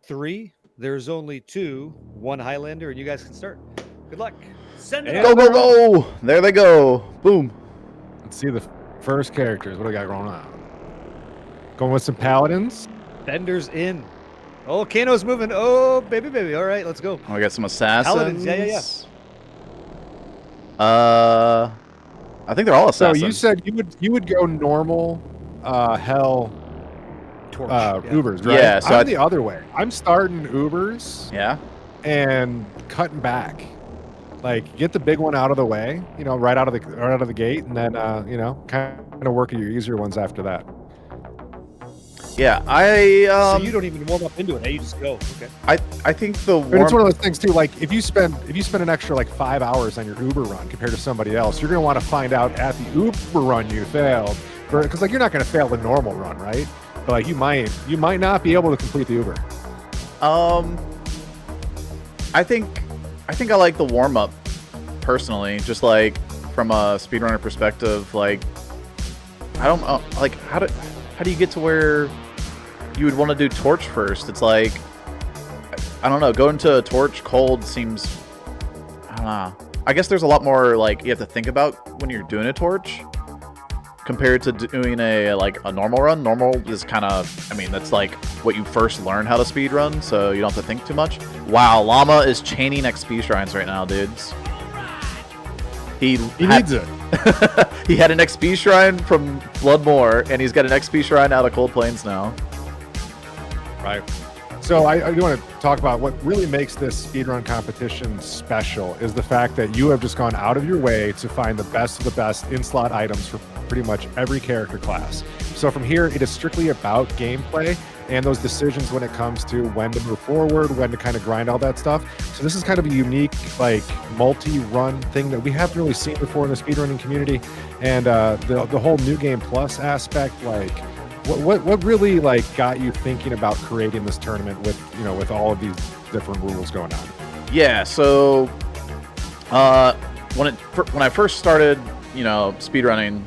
3. There's only 2. 1 Highlander, and you guys can start. Good luck. Send it Go, go, go! There they go. Boom. Let's see the first characters. What do we got going on? Going with some paladins. Bender's in. Oh, Kano's moving. Oh, baby, baby. All right, let's go. Oh, we got some assassins. Paladins, yeah. I think they're all assassins. So you said you would go normal, hell, Torch. Ubers, right? Yeah, so I'm the other way. I'm starting Ubers. Yeah. And cutting back. Like, get the big one out of the way, right out of the gate, and then kind of work your easier ones after that. Yeah, so you don't even warm up into it. Hey, you just go. Okay. I think the But it's one of those things too. Like, if you spend an extra like 5 hours on your Uber run compared to somebody else, you're gonna want to find out at the Uber run you failed, because like you're not gonna fail the normal run, right? But like you might not be able to complete the Uber. I think I like the warm up personally, just like from a speedrunner perspective. Like, I don't like how do you get to where you would want to do torch first? It's like, I don't know, going to a torch cold seems, I don't know. I guess there's a lot more like you have to think about when you're doing a torch compared to doing a normal run. Normal is kind of, I mean, that's like what you first learn how to speed run, so you don't have to think too much. Wow, Llama is chaining XP shrines right now, dudes. He needs it. He had an XP shrine from Bloodmoor, and he's got an XP shrine out of Cold Plains now. Right. So I do want to talk about what really makes this speedrun competition special is the fact that you have just gone out of your way to find the best of the best in-slot items for pretty much every character class. So from here, it is strictly about gameplay and those decisions when it comes to when to move forward, when to kind of grind all that stuff. So this is kind of a unique, like, multi-run thing that we haven't really seen before in the speedrunning community. And the whole New Game Plus aspect, like, what really like got you thinking about creating this tournament with with all of these different rules going on? Yeah, so when I first started, speedrunning,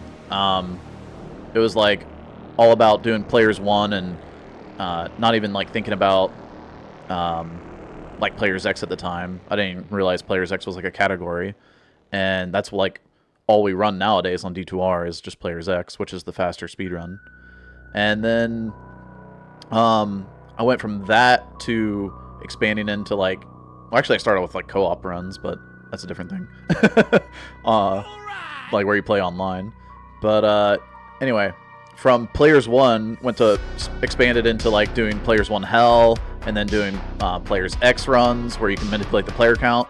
it was like all about doing players 1 and not even like thinking about like players X at the time. I didn't realize players X was like a category, and that's like all we run nowadays on D2R is just players X, which is the faster speedrun. And then I went from that to expanding into like, well, actually I started with like co-op runs, but that's a different thing. Like where you play online. But anyway, from players 1 went to expanded into like doing players 1 hell, and then doing players X runs where you can manipulate the player count,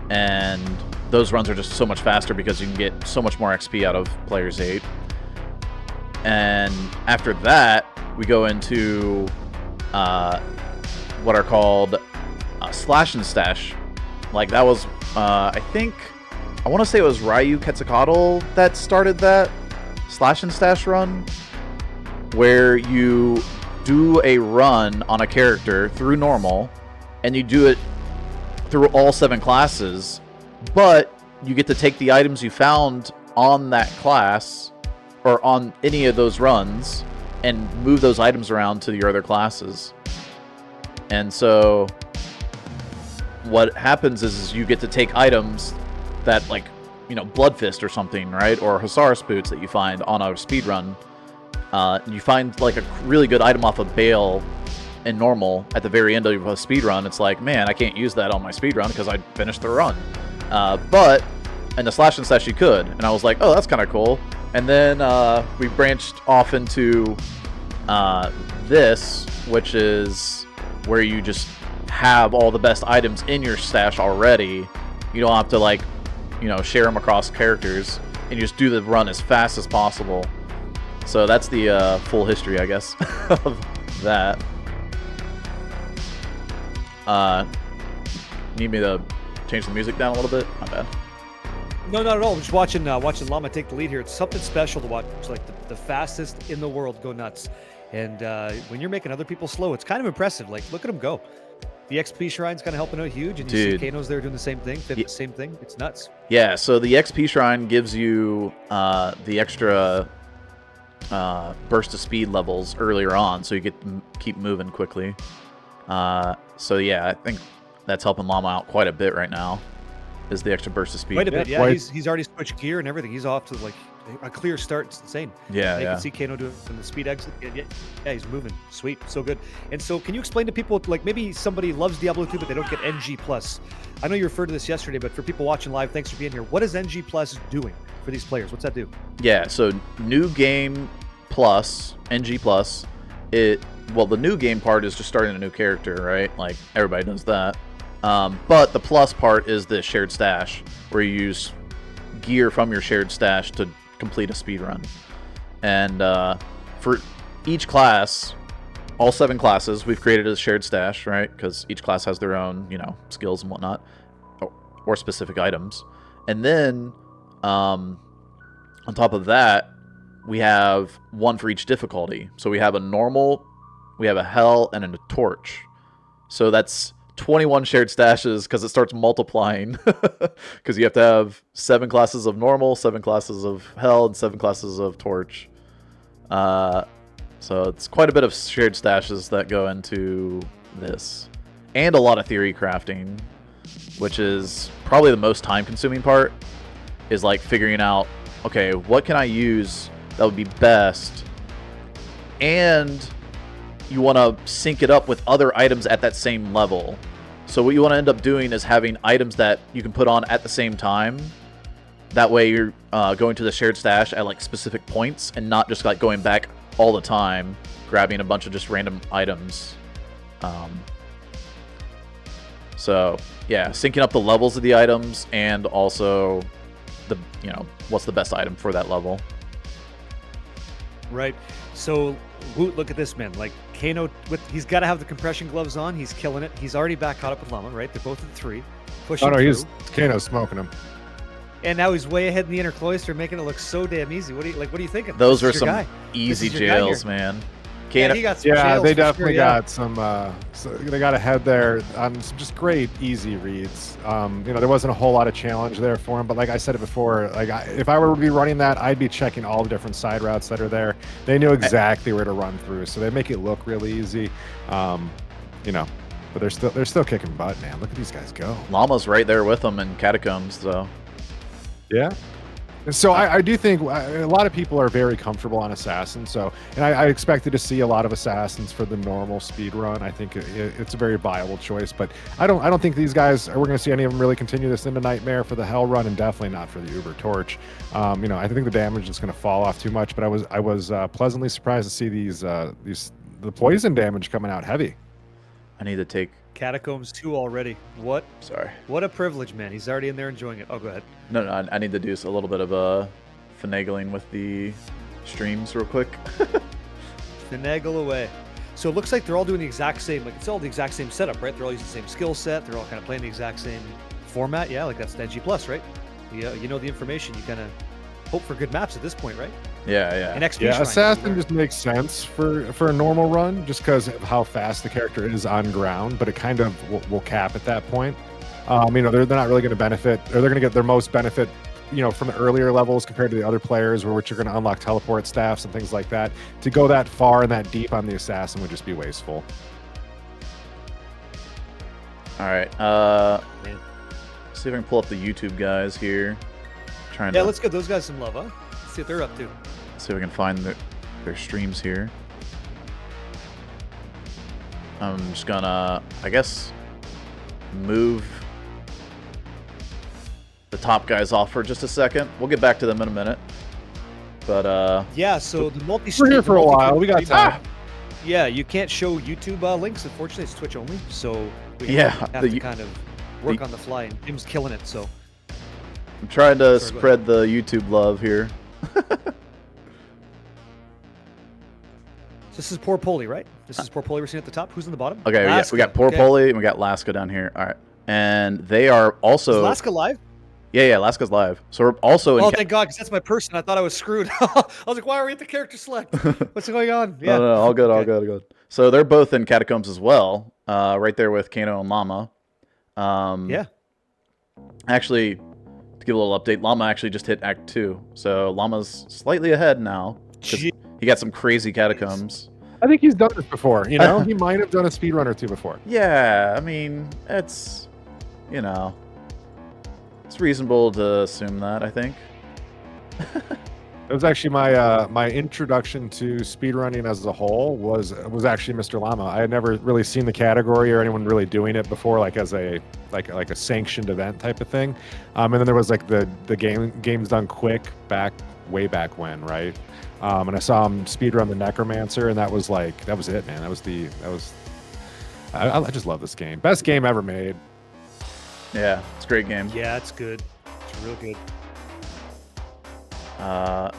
and those runs are just so much faster because you can get so much more XP out of players 8. And after that, we go into what are called slash and stash. Like that was, I want to say it was Ryu Quetzalcoatl that started that slash and stash run, where you do a run on a character through normal, and you do it through all 7 classes, but you get to take the items you found on that class or on any of those runs and move those items around to your other classes. And so what happens is you get to take items that, like, Bloodfist or something, right? Or Hussarus boots that you find on a speedrun. You find like a really good item off of Baal in normal at the very end of a speedrun. It's like, man, I can't use that on my speedrun because I finished the run. But in the slash and stash you could. And I was like, oh, that's kind of cool. And then we branched off into this, which is where you just have all the best items in your stash already. You don't have to, like, share them across characters, and you just do the run as fast as possible. So that's the full history, I guess, of that. Need me to change the music down a little bit? Not bad. No, not at all. We're just watching Llama take the lead here. It's something special to watch. It's like the fastest in the world go nuts. And when you're making other people slow, it's kind of impressive. Like, look at him go. The XP shrine's kind of helping out huge, and you see Kano's there doing the same thing. Same thing. It's nuts. Yeah, so the XP shrine gives you the extra burst of speed levels earlier on, so you get to keep moving quickly. So yeah, I think that's helping Llama out quite a bit right now. Is the extra burst of speed? Quite a bit, yeah. He's already switched gear and everything. He's off to like a clear start. It's insane. Yeah, You can see Kano doing the speed exit. Yeah, he's moving. Sweet, so good. And so, can you explain to people, like maybe somebody loves Diablo 2, but they don't get NG Plus? I know you referred to this yesterday, but for people watching live, thanks for being here. What is NG Plus doing for these players? What's that do? Yeah, so new game plus NG Plus. Well, the new game part is just starting a new character, right? Like everybody does that. But the plus part is the shared stash, where you use gear from your shared stash to complete a speed run. And for each class, all 7 classes, we've created a shared stash, right? Because each class has their own, skills and whatnot, or specific items. And then on top of that, we have one for each difficulty. So we have a normal, we have a hell, and a torch. So that's 21 shared stashes because it starts multiplying. Because you have to have 7 classes of normal, 7 classes of hell, and 7 classes of torch. So it's quite a bit of shared stashes that go into this. And a lot of theory crafting, which is probably the most time-consuming part, is like figuring out, okay, what can I use that would be best? And you want to sync it up with other items at that same level. So what you want to end up doing is having items that you can put on at the same time. That way you're going to the shared stash at like specific points and not just like going back all the time, grabbing a bunch of just random items. So yeah, syncing up the levels of the items and also the what's the best item for that level. Right. So, Woot, look at this, man. Like, Kano, he's got to have the compression gloves on. He's killing it. He's already back caught up with Llama, right? They're both at 3. Pushing through. Kano's smoking him. And now he's way ahead in the inner cloister, making it look so damn easy. What are you thinking? Those were some easy jails, man. Kano, yeah, he got some jails they definitely got some. So they got ahead there on some just great easy reads. There wasn't a whole lot of challenge there for him, but like I said it before, like if I were to be running that, I'd be checking all the different side routes that are there. They knew exactly where to run through, so they make it look really easy. But they're still kicking butt, man. Look at these guys go. Llama's right there with them in Catacombs, though. Yeah. So I do think a lot of people are very comfortable on Assassin. So, and I expected to see a lot of Assassins for the normal speed run. I think it's a very viable choice, but I don't think these guys we're going to see any of them really continue this into Nightmare for the Hell run, and definitely not for the Uber Torch. I think the damage is going to fall off too much. But I was pleasantly surprised to see the poison damage coming out heavy. I need to take Catacombs 2 already. Sorry. What a privilege, man. He's already in there enjoying it. Oh, go ahead. No, I need to do a little bit of finagling with the streams real quick. Finagle away. So it looks like they're all doing the exact same, like it's all the exact same setup, right? They're all using the same skill set. They're all kind of playing the exact same format. Yeah, like that's NG Plus, right? You know the information. You kind of hope for good maps at this point, right? Yeah. And XP yeah, Assassin just makes sense for a normal run, just because of how fast the character is on ground. But it kind of will cap at that point. They're not really going to benefit, or they're going to get their most benefit, from the earlier levels compared to the other players, which are going to unlock teleport staffs and things like that. To go that far and that deep on the Assassin would just be wasteful. All right. See if I can pull up the YouTube guys here. Let's give those guys some love, huh? Let's see what they're up to. See if I can find their streams here. I'm just gonna, I guess, move the top guys off for just a second. We'll get back to them in a minute. But yeah, so the we're here for a while. We got time. Yeah, you can't show YouTube links. Unfortunately, it's Twitch only. So we have to kind of work on the fly. And Jim's killing it. So I'm trying to spread the YouTube love here. This is PorPoli, right? This is PorPoli we're seeing at the top. Who's in the bottom? Okay, we got PorPoli and we got Laska down here. All right. And they are also... Is Laska live? Yeah, Laska's live. So we're also in... Oh, thank God, because that's my person. I thought I was screwed. I was like, why are we at the character select? What's going on? Yeah. No, all good, all good. So they're both in Catacombs as well, right there with Kano and Llama. Yeah. Actually, to give a little update, Llama actually just hit Act 2. So Llama's slightly ahead now. He got some crazy Catacombs. I think he's done this before. You know, he might have done a speedrun or two before. Yeah, I mean, it's, you know, it's reasonable to assume that, I think. It was actually my my introduction to speedrunning as a whole was actually MrLlama. I had never really seen the category or anyone really doing it before, like as a like a sanctioned event type of thing. And then there was like the games done quick way back when, right? And I saw him speedrun the Necromancer, and that was it, man. I just love this game. Best game ever made. Yeah, it's a great game. Yeah, it's good. It's real good. I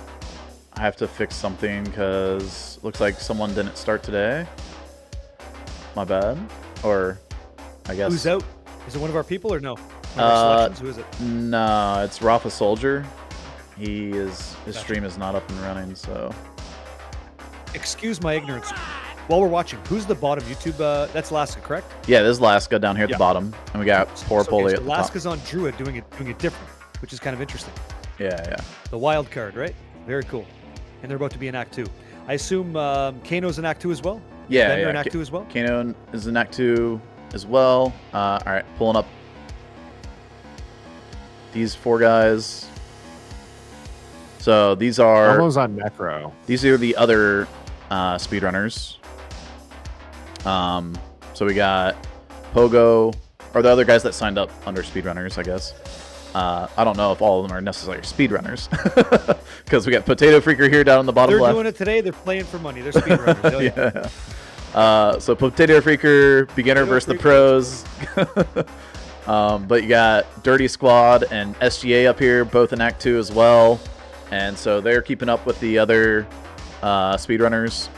have to fix something because looks like someone didn't start today. My bad. Or, I guess. Who's out? Is it one of our people or no? One of our selections? Who is it? No, it's Rafa Soldier. His stream is not up and running, so. Excuse my ignorance. While we're watching, who's the bottom YouTube? That's Laska, correct? Yeah, this is Laska down here at the bottom, and we got PorPoli at the top. Laska's on Druid doing it different, which is kind of interesting. Yeah. The wild card, right? Very cool. And they're about to be in Act 2. I assume Kano's in Act 2 as well? Yeah, Bender in Act 2 as well? Kano is in Act 2 as well. All right, pulling up these 4 guys. So these are... Almost on Necro. These are the other speedrunners. So we got Pogo, or the other guys that signed up under speedrunners, I guess. I don't know if all of them are necessarily speedrunners, because we got Potatofreaker here down on the bottom left. They're doing it today. They're playing for money. They're speedrunners. Oh, yeah. So Potatofreaker, beginner versus the pros. But you got DirtySquad and SGA up here, both in Act 2 as well. And so they're keeping up with the other speedrunners.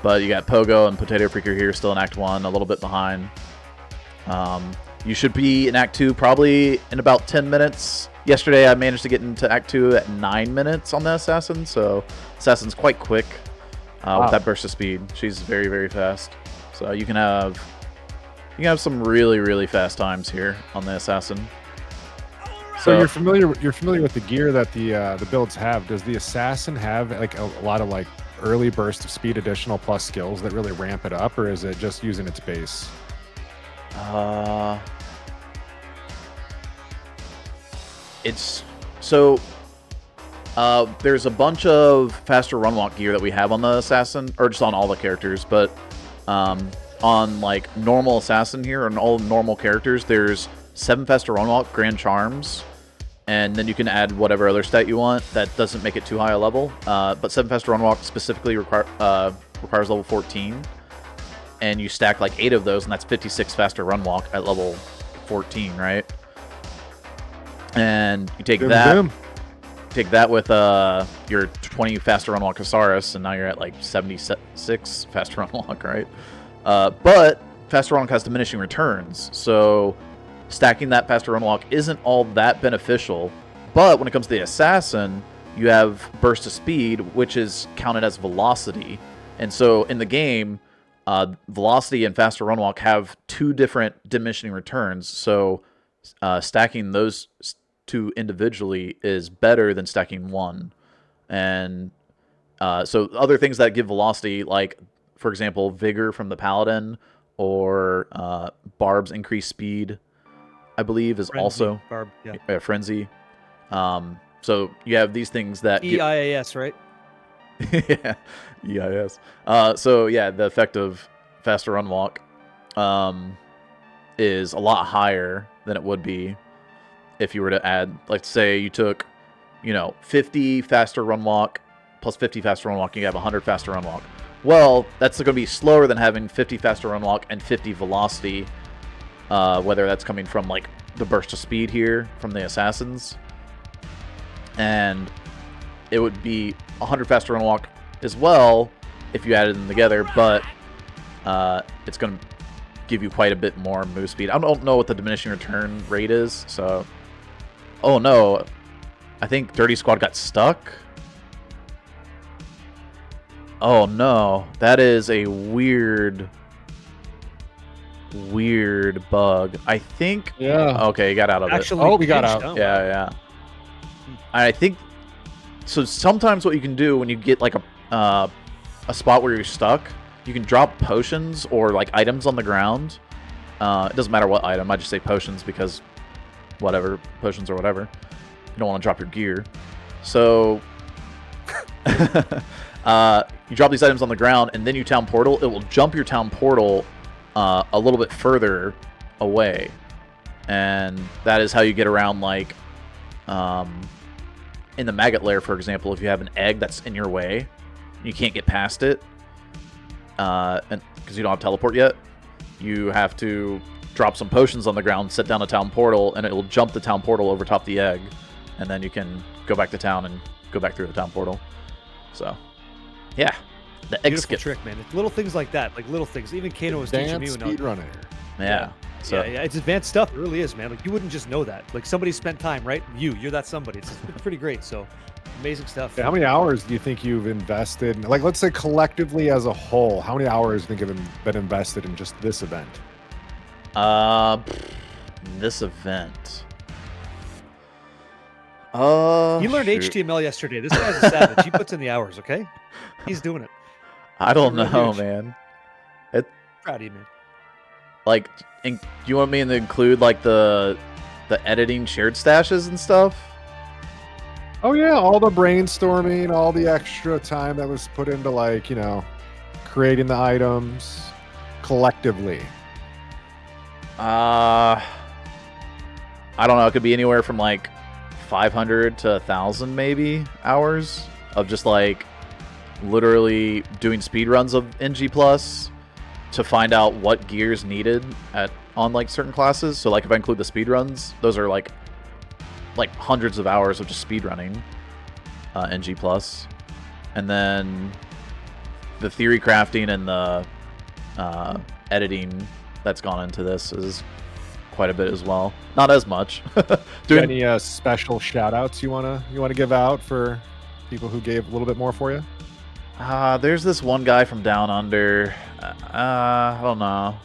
But you got Pogo and Potatofreaker here still in Act 1, a little bit behind. You should be in Act 2 probably in about 10 minutes. Yesterday I managed to get into Act 2 at 9 minutes on the Assassin, so Assassin's quite quick with that burst of speed. She's very, very fast. So you can have some really, really fast times here on the Assassin. So you're familiar with the gear that the builds have. Does the Assassin have like a lot of like early burst of speed additional plus skills that really ramp it up, or is it just using its base? It's so there's a bunch of faster run walk gear that we have on the Assassin, or just on all the characters, but on like normal Assassin here, and all normal characters, there's 7 faster run walk grand charms, and then you can add whatever other stat you want that doesn't make it too high a level, but 7 faster run walk specifically requires level 14. And you stack like 8 of those, and that's 56 faster run walk at level 14, right? And you take take that with your 20 faster run walk Casaris, and now you're at like 76 faster run walk, right? But faster run walk has diminishing returns, so stacking that faster run walk isn't all that beneficial. But when it comes to the Assassin, you have burst of speed, which is counted as velocity, and so in the game, velocity and faster run walk have 2 different diminishing returns, so stacking those 2 individually is better than stacking 1. And so other things that give velocity, like, for example, Vigor from the Paladin, or Barb's increased speed, I believe, is also Barb, yeah. Frenzy. So you have these things that... EIAS, right? Yeah, EIS. So yeah, the effect of faster run walk is a lot higher than it would be if you were to add, like, say you took, 50 faster run walk plus 50 faster run walk, you have 100 faster run walk. Well, that's going to be slower than having 50 faster run walk and 50 velocity, whether that's coming from like the burst of speed here from the Assassins, and it would be 100 faster run walk as well if you added them together, but it's going to give you quite a bit more move speed. I don't know what the diminishing return rate is, so... Oh no, I think DirtySquad got stuck. Oh no, that is a weird bug. I think... Yeah. Okay, he got out of it. Oh, we got out. Yeah. I think... So sometimes what you can do when you get like a spot where you're stuck you can drop potions or like items on the ground. It doesn't matter what item. I just say potions because whatever, potions or whatever. You don't want to drop your gear. So you drop these items on the ground and then you town portal. It will jump your town portal a little bit further away. And that is how you get around, like, in the maggot lair, for example, if you have an egg that's in your way, you can't get past it, and because you don't have teleport yet, you have to drop some potions on the ground, set down a town portal, and it will jump the town portal over top the egg, and then you can go back to town and go back through the town portal. So, yeah, the egg Beautiful skip trick, man. It's little things like that, like little things. Even Kano was teaching me. Speedrunner. Yeah. So yeah, it's advanced stuff. It really is, man. Like, you wouldn't just know that. Like, somebody spent time, right? You're that somebody. It's pretty great. So, amazing stuff. Yeah, how many hours do you think you've invested? Like, let's say collectively as a whole, how many hours do you think have been invested in just this event? This event. He learned HTML yesterday. This guy's a savage. He puts in the hours, okay? He's doing it. I don't Really know, huge. man. Proud of you, man. Like, do you want me to include like the editing shared stashes and stuff? Oh yeah, all the brainstorming, all the extra time that was put into, like, you know, creating the items collectively. I don't know. It could be anywhere from like 500 to 1,000 maybe hours of just like literally doing speedruns of NG Plus to find out what gears needed on like certain classes. So like if I include the speedruns, those are like hundreds of hours of just speedrunning NG Plus. And then the theory crafting and the editing that's gone into this is quite a bit as well. Not as much. Any special shout outs you wanna give out for people who gave a little bit more for you? There's this one guy from Down Under. I don't know.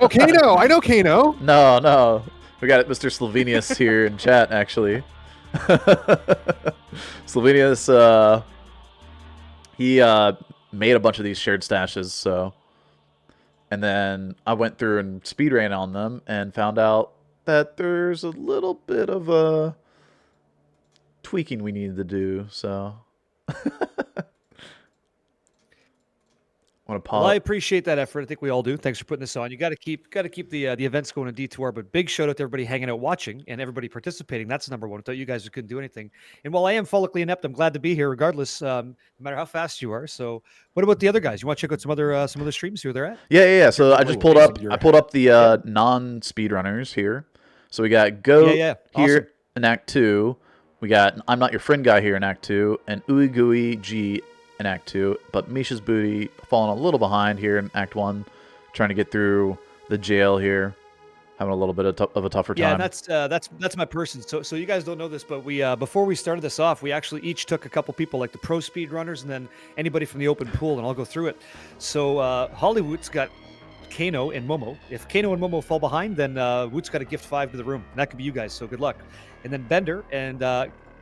Oh, Kano! I know Kano. No. We got Mr. Slovenius here in chat, actually. Slovenius, he made a bunch of these shared stashes, so. And then I went through and speedran on them and found out that there's a little bit of a tweaking we needed to do, so. Well, I appreciate that effort. I think we all do. Thanks for putting this on. You got to keep the events going in D2R. But big shout out to everybody hanging out, watching, and everybody participating. That's number one. Without you guys, we couldn't do anything. And while I am follically inept, I'm glad to be here, regardless, no matter how fast you are. So, what about the other guys? You want to check out some other streams? See where they're at? Yeah. So I just pulled up. I pulled up the non-speedrunners here. So we got Go here Awesome. in Act 2. We got I'm Not Your Friend Guy here in Act 2, and ooeygooeyg in Act 2, but mischasBooty falling a little behind here in Act 1, trying to get through the jail here, having a little bit of a tougher time. Yeah, that's my person. So you guys don't know this, but we before we started this off, we actually each took a couple people, like the pro speedrunners, and then anybody from the open pool, and I'll go through it. So Hollywood's got Kano and Momo. If Kano and Momo fall behind, then Woot's got a gift 5 to the room, and that could be you guys. So good luck. And then Bender and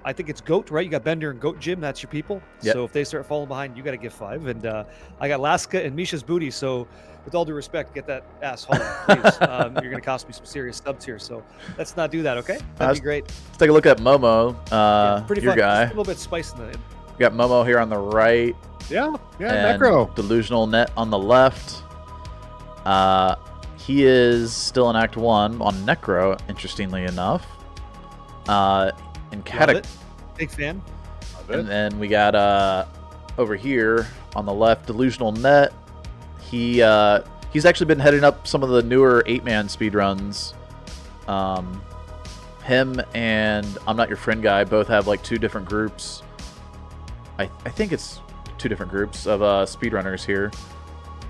I think it's Goat, right? You got Bender and Goat Jim. That's your people. Yep. So if they start falling behind, you got to give 5. And I got Laska and mischasBooty. So with all due respect, get that ass home, please. You're going to cost me some serious subs here. So let's not do that, okay? That'd be great. Let's take a look at Momo, pretty your fun. guy. Just a little bit of spice in the. We got Momo here on the right. Yeah, and Necro. DelusionalNet on the left. He is still in Act 1 on Necro, interestingly enough. And Big fan. And then we got over here on the left, DelusionalNet. He's actually been heading up some of the newer 8-man speedruns. Him and I'm Not Your Friend Guy both have like 2 different groups. I think it's 2 different groups of speedrunners here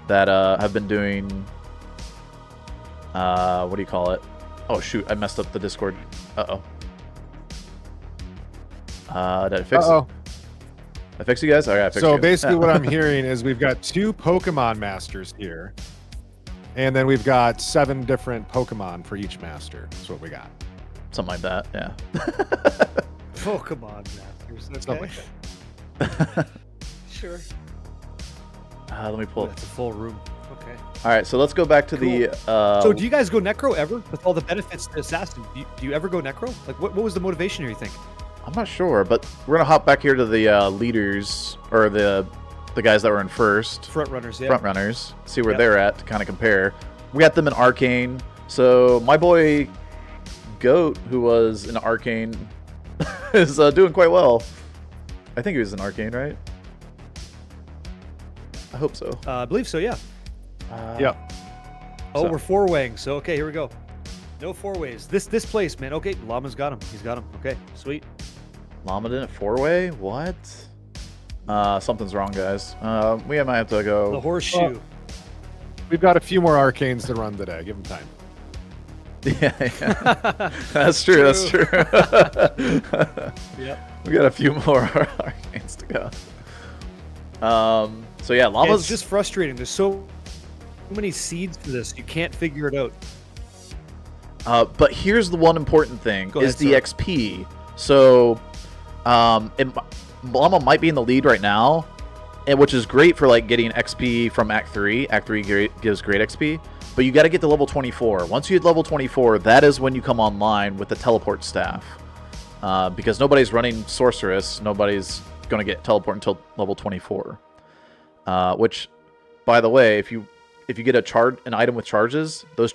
that have been doing what do you call it? Oh shoot, I messed up the Discord. Did I fix it? I fix you guys? All right, I fixed So you. basically what I'm hearing is we've got 2 Pokemon masters here. And then we've got 7 different Pokemon for each master. That's what we got. Something like that, yeah. Pokemon masters. Okay. Something like that. Sure. Let me pull. That's a full room. Okay. All right, so let's go back to the. So do you guys go necro ever with all the benefits to assassin? Do you ever go necro? Like, what was the motivation here? You think? I'm not sure, but we're gonna hop back here to the leaders or the guys that were in first. Front runners, yeah. Front runners. See where they're at to kind of compare. We got them in Arcane. So my boy Goat, who was in Arcane, is doing quite well. I think he was in Arcane, right? I hope so. I believe so, yeah. Yeah. Oh, So- we're four-weighing, so okay, here we go. No four ways. This place, man. Okay, Llama's got him. He's got him. Okay, sweet. Llama didn't four-way? What? Something's wrong, guys. We might have to The go. horseshoe. We've got a few more arcanes to run today. Give them time. Yeah. That's true. That's true. Yep. We got a few more arcanes to go. So yeah, Llama's It's just frustrating. There's so many seeds for this. You can't figure it out. But here's the one important thing: Go is ahead, the sir. XP. So, Llama might be in the lead right now, and which is great for like getting XP from Act 3. Act 3 gives great XP, but you got to get to level 24. Once you hit level 24, that is when you come online with the teleport staff. Because nobody's running sorceress, nobody's going to get teleport until level 24. Which, by the way, if you get an item with charges, those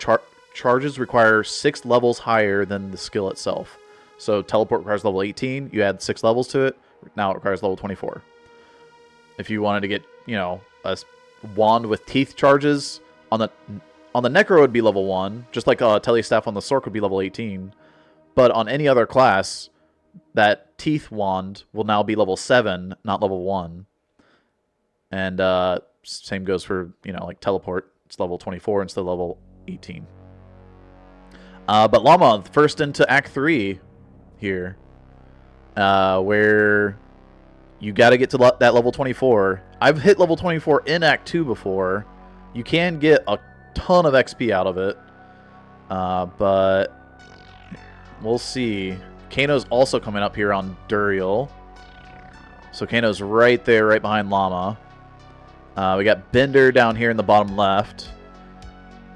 charges require 6 levels higher than the skill itself. So teleport requires level 18. You add 6 levels to it. Now it requires level 24. If you wanted to get, a wand with teeth charges on the Necro would be level 1, just like a Telestaff on the Sork would be level 18. But on any other class, that teeth wand will now be level 7, not level 1. And same goes for, like teleport. It's level 24 instead of level 18. But Llama, first into Act 3 here, where you got to get to that level 24. I've hit level 24 in Act 2 before. You can get a ton of XP out of it, but we'll see. Kano's also coming up here on Duriel. So Kano's right there, right behind Llama. We got Bender down here in the bottom left.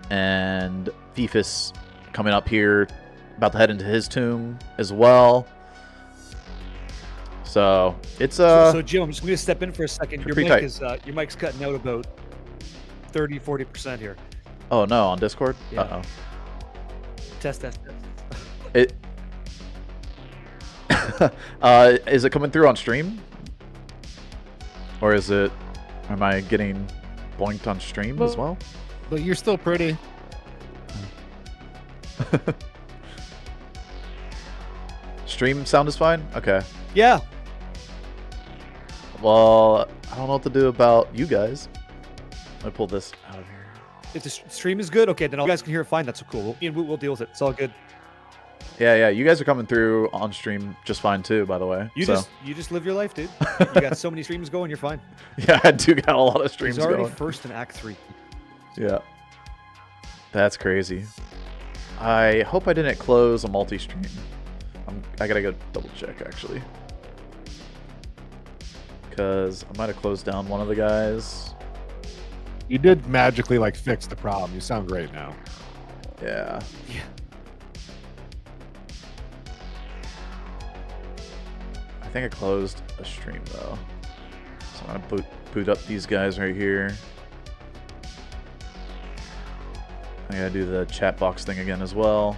And Fifus coming up here, about to head into his tomb as well. So it's So Jim, I'm just going to step in for a second. Your pretty mic tight. is your mic's cutting out about 30-40% here. Oh no, on Discord? Yeah. Uh-oh. Test. It is it coming through on stream? Or am I getting boinked on stream as well? But you're still pretty. Stream sound is fine? Okay. Yeah. Well, I don't know what to do about you guys. Let me pull this out of here. If the stream is good, okay, then all you guys can hear it fine. That's cool. We'll deal with it. It's all good. Yeah, you guys are coming through on stream just fine too, by the way. You so. just live your life, dude. You got so many streams going, you're fine. Yeah, I do got a lot of streams He's already going. first in Act 3. Yeah. That's crazy. I hope I didn't close a multi-stream. I gotta go double check, actually. Because I might have closed down one of the guys. You did magically fix the problem. You sound great now. Yeah. Yeah. I think I closed a stream, though. So I'm gonna boot up these guys right here. I gotta do the chat box thing again as well.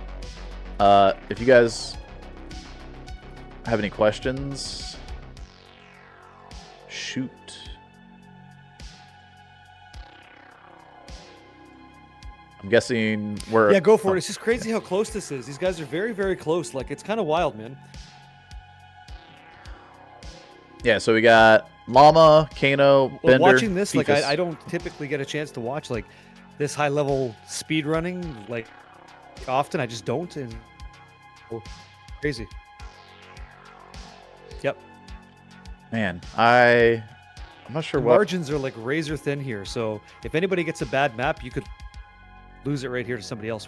If you guys have any questions, shoot. I'm guessing we're... Yeah, go for it. It's just crazy how close this is. These guys are very, very close. It's kind of wild, man. Yeah, so we got Llama, Kano, Well, Bender, watching this, Fifus. I don't typically get a chance to watch this high level speed running often. I just don't. And crazy. Yep. Man, I'm not sure The what... margins are razor thin here. So if anybody gets a bad map, you could lose it right here to somebody else.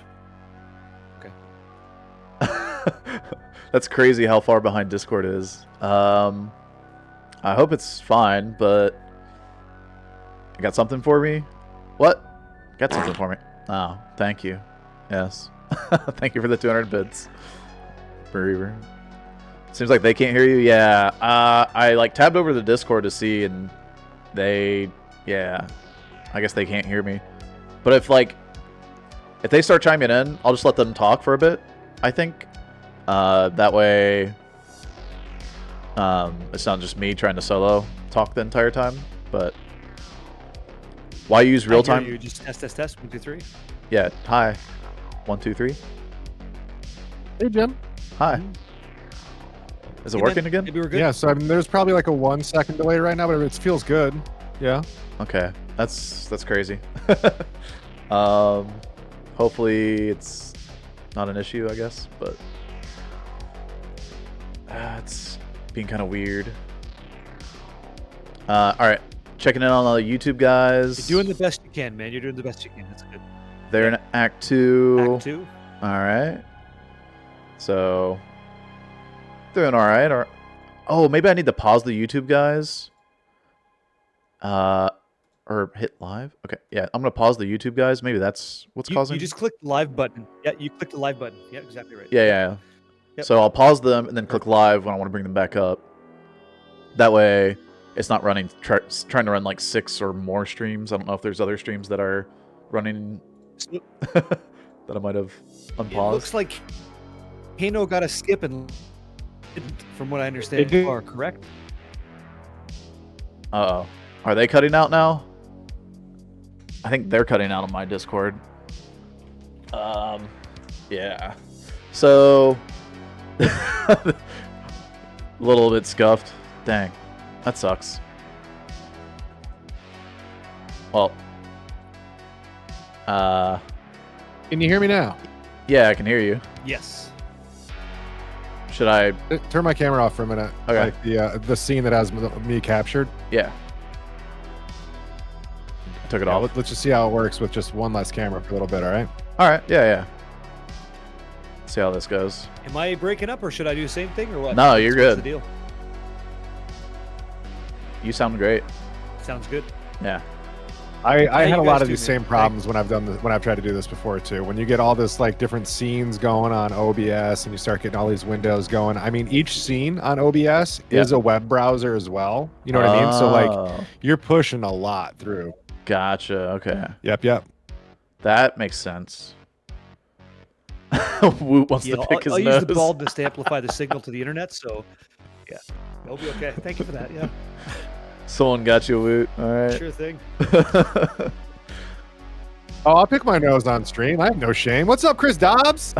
Okay. That's crazy how far behind Discord is. I hope it's fine, but You got something for me? What? Got something for me? Oh, thank you. Yes. Thank you for the 200 bits. Bereaver. Seems like they can't hear you. Yeah. I like tabbed over the Discord to see, and they, yeah. I guess they can't hear me. But if they start chiming in, I'll just let them talk for a bit, I think. That way, it's not just me trying to solo talk the entire time. But why use real time? You just test. 1, 2, 3. Yeah. Hi. 1, 2, 3. Hey, Jim. Hi. Is it working again? Maybe we're good. Yeah, so I mean, there's probably like a 1 second delay right now, but it feels good. Yeah. Okay. That's crazy. Hopefully it's not an issue, I guess, but it's being kind of weird. All right, checking in on all the YouTube guys. You're doing the best you can, man. You're doing the best you can. That's good. They're in Act 2. Act 2. All right. So doing all right. Or oh, maybe I need to pause the YouTube guys. Or hit live. Okay, yeah, I'm gonna pause the YouTube guys. Maybe that's what's causing. You just click the live button. Yeah, you click the live button. Yeah, exactly right. Yeah. Yep. So I'll pause them and then click live when I want to bring them back up. That way, it's not running trying to run like 6 or more streams. I don't know if there's other streams that are running that I might have unpaused. It looks like Kano got a skip and from what I understand, you are correct. Uh-oh. Are they cutting out now? I think they're cutting out on my Discord. Yeah. So, a little bit scuffed. Dang, that sucks. Well, Can you hear me now? yeah, I can hear you. Yes. Should I? Turn my camera off for a minute. Okay. Like the scene that has me captured. Yeah. I took it Yeah, off. let's just see how it works with just one less camera for a little bit, all right? All right. Yeah. See how this goes. Am I breaking up or should I do the same thing or what? No, you're What's good. the deal? You sound great. Sounds good. Yeah. I How had you a lot guys of these doing, same man? problems when I've tried to do this before too. When you get all this like different scenes going on OBS and you start getting all these windows going. I mean, each scene on OBS is a web browser as well. You know what I mean? So like you're pushing a lot through. Gotcha. Okay. Yep. That makes sense. Woot wants to pick his I'll nose. use the baldness to amplify the signal to the internet, so yeah, it'll be okay. Thank you for that. Yeah, Someone got you a Woot. All right. sure thing. Oh, I'll pick my nose on stream. I have no shame. What's up, Chris Dobbs?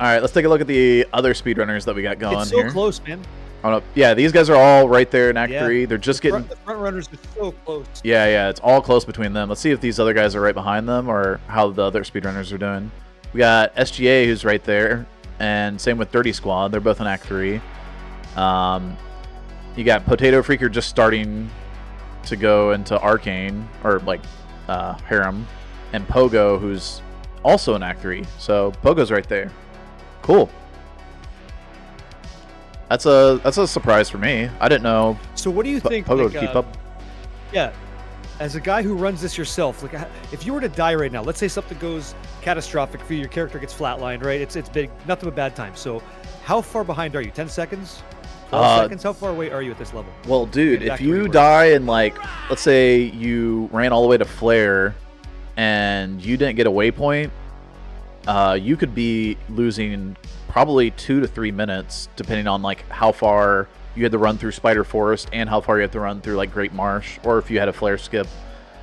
All right, let's take a look at the other speedrunners that we got going It's so here. close, man. Oh, no. Yeah, these guys are all right there in Act Yeah. 3. They're just getting... The front runners are so close. Yeah, it's all close between them. Let's see if these other guys are right behind them or how the other speedrunners are doing. We got SGA, who's right there, and same with DirtySquad. They're both in Act 3. You got Potatofreaker just starting to go into Arcane, or like Harem, and Pogo, who's also in Act 3. So Pogo's right there. Cool. That's a surprise for me. I didn't know. So what do you think? Pogo like, would keep up. Yeah, as a guy who runs this yourself, like if you were to die right now, let's say something goes catastrophic for you, your character gets flatlined, right? It's big, nothing but bad time. So how far behind are you? 10 seconds? 12 seconds? How far away are you at this level? Well, dude, Get back if to where you you were. die in like, let's say you ran all the way to Flare, and you didn't get a waypoint, you could be losing probably 2 to 3 minutes, depending on like how far you had to run through Spider Forest and how far you had to run through like Great Marsh, or if you had a flare skip.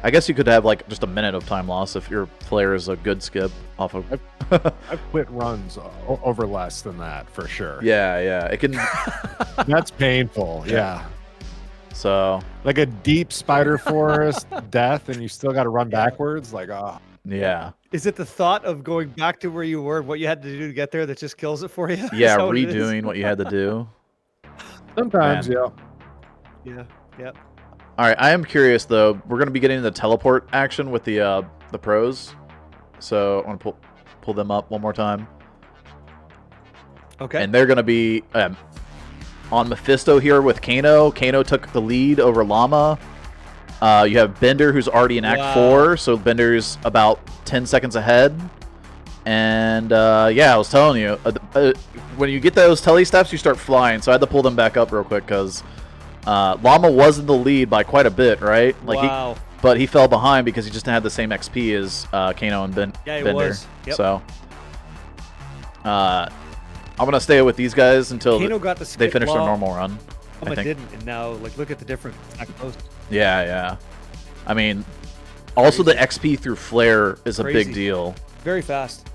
I guess you could have like just a minute of time loss if your flare is a good skip off of. I've quit runs over less than that for sure. Yeah, it can. That's painful. Yeah. So Like a deep Spider Forest death and you still got to run backwards. Like, oh. yeah, Is it the thought of going back to where you were and what you had to do to get there that just kills it for you? Is yeah, that what it is? redoing what you had to do. Sometimes, Man. yeah. Yeah. All right, I am curious though. We're gonna be getting the teleport action with the pros, so I want to pull them up one more time. Okay. And they're gonna be on Mephisto here with Kano. Kano took the lead over Llama. You have Bender, who's already in Act 4, so Bender's about 10 seconds ahead. And yeah, I was telling you, when you get those tele steps, you start flying. So I had to pull them back up real quick because Llama was in the lead by quite a bit, right? Like but he fell behind because he just had the same XP as Kano and Bender. Was. Yep. So I'm gonna stay with these guys until Kano got they finish their normal run. I didn't, and now look at the different attack posts. Yeah. I mean, also the XP through flare is a big deal. Very fast.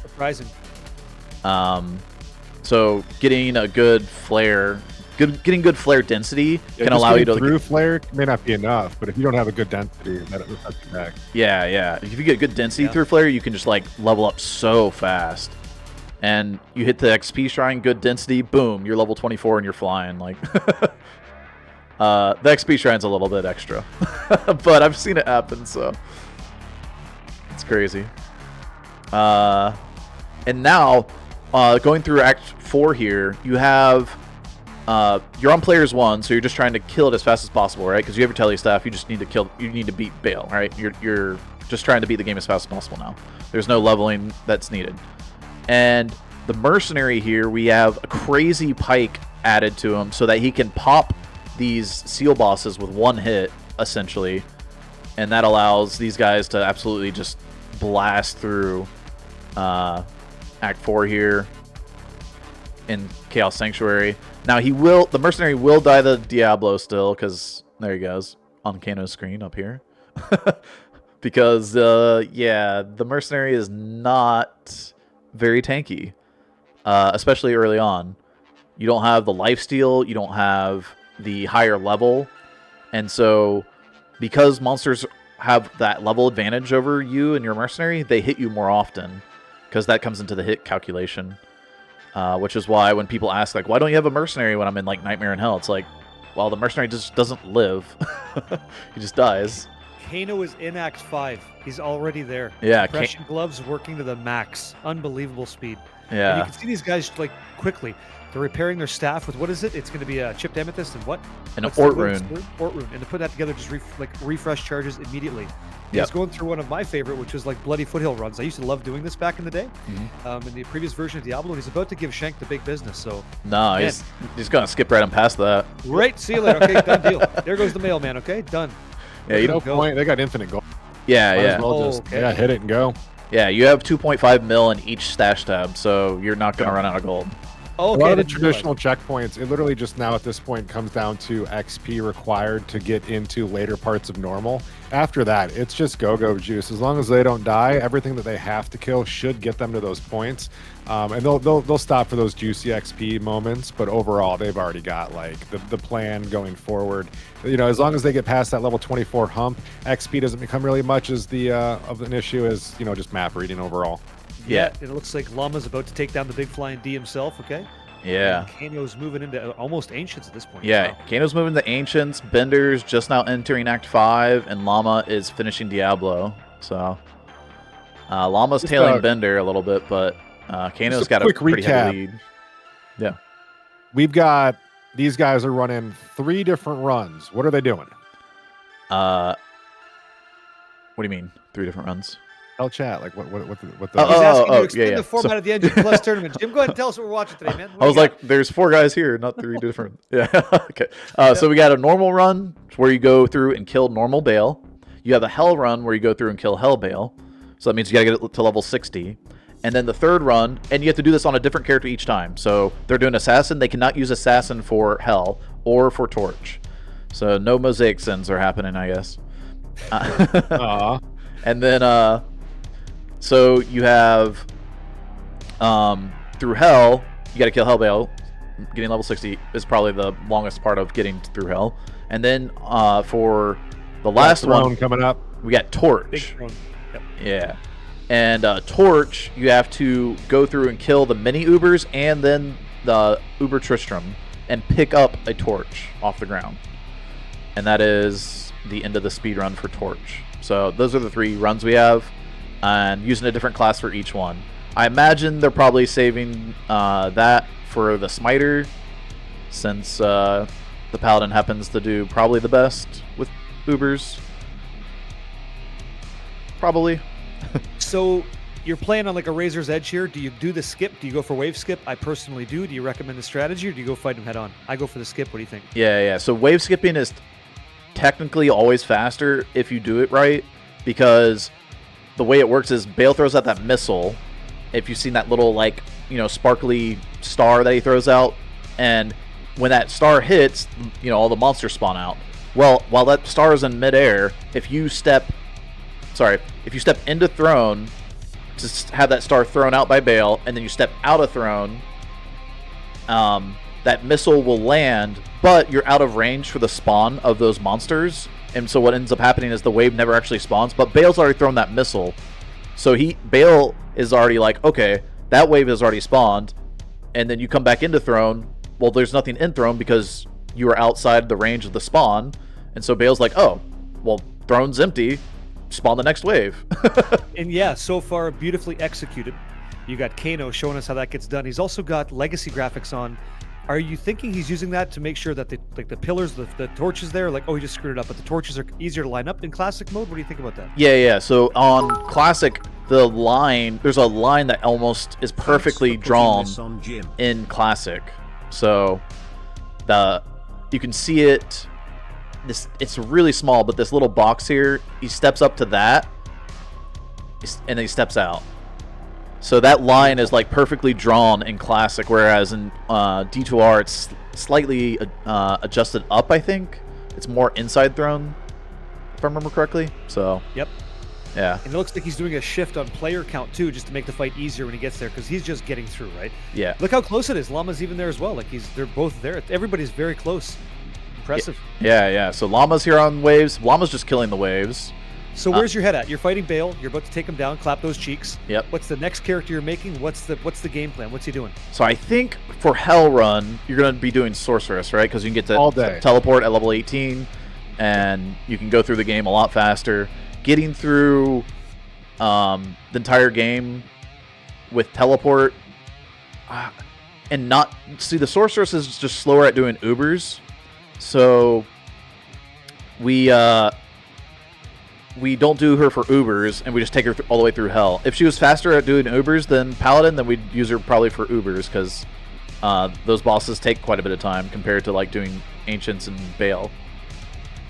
Surprising. So getting a good flare, getting good flare density can allow you to through flare may not be enough, but if you don't have a good density, that sets you back. Yeah. If you get good density through flare, you can just like level up so fast. And you hit the XP shrine, good density, boom, you're level 24 and you're flying. Like, the XP shrine's a little bit extra, but I've seen it happen, so it's crazy. And now, going through Act 4 here, you have you're on players 1, so you're just trying to kill it as fast as possible, right? Because you have your tele staff, you just need to you need to beat Baal, right? You're just trying to beat the game as fast as possible now. There's no leveling that's needed. And the mercenary here, we have a crazy pike added to him so that he can pop these seal bosses with one hit, essentially. And that allows these guys to absolutely just blast through Act 4 here in Chaos Sanctuary. Now the mercenary will die the Diablo still, because there he goes on Kano's screen up here. Because, yeah, the mercenary is not very tanky, especially early on. You don't have the lifesteal, you don't have the higher level, and so because monsters have that level advantage over you and your mercenary, they hit you more often, because that comes into the hit calculation, which is why when people ask, like, why don't you have a mercenary when I'm in, like, Nightmare in Hell? It's like, well, the mercenary just doesn't live. He just dies. Kano is in Act 5. He's already there. Yeah. Compression gloves working to the max. Unbelievable speed. Yeah. And you can see these guys, like, quickly. They're repairing their staff with, what is it? It's going to be a chipped amethyst and what? An Ort Rune. Ort Rune. And to put that together, just refresh charges immediately. He's going through one of my favorite, which was like Bloody Foothill runs. I used to love doing this back in the day. In the previous version of Diablo, and he's about to give Shank the big business. So no, he's going to skip right on past that. Right. See you later. Okay, done deal. There goes the mailman. Okay, done. Yeah, you know, point. They got infinite gold. Yeah. Yeah, hit it and go. Yeah, you have 2.5 mil in each stash tab, so you're not going to run out of gold. Oh, okay. A lot of the traditional checkpoints, it literally just now at this point comes down to XP required to get into later parts of normal. After that, it's just go-go juice. As long as they don't die, everything that they have to kill should get them to those points. And they'll stop for those juicy XP moments, but overall, they've already got like the plan going forward. You know, as long as they get past that level 24 hump, XP doesn't become really much as of an issue as, you know, just map reading overall. Yeah, it looks like Llama's about to take down the big flying D himself, okay? Yeah. And Kano's moving into almost Ancients at this point. Yeah, Kano's moving to Ancients, Bender's just now entering Act 5, and Llama is finishing Diablo. So, Llama's tailing Bender a little bit, but Kano's got a pretty heavy lead. Yeah. We've got, these guys are running 3 different runs. What are they doing? What do you mean, 3 different runs? Tell chat, like what the He's asking you to explain the format so, of the Engine Plus tournament. Jim, go ahead and tell us what we're watching today, man. I was like, there's 4 guys here, not 3 different. Yeah, okay. So we got a normal run where you go through and kill normal Baal. You have a hell run where you go through and kill hell Baal. So that means you gotta get it to level 60. And then the third run, and you have to do this on a different character each time. So they're doing Assassin. They cannot use Assassin for hell or for Torch. So no Mosaic Sins are happening, I guess. And then, so you have, through hell, you got to kill Hell Baal. Getting level 60 is probably the longest part of getting through hell. And then for the last one coming up, we got Torch. Yep. Yeah. And Torch, you have to go through and kill the mini Ubers and then the Uber Tristram and pick up a torch off the ground. And that is the end of the speed run for Torch. So those are the 3 runs we have, and using a different class for each one. I imagine they're probably saving that for the Smiter since the Paladin happens to do probably the best with Ubers. Probably. So you're playing on like a razor's edge here. Do you do the skip? Do you go for wave skip? I personally do. Do you recommend the strategy, or do you go fight him head on? I go for the skip. What do you think? Yeah. So wave skipping is technically always faster if you do it right, because the way it works is Baal throws out that missile. If you've seen that little, like, sparkly star that he throws out, and when that star hits, all the monsters spawn out. Well, while that star is in midair, if you step into throne to have that star thrown out by Baal, and then you step out of throne, that missile will land, but you're out of range for the spawn of those monsters. And so what ends up happening is the wave never actually spawns, but Baal's already thrown that missile. So Baal is already like, okay, that wave has already spawned, and then you come back into throne. Well, there's nothing in throne because you are outside the range of the spawn. And so Baal's like, oh, well, throne's empty. Spawn the next wave. And yeah, so far beautifully executed. You got Kano showing us how that gets done. He's also got legacy graphics on. Are you thinking he's using that to make sure that the pillars, the torches there, like, oh, he just screwed it up, but the torches are easier to line up in classic mode? What do you think about that? Yeah. So on classic, there's a line that almost is perfectly drawn in classic. So you can see it. It's really small, but this little box here, he steps up to that, and then he steps out. So that line is like perfectly drawn in classic, whereas in D2R it's slightly adjusted up. I think it's more inside throne, if I remember correctly. So yep. Yeah. And it looks like he's doing a shift on player count too, just to make the fight easier when he gets there, because he's just getting through, right? Yeah. Look how close it is. Llama's even there as well. Like they're both there. Everybody's very close. Impressive. Yeah. So Llama's here on waves. Llama's just killing the waves. So where's your head at? You're fighting Baal. You're about to take him down. Clap those cheeks. Yep. What's the next character you're making? What's the game plan? What's he doing? So I think for Hell Run, you're going to be doing Sorceress, right? Because you can get to all day teleport at level 18, and you can go through the game a lot faster. Getting through the entire game with teleport, and not see, the Sorceress is just slower at doing Ubers. So we don't do her for Ubers, and we just take her all the way through Hell. If she was faster at doing Ubers than Paladin, then we'd use her probably for Ubers, because those bosses take quite a bit of time compared to like doing Ancients and Baal.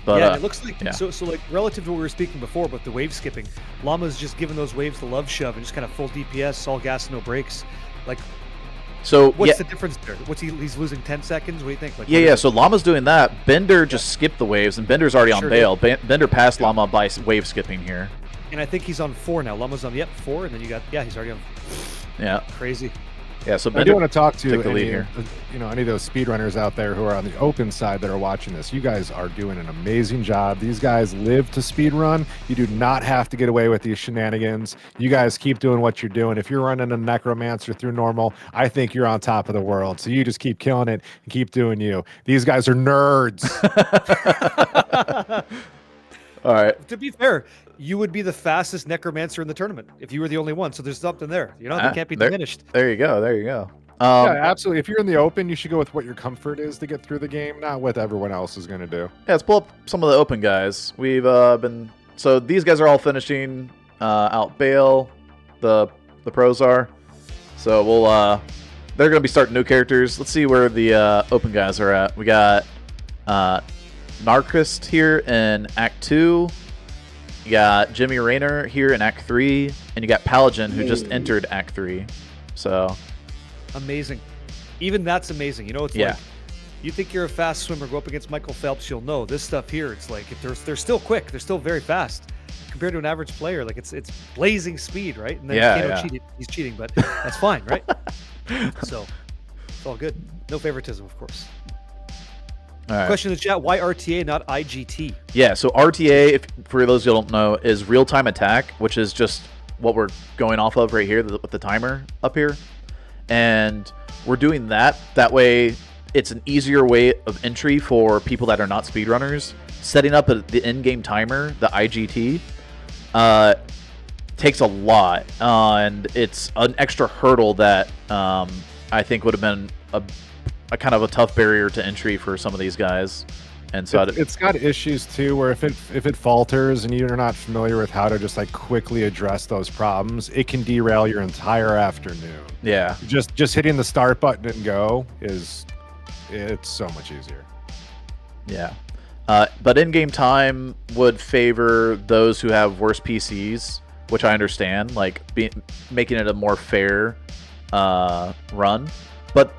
But, yeah, it looks like yeah. so like relative to what we were speaking before about the wave skipping, Llama's just giving those waves the love shove and just kind of full DPS, all gas, no brakes. Like, so what's the difference there? He's losing 10 seconds? What do you think? Like, yeah. So Llama's doing that. Bender just skipped the waves, and Bender's already on Baal. Bender passed Llama by wave skipping here. And I think he's on 4 now. Llama's on 4, and then he's already on. Yeah. Crazy. Yeah, so I do want to talk to any of those speedrunners out there who are on the open side that are watching this. You guys are doing an amazing job. These guys live to speedrun. You do not have to get away with these shenanigans. You guys keep doing what you're doing. If you're running a Necromancer through normal, I think you're on top of the world. So you just keep killing it and keep doing you. These guys are nerds. All right. To be fair, you would be the fastest Necromancer in the tournament if you were the only one. So there's something there. They can't be diminished. There you go. Yeah, absolutely. If you're in the open, you should go with what your comfort is to get through the game, not what everyone else is going to do. Yeah, let's pull up some of the open guys. We've so these guys are all finishing out Baal. The pros are. So they're going to be starting new characters. Let's see where the open guys are at. We got Niarchist here in Act 2. You got JimmyReinor here in Act 3, and you got Paladin, who just entered Act 3. So amazing. Even that's amazing. It's like, you think you're a fast swimmer, go up against Michael Phelps, you'll know. This stuff here, it's like they're still quick. They're still very fast compared to an average player. Like it's blazing speed, right? And then Kano cheated. He's cheating, but that's fine, right? So it's all good. No favoritism, of course. All right. Question in the chat: why RTA, not IGT? Yeah, so RTA, for those who don't know, is real-time attack, which is just what we're going off of right here with the timer up here. And we're doing that. That way, it's an easier way of entry for people that are not speedrunners. Setting up the in-game timer, the IGT, takes a lot. And it's an extra hurdle that I think would have been a kind of a tough barrier to entry for some of these guys. And so it's got issues too, where if it falters and you're not familiar with how to just like quickly address those problems, it can derail your entire afternoon. Yeah. Just hitting the start button and go it's so much easier. Yeah. But in-game time would favor those who have worse PCs, which I understand, like making it a more fair run. But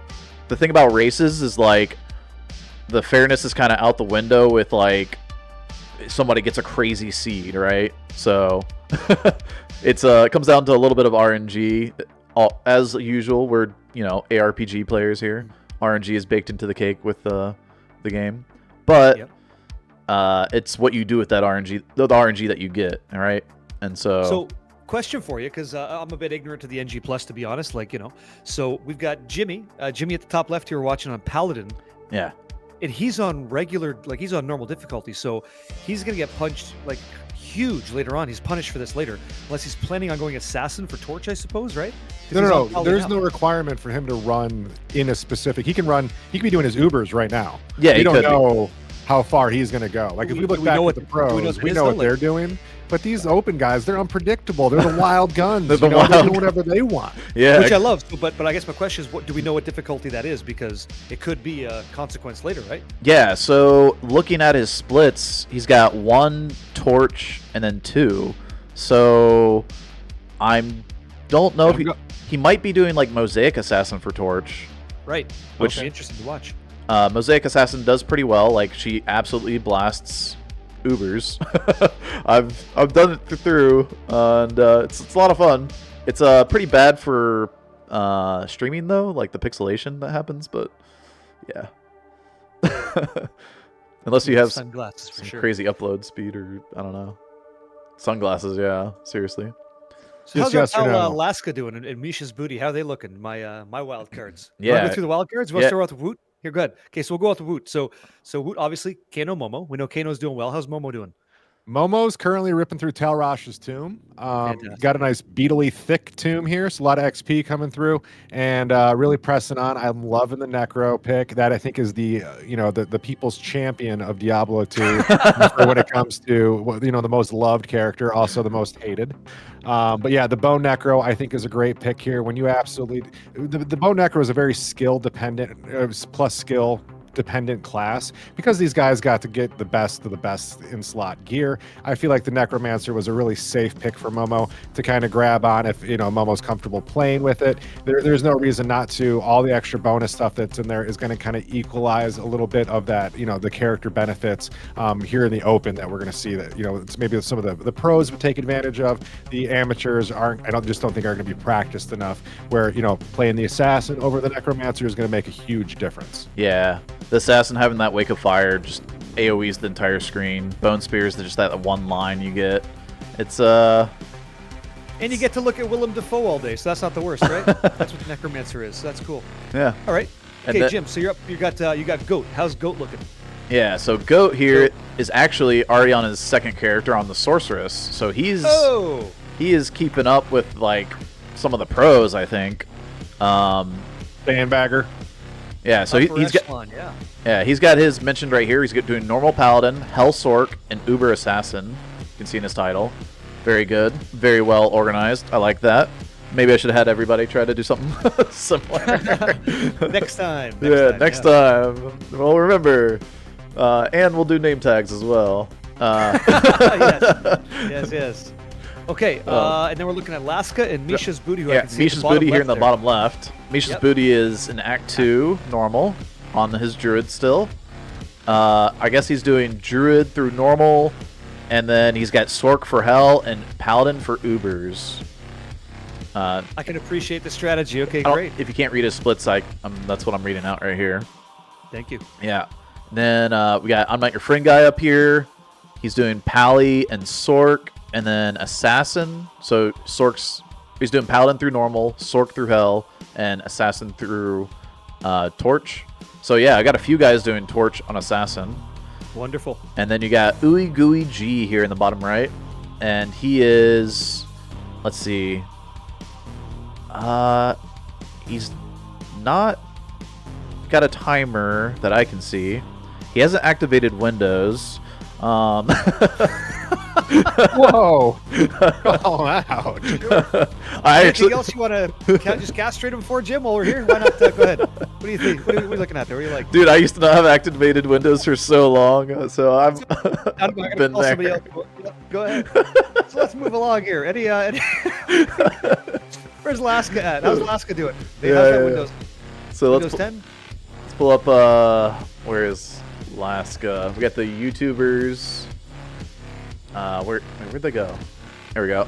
the thing about races is like the fairness is kind of out the window with like somebody gets a crazy seed, right? So it comes down to a little bit of RNG. As usual, we're ARPG players here. RNG is baked into the cake with the game, but Yep. It's what you do with that RNG, the RNG that you get, all right? And So, question for you, because I'm a bit ignorant to the NG Plus, to be honest. So we've got Jimmy at the top left here. We're watching on Paladin, yeah. and he's on he's on normal difficulty. So he's gonna get punched like huge later on. He's punished for this later, unless he's planning on going assassin for Torch, I suppose, right? No. There's no requirement for him to run in a specific. He can be doing his Ubers right now. Yeah, we don't know how far he's going to go. Like if we look back at the pros, we know what they're doing. But these open guys, they're unpredictable. They're the wild guns. They do whatever they want. Yeah, which I love. But I guess my question is, what do we know what difficulty that is? Because it could be a consequence later, right? Yeah. So looking at his splits, he's got 1 Torch and then 2. So don't know if he might be doing like Mosaic Assassin for Torch. Right. Which would be interesting to watch. Mosaic Assassin does pretty well. Like she absolutely blasts Ubers. I've done it through, and it's a lot of fun. It's pretty bad for streaming though, like the pixelation that happens. But yeah, unless you have sunglasses for sure. Crazy upload speed, or I don't know, sunglasses. Yeah, seriously. So how's Laska doing and mischasBooty? How are they looking? My wild cards. Yeah. Want to go through the wild cards? We'll start with Woot. Here, good. Okay, so we'll go out with Woot. So Woot, obviously, Kano, Momo. We know Kano's doing well. How's Momo doing? Momo's currently ripping through Talrosh's tomb. Got a nice beetly thick tomb here, so a lot of XP coming through, and really pressing on. I'm loving the Necro pick. That I think is the the people's champion of Diablo 2 when it comes to the most loved character, also the most hated. But yeah, the Bone Necro I think is a great pick here. When you the Bone Necro is a very skill dependent plus skill dependent class, because these guys got to get the best of the best in slot gear. I feel like the Necromancer was a really safe pick for Momo to kind of grab on if Momo's comfortable playing with it. There's no reason not to. All the extra bonus stuff that's in there is going to kind of equalize a little bit of that, the character benefits here in the open that we're going to see that it's maybe some of the pros would take advantage of. The amateurs aren't. I don't think are going to be practiced enough. Where playing the assassin over the Necromancer is going to make a huge difference. Yeah. The assassin having that Wake of Fire just AoEs the entire screen. Bone Spears, just that one line you get. It's And you get to look at Willem Dafoe all day, so that's not the worst, right? That's what the Necromancer is. So that's cool. Yeah. All right. Okay, Jim. So you're up. You got Goat. How's Goat looking? Yeah. So Goat here is actually already on his second character on the Sorceress. So he is keeping up with like some of the pros, I think. Sandbagger. Yeah, so he's got his mentioned right here. He's doing Normal Paladin, Hell Sork, and Uber Assassin. You can see in his title. Very good. Very well organized. I like that. Maybe I should have had everybody try to do something similar. Next time. Next time. Well, remember. And we'll do name tags as well. Yes. Okay, and then we're looking at Laska and mischasBooty. mischasBooty here in the bottom left. mischasBooty is in Act 2, normal, on his Druid still. I guess he's doing Druid through normal, and then he's got Sork for Hell and Paladin for Ubers. I can appreciate the strategy. Okay, great. If you can't read his splits, that's what I'm reading out right here. Thank you. Yeah. Then we got ImNotUrFriendGuy up here. He's doing Pally and Sork. And then Assassin, so he's doing Paladin through normal, Sork through Hell, and Assassin through Torch. So yeah, I got a few guys doing Torch on Assassin. Wonderful. And then you got ooeygooeyg here in the bottom right. And he is, let's see, he's not got a timer that I can see. He hasn't activated Windows. Whoa! Call out. Anything else you want to just castrate him for, Jim, while we're here? Why not? Go ahead. What do you think? What are you looking at there? What do you like? Dude, I used to not have activated Windows for so long, so I'm been call somebody there. else. Go ahead. So let's move along here. Any where's Laska at? How's Laska doing? How's that Windows? So Windows 10? let's pull up. Where is Laska? We got the YouTubers. Where'd they go? There we go.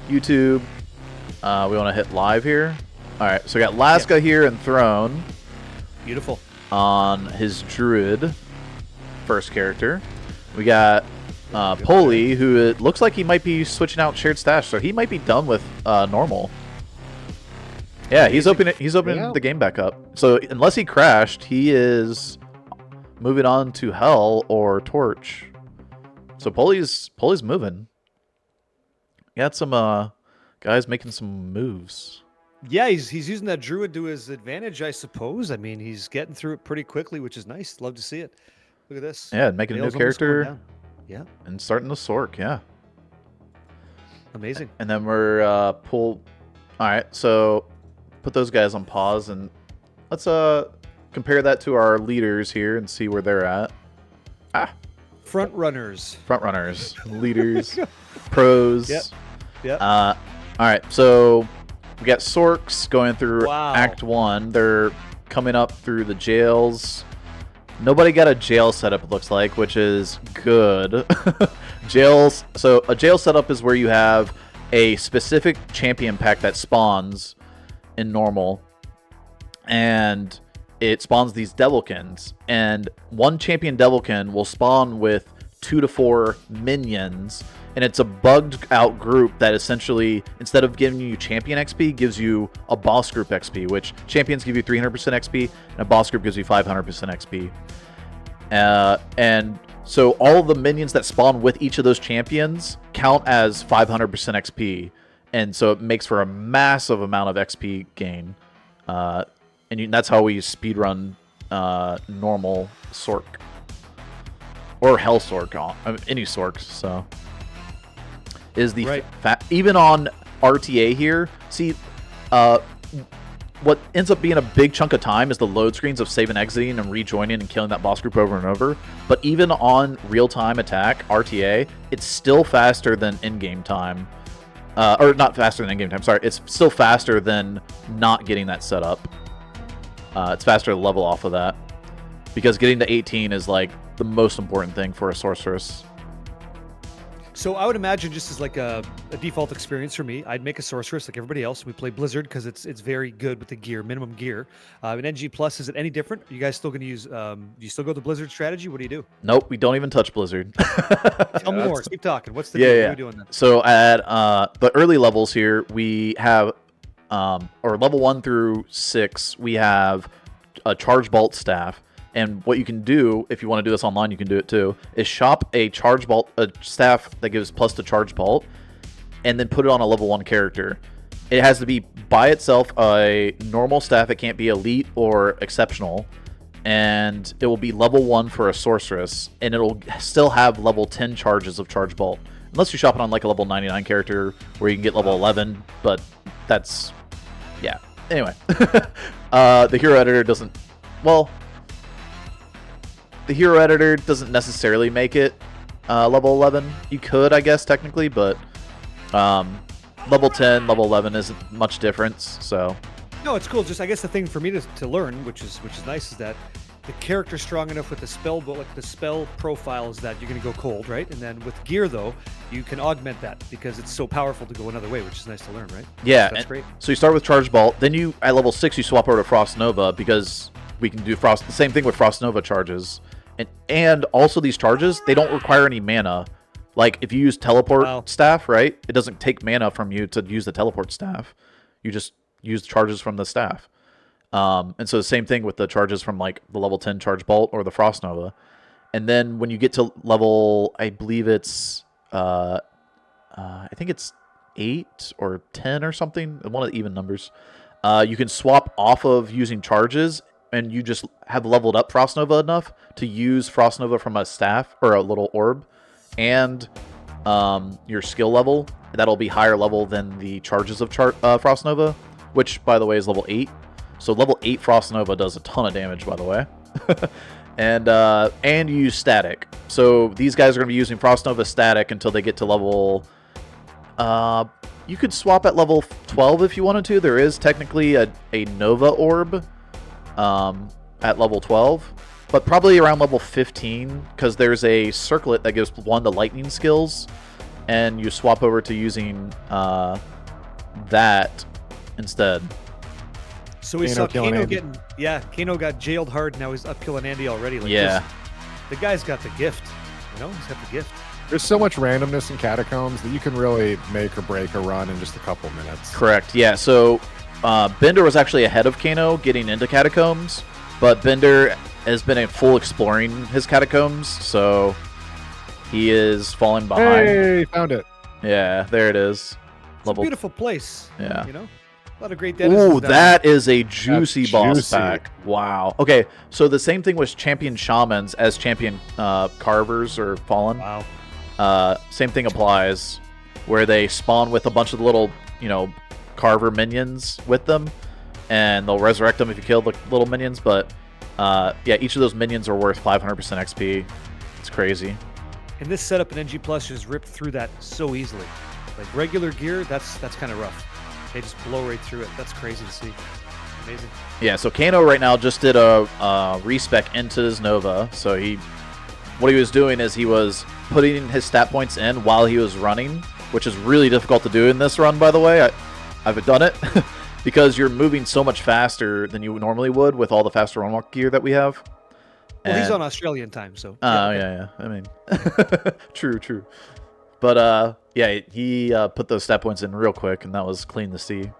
YouTube. We want to hit live here. All right, so we got Laska here and Throne. Beautiful. On his Druid first character. We got PorPoli, who it looks like he might be switching out shared stash, so he might be done with normal. Yeah, he's opening the game back up. So unless he crashed, he is moving on to Hell or Torch. So PorPoli's moving. Got some guys making some moves. Yeah, he's using that Druid to his advantage, I suppose. I mean, he's getting through it pretty quickly, which is nice. Love to see it. Look at this. Yeah, making a new character. Yeah. And starting the Sork, yeah. Amazing. And then we're All right, so put those guys on pause and let's compare that to our leaders here and see where they're at. Front runners, leaders, pros. Yep. All right, so we got Sorks going through Wow. Act 1. They're coming up through the jails. Nobody got a jail setup, it looks like, which is good. Jails. So a jail setup is where you have a specific champion pack that spawns in normal, and it spawns these Devilkins, and one champion Devilkin will spawn with 2 to 4 minions, and it's a bugged out group that essentially, instead of giving you champion XP, gives you a boss group XP, which champions give you 300% XP, and a boss group gives you 500% XP. And so all of the minions that spawn with each of those champions count as 500% XP, and so it makes for a massive amount of XP gain. That's how we speedrun normal Sork. Or Hell Sork, any Sorks, so. Is the right. Even on RTA here, see, what ends up being a big chunk of time is the load screens of saving, exiting, and rejoining and killing that boss group over and over. But even on real-time attack, RTA, it's still faster than in-game time. Or not faster than in-game time, sorry. It's still faster than not getting that set up. It's faster to level off of that. Because getting to 18 is like the most important thing for a sorceress. So I would imagine, just as like a default experience for me, I'd make a sorceress like everybody else. We play Blizzard because it's very good with the gear, minimum gear. In NG Plus, is it any different? Are you guys still going to use? Do you still go the Blizzard strategy? What do you do? Nope, we don't even touch Blizzard. Tell me more. Keep talking. What's the deal? What are we doing then? So at the early levels here, we have, or level 1 through 6, we have a charge bolt staff. And what you can do, if you want to do this online, you can do it too, is shop a charge bolt, a staff that gives plus to charge bolt, and then put it on a level 1 character. It has to be by itself a normal staff. It can't be elite or exceptional. And it will be level 1 for a sorceress, and it'll still have level 10 charges of charge bolt. Unless you shop it on like a level 99 character where you can get level 11, but that's, yeah. Anyway, the hero editor doesn't, well, the hero editor doesn't necessarily make it level 11. You could, I guess, technically, but level 10, level 11 isn't much difference, so. No, it's cool. Just I guess the thing for me to learn, which is nice, is that the character's strong enough with the spell, but like the spell profile is that you're going to go cold, right? And then with gear, though, you can augment that because it's so powerful to go another way, which is nice to learn, right? Yeah, that's great. So you start with Charge Bolt, then you at level 6 you swap over to Frost Nova because we can do the same thing with Frost Nova charges, and also these charges, they don't require any mana. Like if you use teleport staff, right? It doesn't take mana from you to use the teleport staff. You just use charges from the staff. And so the same thing with the charges from like the level 10 Charge Bolt or the Frost Nova. And then when you get to level, I believe it's, I think it's 8 or 10 or something, one of the even numbers, you can swap off of using charges and you just have leveled up Frost Nova enough to use Frost Nova from a staff or a little orb, and your skill level, that'll be higher level than the charges of Frost Nova, which, by the way, is level 8. So level 8 Frost Nova does a ton of damage, by the way. And you use static. So these guys are going to be using Frost Nova static until they get to level... you could swap at level 12 if you wanted to. There is technically a Nova Orb at level 12. But probably around level 15, because there's a circlet that gives 1 to lightning skills. And you swap over to using that instead. So we saw Kano getting... Yeah, Kano got jailed hard. Now he's up killing Andy already. Like, yeah. The guy's got the gift. You know, he's got the gift. There's so much randomness in Catacombs that you can really make or break a run in just a couple minutes. Correct, yeah. So Bender was actually ahead of Kano getting into Catacombs, but Bender has been in full exploring his Catacombs, so he is falling behind. Hey, found it. Yeah, there it is. It's a beautiful place. Yeah. You know? A lot of great denizens. Ooh, that is a juicy That's boss juicy. pack. Wow. Okay, so the same thing with Champion Shamans as Champion Carvers or Fallen. Wow. Same thing applies, where they spawn with a bunch of little, you know, Carver minions with them, and they'll resurrect them if you kill the little minions, but yeah, each of those minions are worth 500% XP. It's crazy. And this setup in NG Plus just ripped through that so easily. Like regular gear, that's kind of rough. They just blow right through it. That's crazy to see. Amazing. Yeah, so Kano right now just did a respec into his Nova. So what he was doing is he was putting his stat points in while he was running, which is really difficult to do in this run, by the way. I've done it because you're moving so much faster than you normally would with all the faster run walk gear that we have. Well, he's on Australian time, so. Oh, yeah. I mean, true. But, yeah, he put those stat points in real quick, and that was clean to see.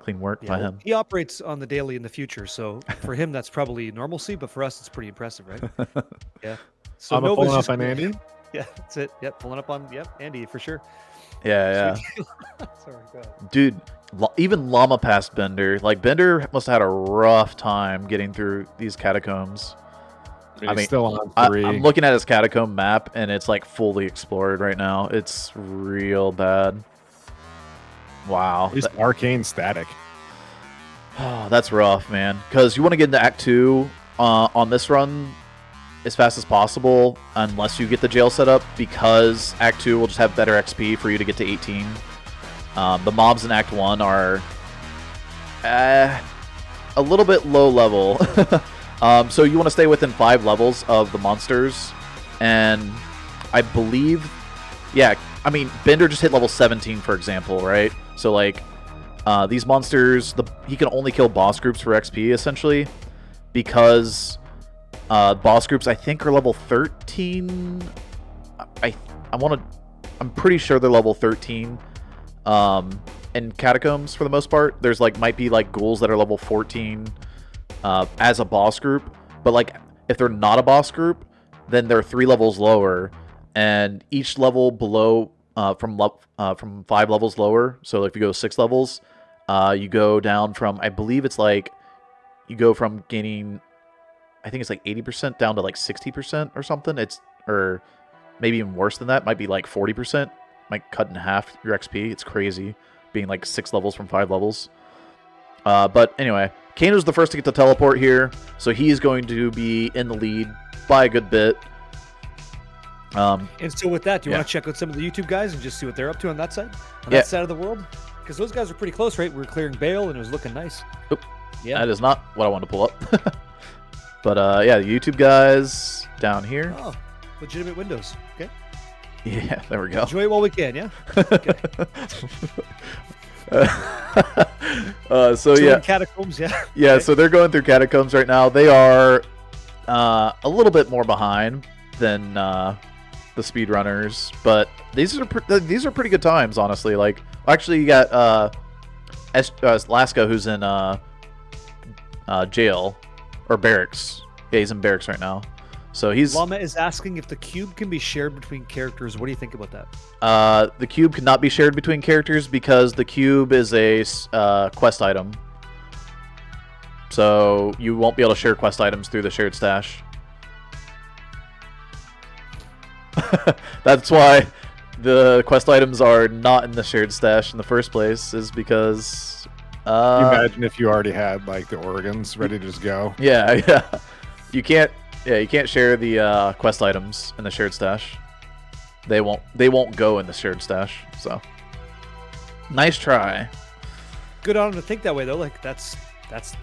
Clean work by him. He operates on the daily in the future, so for him, that's probably normalcy, but for us, it's pretty impressive, right? Yeah. So I'm pulling up on Andy. Yeah, that's it. Yep, pulling up on, Andy, for sure. Yeah. Sorry, go ahead. Dude, even Llama passed Bender. Like, Bender must have had a rough time getting through these catacombs. I mean, still on 3. I'm looking at his catacomb map, and it's like fully explored right now. It's real bad. Wow. He's arcane static. Oh, that's rough, man. Because you want to get into Act 2 on this run as fast as possible, unless you get the jail set up, because Act 2 will just have better XP for you to get to 18. The mobs in Act 1 are a little bit low level. So you want to stay within 5 levels of the monsters, and I believe, yeah, I mean, Bender just hit level 17, for example, right? So, like, these monsters, he can only kill boss groups for XP, essentially, because boss groups, I think, are level 13. I'm pretty sure they're level 13 in Catacombs, for the most part. There's, like, might be, like, ghouls that are level 14 as a boss group, but like if they're not a boss group, then they're 3 levels lower, and each level below from 5 levels lower. So if you go 6 levels, you go down from, I believe it's like you go from gaining, I think it's like 80% down to like 60% or something. Or maybe even worse than that. Might be like 40%. Might cut in half your XP. It's crazy being like 6 levels from 5 levels. But anyway, Kano's the first to get the teleport here, so he's going to be in the lead by a good bit. And so with that, do you want to check out some of the YouTube guys and just see what they're up to on that side? On that side of the world? Because those guys are pretty close, right? We were clearing Baal, and it was looking nice. Oop. Yeah. That is not what I wanted to pull up. But, yeah, the YouTube guys down here. Oh, legitimate windows. Okay. Yeah, there we go. Enjoy it while we can, yeah? Okay. So yeah, Catacombs, yeah. Yeah, so they're going through Catacombs right now. They are a little bit more behind than the speedrunners, but these are pretty good times, honestly. Like, actually, you got Laska, who's in jail or barracks. Yeah, he's in barracks right now. So Llama is asking if the cube can be shared between characters. What do you think about that? The cube cannot be shared between characters because the cube is a quest item. So you won't be able to share quest items through the shared stash. That's why the quest items are not in the shared stash in the first place, is because... you imagine if you already had like the organs ready to just go. Yeah. You can't share the quest items in the shared stash. They won't go in the shared stash, so... Nice try. Good on him to think that way, though. Like, that's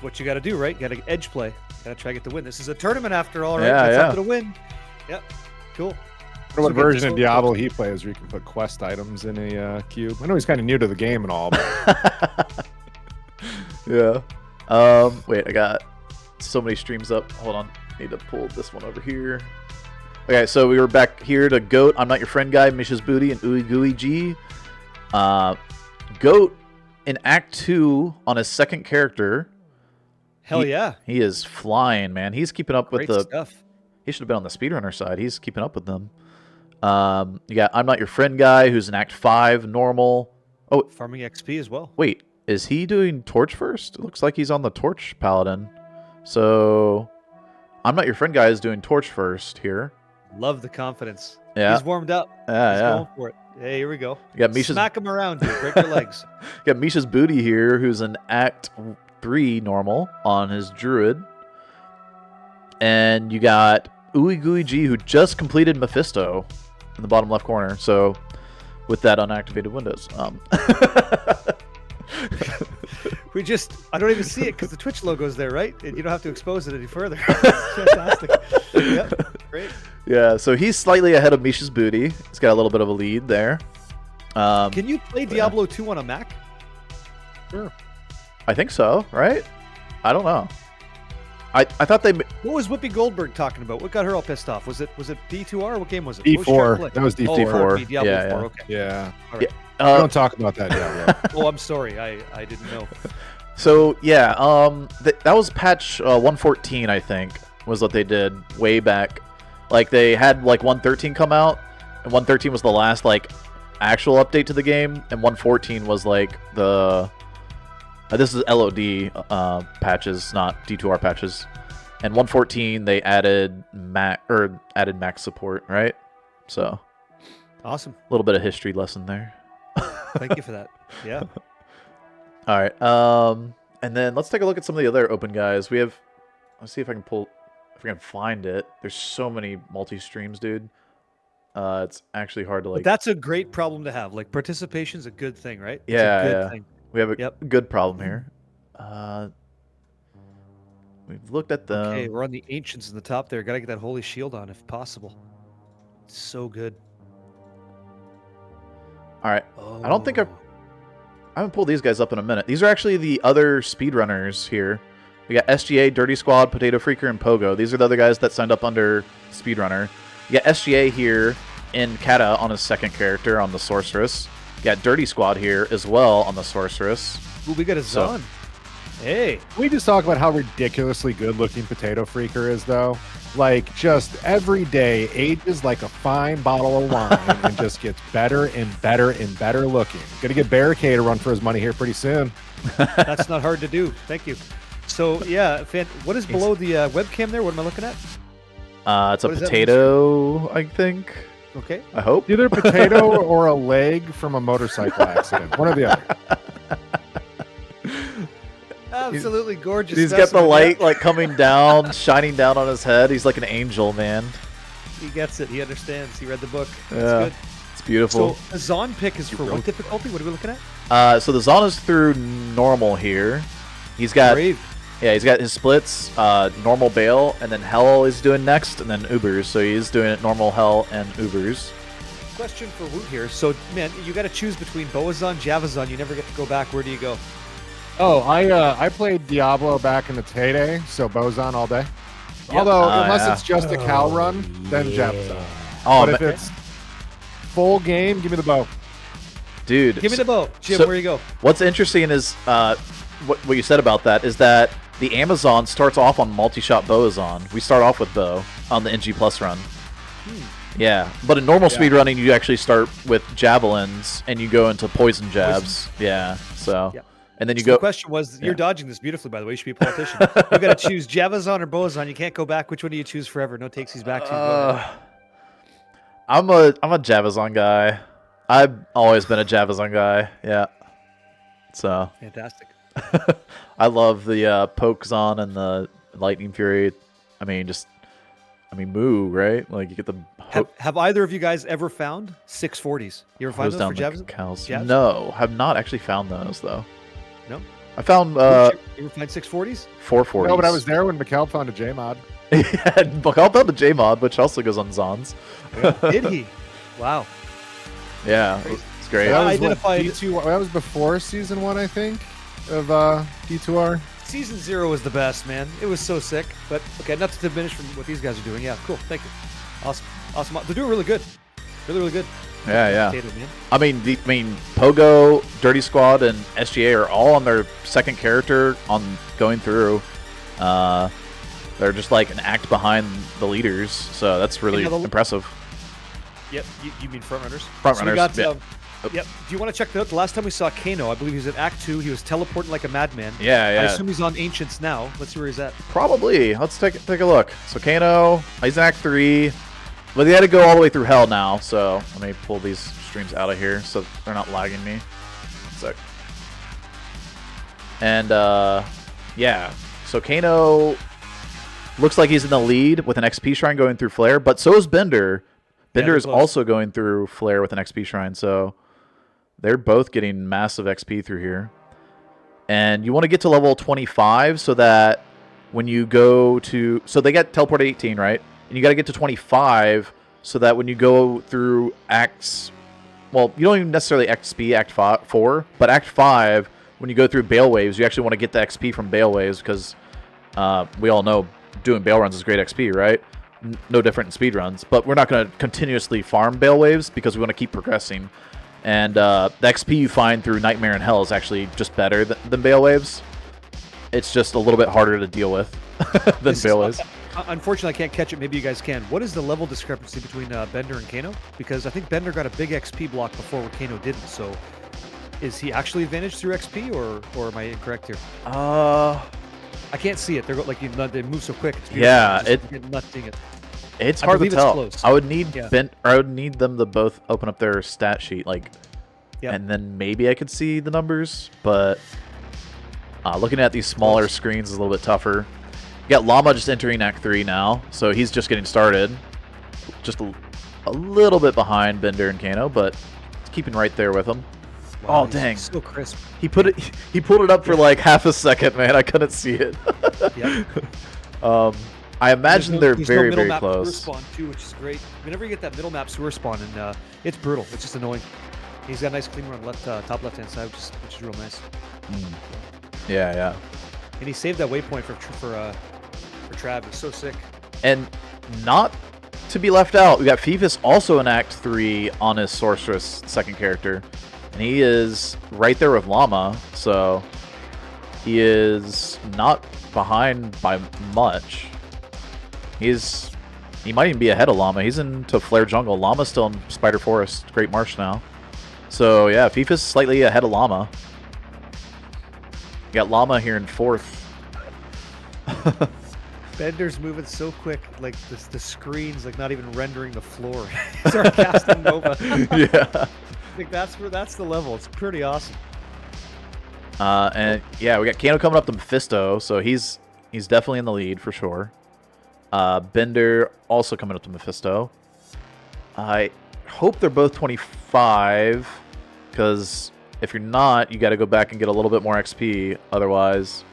what you got to do, right? You got to edge play. Got to try to get the win. This is a tournament after all, right? Yeah, That's something to win. Yep. Cool. I don't know what version of Diablo he plays where you can put quest items in a cube. I know he's kind of new to the game and all, but... Yeah. Wait, I got so many streams up. Hold on. Need to pull this one over here. Okay, so we were back here to Goat, I'm Not Your Friend Guy, mischasBooty, and ooeygooeyg. Goat in Act 2 on his second character. Hell yeah. He is flying, man. He's keeping up with Great stuff. He should have been on the speedrunner side. He's keeping up with them. You got I'm Not Your Friend Guy, who's in Act 5, normal. Oh, Farming XP as well. wait. Is he doing Torch first? It looks like he's on the Torch Paladin. So, I'm Not Your Friend Guy is doing Torch first here. Love the confidence. Yeah. He's warmed up. Yeah, He's yeah. going for it. Hey, here we go. You got Misha's, Smack him around, dude. Break your legs. you got mischasBooty here, who's in Act 3 normal on his Druid. And you got ooeygooeyg, who just completed Mephisto in the bottom left corner. So, with that unactivated windows. I don't even see it because the Twitch logo's there, right? And you don't have to expose it any further. It's fantastic. Yep, great. Yeah, so he's slightly ahead of mischasBooty. He's got a little bit of a lead there. Can you play Diablo 2 on a Mac? Sure. I think so, right? I don't know. I thought they... What was Whoopi Goldberg talking about? What got her all pissed off? Was it D2R? What game was it? What was she trying to D4. play? That was Oh, D4. pardon me, Diablo Yeah, 4. yeah. Okay. Yeah. All right. We don't talk about that yet. Oh, I'm sorry. I didn't know. So, yeah, that was patch 114, I think, was what they did way back. Like, they had, like, 113 come out, and 113 was the last, like, actual update to the game, and 114 was, like, the... this is LOD patches, not D2R patches. And 114, they added max support, right? So, Awesome. a little bit of history lesson there. Thank you for that. Yeah. All right. And then let's take a look at some of the other open guys. We have. Let's see if I can find it. There's so many multi-streams, dude. It's actually hard to like. But that's a great problem to have. Like, participation's a good thing, right? It's Yeah, a good yeah. thing. We have a good problem here. We've looked at them. Okay, we're on the Ancients in the top there. Gotta get that Holy Shield on if possible. It's so good. All right. Oh. I don't think I haven't pulled these guys up in a minute. These are actually the other speedrunners here. We got SGA, DirtySquad, Potatofreaker, and Pogo. These are the other guys that signed up under Speedrunner. You got SGA here in Kata on his second character on the Sorceress. You got DirtySquad here as well on the Sorceress. Ooh, we got a Zon. Hey. We just talk about how ridiculously good-looking Potatofreaker is, though. Like, just every day ages like a fine bottle of wine and just gets better and better and better looking. Gonna get Barricade to run for his money here pretty soon. That's not hard to do. Thank you. So, yeah, what is below the webcam there? What am I looking at? It's a What does that potato, I think. Okay. I hope. Either a potato or a leg from a motorcycle accident. One or the other. Absolutely gorgeous. He's got the specimen. light Yeah. like coming down, shining down on his head. He's like an angel, man. He gets it. He understands. He read the book. That's Yeah. good. It's beautiful. So, the Zon pick is for what difficulty? What are we looking at? So the Zon is through normal here. He's got Brave. Yeah, he's got his splits, normal Baal, and then Hell is doing next, and then Ubers. So he's doing it normal Hell and Ubers. Question for Woot here. So, man, you got to choose between Boazon, Javazon. You never get to go back. Where do you go? Oh, I played Diablo back in its heyday, so Bozon all day. Although, unless it's just a cow run, then Javazon. Oh, But if it's full game, give me the bow. dude. Give me the bow. Jim, so where you go? What's interesting is what you said about that is that the Amazon starts off on multi-shot Boazon. We start off with bow on the NG Plus run. Yeah, but in normal speedrunning, you actually start with javelins and you go into poison jabs. Yeah, so and then you So go. the question was, you're dodging this beautifully, by the way. You should be a politician. You got to choose Javazon or Bozon. You can't go back. Which one do you choose forever? No takesies, backsies. I'm a Javazon guy. I've always been a Javazon guy. Yeah. So Fantastic. I love the Pokezon and the Lightning Fury. I mean, Moo, right? Like you get the. Have either of you guys ever found 640s? You ever find those for Javs? Javs? No, have not actually found those though. No. I found. You ever find 640s? 440s. No, but I was there when McCall found a JMod. Yeah, McCall found a JMod, which also goes on Zons. Did he? Wow. Yeah, it's great. That was identified- D2R. That was before season 1, I think, of D2R. Season 0 was the best, man. It was so sick. But okay, not to diminish from what these guys are doing. Yeah, cool. Thank you. Awesome. Awesome. They're doing really good. Really good. Yeah. Potato, man. I mean, Pogo, DirtySquad, and SGA are all on their second character on going through. They're just like an act behind the leaders, so that's really impressive. Yep. You mean front runners? Front So we runners. got, Yep. Do you want to check that out? The last time we saw Kano, I believe he was at Act 2. He was teleporting like a madman. Yeah. I assume he's on Ancients now. Let's see where he's at. Probably. Let's take a look. So Kano, he's in Act 3, but he had to go all the way through Hell now. So let me pull these streams out of here so they're not lagging me. 1 sec. And yeah. So Kano looks like he's in the lead with an XP shrine going through Flare, but so is Bender. Bender is also going through Flare with an XP shrine, so they're both getting massive XP through here. And you want to get to level 25 so that when you go to... So they get teleport at 18, right? And you got to get to 25 so that when you go through Acts... Well, you don't even necessarily XP Act 4, but Act 5, when you go through Bale Waves, you actually want to get the XP from Bale Waves because we all know doing Bale Runs is great XP, right? No different in speedruns, but we're not going to continuously farm Bale Waves because we want to keep progressing. And the XP you find through Nightmare and Hell is actually just better than Bale Waves. It's just a little bit harder to deal with than Bale Waves. Unfortunately, I can't catch it. Maybe you guys can. What is the level discrepancy between Bender and Kano? Because I think Bender got a big XP block before where Kano didn't. So is he actually advantaged through XP, or am I incorrect here? I can't see it. They move so quick. It's Yeah, I'm not seeing it. It's hard to tell. I would need I would need them to both open up their stat sheet, and then maybe I could see the numbers. But looking at these smaller screens is a little bit tougher. You got Llama just entering Act 3 now, so he's just getting started. Just a little bit behind Bender and Kano, but it's keeping right there with him. Wow, oh dang! So crisp. He pulled it up for like half a second, man. I couldn't see it. Yep. I imagine they're very, very map close. Sewer spawn too, which is great. Whenever you get that middle map sewer spawn, and it's brutal. It's just annoying. He's got a nice clean run top left hand side, which is real nice. Yeah. And he saved that waypoint for Trav. It's so sick. And not to be left out, we got Fifus also in Act 3 on his Sorceress second character. And he is right there with Llama, so he is not behind by much. He might even be ahead of Llama. He's into Flare Jungle. Llama's still in Spider Forest, Great Marsh now. So yeah, Fifus slightly ahead of Llama. You got Llama here in 4th. Bender's moving so quick, like the screen's like not even rendering the floor. Sarcastic Nova. Yeah. I think that's the level. It's pretty awesome. And yeah, we got Kano coming up to Mephisto, so he's definitely in the lead for sure. Bender also coming up to Mephisto. I hope they're both 25, because if you're not, you got to go back and get a little bit more XP. Otherwise,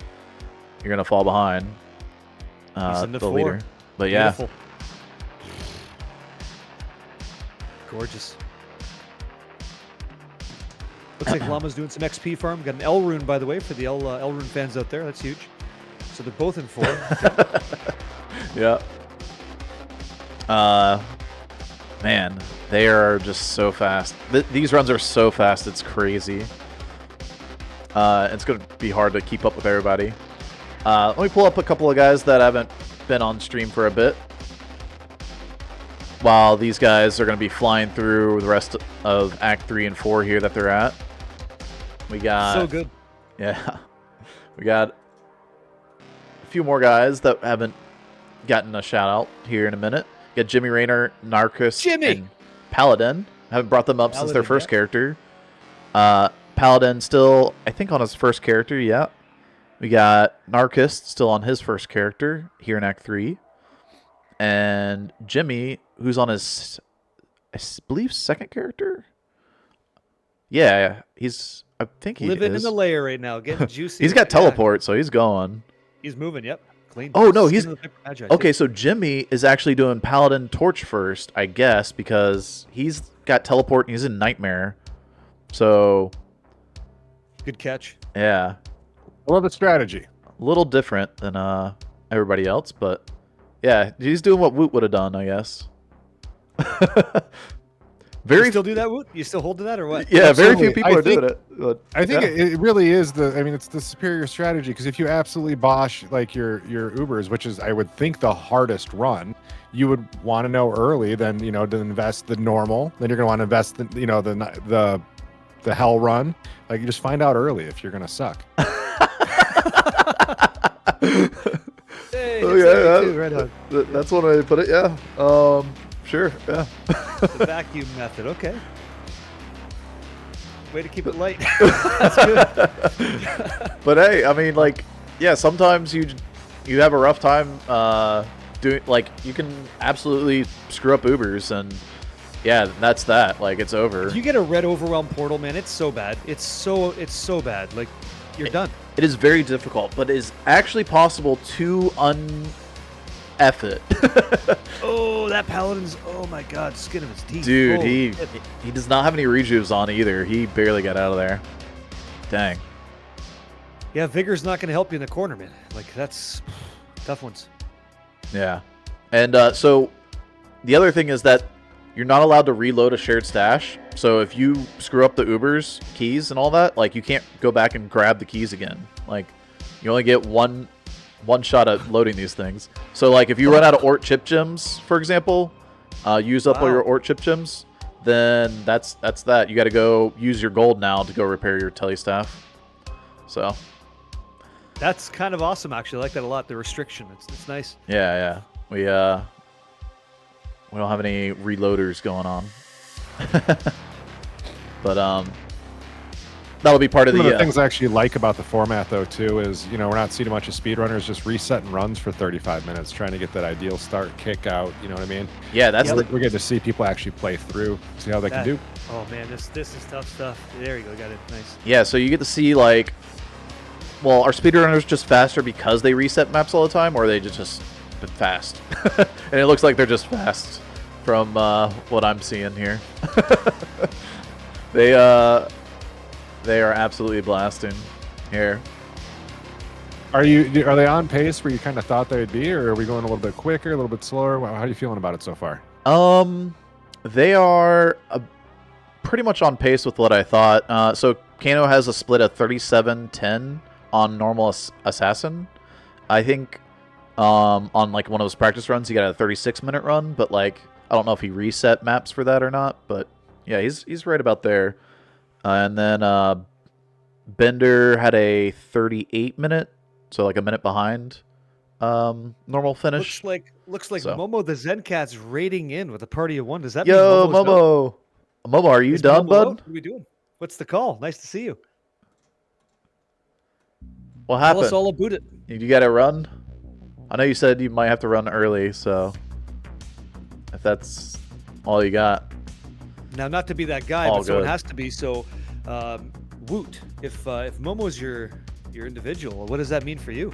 you're gonna fall behind the leader. But yeah, beautiful. Gorgeous. Looks like Llama's doing some XP farm. Got an L rune, by the way, for the L rune fans out there. That's huge. So they're both in 4. Yeah. Man, they are just so fast. These runs are so fast, it's crazy. It's going to be hard to keep up with everybody. Let me pull up a couple of guys that haven't been on stream for a bit. While these guys are going to be flying through the rest of Act 3 and 4 here that they're at. We got... So good. Yeah. We got a few more guys that haven't gotten a shout out here in a minute. We got JimmyReinor, Niarchist, and Paladin. Haven't brought them up since their first character. Paladin still, I think, on his first character, yeah. We got Niarchist still on his first character here in Act 3. And Jimmy, who's on his, I believe, second character? Yeah, he's, I think he living is. in the lair right now, getting juicy. He's got teleport, so he's going. He's moving, yep. Clean. Oh, no, he's... Magi, okay, so Jimmy is actually doing Paladin Torch first, I guess, because he's got teleport and he's in Nightmare. So... good catch. Yeah. I love the strategy. A little different than everybody else, but yeah, he's doing what Woot would have done, I guess. You still do that, Woot? You still hold to that, or what? Yeah, Absolutely. very few people are doing it. But, I think yeah. it really is the. I mean, it's the superior strategy because if you absolutely bosh like your Ubers, which is I would think the hardest run, you would want to know early. Then to invest the normal. Then you're going to want to invest the hell run. Like you just find out early if you're going to suck. Hey, right on. That's one way to put it. Yeah. Sure. Yeah. The vacuum method. Okay. Way to keep it light. That's good. But hey, I mean, like, yeah, sometimes you have a rough time doing, like, you can absolutely screw up Ubers, and yeah, that's that. Like, it's over. If you get a red overwhelm portal, man, it's so bad. It's so bad. Like, you're done. It is very difficult, but it is actually possible to F it. Oh, that paladin's, oh my god, skin of his teeth. Dude, oh, he does not have any rejuves on either. He barely got out of there. Dang. Yeah, Vigor's not going to help you in the corner, man. Like, that's tough ones. Yeah. And so the other thing is that you're not allowed to reload a shared stash. So if you screw up the Uber's keys and all that, like, you can't go back and grab the keys again. Like, you only get one shot at loading these things. So, like, if you run out of Ort chip gems, for example, use up all your Ort chip gems, then that's that. You got to go use your gold now to go repair your telestaff. So that's kind of awesome, actually. I like that a lot. The restriction, it's nice. Yeah. We don't have any reloaders going on. But that'll be part of One the of the things I actually like about the format, though, too, is we're not seeing a bunch of speedrunners just resetting runs for 35 minutes, trying to get that ideal start, kick out. You know what I mean? Yeah, that's we're getting to see people actually play through, see how they can do. Oh man, this is tough stuff. There you go, got it. Nice. Yeah, so you get to see, like, well, are speedrunners just faster because they reset maps all the time, or are they just fast? And it looks like they're just fast from what I'm seeing here. They are absolutely blasting here. Are they on pace where you kind of thought they'd be, or are we going a little bit quicker, a little bit slower? How are you feeling about it so far? They are pretty much on pace with what I thought. So Kano has a split of 37-10 on normal assassin. I think on like one of those practice runs, he got a 36-minute run, but like I don't know if he reset maps for that or not. But yeah, he's right about there. And then Bender had a 38-minute, so like a minute behind normal finish. Looks like MomoTheZenCat's raiding in with a party of one. Does that Yo, mean Momo? Momo, are you done, Momo bud? What are we doing? What's the call? Nice to see you. What happened? Tell us all about it. You got to run? I know you said you might have to run early, so if that's all you got. Now, not to be that guy, all but someone good. has to be. So, Woot, if Momo's your individual, what does that mean for you?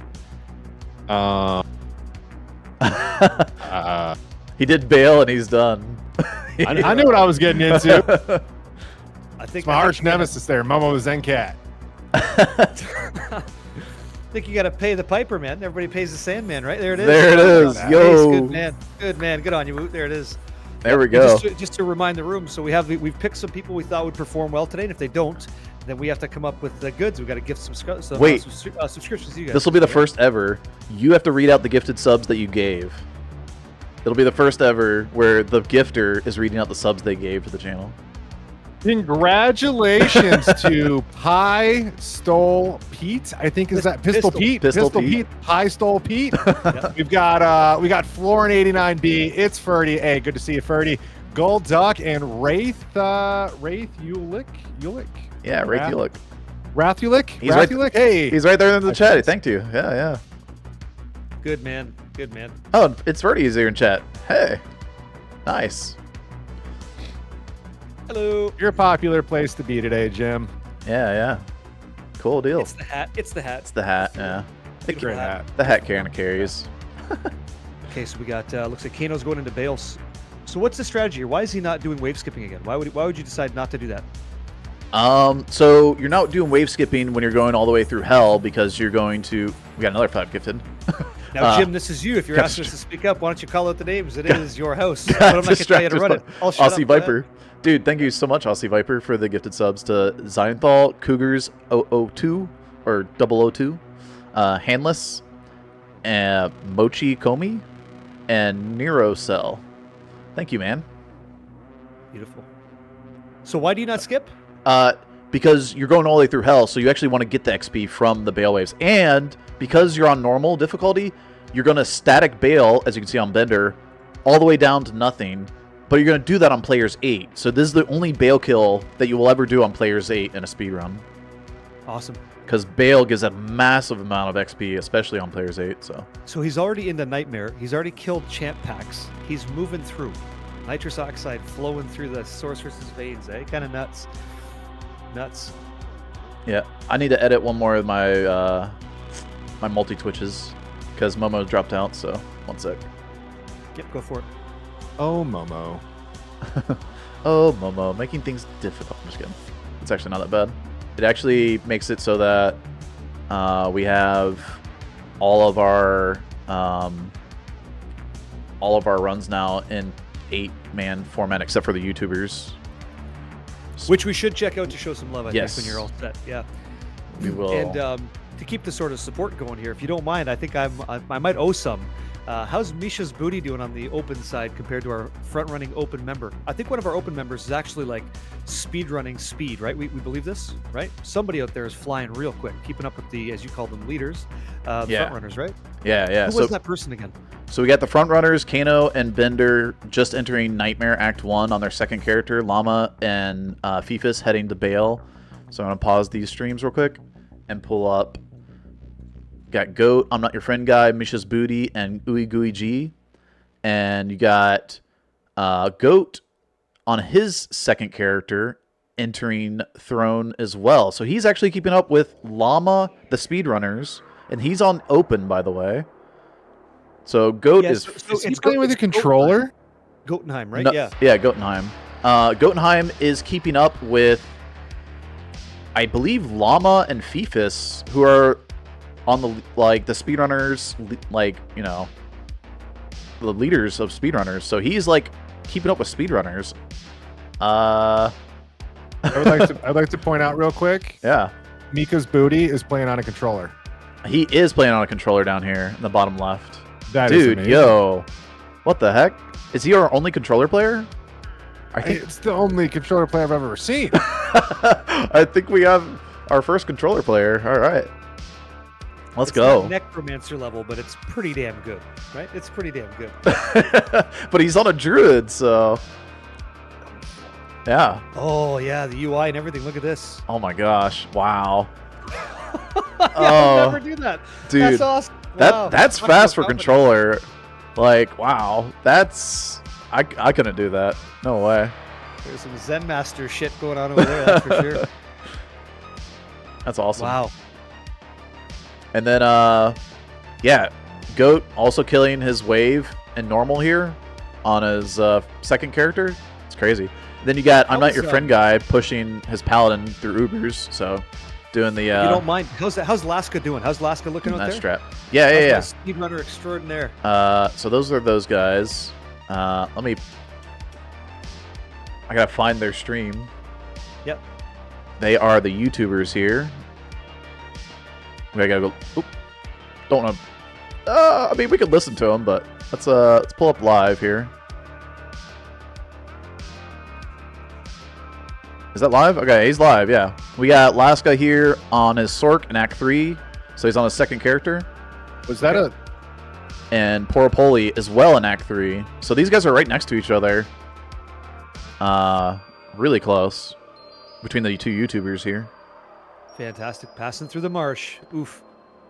He did bail and he's done. I knew what I was getting into. I think it's my arch nemesis there, MomoTheZenCat. I think you got to pay the piper, man. Everybody pays the Sandman, right? There it is. There it is. Yo. Nice, good man. Good man. Good on you, Woot. There it is. There we go. Just to remind the room, so we've picked some people we thought would perform well today, and if they don't, then we have to come up with the goods. We got to gift some subscriptions to you guys. This will be the first ever. You have to read out the gifted subs that you gave. It'll be the first ever where the gifter is reading out the subs they gave to the channel. Congratulations to Pie Stole Pete. I think is that Pistol Pete? Pistol Pete. Pie Stole Pete. Yep. we got Florin89B. It's Ferdy. Hey, good to see you, Ferdy. Gold Duck and Wraith Ulick. Yeah, Wraith Ulick. Rathulik? He's Rathulik? Hey. He's right there in the chat. Thank you. Yeah. Good man. Good man. Oh, it's Ferdy is here in chat. Hey. Nice. Hello. You're a popular place to be today, Jim. Yeah. Cool deal. It's the hat. It's the hat. It's the hat, yeah. Great hat. The hat kind of carries. Okay, so we got, looks like Kano's going into Bales. So what's the strategy here? Why is he not doing wave skipping again? Why would you decide not to do that? So you're not doing wave skipping when you're going all the way through hell because you're going to... We got another 5 gifted. Now, Jim, this is you. If you're asking us to speak up, why don't you call out the names? It is your house. But I'm not going to tell you to run it. Aussie Viper. Dude, thank you so much, Aussie Viper, for the gifted subs to Zionthal, Cougars 002, or 002, Handless, Mochi Komi, and Nero Cell. Thank you, man. Beautiful. So why do you not skip? Because you're going all the way through hell, so you actually want to get the XP from the Baal waves. And because you're on normal difficulty, you're going to static Baal, as you can see on Bender, all the way down to nothing. But you're going to do that on Players 8. So this is the only Baal kill that you will ever do on Players 8 in a speedrun. Awesome. Because Baal gives a massive amount of XP, especially on Players 8. So he's already into Nightmare. He's already killed champ packs. He's moving through. Nitrous oxide flowing through the sorceress's veins, eh? Kind of nuts. Nuts. Yeah, I need to edit one more of my my multi-twitches because Momo dropped out, so 1 sec. Yep, go for it. Oh, Momo. Oh, Momo, making things difficult. I'm just kidding. It's actually not that bad. It actually makes it so that we have all of our runs now in 8-man format, except for the YouTubers. Which we should check out to show some love, I Yes. think, when you're all set. Yeah. We will. And to keep the sort of support going here, if you don't mind, I think I might owe some. How's mischasBooty doing on the open side compared to our front-running open member? I think one of our open members is actually like speedrunning speed, right? We believe this, right? Somebody out there is flying real quick, keeping up with the, as you call them, leaders, the front runners, right? Yeah. Who was that person again? So we got the front runners, Kano and Bender, just entering Nightmare Act 1 on their second character, Llama and Fifus heading to Baal. So I'm going to pause these streams real quick and pull up. Got Goat, I'm Not Your Friend Guy, mischasBooty, and ooeygooeyg. And you got Goat on his second character entering Throne as well. So he's actually keeping up with Llama, the speedrunners, and he's on open, by the way. So Goat is he playing with a controller? Goatunnheim, right? No, Yeah. Yeah, Goatunnheim. Goatunnheim is keeping up with, I believe, Llama and Fifus, who are on the the speedrunners, the leaders of speedrunners. So he's keeping up with speedrunners. I'd like to point out real quick. Yeah. mischasBooty is playing on a controller. He is playing on a controller down here in the bottom left. That is Dude, amazing. yo. What the heck? Is he our only controller player? I think It's the only controller player I've ever seen. I think we have our first controller player. All right. Let's go. Not necromancer level, but it's pretty damn good, right? It's pretty damn good. But he's on a druid, so yeah. Oh yeah, the UI and everything. Look at this. Oh my gosh! Wow. I'll never do that. Dude, that's awesome. Wow. That's Much fast for more confident. controller. Wow. That's I couldn't do that. No way. There's some Zen Master shit going on over there. That's for sure. That's awesome. Wow. And then yeah, Goat also killing his wave and normal here on his second character. It's crazy. Then you got I'm Not Your Friend Guy pushing his paladin through Ubers, so doing the If you don't mind, how's Laska doing? How's Laska looking out that there? strap. Yeah. Speedrunner extraordinaire. So those are those guys. I gotta find their stream. Yep. They are the YouTubers here. I gotta go. Oop. Don't know. I mean, we could listen to them, but let's pull up live here. Is that live? Okay, he's live, yeah. We got Laska here on his Sork in Act 3, so he's on his second character. Was that a... And PorPoli as well in Act 3. So these guys are right next to each other. Really close between the two YouTubers here. Fantastic. Passing through the marsh. Oof.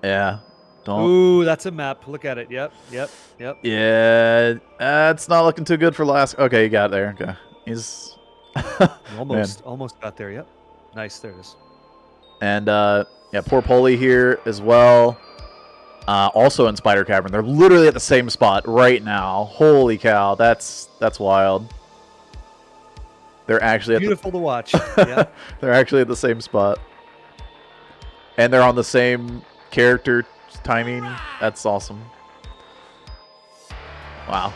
Yeah. Don't. Ooh, that's a map. Look at it. Yep. Yeah. It's not looking too good for Laska. Okay, you got it there. Okay. He's... almost got there. Yep. Nice. There it is. And, yeah, PorPoli here as well. Also in Spider Cavern. They're literally at the same spot right now. Holy cow. That's wild. They're actually beautiful to watch. Yeah. They're actually at the same spot. And they're on the same character timing. That's awesome. Wow.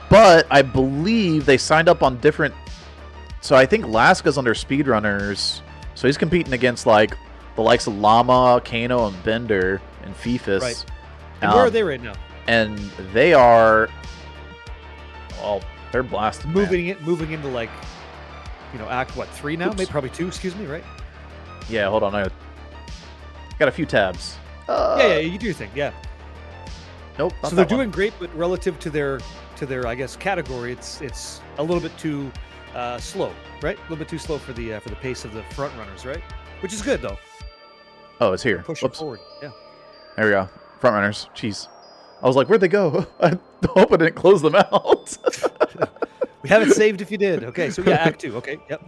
But I believe they signed up on different... So I think Laska's under Speedrunners. So he's competing against like the likes of Llama, Kano, and Bender, and Fifus. Right. And where are they right now? And they are... Well, they're blasted. Moving into like, Act what, 3 now? Maybe probably 2. Excuse me, right? Yeah, hold on. I got a few tabs. Yeah, you do your thing. Yeah. Nope. So they're doing great, but relative to their I guess category, it's a little bit too slow, right? A little bit too slow for the pace of the front runners, right? Which is good though. Oh, it's here. Push it forward. Yeah. There we go. Front runners. Jeez. I was like, where'd they go? I hope I didn't close them out. We have it saved if you did. Okay, so yeah, Act 2. Okay, yep.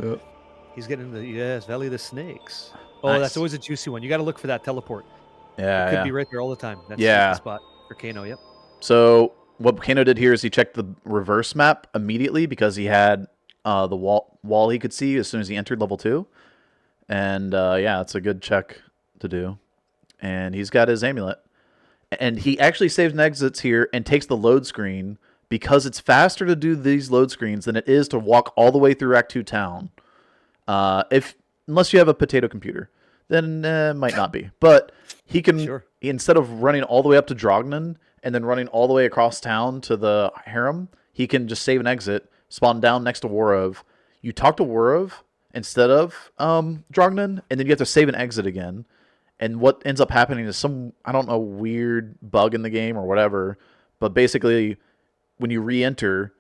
He's getting the Valley of the Snakes. Oh, nice. That's always a juicy one. You got to look for that teleport. Yeah, it could be right there all the time. That's the spot for Kano. Yep. So what Kano did here is he checked the reverse map immediately because he had the wall he could see as soon as he entered level 2, and yeah, it's a good check to do. And he's got his amulet, and he actually saves and exits here and takes the load screen because it's faster to do these load screens than it is to walk all the way through Act 2 town. Unless you have a potato computer, then it might not be. But he can, instead of running all the way up to Drognan and then running all the way across town to the harem, he can just save and exit, spawn down next to Warov. You talk to Warov instead of Drognan, and then you have to save and exit again. And what ends up happening is some, I don't know, weird bug in the game or whatever, but basically when you re-enter,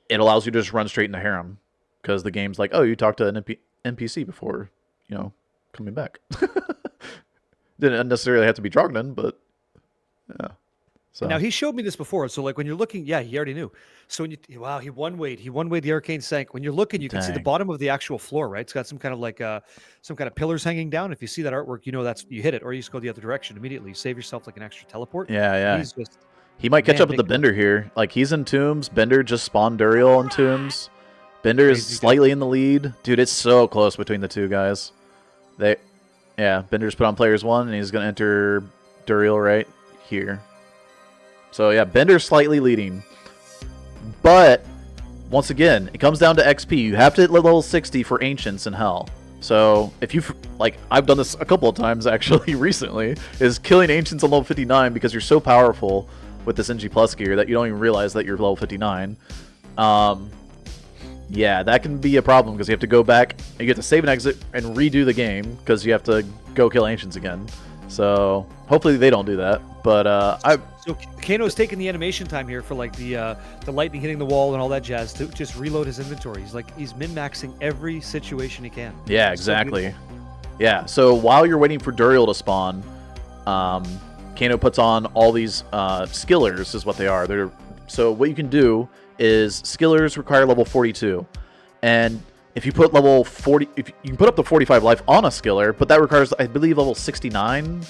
it allows you to just run straight into harem because the game's like, oh, you talked to an NPC before, coming back. Didn't necessarily have to be Drognan, but yeah. So now he showed me this before. So like when you're looking, yeah, he already knew. So when wow, he one-wayed the arcane sank. When you're looking, you can see the bottom of the actual floor, right? It's got some kind of like some kind of pillars hanging down. If you see that artwork, that's you hit it, or you just go the other direction immediately. You save yourself like an extra teleport. Yeah. He might catch up with the Bender here. Like he's in Tombs. Bender just spawned Duriel in Tombs. Bender is slightly in the lead. Dude, it's so close between the two guys. Bender's put on players 1, and he's going to enter Duriel right here. So, yeah, Bender's slightly leading. But, once again, it comes down to XP. You have to hit level 60 for Ancients in Hell. So, if you, I've done this a couple of times, actually, recently, is killing Ancients on level 59 because you're so powerful with this NG Plus gear that you don't even realize that you're level 59. Yeah, that can be a problem because you have to go back and you have to save and exit and redo the game because you have to go kill Ancients again. So hopefully they don't do that. But so Kano's taking the animation time here for like the lightning hitting the wall and all that jazz to just reload his inventory. He's min-maxing every situation he can. Yeah, exactly. Yeah, so while you're waiting for Duriel to spawn, Kano puts on all these skillers is what they are. So what you can do is skillers require level 42, and if you put level 40, if you can put up to 45 life on a skiller, but that requires, I believe, level 69,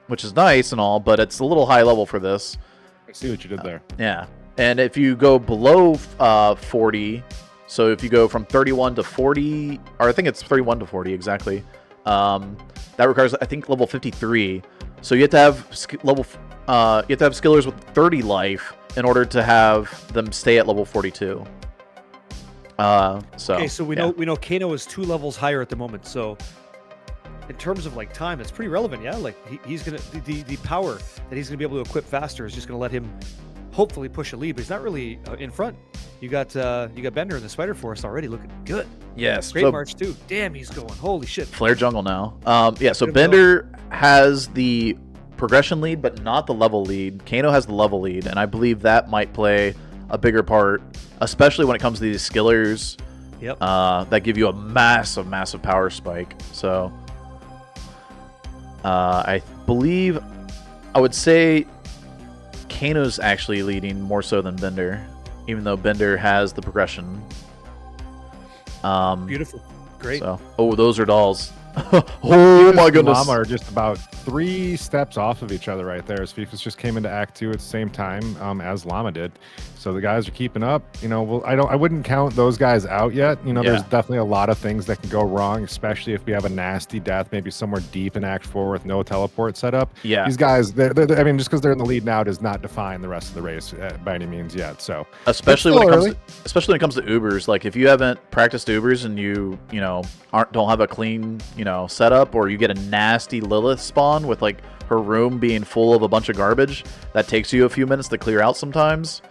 which is nice and all, but it's a little high level for this. I see what you did there. Yeah, and if you go below 40, so if you go from 31 to 40, or I think it's 31 to 40 exactly, that requires, I think, level 53. So you have to have skillers with 30 life in order to have them stay at level 42. So we know Kano is 2 levels higher at the moment. So in terms of like time, it's pretty relevant. Yeah, like he's gonna the power that he's gonna be able to equip faster is just gonna let him hopefully push a lead. But he's not really in front. You got Bender in the Spider Forest already looking good. Yes. Great so March too. Damn, he's going. Holy shit. Flare jungle now. Yeah, so Bender has the progression lead, but not the level lead. Kano has the level lead, and I believe that might play a bigger part, especially when it comes to these skillers. Yep. That give you a massive power spike. So I believe I would say Kano's actually leading more so than Bender, even though Bender has the progression. Beautiful. Great. So, oh, those are dolls. Oh my goodness. Llama are just about 3 steps off of each other right there, as Fifus just came into Act 2 at the same time as Llama did. So the guys are keeping up. You know, well, I wouldn't count those guys out yet. You know, there's definitely a lot of things that can go wrong, especially if we have a nasty death, maybe somewhere deep in Act 4 with no teleport set up. Yeah. These guys, I mean, just because they're in the lead now does not define the rest of the race by any means yet. So especially when it comes to Ubers, like if you haven't practiced Ubers and you know don't have a clean setup, or you get a nasty Lilith spawn with like her room being full of a bunch of garbage that takes you a few minutes to clear out sometimes.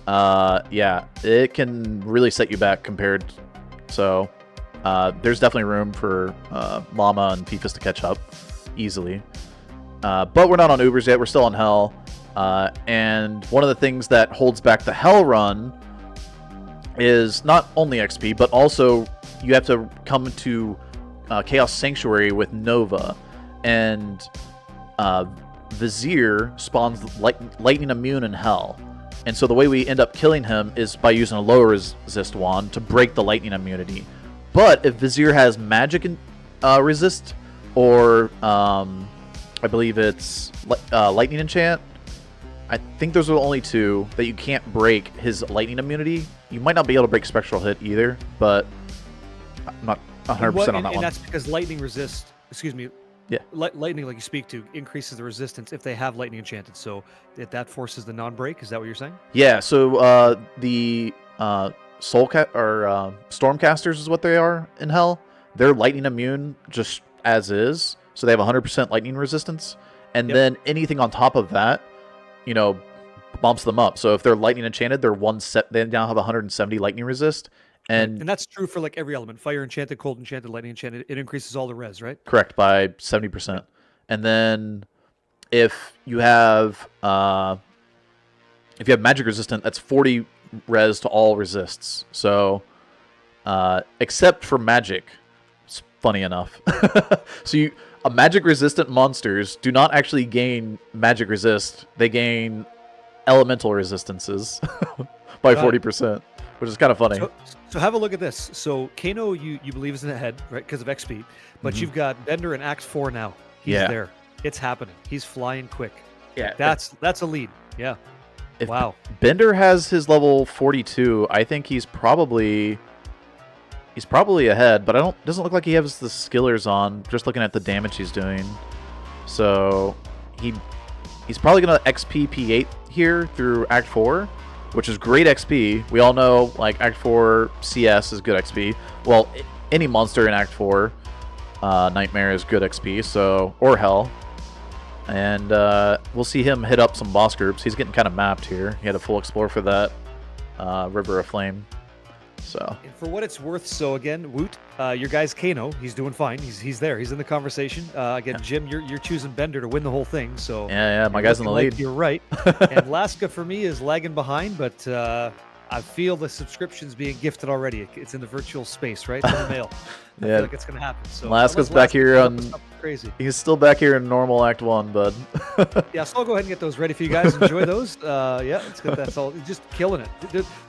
Yeah, it can really set you back compared. So there's definitely room for Llama and Fifus to catch up easily. But we're not on Ubers yet. We're still on Hell. And one of the things that holds back the Hell run is not only XP, but also you have to come to Chaos Sanctuary with Nova, and Vizier spawns lightning immune in Hell, and so the way we end up killing him is by using a low resist wand to break the lightning immunity. But if Vizier has magic resist, or I believe it's lightning enchant, I think those are the only 2 that you can't break his lightning immunity. You might not be able to break spectral hit either, but I'm not 100% on that one. And that's because lightning resist, yeah, lightning, like you speak to, increases the resistance if they have lightning enchanted. So that forces the non-break. Is that what you're saying? Yeah. So the Stormcasters is what they are in Hell. They're lightning immune just as is, so they have 100% lightning resistance, and then anything on top of that, bumps them up. So if they're lightning enchanted, they now have 170 lightning resist. And that's true for like every element: fire enchanted, cold enchanted, lightning enchanted. It increases all the res, right? Correct, by 70%. And then if you have magic resistant, that's 40 res to all resists. So except for magic, it's funny enough. So magic resistant monsters do not actually gain magic resist; they gain elemental resistances by 40%. Which is kind of funny. So have a look at this. So Kano, you believe is in the head, right, because of XP. But you've got Bender in Act 4 now. He's there. It's happening. He's flying quick. Yeah. That's a lead. Yeah. Wow. Bender has his level 42. I think he's probably ahead, but doesn't look like he has the skillers on, just looking at the damage he's doing. So he's probably gonna XP P8 here through Act 4. Which is great XP. We all know, like, Act 4 CS is good XP. Well, any monster in Act 4 Nightmare is good XP, so, or Hell. And we'll see him hit up some boss groups. He's getting kind of mapped here. He had a full explore for that River of Flame. So. And for what it's worth, so again, Woot, your guy's Kano. He's doing fine. He's there. He's in the conversation. Again, Jim, you're choosing Bender to win the whole thing. So yeah, my guy's in the lead. You're right. And Laska for me is lagging behind, but I feel the subscription's being gifted already. It's in the virtual space, right? It's in the mail. I feel like it's gonna happen. So Laska's back here on. Crazy. He's still back here in normal Act 1, bud. Yeah, so I'll go ahead and get those ready for you guys. Enjoy those. Yeah, let's get that all. Just killing it.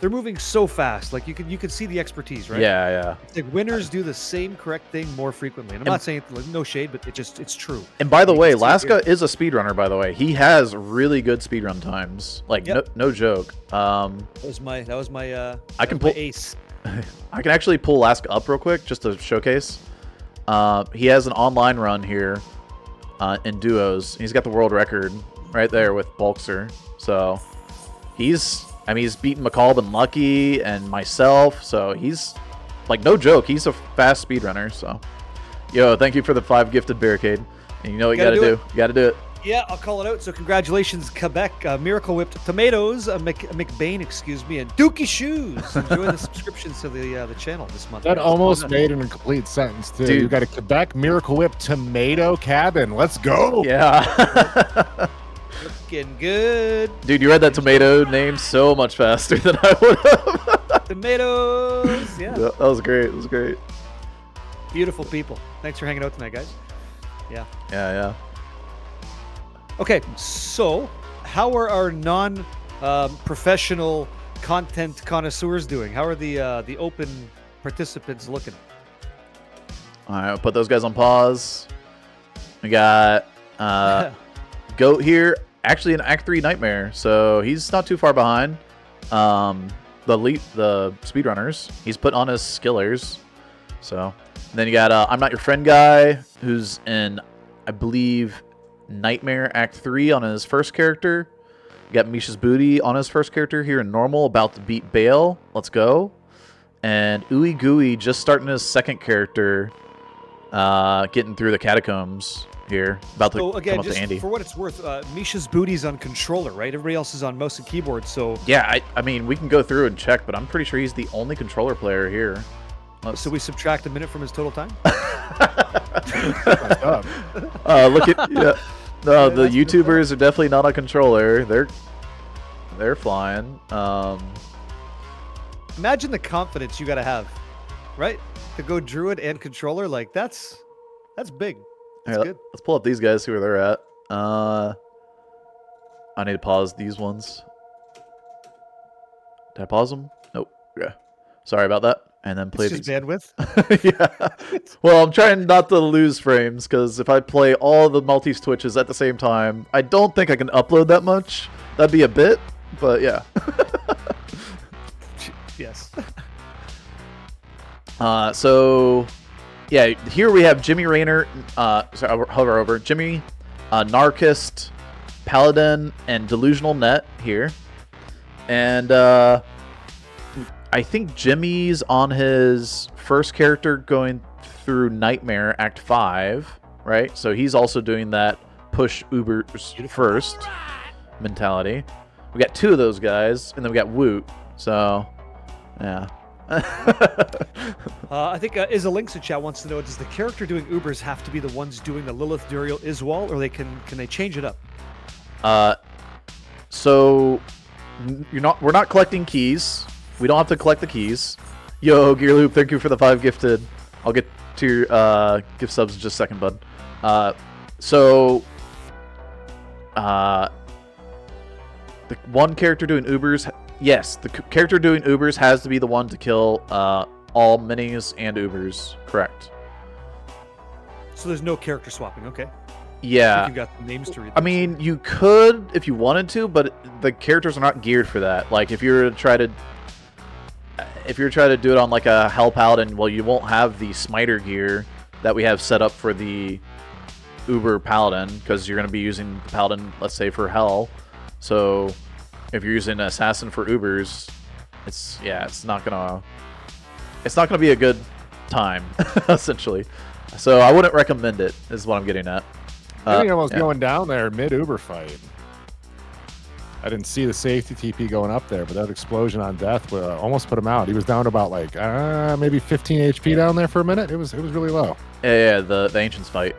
They're moving so fast. Like you can see the expertise, right? Yeah. It's like winners do the same correct thing more frequently. And I'm not saying no shade, but it's true. And by the way, Laska is a speedrunner. By the way, he has really good speedrun times. Like no joke. That was my I can pull ace. I can actually pull Laska up real quick just to showcase. He has an online run here in duos. He's got the world record right there with Bulkster. So he's beaten McCall and Lucky and myself. So he's like, no joke. He's a fast speedrunner. So, thank you for the 5 gifted barricade. And you know what you gotta do. You gotta do it. Yeah, I'll call it out. So congratulations, Quebec. Miracle Whipped Tomatoes, McBain, excuse me, and Dookie Shoes. Enjoy the subscriptions to the channel this month. That almost made an incomplete sentence, too. Dude. You got a Quebec Miracle Whip tomato cabin. Let's go. Yeah. Looking good. Dude, you read that tomato name so much faster than I would have. Tomatoes. Yeah. That was great. It was great. Beautiful people. Thanks for hanging out tonight, guys. Yeah. Yeah. Okay, so how are our non-professional content connoisseurs doing? How are the open participants looking? All right, I'll put those guys on pause. We got Goat here, actually in Act 3 Nightmare, so he's not too far behind. The speedrunners, he's put on his skillers. So, and then you got I'm Not Your Friend Guy, who's in, I believe, Nightmare Act 3 on his first character. You got mischasBooty on his first character here in Normal, about to beat Baal. Let's go. And ooeygooeyg just starting his second character, getting through the catacombs here. About to So again, come up just to Andy. for what it's worth, mischasBooty's on controller, right? Everybody else is on mouse and keyboard, so... Yeah, I mean, we can go through and check, but I'm pretty sure he's the only controller player here. So we subtract a minute from his total time? Look at... Yeah. No, the YouTubers are definitely not a controller. They're flying. Imagine the confidence you gotta have, right? To go druid and controller, like that's big. That's Here, good. let's pull up these guys, see where they're at. I need to pause these ones. Did I pause them? Nope. Okay. Sorry about that. And then play It's these. just bandwidth. Yeah. Well, I'm trying not to lose frames, because if I play all the multi-switches at the same time, I don't think I can upload that much. That'd be a bit, but yeah. Yes. So, yeah, here we have JimmyReinor, sorry, I'll hover over, Jimmy, Niarchist, Paladin, and DelusionalNet here. And, I think Jimmy's on his first character going through Nightmare Act 5, right? So he's also doing that push Ubers first mentality. We got two of those guys, and then we got Woot. So, yeah. I think Izalinks in chat wants to know: does the character doing Ubers have to be the ones doing the Lilith Duriel Iswal, or can they change it up? So we're not collecting keys. We don't have to collect the keys. Yo, Gearloop, thank you for the 5 gifted. I'll get to your gift subs in just a second, bud. The one character doing Ubers, yes, the character doing Ubers has to be the one to kill all minis and Ubers, correct. So there's no character swapping, okay. Yeah. You've got the names to read. I mean, you could if you wanted to, but the characters are not geared for that. Like, if you were to try to do it on like a Hell Paladin, well, you won't have the smiter gear that we have set up for the Uber Paladin, because you're going to be using the Paladin, let's say, for Hell. So if you're using Assassin for Ubers, it's not gonna be a good time, essentially. So I wouldn't recommend it, is what I'm getting at. I almost going down there mid-Uber fight. I didn't see the safety TP going up there, but that explosion on death almost put him out. He was down to about like maybe 15 HP down there for a minute. It was really low. Yeah, the Ancients fight.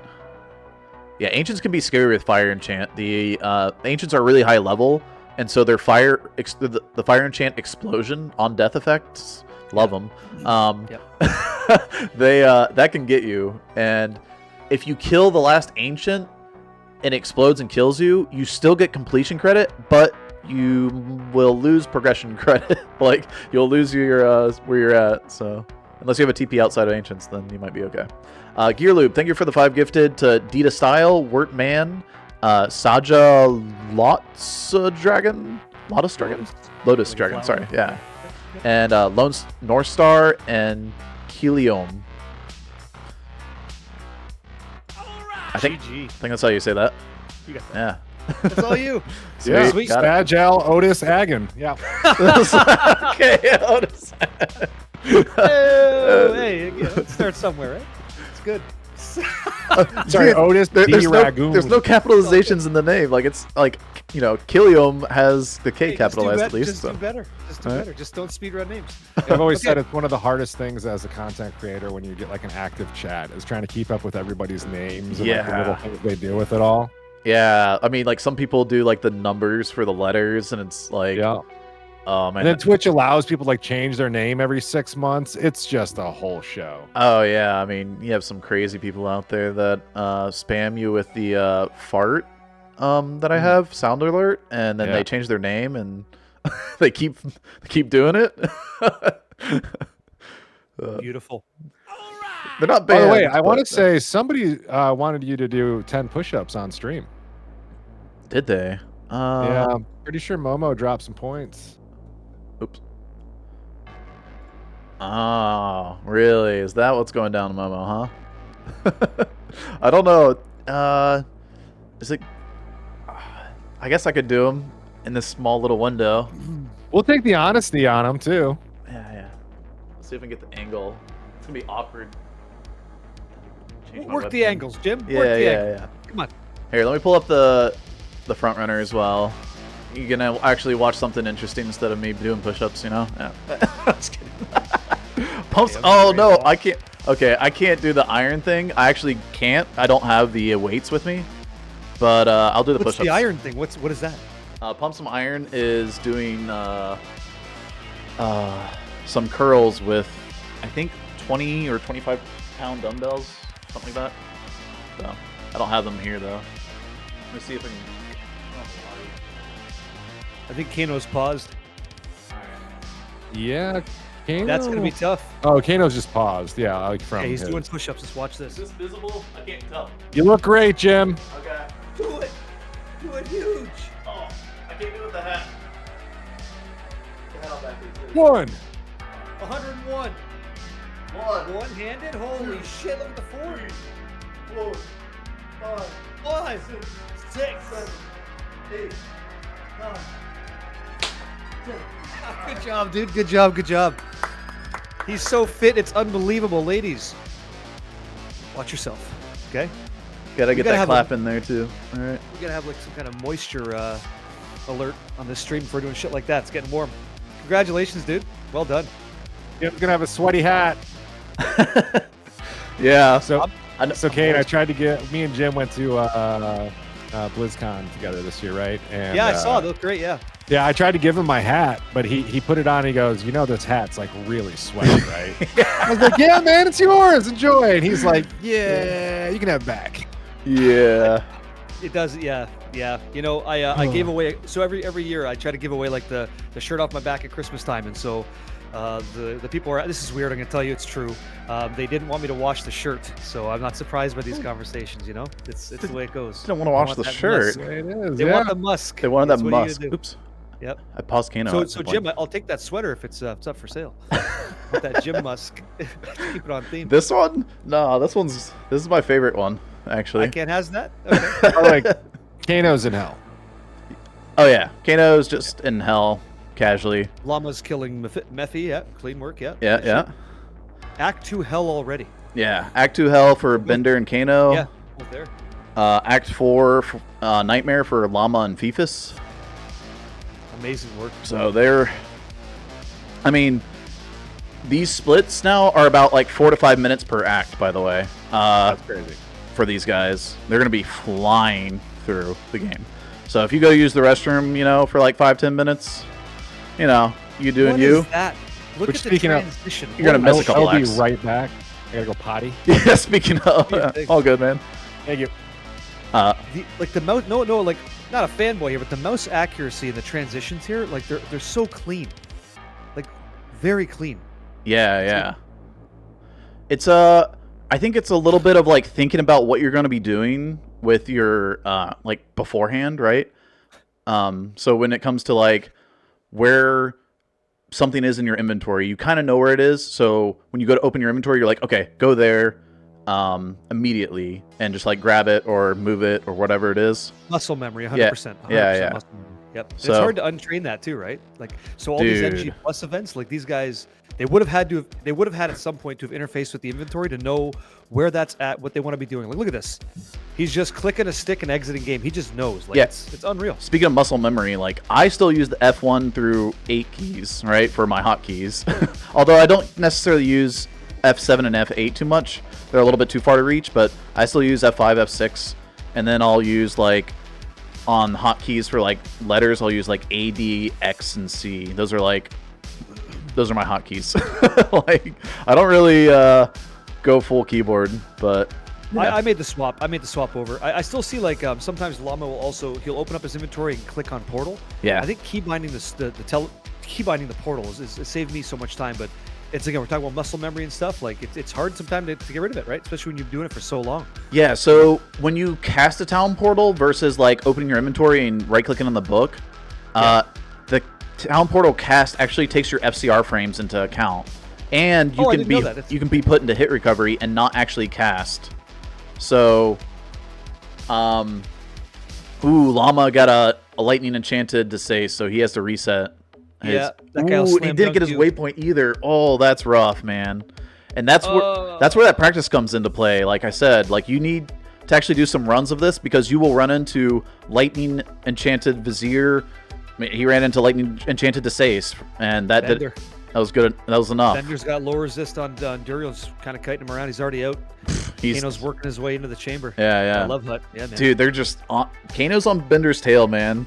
Yeah, Ancients can be scary with Fire Enchant. The Ancients are really high level, and so their the Fire Enchant explosion on death effects, love them. That can get you, and if you kill the last Ancient and it explodes and kills you, you still get completion credit, but you will lose progression credit. Like, you'll lose your where you're at. So unless you have a TP outside of Ancients, then you might be okay. Gearloop, thank you for the 5 gifted to Dita Style, Wertman, Saja Lotus Dragon, sorry, yeah. And Lone North Star and Kiliom. I think that's how you say that. You got that. Yeah. That's all you. Yeah, Sweet. Spagel, Otis, Agon. Yeah. Okay, Otis. Hey, let's start somewhere, right? It's good. Sorry, Dude, Otis there's D. no Ragoon. capitalizations in the name. Like it's like Killium has the K Hey, capitalized just at do least. Just So. do better. Just do better. Just don't speedrun names. I've always Okay. said it's one of the hardest things as a content creator when you get like an active chat is trying to keep up with everybody's names and like the little things they do with it all. Yeah, I mean, like some people do like the numbers for the letters, and it's like, Yeah. man. And then Twitch allows people to like change their name every 6 months. It's just a whole show. Oh yeah, I mean, you have some crazy people out there that spam you with the fart that I have sound alert, and then they change their name and they keep doing it. Beautiful. They're not By bad. the way, I want to say somebody wanted you to do 10 push-ups on stream. Did they? Yeah, I'm pretty sure Momo dropped some points. Oops. Oh, really? Is that what's going down, Momo? Huh? I don't know. Is it? I guess I could do them in this small little window. We'll take the honesty on them too. Yeah. Let's see if I can get the angle. It's gonna be awkward. Change my Work the webcam. angles, Jim. Work Yeah, the yeah, angles. yeah. Come on. Here, let me pull up the front runner as well. You're gonna actually watch something interesting instead of me doing push-ups, you know? Yeah. Just kidding. Pumps. Oh no, I can't. Okay, I can't do the iron thing. I actually can't. I don't have the weights with me. But I'll do the What's push-ups. the iron thing? What is that? Pump some iron is doing some curls with, I think, 20 or 25 pound dumbbells, something like that. So I don't have them here though. Let me see if I can. I think Kano's paused. Yeah, Kano. That's gonna be tough. Oh, Kano's just paused. Yeah, like from. Okay, he's his. doing push-ups. Let's watch this. Is this visible? I can't tell. You look great, Jim. Okay. Do it. Do it huge. Oh, I can't do it with the hat. The hat on back is 1. 101. One-handed. Holy shit! Look at the form. 4, 5, 5, 6, 7, 8, 9. Good job, dude. Good job. Good job. He's so fit. It's unbelievable, ladies. Watch yourself. Okay. Gotta get gotta that have clap in there too. All right. We gotta have like some kind of moisture alert on this stream for doing shit like that. It's getting warm. Congratulations, dude. Well done. Jim's gonna have a sweaty hat. Yeah. So, Kane, I tried to get. Me and Jim went to BlizzCon together this year, right? And, Yeah, I saw. They look great. Yeah. Yeah, I tried to give him my hat, but he put it on. And he goes, "You know, this hat's like really sweaty, right?" I was like, "Yeah, man, it's yours. Enjoy." And he's like, "Yeah, you can have it back." Yeah. It does. Yeah. Yeah. You know, I gave away. So every year I try to give away like the shirt off my back at Christmas time, and so. The people are. This is weird. I'm gonna tell you it's true. They didn't want me to wash the shirt, so I'm not surprised by these conversations. You know, it's the way it goes. They don't want to wash the shirt. It is. They yeah. want the musk. They wanted that That's what are you musk. gonna do? Oops. Yep. I paused Kano. So at some Jim, point. I'll take that sweater if it's up for sale. With that Jim musk. Keep it on theme. This one? No, this is my favorite one, actually. I can't has that. Okay. I like Kano's in hell. Oh yeah, Kano's just in hell, casually. Llama's killing Mephi. Yeah. Clean work. Yeah. Yeah. Act 2 hell already. Yeah. Act 2 hell for Bender and Kano. Yeah. Right there. Act 4 Nightmare for Llama and Fifus. Amazing work. So they're, I mean, these splits now are about like 4 to 5 minutes per act, by the way. That's crazy. For these guys, they're going to be flying through the game. So if you go use the restroom, you know, for like 5-10 minutes, you know, you doing What you. is that? Look Which, at the speaking of- transition. You're gonna miss a couple I'll be acts. right back. I gotta go potty. Yeah, speaking of, Yeah, thanks. all good, man. Thank you. The mouse. No, like not a fanboy here, but the mouse accuracy and the transitions here, like they're so clean, like very clean. Yeah. It's I think it's a little bit of like thinking about what you're going to be doing with your like beforehand, right? So when it comes to like where something is in your inventory, you kind of know where it is. So when you go to open your inventory, you're like, okay, go there immediately and just like grab it or move it or whatever it is. Muscle memory, 100%. Yeah. 100% muscle memory. Yep. And So, it's hard to untrain that too, right? Like, so all these NG Plus events, like these guys, they would have had at some point to have interfaced with the inventory to know where that's at, what they want to be doing. Like, look at this. He's just clicking a stick and exiting game. He just knows. Like, it's unreal. Speaking of muscle memory, like I still use the F1 through 8 keys, right, for my hotkeys. Although I don't necessarily use F7 and F8 too much. They're a little bit too far to reach, but I still use F5, F6, and then I'll use like on hotkeys for like letters, I'll use like A, D, X, and C. Those are my hotkeys. Like I don't really go full keyboard, but yeah. I made the swap. I made the swap over. I still see like sometimes Llama will he'll open up his inventory and click on Portal. Yeah. I think keybinding keybinding the portals is saved me so much time, but it's again we're talking about muscle memory and stuff. Like it's hard sometimes to get rid of it, right? Especially when you're doing it for so long. Yeah. So when you cast a town portal versus like opening your inventory and right clicking on the book, the town portal cast actually takes your FCR frames into account, and you can be put into hit recovery and not actually cast. So, Llama got a lightning enchanted to say, so he has to reset. That guy he didn't get his waypoint either. Oh, that's rough, man. And that's where that practice comes into play. Like I said, like you need to actually do some runs of this because you will run into lightning enchanted Vizier. I mean, he ran into lightning enchanted Desace, and that was good. That was enough. Bender's got low resist on Duriel's kind of kiting him around. He's already out. Kano's working his way into the chamber. Yeah. I love Hut. Yeah, man. Dude, they're just on. Kano's on Bender's tail, man.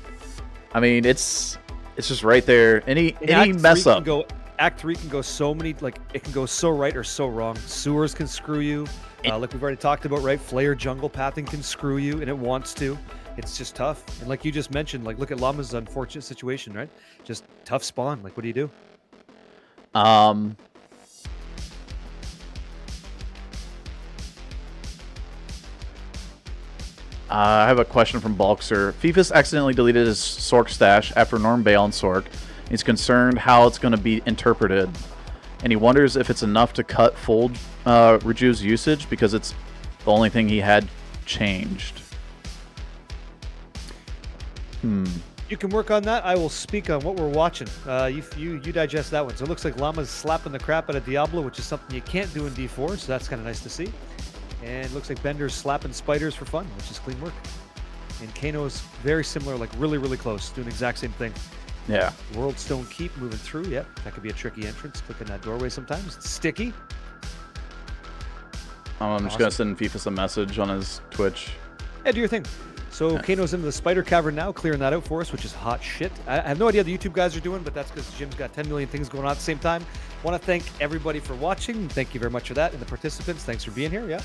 I mean, it's just right there. Any mess up. Act 3 can go so many, like it can go so right or so wrong. Sewers can screw you. Like we've already talked about, right? Flare jungle pathing can screw you, and it wants to. It's just tough. And like you just mentioned, like look at Llama's unfortunate situation, right? Just tough spawn. Like what do you do? I have a question from Balkser. Fifus accidentally deleted his Sork stash after Norm Baal and Sork. He's concerned how it's going to be interpreted, and he wonders if it's enough to cut full Reju's usage because it's the only thing he had changed. You can work on that. I will speak on what we're watching. You digest that one. So it looks like Llama's slapping the crap out of Diablo, which is something you can't do in D4, so that's kind of nice to see. And it looks like Bender's slapping spiders for fun, which is clean work. And Kano's very similar, like really, really close, doing the exact same thing. Yeah. Worldstone Keep moving through. Yep, that could be a tricky entrance. Click in that doorway sometimes. It's sticky. I'm just going to send Fifus a message on his Twitch. Yeah, do your thing. So Kano's into the spider cavern now, clearing that out for us, which is hot shit. I have no idea what the YouTube guys are doing, but that's because Jim's got 10 million things going on at the same time. Want to thank everybody for watching. Thank you very much for that. And the participants, thanks for being here. Yeah.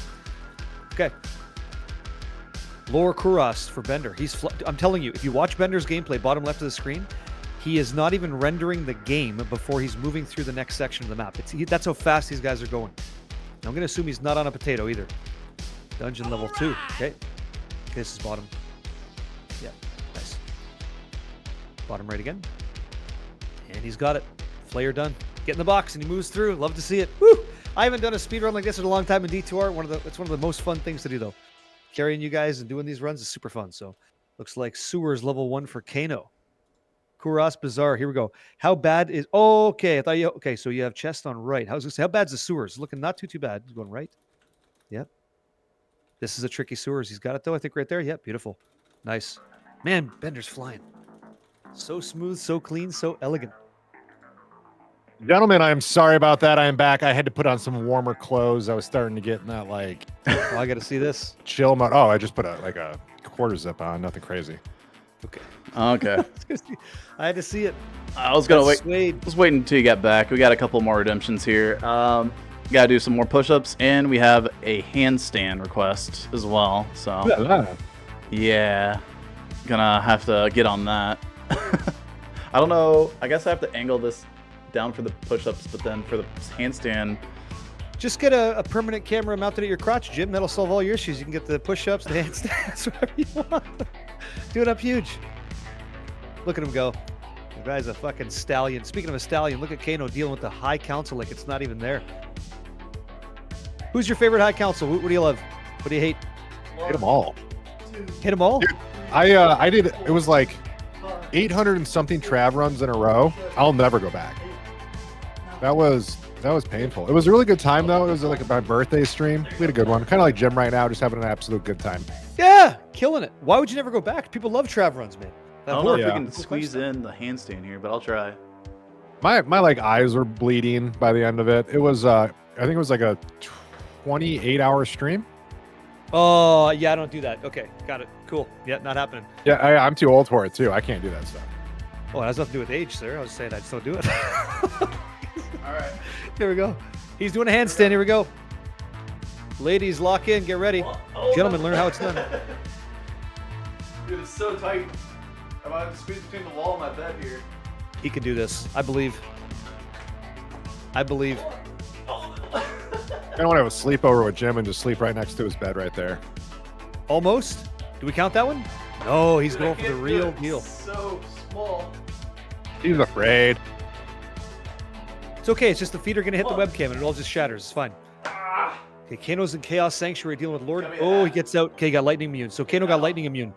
Okay. Lower Kuras for Bender. I'm telling you, if you watch Bender's gameplay, bottom left of the screen, he is not even rendering the game before he's moving through the next section of the map. That's how fast these guys are going. Now, I'm going to assume he's not on a potato either. Dungeon level 2. Okay. This is bottom. Yeah, nice. Bottom right again. And he's got it. Flayer done. Get in the box and he moves through. Love to see it. Woo! I haven't done a speedrun like this in a long time in D2R. It's one of the most fun things to do, though. Carrying you guys and doing these runs is super fun. So, looks like Sewers level 1 for Kano. Kuras Bazaar. Here we go. How bad is... Oh, okay. I thought you... Okay, so you have chest on right. I was going to say, how bad's the Sewers? Looking not too bad. He's going right. Yep. This is a tricky Sewers. He's got it, though, I think, right there. Yep, beautiful. Nice. Man, Bender's flying. So smooth, so clean, so elegant. Gentlemen, I'm sorry about that. I am back. I had to put on some warmer clothes. I was starting to get in that, like... Oh, I got to see this. Chill mode. Oh, I just put a quarter zip on. Nothing crazy. Okay. Okay. I had to see it. I was going to wait. I was waiting until you got back. We got a couple more redemptions here. Got to do some more push-ups, and we have a handstand request as well. So, yeah. Gonna have to get on that. I don't know. I guess I have to angle this down for the push-ups, but then for the handstand, just get a permanent camera mounted at your crotch, Jim. That'll solve all your issues. You can get the push-ups, the handstands, whatever you want. Do it up huge. Look at him go. The guy's a fucking stallion. Speaking of a stallion, look at Kano dealing with the High Council like it's not even there. Who's your favorite High Council? What do you love? What do you hate? Hit them all. Hit them all? Dude, I did. It was like 800 and something trav runs in a row. I'll never go back. That was painful. It was a really good time though. It was like my birthday stream. We had a good one. Kind of like Jim right now, just having an absolute good time. Yeah, killing it. Why would you never go back? People love trav runs, man. I don't know if Yeah. we can squeeze in the handstand here, but I'll try. My like eyes were bleeding by the end of it. It was I think it was like a 28-hour stream. Oh, yeah, I don't do that. Okay, got it. Cool. Yeah, not happening. Yeah, I'm too old for it too. I can't do that stuff. Oh, it has nothing to do with age, sir. I was saying I just don't do it. All right. Here we go. He's doing a handstand. Here we go. Ladies, lock in. Get ready. Gentlemen, learn how it's done. Dude, it's so tight. I'm about to squeeze between the wall and my bed here. He can do this. I believe. I believe. I don't want to have a sleepover with Jim and just sleep right next to his bed right there. Almost. Do we count that one? No, he's Dude, I going for the can't do real it. deal. It's so small. He's afraid. It's okay. It's just the feet are going to hit the webcam and it all just shatters. It's fine. Okay, Kano's in Chaos Sanctuary dealing with Lord. Oh, he gets out. Okay, he got lightning immune. So Kano got lightning immune.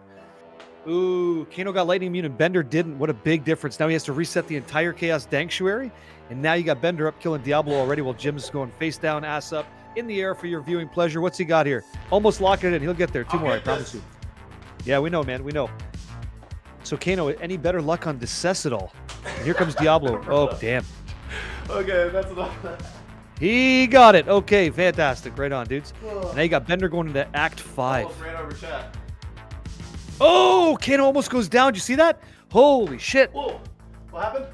Ooh, Kano got lightning immune and Bender didn't. What a big difference. Now he has to reset the entire Chaos Sanctuary. And now you got Bender up killing Diablo already while Jim's going face down, ass up, in the air for your viewing pleasure. What's he got here? Almost locking it in. He'll get there. Two more, I promise you. Yeah, we know, man. We know. So Kano, any better luck on Decessidol? And here comes Diablo. Oh, damn. Okay, that's enough. He got it. Okay, fantastic. Right on, dudes. And now you got Bender going into Act 5. Almost ran over chat. Oh, Kano almost goes down. Did you see that? Holy shit. Whoa, what happened?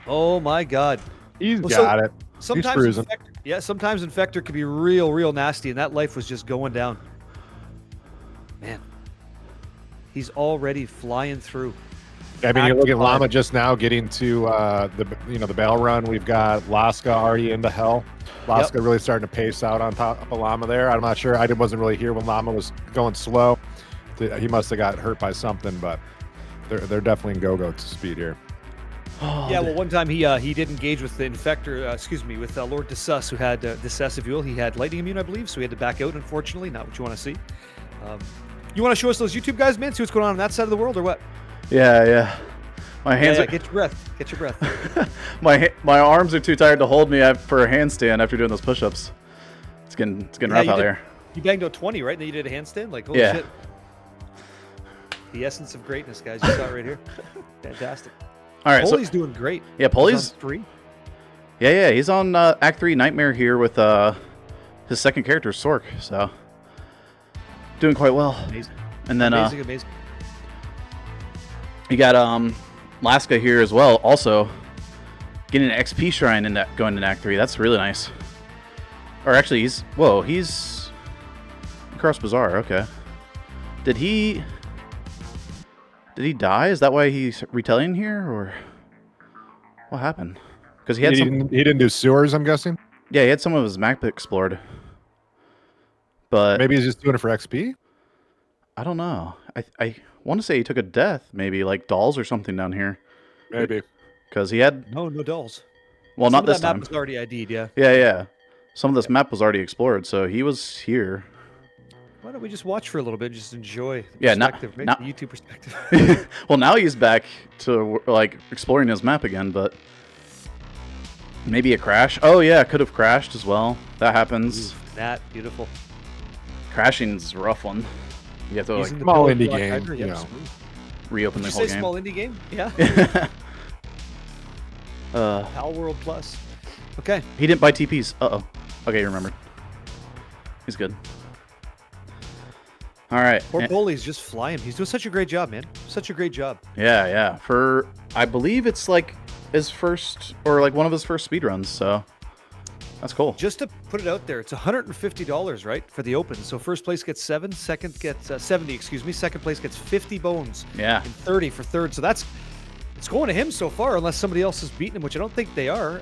Oh, my God. He's Well, so- got it. Sometimes cruising. sometimes Infector could be real nasty, and that life was just going down. Man. He's already flying through. I mean, you look at Act Llama five. just now getting to the Baal run. We've got Laska already into hell. Laska really starting to pace out on top of Llama there. I'm not sure. I wasn't really here when Llama was going slow. He must have got hurt by something, but they're definitely in go speed here. Yeah, well, one time he did engage with the Infector, with Lord Desus, who had Desus, if you will. He had lightning immune, I believe, so he had to back out, unfortunately. Not what you want to see. You want to show us those YouTube guys, man? See what's going on that side of the world, or what? Yeah. My hands Yeah, are... get your breath. Get your breath. my arms are too tired to hold me for a handstand after doing those push-ups. It's getting rough out there. You banged out 20, right? And then you did a handstand? Like, holy Yeah. shit. The essence of greatness, guys. You saw it right here. Fantastic. All right, Poli's doing great. yeah, He's Poli's on 3. yeah, he's on Act 3 Nightmare here with his second character Sork, so doing quite well. Amazing. And then Amazing. you got Laska here as well, also getting an XP shrine in that going in Act 3. That's really nice. Or actually, he's Cross Bazaar. Okay, did he die? Is that why he's retelling here, or what happened? Because he had He didn't do sewers, I'm guessing. Yeah, he had some of his map explored, but Maybe he's just doing it for XP. I don't know. I want to say he took a death, maybe like dolls or something down here, Maybe. because he had No dolls. well, Some not of this that time. map was already ID'd, yeah. Yeah. Some of this map was already explored, so he was here. Why don't we just watch for a little bit, just enjoy the Yeah, not- perspective, right? not- The YouTube perspective. Well, now he's back to like exploring his map again, but maybe a crash. Oh yeah, it could have crashed as well. That happens. That beautiful. Crashing's a rough one. You have to like Using the small Pillar indie Block game, Hydra, you yep, know. smooth. reopen Did the you whole say game. small indie game? Yeah. Pal World Plus. Okay. He didn't buy TPs. Uh-oh. Okay, you remembered. He's good. All right. Poor Poli's just flying. He's doing such a great job, man. Such a great job. Yeah. For I believe it's like his first or like one of his first speedruns, so that's cool. Just to put it out there, it's $150, right, for the open. So first place gets 7, second gets 70, second place gets 50 bones. Yeah. And 30 for third. So it's going to him so far, unless somebody else has beaten him, which I don't think they are.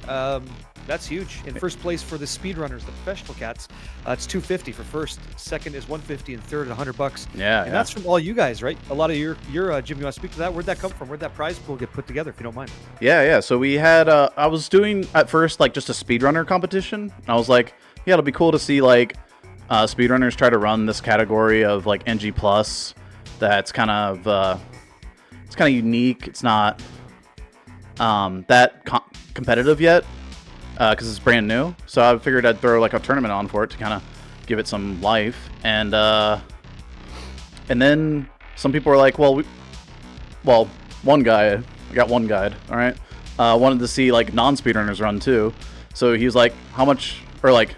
That's huge. In first place for the speedrunners, the professional cats, it's $250 for first. Second is $150, and third $100. Yeah. And that's from all you guys, right? A lot of your Jim, you want to speak to that? Where'd that come from? Where'd that prize pool get put together, if you don't mind? Yeah. So we had I was doing at first like just a speedrunner competition. I was like, yeah, it'll be cool to see like speedrunners try to run this category of like NG plus. That's kind of it's kind of unique. It's not that competitive yet because it's brand new. So I figured I'd throw like a tournament on for it to kind of give it some life. And then some people were like, well, one guy, I got one guide, all right, wanted to see like non-speedrunners run too. So he was like, how much, or like,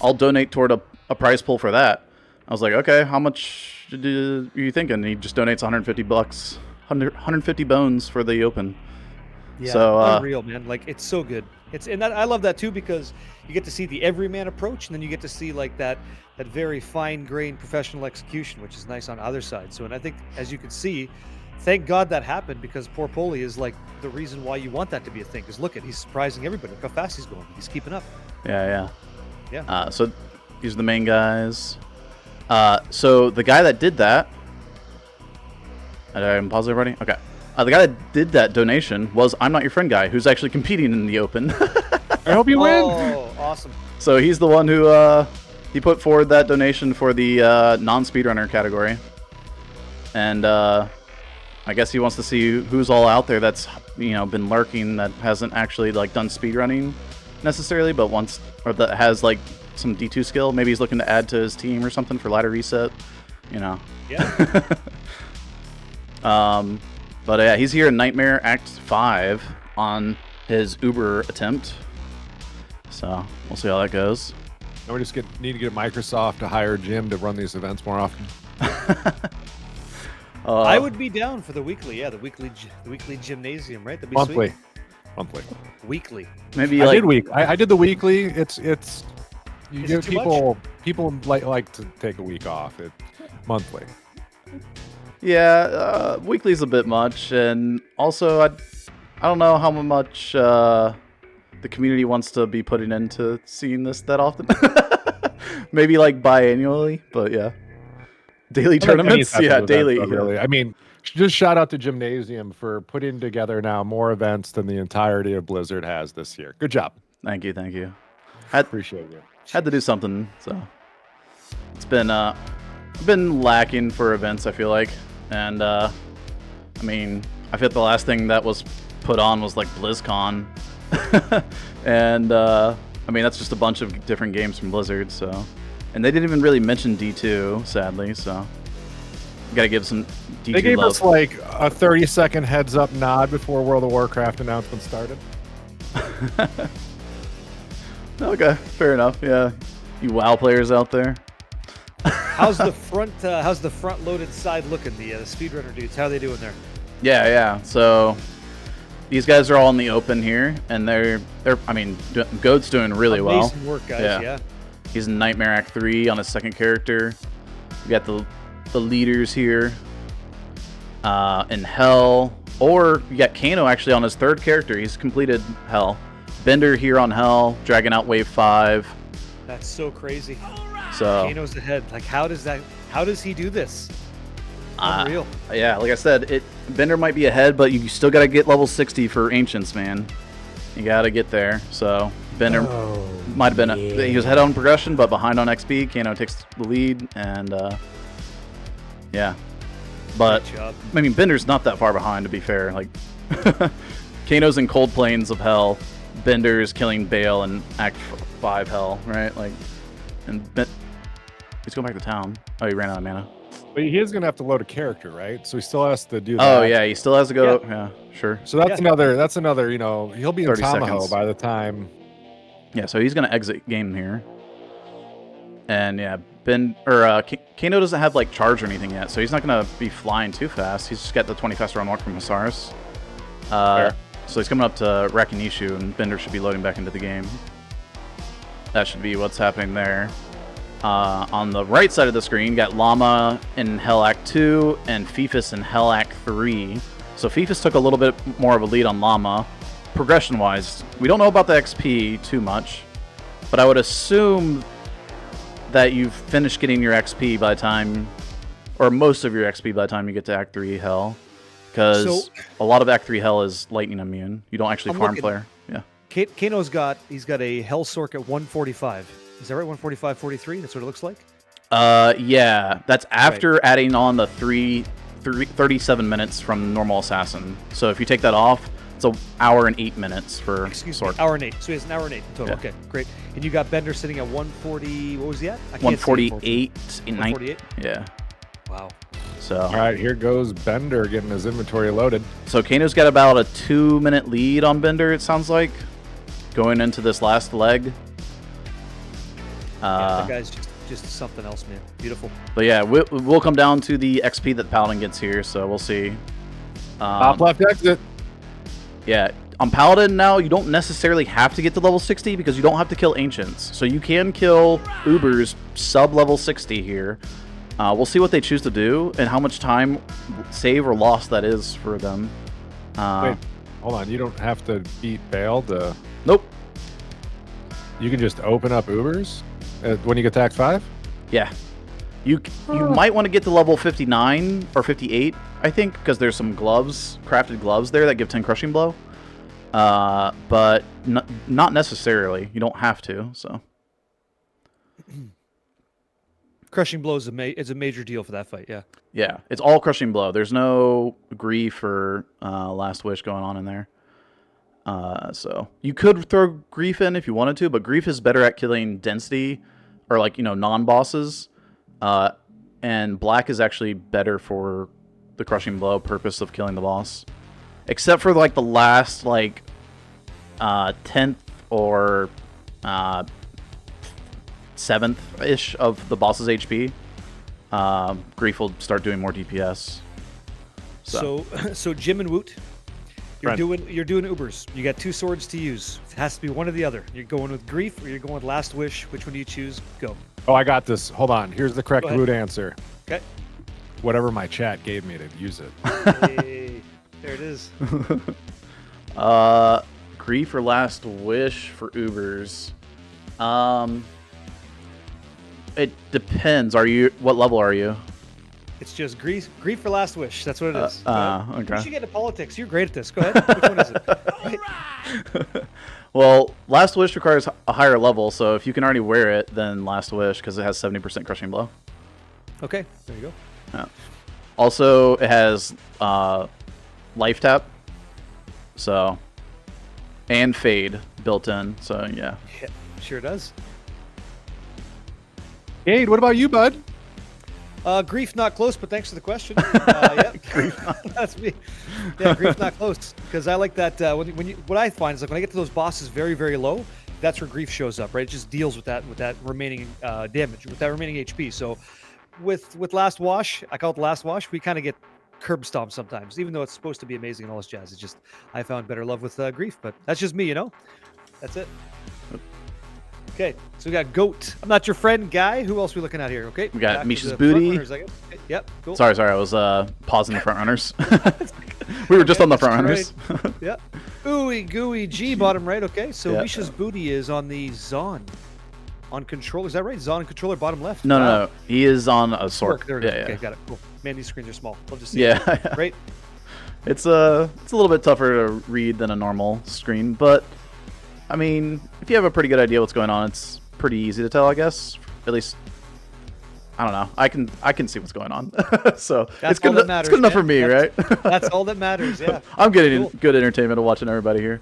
I'll donate toward a prize pool for that. I was like, okay, how much are you thinking? And he just donates 150 bucks, 150 bones for the open. Yeah, so, unreal, man. Like, it's so good. I love that too, because you get to see the everyman approach, and then you get to see like that very fine-grained professional execution, which is nice on either side. So, and I think, as you can see, thank God that happened, because PorPoli is like the reason why you want that to be a thing. Because look he's surprising everybody. Look how fast he's going. He's keeping up. Yeah. So these are the main guys. So the guy that did that, I'm positive already. Okay. The guy that did that donation was ImNotUrFriendGuy, who's actually competing in the open. I hope you win. Oh, awesome. So he's the one who he put forward that donation for the non-speedrunner category, and I guess he wants to see who's all out there that's been lurking, that hasn't actually like done speedrunning necessarily, but wants, or that has like some D2 skill. Maybe he's looking to add to his team or something for ladder reset. Yeah. But yeah, he's here in Nightmare Act 5 on his Uber attempt. So we'll see how that goes. And we just need to get Microsoft to hire Jim to run these events more often. I would be down for the weekly. Yeah, the weekly gymnasium, right? That'd be monthly. Sweet. Monthly. Weekly. Maybe I did the weekly. It's you Is give it too people like to take a week off. Monthly. Yeah, weekly's a bit much, and also I don't know how much the community wants to be putting into seeing this that often. Maybe like biannually, but yeah. Daily tournaments, yeah, daily. Really, I mean, just shout out to Gymnasium for putting together now more events than the entirety of Blizzard has this year. Good job. Thank you. Appreciate you. Had to do something, so it's been lacking for events, I feel like, and I mean, I feel the last thing that was put on was like BlizzCon, and I mean that's just a bunch of different games from Blizzard, so. And they didn't even really mention D2, sadly, so gotta give some D2 They gave love. us like a 30-second heads-up nod before World of Warcraft announcement started. Okay, fair enough. Yeah, you WoW players out there. How's the front-loaded side looking? The speedrunner dudes, how are they doing there? Yeah. So these guys are all in the open here, and they're I mean, Goat's doing really well. Amazing work, guys. Yeah. He's in Nightmare Act 3 on his second character. We got the leaders here in Hell, or you got Kano actually on his third character. He's completed Hell. Bender here on Hell, dragging out Wave 5. That's so crazy. So Kano's ahead. Like, how does he do this? Unreal. Yeah, like I said, Bender might be ahead, but you still got to get level 60 for Ancients, man. You got to get there. So Bender might have been he was ahead on progression, but behind on XP. Kano takes the lead, and yeah. But I mean, Bender's not that far behind, to be fair. Like Kano's in Cold Plains of Hell. Bender's killing Baal in Act 5 Hell, right? Like, and he's going back to town. Oh, he ran out of mana. But he is going to have to load a character, right? So he still has to do that. Oh yeah, he still has to go. Yeah, sure. So that's another. He'll be in 30 Tamaho seconds. by the time. Yeah, so he's going to exit game here. And yeah, Kano doesn't have like charge or anything yet, so he's not going to be flying too fast. He's just got the 20 faster unlock from Hasaris. So he's coming up to Rakinishu, and Bender should be loading back into the game. That should be what's happening there. On the right side of the screen, got Llama in Hell Act 2 and Fifus in Hell Act 3. So Fifus took a little bit more of a lead on Llama. Progression-wise, we don't know about the XP too much, but I would assume that you've finished getting your XP by the time, or most of your XP by the time you get to Act 3 Hell, because a lot of Act 3 Hell is lightning immune. You don't actually farm player. Yeah. Kano's got a Hell Sork at 145. Is that right? 145, 43? That's what it looks like? Yeah. That's after adding on the three 37 minutes from normal assassin. So if you take that off, it's an hour and 8 minutes for sword. Hour and 8. So he has an hour and 8 in total. Yeah. Okay, great. And you got Bender sitting at 140. What was he at? I can't 148 see 148. Yeah. Wow. So All right, here goes Bender getting his inventory loaded. So Kano's got about a 2-minute lead on Bender, it sounds like, going into this last leg. Yeah, that guy's just something else, man. Beautiful. But yeah, we'll come down to the XP that Paladin gets here, so we'll see. Top left exit. Yeah, on Paladin now, you don't necessarily have to get to level 60 because you don't have to kill Ancients. So you can kill Ubers sub-level 60 here. We'll see what they choose to do and how much time save or loss that is for them. Wait, hold on. You don't have to beat Baal to... Nope. You can just open up Ubers when you get to Act 5? Yeah. You might want to get to level 59 or 58, I think, because there's some gloves, crafted gloves there that give 10 Crushing Blow. But not necessarily. You don't have to, so... Crushing Blow is a major deal for that fight, yeah. Yeah, it's all Crushing Blow. There's no Grief or Last Wish going on in there. So you could throw Grief in if you wanted to, but Grief is better at killing density or non-bosses. And Black is actually better for the Crushing Blow purpose of killing the boss. Except for the last 10th or 7th-ish of the boss's HP, Grief will start doing more DPS. So Jim and Woot, you're doing Ubers. You got 2 swords to use. It has to be one or the other. You're going with Grief or you're going with Last Wish. Which one do you choose? Go. Oh, I got this. Hold on. Here's the correct Woot answer. Okay. Whatever my chat gave me to use it. Hey, there it is. Grief or Last Wish for Ubers. It depends. What level are you? It's just Grief for Last Wish. That's what it is. Okay. You should get into politics. You're great at this. Go ahead. Which one is it? Well, Last Wish requires a higher level, so if you can already wear it, then Last Wish, because it has 70% Crushing Blow. Okay, there you go. Yeah. Also, it has Life Tap, and Fade built in, so yeah. Yeah, sure does. Cade, what about you, bud? Grief not close, but thanks for the question. Yeah, that's me. Yeah, Grief not close because I like that. What I find is when I get to those bosses very, very low, that's where Grief shows up, right? It just deals with that remaining damage, with that remaining HP. So with Last Wash, I call it the Last Wash. We kind of get curb stomped sometimes, even though it's supposed to be amazing and all this jazz. It's just I found better love with Grief, but that's just me, That's it. Okay, so we got Goat. I'm not your friend, guy. Who else are we looking at here? Okay, we got mischasBooty. Okay, yep, cool. Sorry, I was pausing the front runners. We were just on the front runners. Yeah. ooeygooeyg, bottom right. Okay, so mischasBooty is on the Zon. On controller, is that right? Zon and controller, bottom left. No. He is on a sword. There yeah, Okay, yeah. got it. Cool. Man, these screens are small. Love to see. Yeah. It. Great. It's a little bit tougher to read than a normal screen, but I mean, if you have a pretty good idea what's going on, it's pretty easy to tell, I guess. At least, I don't know. I can see what's going on. So it's good enough for me, right? That's all that matters. Yeah. I'm getting good entertainment of watching everybody here.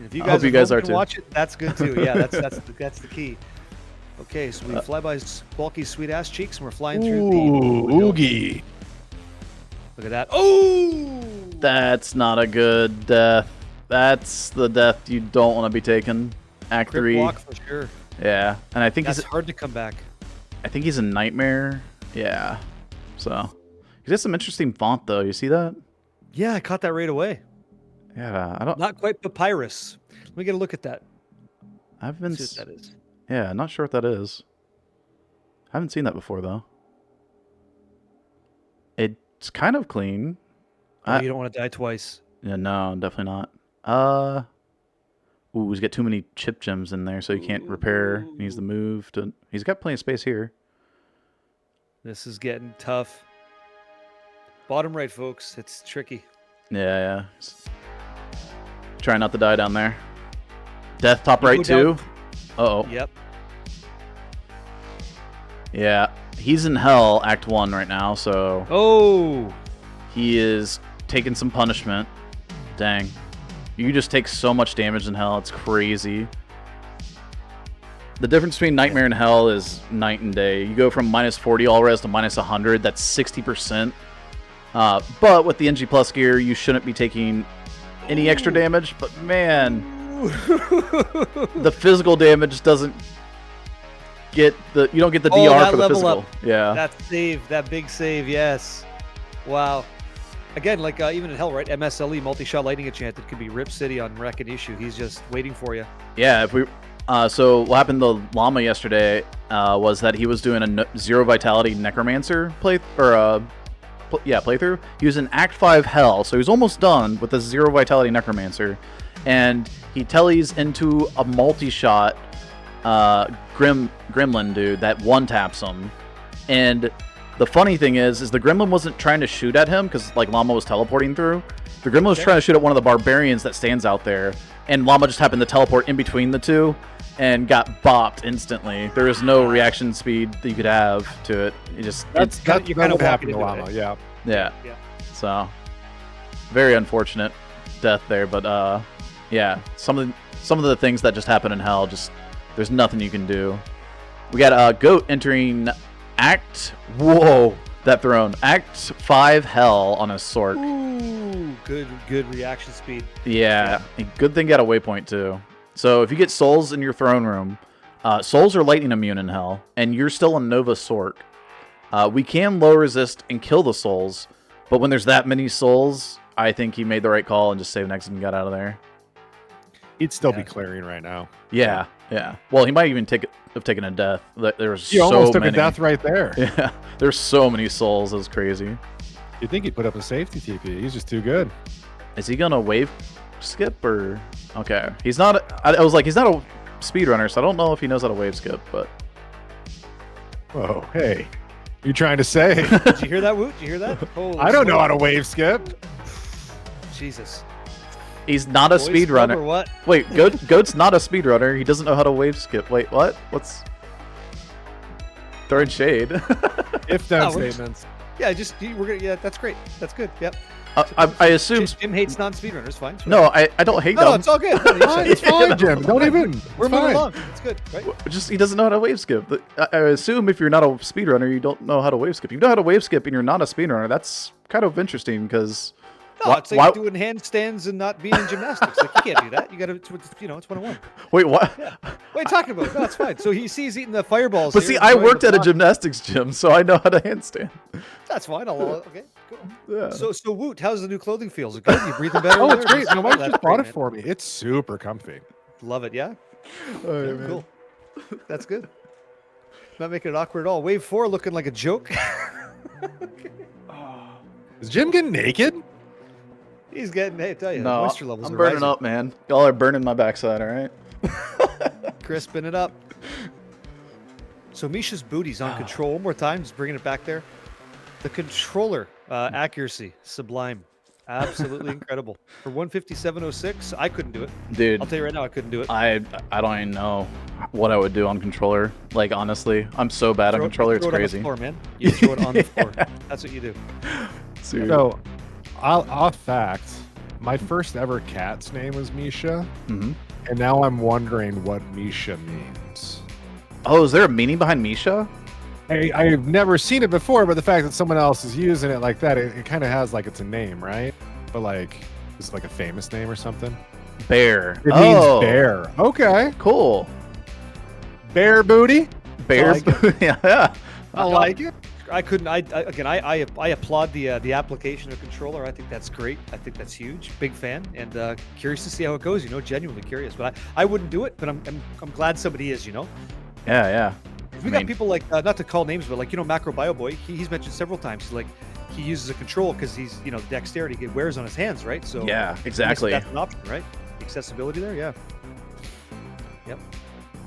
If you I hope you guys are too. Watch it. That's good too. Yeah, that's the key. Okay, so we fly by bulky sweet ass cheeks, and we're flying through the Oogie. Look at that. Oh! That's not a good death. That's the death you don't want to be taking. Act 3. Block for sure. Yeah, and I think that's hard to come back. I think he's a nightmare. Yeah. So he's got some interesting font though. You see that? Yeah, I caught that right away. Yeah, I don't. Not quite papyrus. Let me get a look at that. I've been. See what that is. Yeah, not sure what that is. I haven't seen that before though. It's kind of clean. Oh, you don't want to die twice. Yeah, no, definitely not. Ooh, he's got too many chip gems in there, so he can't repair. He needs to move to. He's got plenty of space here. This is getting tough. Bottom right, folks. It's tricky. Yeah. Try not to die down there. Death top right too. Uh-oh. Yep. Yeah, he's in hell, Act 1 right now, so... Oh! He is taking some punishment. Dang. You just take so much damage in Hell. It's crazy. The difference between Nightmare and Hell is night and day. You go from -40 all res to -100. That's 60%. But with the NG Plus gear, you shouldn't be taking any extra damage. But man, the physical damage doesn't get the. You don't get the DR for the physical. Up. Yeah. That save, that big save, yes. Wow. Again, like even in Hell, right? MSLE, multi-shot lightning enchanted, could be Rip City on Wreck and Issue. He's just waiting for you. Yeah, if we. So what happened to Llama yesterday was that he was doing a 0 Vitality Necromancer playthrough. He was in Act 5 Hell, so he was almost done with the 0 Vitality Necromancer, and he tellies into a multi-shot Gremlin dude that one-taps him. And the funny thing is the Gremlin wasn't trying to shoot at him because like Llama was teleporting through. The Gremlin was trying to shoot at one of the barbarians that stands out there, and Llama just happened to teleport in between the two and got bopped instantly. There is no reaction speed that you could have to it. You just That's kind of happened to walking Llama. into it. Yeah. yeah. So very unfortunate death there, but yeah, some of the things that just happen in Hell, just there's nothing you can do. We got Goat entering that throne. Act 5 Hell on a Sork. Ooh, good reaction speed. Yeah, good thing got a waypoint too. So if you get souls in your throne room, souls are lightning immune in Hell, and you're still a Nova Sork. We can low resist and kill the souls, but when there's that many souls, I think he made the right call and just saved next and got out of there. He'd still be clearing right now. Yeah. Well, he might even have taken a death. There's He so almost took many. a death right there. Yeah, there's so many souls. It was crazy. You'd think he'd put up a safety TP. He's just too good. Is he gonna wave skip or? Okay, he's not. I was like, he's not a speedrunner, so I don't know if he knows how to wave skip. But whoa, hey, you trying to say? Did you hear that, Woot? Did you hear that? Holy I don't know smokes. how to wave skip. Jesus. he's not a Voice club speedrunner. or what? Wait, Goat's not a speedrunner. He doesn't know how to wave skip. Wait, what? What's throwing shade? If them we're just- statements. Yeah, yeah, that's great. That's good. Yep. I assume. Jim hates non-speedrunners. Fine. No, I don't hate No, them. it's all good. No, you should- It's fine, Jim. Don't even. We're it's moving fine. along. It's good, right? Just he doesn't know how to wave skip. I assume if you're not a speedrunner, you don't know how to wave skip. If you know how to wave skip and you're not a speedrunner, that's kind of interesting because. No, it's like doing handstands and not being in gymnastics. Like you can't do that. You got to, it's 1-on-1. Wait, what? Yeah. What are you talking about? No, it's fine. So he sees eating the fireballs. But here see, and I throwing worked the at a block. gymnastics gym, so I know how to handstand. That's fine. Okay, cool. Yeah. So Woot, how's the new clothing feel? Is it good? You breathing better? Oh, over it's there? great. No, Mike That's just brought great, it for me. It's super comfy. man. Love it. Yeah. Oh, Yeah, man. cool. That's good. Not making it awkward at all. Wave 4 looking like a joke. Is Jim getting naked? He's getting. Hey, I tell you, the No, moisture levels I'm are burning rising. up, man. Y'all are burning my backside, all right? Crisping it up. So Mischa's booty's on control. One more time, just bringing it back there. The controller accuracy, sublime. Absolutely incredible. For 157.06, I couldn't do it. Dude, I'll tell you right now, I couldn't do it. I don't even know what I would do on controller. Like, honestly, I'm so bad on controller, it's throw it crazy. On the floor, man. You throw it on the floor. That's what you do. Dude. So, off fact, my first ever cat's name was Mischa, Mhm. and now I'm wondering what Mischa means. Oh, is there a meaning behind Mischa? I've never seen it before, but the fact that someone else is using it like that, it kind of has like it's a name, right? But like, is it like a famous name or something? Bear. It means bear. Okay. Cool. Bear booty. Bear. I like Yeah. I like it. I couldn't. I applaud the application of controller. I think that's great. I think that's huge. Big fan, and curious to see how it goes. You know, genuinely curious. But I wouldn't do it. But I'm glad somebody is. You know, Yeah. we got people like not to call names, but like Macro Bio Boy. He's mentioned several times. Like he uses a control because he's dexterity he wears on his hands, right? So Yeah, exactly. That's an option, right? Accessibility there, yeah. Yep.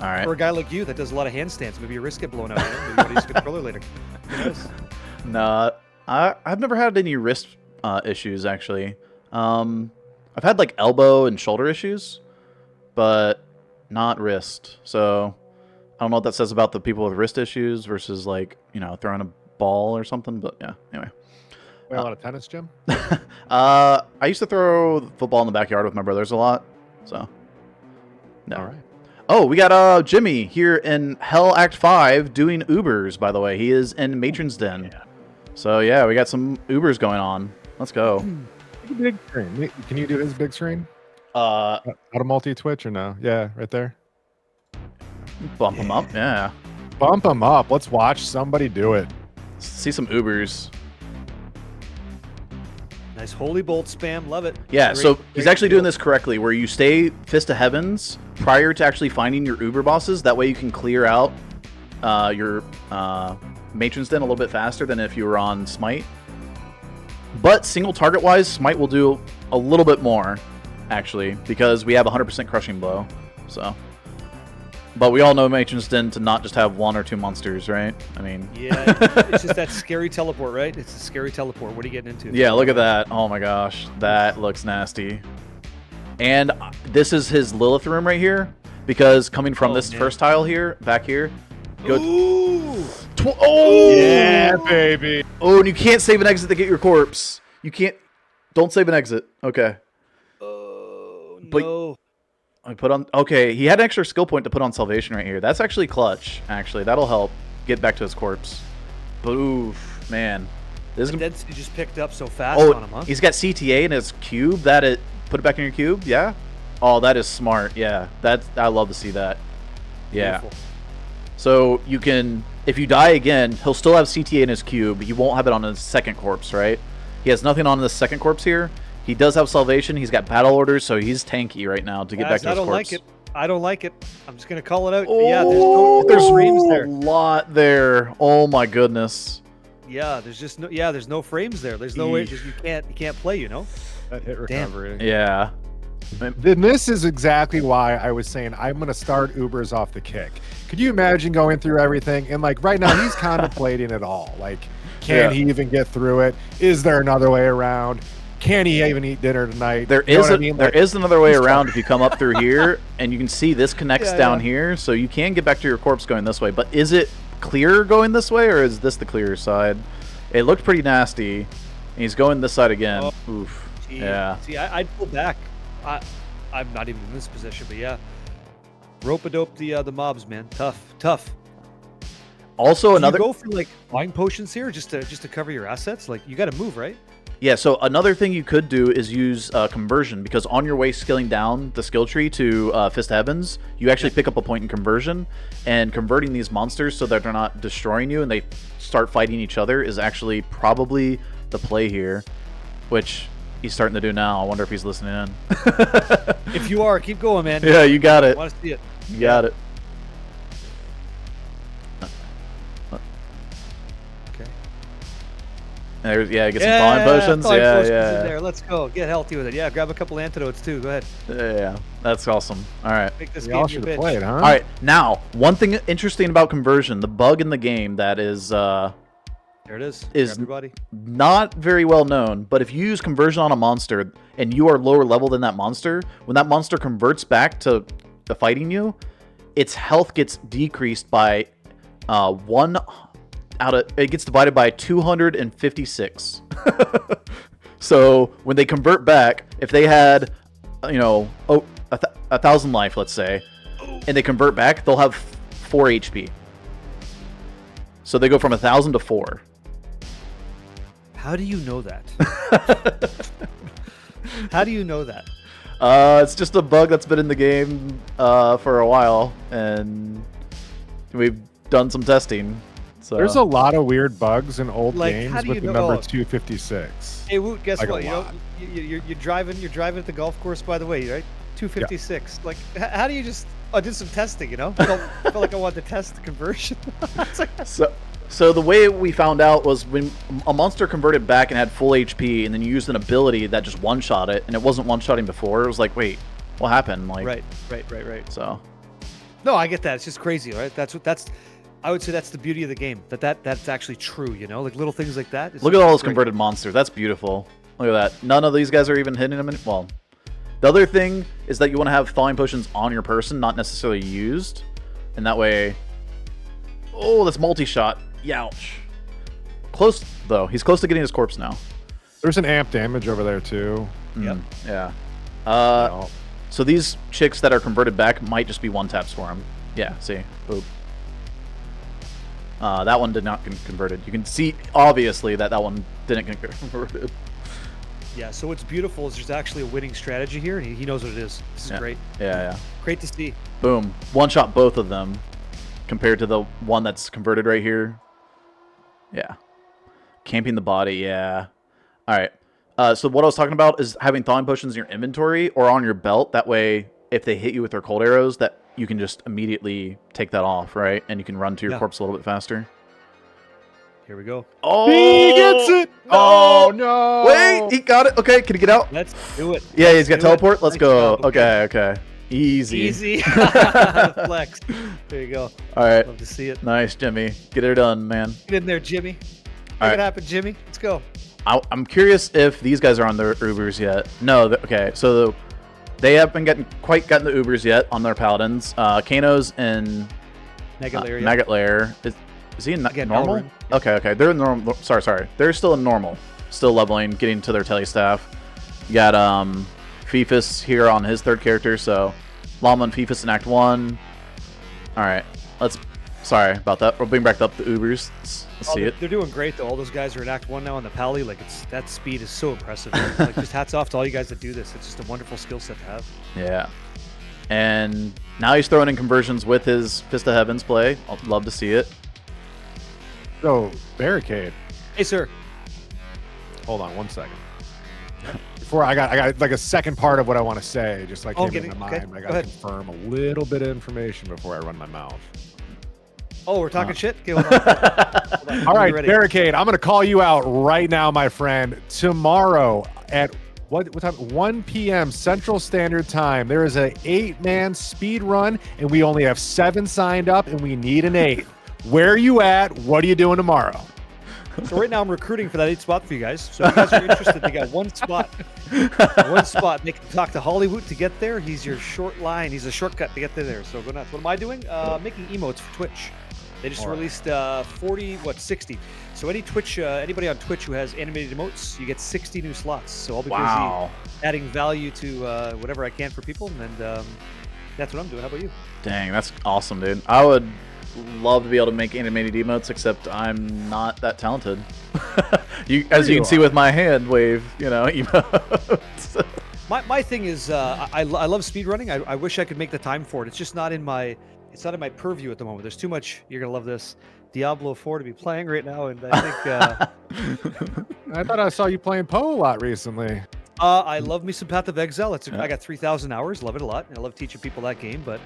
All right. For a guy like you that does a lot of handstands, maybe your wrist get blown out. You know? Maybe you want to use a controller later. Who knows? No, I've never had any wrist issues actually. I've had like elbow and shoulder issues, but not wrist. So I don't know what that says about the people with wrist issues versus like throwing a ball or something. But yeah, anyway. Play a lot of tennis, Jim? I used to throw football in the backyard with my brothers a lot. So, no. All right. Oh, we got Jimmy here in Hell Act 5 doing Ubers, by the way. He is in Matron's Den. Yeah. So, yeah, we got some Ubers going on. Let's go. Big screen. Can you do his big screen? Out of multi-twitch or no? Yeah, right there. Bump him up, yeah. Bump him up. Let's watch somebody do it. See some Ubers. Nice holy bolt spam. Love it. Yeah, Great- so great he's actually doing deal. this correctly, where you stay Fist of Heavens prior to actually finding your Uber bosses. That way you can clear out your Matron's Den a little bit faster than if you were on Smite. But single target-wise, Smite will do a little bit more, actually, because we have 100% Crushing Blow. So, but we all know Matron's Den to not just have one or two monsters, right? I mean... Yeah, it's just that scary teleport, right? It's a scary teleport. What are you getting into? Yeah, look at that. Oh my gosh, that looks nasty. And this is his Lilith room right here, because coming from this first tile here, back here, go. Ooh! Oh! Yeah, baby. Oh, and you can't save an exit to get your corpse. You can't. Don't save an exit. Okay. Oh, But- no. I put on. Okay, he had an extra skill point to put on Salvation right here. That's actually clutch. Actually, that'll help get back to his corpse. But oof, man, this is The gonna. density just picked up so fast on him, huh? He's got CTA in his cube. That it put it back in your cube. Yeah. Oh, that is smart. Yeah, I love to see that. Yeah. Beautiful. So you can, if you die again, he'll still have CTA in his cube. He won't have it on his second corpse, right? He has nothing on the second corpse here. He does have Salvation. He's got battle orders, so he's tanky right now to get back to his I don't corpse. like it. I don't like it. I'm just gonna call it out. Oh, Yeah, there's no frames a there. lot there. Oh my goodness. Yeah, there's just no. Yeah, there's no frames there. There's no way. Eesh. Just, you can't play. You know. That hit Damn. recovery. Yeah. Then this is exactly why I was saying I'm going to start Ubers off the kick. Could you imagine going through everything? And like right now, he's contemplating it all. Like, can he even get through it? Is there another way around? Can he even eat dinner tonight? There You know is what a, I mean? there Like, is another way around if you come up through here, and you can see this connects Yeah, down yeah. here, so you can get back to your corpse going this way. But is it clear going this way, or is this the clear side? It looked pretty nasty. And he's going this side again. Oh. Oof. Gee. Yeah. See, I'd pull back. I'm not even in this position, but yeah. Rope-a-dope the mobs, man. Tough. Also, Do another. you go for like wine potions here just to cover your assets? Like you got to move, right? Yeah, so another thing you could do is use conversion, because on your way scaling down the skill tree to Fist of Heavens, you actually pick up a point in conversion, and converting these monsters so that they're not destroying you and they start fighting each other is actually probably the play here, which he's starting to do now. I wonder if he's listening in. If you are, keep going, man. Yeah, you got I it. want to see it. You got it. Okay. There's, yeah, get some thawing potions. thawing Yeah, potions yeah. in there. Let's go. Get healthy with it. Yeah, grab a couple antidotes too. Go ahead. Yeah, that's awesome. All right. Make this we game all your should have bitch. played, huh? All right, now, one thing interesting about conversion, the bug in the game that is There it is. Is- For everybody. not very well known, but if you use conversion on a monster and you are lower level than that monster, when that monster converts back to fighting you, its health gets decreased by it gets divided by 256. So when they convert back, if they had, you know, 1,000 life, let's say, and they convert back, they'll have 4 HP. So they go from 1,000 to 4. How do you know that? How do you know that? It's just a bug that's been in the game for a while, and we've done some testing. So There's a lot of weird bugs in old Like, games how do with you the know- number 256. Hey, Woot, guess Like a what? You know, lot. you're driving at the golf course, by the way, right? 256. Like, how do you just? I did some testing, you know. Felt like I wanted to test the conversion. It's like, So the way we found out was when a monster converted back and had full HP, and then you used an ability that just one-shot it, and it wasn't one-shotting before. It was like, wait, what happened? Like, right. So No, I get that. It's just crazy, right? I would say that's the beauty of the game. That's actually true, you know, like little things like that. It's look at all those great. converted monsters. That's beautiful. Look at that. None of these guys are even hitting them. Well, the other thing is that you want to have thawing potions on your person, not necessarily used, and that way. Oh, that's multi-shot. Youch. Close though. He's close to getting his corpse now. There's an amp damage over there too. Yep. Yeah. No. So these chicks that are converted back might just be one taps for him. Yeah. See. Boop. That one did not get converted. You can see obviously that one didn't get converted. Yeah, so what's beautiful is there's actually a winning strategy here, and he knows what it is. This is great. Yeah. Great to see. Boom. One shot both of them compared to the one that's converted right here. Yeah. Camping the body, yeah. All right. So what I was talking about is having thawing potions in your inventory or on your belt. That way, if they hit you with their cold arrows, that you can just immediately take that off, right? And you can run to your corpse a little bit faster. Here we go. Oh, he gets it. No! Oh no! Wait, he got it. Okay, can he get out? Let's do it. Yeah, he's got teleport. Let's Nice go. job. Okay. Easy. Easy. Flex. There you go. All right. Love to see it. Nice, Jimmy. Get her done, man. Get in there, Jimmy. Make All right. it happen, Jimmy. Let's go. I'm curious if these guys are on their Ubers yet. No. Okay. So they haven't quite gotten the Ubers yet on their paladins. Kano's in Maggot layer. Maggot layer. Is he in Again, normal? Elrin. Okay. They're in normal. Sorry. They're still in normal. Still leveling, getting to their telestaff. You got Fifus here on his third character. So Llama and Fifus in Act 1. All right. Sorry about that. We'll bring back up the Ubers. Let's see it. They're doing great though. All those guys are in Act 1 now on the Pally. Like that speed is so impressive. Like just hats off to all you guys that do this. It's just a wonderful skill set to have. Yeah. And now he's throwing in conversions with his Fist of Heavens play. I'd love to see it. So barricade. Hey, sir. Hold on 1 second. Before I got like a second part of what I want to say, just like came into my mind. I got to confirm a little bit of information before I run my mouth. Oh, we're talking shit? Okay, hold on. Hold on. All right, Ready. Barricade, I'm going to call you out right now, my friend. Tomorrow at what time? 1 p.m. Central Standard Time. There is an 8-man speed run, and we only have 7 signed up, and we need an 8th. Where are you at? What are you doing tomorrow? So right now I'm recruiting for that 8th spot for you guys. So if you guys are interested, they got 1 spot. 1 spot. They can talk to Hollywood to get there. He's your short line. He's a shortcut to get there. So go nuts. What am I doing? Making emotes for Twitch. They just released 60. So anybody on Twitch who has animated emotes, you get 60 new slots. So I'll be busy adding value to whatever I can for people, and that's what I'm doing. How about you? Dang, that's awesome, dude. I would love to be able to make animated emotes, except I'm not that talented. As you can see with my hand wave, emotes. My thing is, I love speedrunning. I wish I could make the time for it. It's just not in my purview at the moment. There's too much. You're gonna love this Diablo 4 to be playing right now, and I think I thought I saw you playing Poe a lot recently. I love me some Path of Exile. I got 3,000 hours. Love it a lot, and I love teaching people that game. But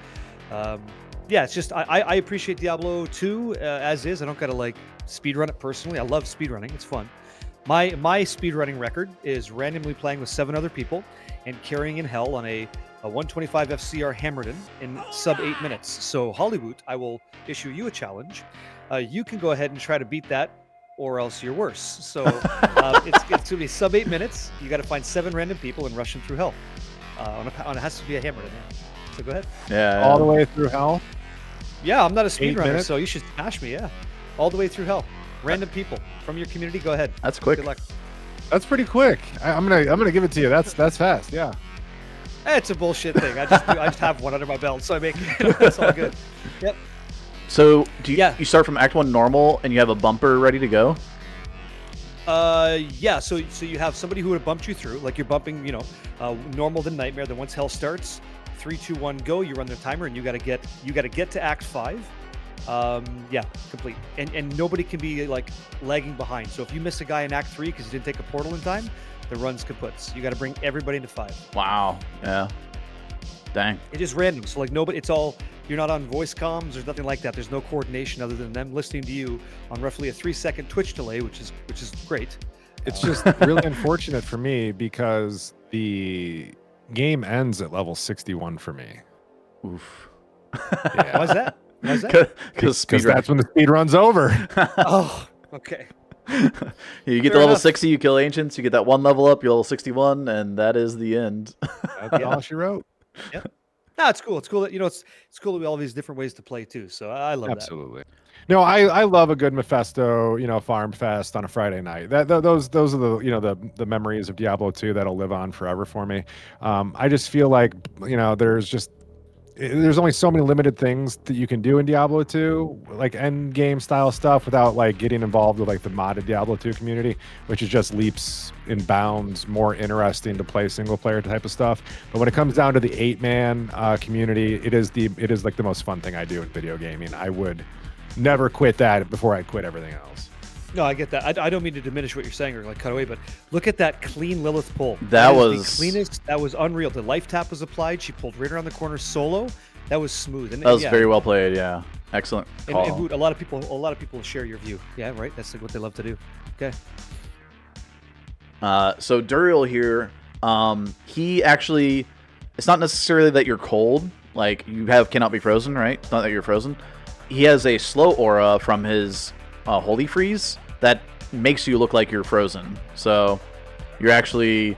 yeah, it's just I appreciate Diablo 2 as is. I don't gotta like speedrun it personally. I love speedrunning. It's fun. My speedrunning record is randomly playing with 7 other people and carrying in hell on a 125 FCR Hammerton in sub 8 minutes. So Hollywood, I will issue you a challenge. You can go ahead and try to beat that, or else you're worse. So it's going to be sub 8 minutes. You got to find 7 random people and rush them through hell. It has to be a Hammerton. Yeah. So go ahead. Yeah. All the way through hell. Yeah, I'm not a speedrunner, minutes? so you should smash me. Yeah, all the way through hell. Random people from your community. Go ahead. That's quick. Good luck. That's pretty quick. I'm gonna give it to you. That's fast. Yeah. It's a bullshit thing. I just have one under my belt, so I make it's all good. Yep. So you start from Act 1 normal and you have a bumper ready to go? Yeah. So you have somebody who would have bumped you through, like you're bumping, normal then nightmare. Then once hell starts, 3, 2, 1, go. You run the timer, and you gotta get to Act 5. Yeah, complete. And nobody can be like lagging behind. So if you miss a guy in Act 3 because you didn't take a portal in time, the run's kaputs. You got to bring everybody into 5. Wow. Yeah. Dang. It is random. So like nobody, it's all, you're not on voice comms. There's nothing like that. There's no coordination other than them listening to you on roughly a 3-second Twitch delay, which is great. It's just really unfortunate for me because the game ends at level 61 for me. Oof. Yeah. Why's that? Why's that? Because that's when the speed run's over. Oh, okay. You get to level 60, you kill ancients, you get that 1 level up, you're level 61, and that is the end. That's all she wrote. Yep. No, it's cool. It's cool that it's cool that we all have these different ways to play too. So I love that. Absolutely. No, I love a good Mephisto, farm fest on a Friday night. Those are the memories of Diablo 2 that'll live on forever for me. I just feel like there's only so many limited things that you can do in Diablo 2, like end game style stuff, without like getting involved with like the modded Diablo 2 community, which is just leaps and bounds more interesting to play single player type of stuff. But when it comes down to the 8-man community, it is like the most fun thing I do in video gaming. I would never quit that before I quit everything else. No, I get that. I don't mean to diminish what you're saying or like cut away, but look at that clean Lilith pull. That is was the cleanest. That was unreal. The life tap was applied. She pulled right around the corner solo. That was smooth. And, that was very well played. Yeah, excellent call. And Woot, a lot of people share your view. Yeah, right. That's like what they love to do. Okay. So Duriel here, he actually, it's not necessarily that you're cold. Like you cannot be frozen, right? It's not that you're frozen. He has a slow aura from his Holy Freeze that makes you look like you're frozen. So you're actually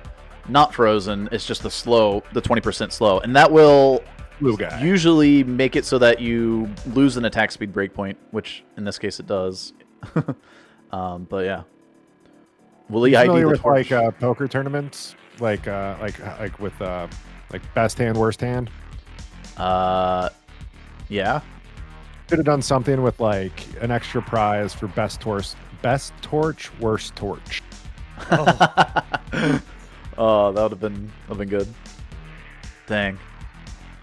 not frozen. It's just the 20% slow. And that will usually make it so that you lose an attack speed breakpoint, which in this case it does. But yeah. Will he ID the torch? Like poker tournaments? Like with best hand, worst hand? Yeah. Could have done something with like an extra prize for best torch, worst torch. Oh, oh that would have been good. Dang.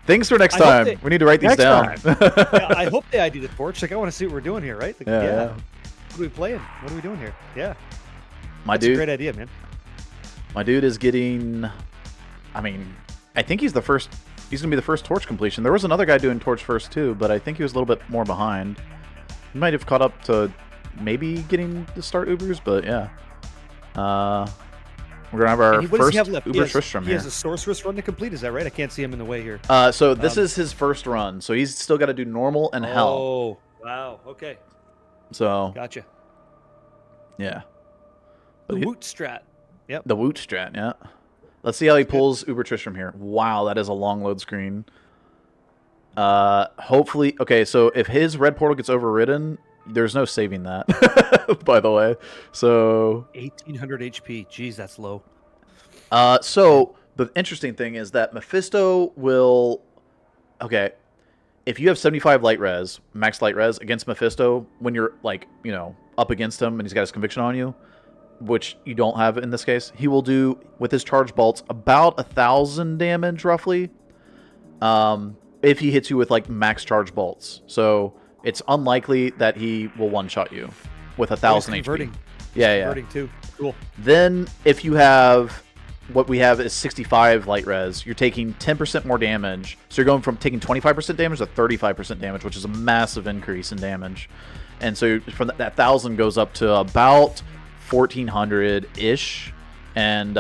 Things for next time. We need to write these down. Yeah, I hope they ID the torch. Like I want to see what we're doing here, right? Like, yeah. What are we playing? What are we doing here? Yeah. That's a great idea, man. My dude is getting. I mean, I think he's the first. He's gonna be the first torch completion. There was another guy doing torch first too, but I think he was a little bit more behind. He might have caught up to maybe getting the start Ubers, but yeah. We're gonna have our first Uber Tristram here. He has a sorceress run to complete. Is that right? I can't see him in the way here. So this is his first run, so he's still got to do normal and hell. Oh, wow. Okay. So. Gotcha. Yeah. The Woot strat. Yep. The Woot strat. Yeah. Let's see how he pulls Uber Tristram here. Wow, that is a long load screen. Hopefully, okay. So if his red portal gets overridden, there's no saving that. By the way, so 1800 HP. Jeez, that's low. So the interesting thing is that Mephisto will. Okay, if you have 75 light res, max light res against Mephisto, when you're like up against him and he's got his conviction on you, which you don't have in this case, he will do with his charge bolts about 1,000 damage roughly. If he hits you with like max charge bolts, so it's unlikely that he will one-shot you with 1,000 HP. Converting. Yeah, converting too. Cool. Then if you have what we have is 65 light res, you're taking 10% more damage. So you're going from taking 25% damage to 35% damage, which is a massive increase in damage. And so from that 1,000 goes up to about 1,400-ish. And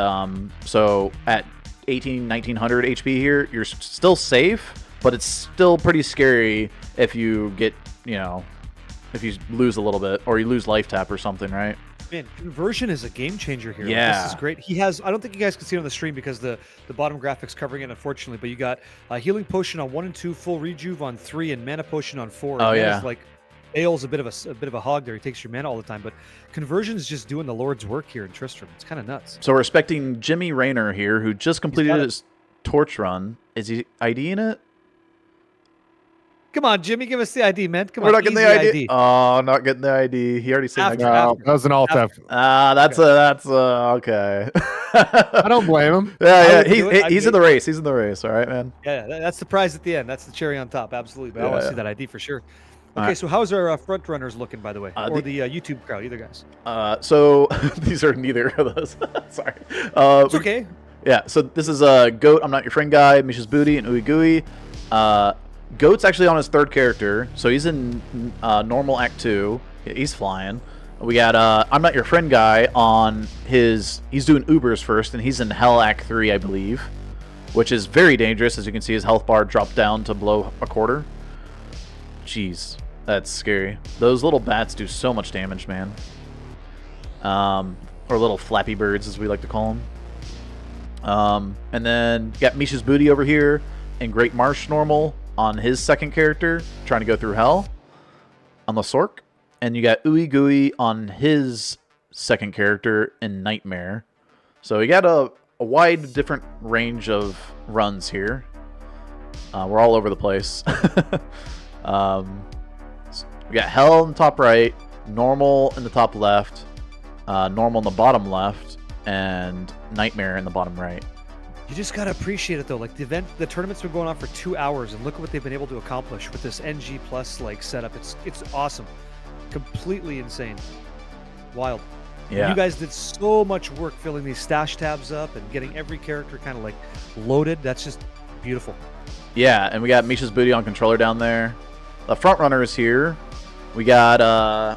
so at 1,900 HP here, you're still safe, but it's still pretty scary if you get, if you lose a little bit or you lose life tap or something, right? Man, conversion is a game changer here. Yeah. Like, this is great. He has, I don't think you guys can see it on the stream because the bottom graphic's covering it, unfortunately, but you got a healing potion on 1 and 2, full rejuve on 3, and mana potion on 4. Oh, yeah. Like, Bale's a bit of a hog there. He takes your mana all the time, but conversion is just doing the Lord's work here in Tristram. It's kind of nuts. So we're expecting JimmyReinor here, who just completed his torch run. Is he IDing it? Come on, Jimmy, give us the ID, man. Come We're on, not getting the ID. Oh, not getting the ID. He already said that was an alt F. That's okay. I don't blame him. Yeah. He's in the race. He's in the race. All right, man. Yeah, that's the prize at the end. That's the cherry on top. Absolutely. But I want to see that ID for sure. Okay, so how's our front runners looking, by the way, or the YouTube crowd, either guys? So these are neither of those. Sorry. It's okay. Yeah. So this is Goat. I'm not your friend guy. mischasBooty and ooeygooeyg. Goat's actually on his third character, so he's in normal Act 2. He's flying. We got I'm not your friend guy on his. He's doing Ubers first, and he's in Hell Act 3, I believe, which is very dangerous. As you can see, his health bar dropped down to below a quarter. Jeez, that's scary. Those little bats do so much damage, man. Or little flappy birds, as we like to call them. And then you got mischasBooty over here, and Great Marsh normal on his second character, trying to go through hell. on the Sork, and you got ooeygooeyg on his second character in Nightmare. So you got a wide different range of runs here. We're all over the place. We got Hell in the top right, Normal in the top left, Normal in the bottom left, and Nightmare in the bottom right. You just gotta appreciate it though. Like the tournament's been going on for 2 hours, and look at what they've been able to accomplish with this NG plus like setup. It's awesome, completely insane, wild. Yeah. You guys did so much work filling these stash tabs up and getting every character kind of like loaded. That's just beautiful. Yeah, and we got mischasBooty on controller down there. The front runner is here. We got,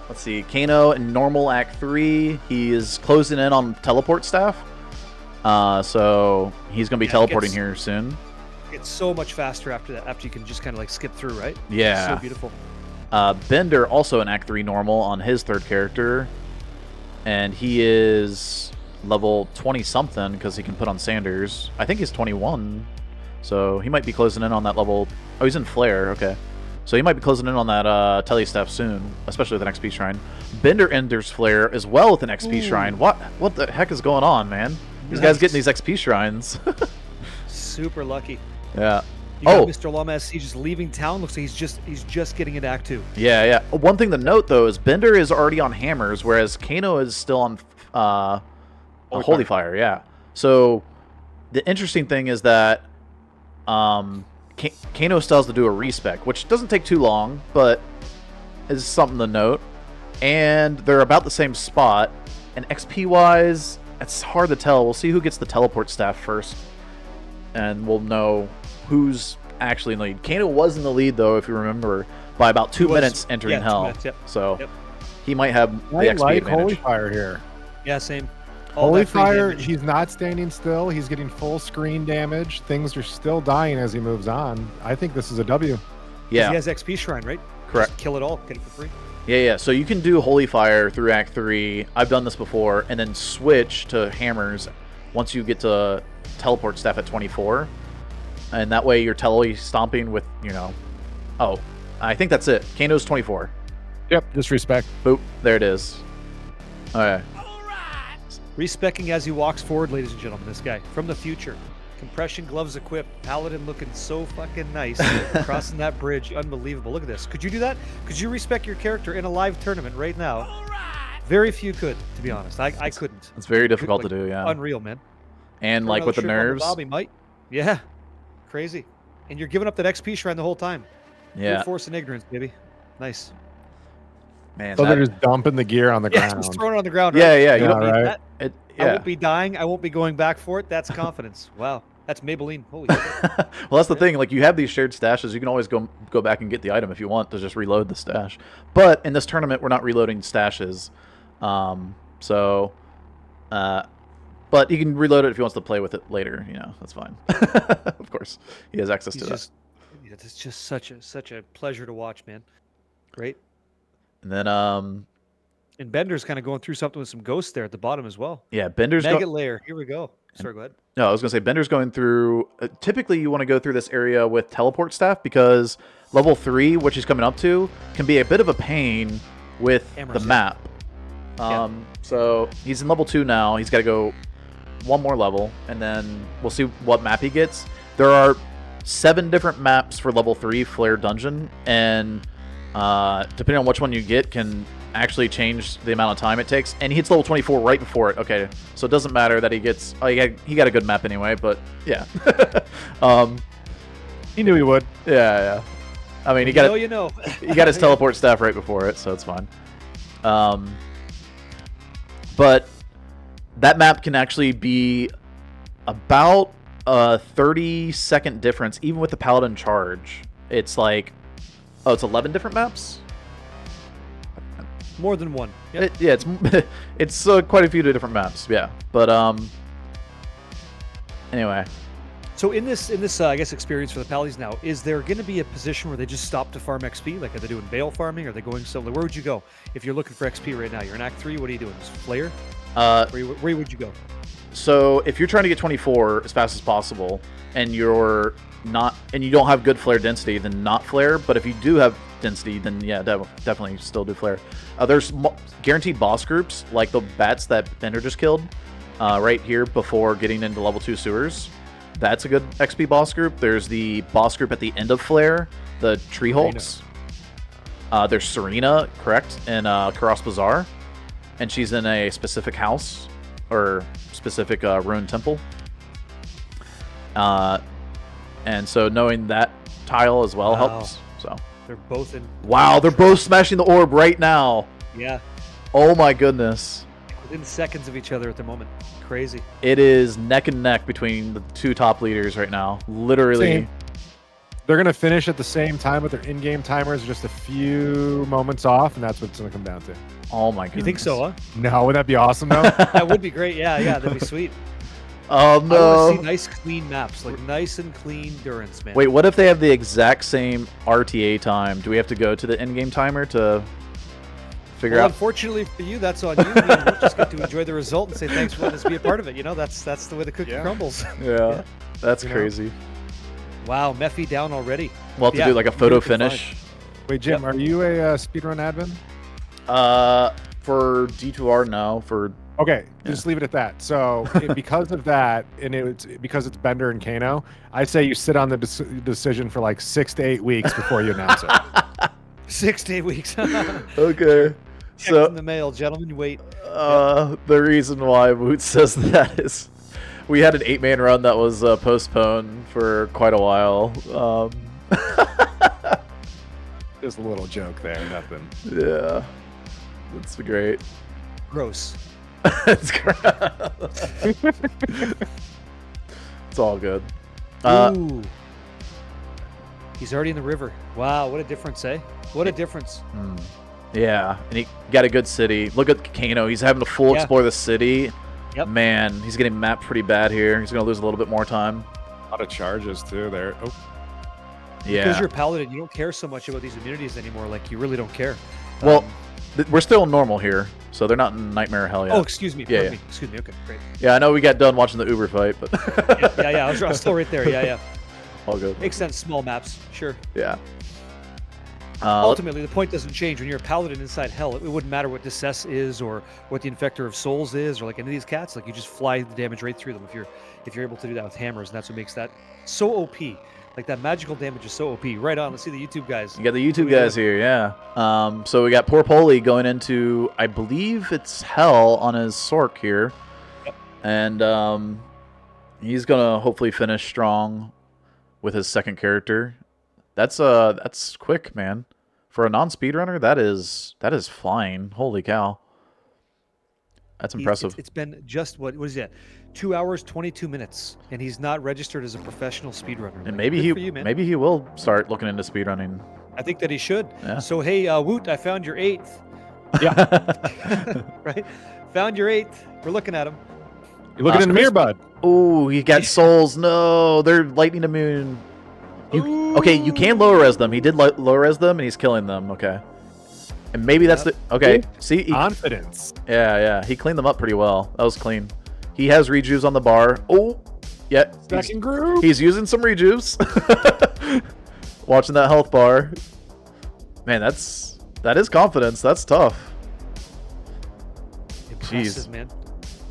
let's see, Kano in Normal Act 3. He is closing in on teleport staff. So he's going to be teleporting here soon. It's so much faster after that, after you can just kind of like skip through, right? Yeah. It's so beautiful. Bender also in Act 3 Normal on his third character. And he is level 20-something because he can put on Sanders. I think he's 21. So he might be closing in on that level. Oh, he's in Flare. Okay. So he might be closing in on that tele-staff soon, especially with an XP Shrine. Bender enters Flare as well with an XP Shrine. What the heck is going on, man? These guys getting these XP Shrines. Super lucky. Yeah. You got MrLlamaSC just leaving town. Looks like he's just getting into Act 2. Yeah, yeah. One thing to note, though, is Bender is already on Hammers, whereas Kano is still on Holy Fire. Yeah. So the interesting thing is that Kano still has to do a respec, which doesn't take too long, but is something to note. And they're about the same spot. And XP-wise, it's hard to tell. We'll see who gets the teleport staff first, and we'll know who's actually in the lead. Kano was in the lead, though, if you remember, by about 2 minutes entering Hell. 2 minutes, yep. So he might have the XP like advantage. Holy Fire here. Yeah, same. Holy Fire, he's not standing still. He's getting full screen damage. Things are still dying as he moves on. I think this is a W. Yeah. He has XP Shrine, right? Correct. Just kill it all. Get it for free. Yeah, yeah. So you can do Holy Fire through Act 3. I've done this before. And then switch to Hammers once you get to teleport staff at 24. And that way you're tele-stomping with, you know... Oh, I think that's it. Kano's 24. Yep, just respect. Boop. There it is. Okay. Respecking as he walks forward, ladies and gentlemen, this guy from the future. Compression gloves equipped, paladin looking so fucking nice, crossing that bridge, unbelievable. Look at this. Could you do that? Could you respec your character in a live tournament right now? Very few could, to be honest. I couldn't. It's very difficult to do, yeah. Unreal, man. And like with the nerves. Bobby might. Yeah. Crazy. And you're giving up that XP Shrine the whole time. Yeah. Brute force and ignorance, baby. Nice. Man, so they're just dumping the gear on the ground. Just throwing it on the ground. Yeah, right? yeah. You don't need that. Yeah. I won't be dying. I won't be going back for it. That's confidence. Wow. That's Maybelline. Holy shit. Well, that's the thing. Like, you have these shared stashes. You can always go back and get the item if you want to just reload the stash. But in this tournament, we're not reloading stashes. But he can reload it if he wants to play with it later. You know, that's fine. Of course, he has access to that. Yeah, it's just such a pleasure to watch, man. Great. And then and Bender's kind of going through something with some ghosts there at the bottom as well. Yeah, Bender's Mega layer. Here we go. Sorry, go ahead. No, I was gonna say Bender's going through. Typically, you want to go through this area with teleport staff because level 3, which he's coming up to, can be a bit of a pain with the map. So he's in level 2 now. He's got to go one more level, and then we'll see what map he gets. There are 7 different maps for level 3 Flare Dungeon, and depending on which one you get, can actually change the amount of time it takes. And he hits level 24 right before it. Okay, so it doesn't matter that he gets... Oh, he got a good map anyway, but yeah. He knew he would. Yeah, yeah. I mean, he got he got his teleport staff right before it, so it's fine. But that map can actually be about a 30-second difference, even with the Paladin charge. It's like... Oh, it's 11 different maps? More than one. Yep. It's quite a few different maps, yeah. But anyway. So in this I guess experience for the Pallies now, is there going to be a position where they just stop to farm XP? Like, are they doing Baal farming? Are they going somewhere? Where would you go if you're looking for XP right now? You're in Act 3. What are you doing? Just Flare? Where would you go? So if you're trying to get 24 as fast as possible, and you don't have good flare density, then not flare. But if you do have density, then yeah, definitely still do flare. There's guaranteed boss groups, like the bats that Bender just killed, right here before getting into level 2 sewers. That's a good XP boss group. There's the boss group at the end of flare, the Tree Hulks. There's Serena, correct, in Karas Bazaar, and she's in a specific house or specific ruined temple. And so knowing that tile as well helps. So they're both in. Wow, they're both smashing the orb right now. Yeah. Oh my goodness. Within seconds of each other at the moment. Crazy. It is neck and neck between the 2 top leaders right now. Literally. Same. They're going to finish at the same time, but their in-game timers are just a few moments off, and that's what it's going to come down to. Oh my goodness. You think so, huh? No, would that be awesome, though? That would be great. Yeah, that'd be sweet. Oh no. I want to see nice, clean maps, like nice and clean Durance, man. Wait, what if they have the exact same RTA time? Do we have to go to the in-game timer to figure out? Unfortunately for you, that's on you. We'll just get to enjoy the result and say thanks for letting us be a part of it. You know, that's the way the cookie crumbles. Yeah, that's crazy. Wow, Mephi down already. We'll have to do like a photo finish. Wait, Jim, are you a speedrun admin? For D2R, no. For Okay, just leave it at that. So because of that, and because it's Bender and Kano, I say you sit on the decision for like 6 to 8 weeks before you announce it. 6 to 8 weeks. Okay. So in the mail, gentlemen, wait. The reason why Woot says that is we had an 8-man run that was postponed for quite a while. Just a little joke there, nothing. Yeah, that's great. Gross. It's great. It's all good. Ooh. He's already in the river. Wow, what a difference, eh? What a difference. Yeah, and he got a good city. Look at Kano. He's having to full explore the city. Yep. Man, he's getting mapped pretty bad here. He's going to lose a little bit more time. A lot of charges, too, there. Oh. Yeah. Because you're a paladin, you don't care so much about these immunities anymore. Like, you really don't care. Well, we're still in normal here, so they're not in Nightmare Hell yet. Oh, excuse me. Pardon me. Excuse me. Okay, great. Yeah, I know we got done watching the Uber fight, but... yeah, I was still right there. Yeah. All good. Makes sense, small maps. Sure. Yeah. Ultimately, the point doesn't change. When you're a paladin inside hell, it wouldn't matter what Dissess is or what the Infector of Souls is or like any of these cats. Like, you just fly the damage right through them if you're able to do that with hammers, and that's what makes that so OP. Like, that magical damage is so OP. Right on. Let's see the YouTube guys. You got the YouTube guys here, yeah. So we got PorPoli going into, I believe it's Hell on his Sork here. Yep. And he's going to hopefully finish strong with his second character. That's quick, man. For a non-speedrunner, that is flying. Holy cow. That's impressive. It's been just, what is that? 2 hours, 22 minutes, and he's not registered as a professional speedrunner. And maybe he will start looking into speedrunning. I think that he should. Yeah. So hey, Woot, I found your 8th. Yeah. Right? Found your 8th. We're looking at him. You're looking in the mirror, bud. Oh, he got souls. No, they're lightning immune. Okay, you can low res them. He did low res them, and he's killing them. Okay. And maybe that's the... Okay, see? Confidence. Yeah. He cleaned them up pretty well. That was clean. He has rejuves on the bar. Oh, yeah. Second group. He's using some rejuves. Watching that health bar. Man, that is confidence. That's tough. Impressive, Jeez. man.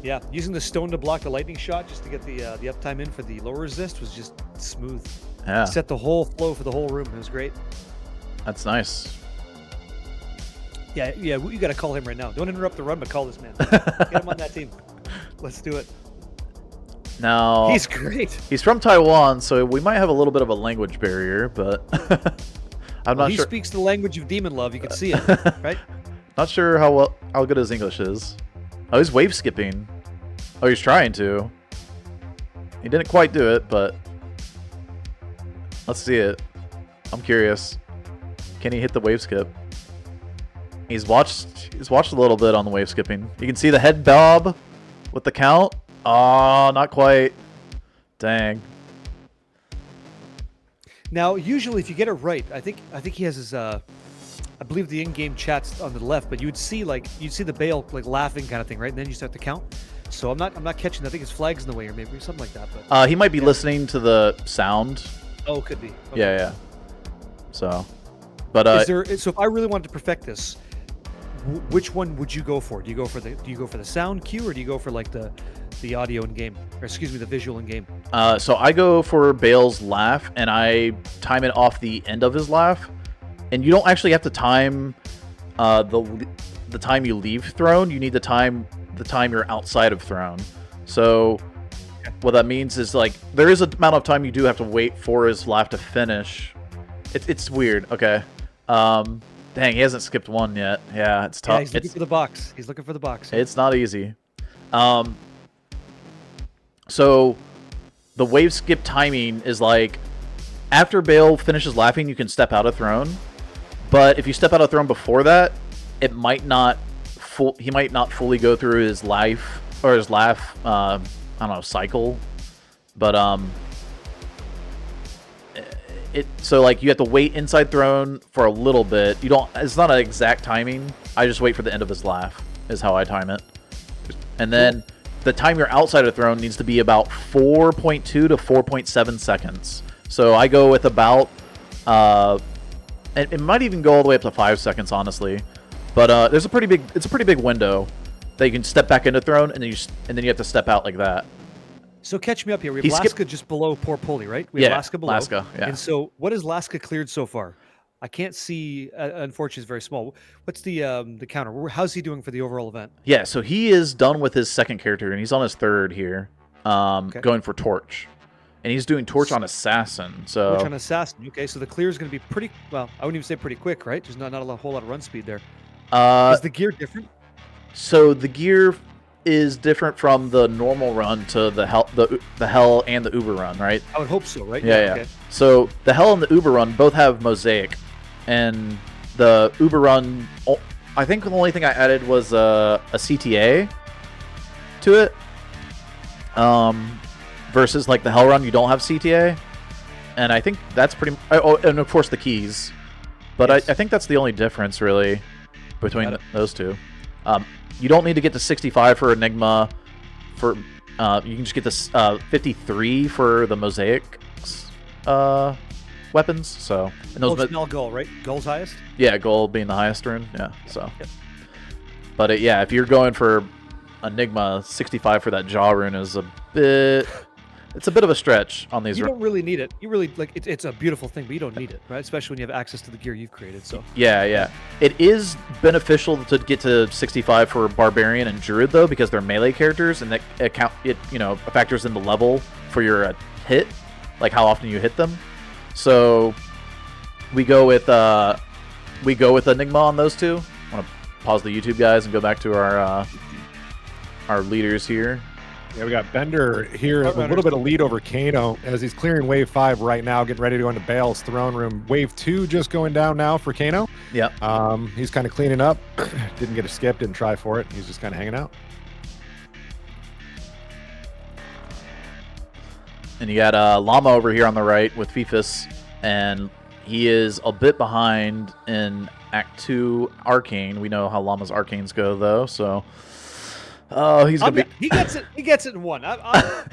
Yeah, using the stone to block the lightning shot just to get the uptime in for the low resist was just smooth. Yeah. Set the whole flow for the whole room. It was great. That's nice. Yeah, you got to call him right now. Don't interrupt the run, but call this man. Get him on that team. Let's do it. Now, He's great. He's from Taiwan, so we might have a little bit of a language barrier, but I'm not He sure. speaks the language of demon love. You can see it, right? Not sure how good his English is. Oh, he's wave skipping. Oh, he's trying to. He didn't quite do it, but let's see it. I'm curious. Can he hit the wave skip? He's watched a little bit on the wave skipping. You can see the head bob with the count. Oh, not quite. Dang. Now, usually, if you get it right, I think he has his. I believe the in-game chat's on the left, but you'd see the Baal like laughing kind of thing, right? And then you start to count. So I'm not catching. I think his flag's in the way, or maybe something like that. But He might be listening to the sound. oh, could be. Okay. Yeah. So But Is there? So if I really wanted to perfect this, which one would you go for? Do you go for the sound cue, or do you go for like the audio in game, or excuse me, the visual in game? So I go for Baal's laugh, and I time it off the end of his laugh, and you don't actually have to time the time you leave throne. You need to time the time you're outside of throne. So what that means is, like, there is an amount of time you do have to wait for his laugh to finish. It's weird. Okay. Dang, he hasn't skipped one yet. Yeah, it's tough. Yeah, he's looking for the box. He's looking for the box. It's not easy. So the wave skip timing is like, after Baal finishes laughing, you can step out of throne. But if you step out of throne before that, it might not he might not fully go through his life or his laugh I don't know, cycle. But so like you have to wait inside throne for a little bit. You don't, it's not an exact timing. I just wait for the end of his laugh is how I time it. And then the time you're outside of throne needs to be about 4.2 to 4.7 seconds. So I go with about it might even go all the way up to 5 seconds, honestly. But there's it's a pretty big window that you can step back into throne, and then you have to step out like that. So catch me up here. We have Laska just below PorPoli, right? We have Laska below. Laska, yeah. And so what has Laska cleared so far? I can't see. Unfortunately, it's very small. What's the counter? How's he doing for the overall event? Yeah, so he is done with his second character, and he's on his third here, going for Torch. And he's doing Torch on Assassin. So Torch on Assassin. Okay, so the clear is going to be pretty, well, I wouldn't even say pretty quick, right? There's not a whole lot of run speed there. Is the gear different? So the gear is different from the normal run to the hell and the Uber run, right? I would hope so, right? Yeah. Okay. So the hell and the Uber run both have mosaic, and the Uber run, I think the only thing I added was a CTA to it. Versus like the hell run, you don't have CTA, and I think that's pretty. Oh, and of course the keys, but yes. I think that's the only difference really between those two. You don't need to get to 65 for Enigma. You can just get to 53 for the mosaic weapons. So and those it's Gull, right? Gull's highest. Yeah, Gull being the highest rune. Yeah. So, but yeah, if you're going for Enigma, 65 for that jaw rune is a bit. It's a bit of a stretch on these. You don't really need it. You really like it's a beautiful thing, but you don't need it, right? Especially when you have access to the gear you've created. So yeah. It is beneficial to get to 65 for Barbarian and Druid though, because they're melee characters, and that factors in the level for your hit, like how often you hit them. So we go with Enigma on those two. I want to pause the YouTube guys and go back to our leaders here. Yeah, we got Bender here, a little bit of lead over Kano as he's clearing wave 5 right now, getting ready to go into Baal's throne room. Wave 2 just going down now for Kano. Yeah. He's kind of cleaning up. Didn't get a skip, didn't try for it. He's just kind of hanging out. And you got Llama over here on the right with Fifus, and he is a bit behind in Act 2 Arcane. We know how Llama's Arcanes go, though, so... Oh, he's gonna be. He gets it. He gets it in one.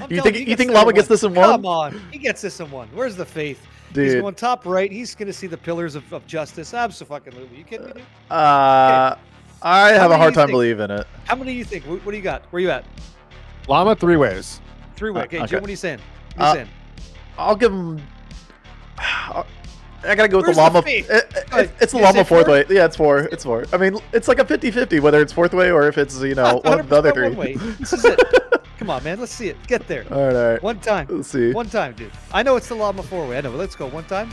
You think Llama gets this in one? Come on, he gets this in one. Where's the faith? Dude. He's going top right. He's gonna see the pillars of justice. Absolutely. You kidding me, dude? I have a hard time believing it. How many do you think? What do you got? Where you at? Llama 3 ways. 3 ways. Okay, Jim, what are you saying? What are you saying? I'll give him. I gotta go with the Llama. It's the Llama 4th way. Yeah, it's 4. It's 4. I mean, it's like a 50-50 whether it's 4th way or if it's, one of the other 3. Way. This is it. Come on, man. Let's see it. Get there. All right. One time. Let's see. One time, dude. I know it's the Llama 4 way. I know. But let's go. One time.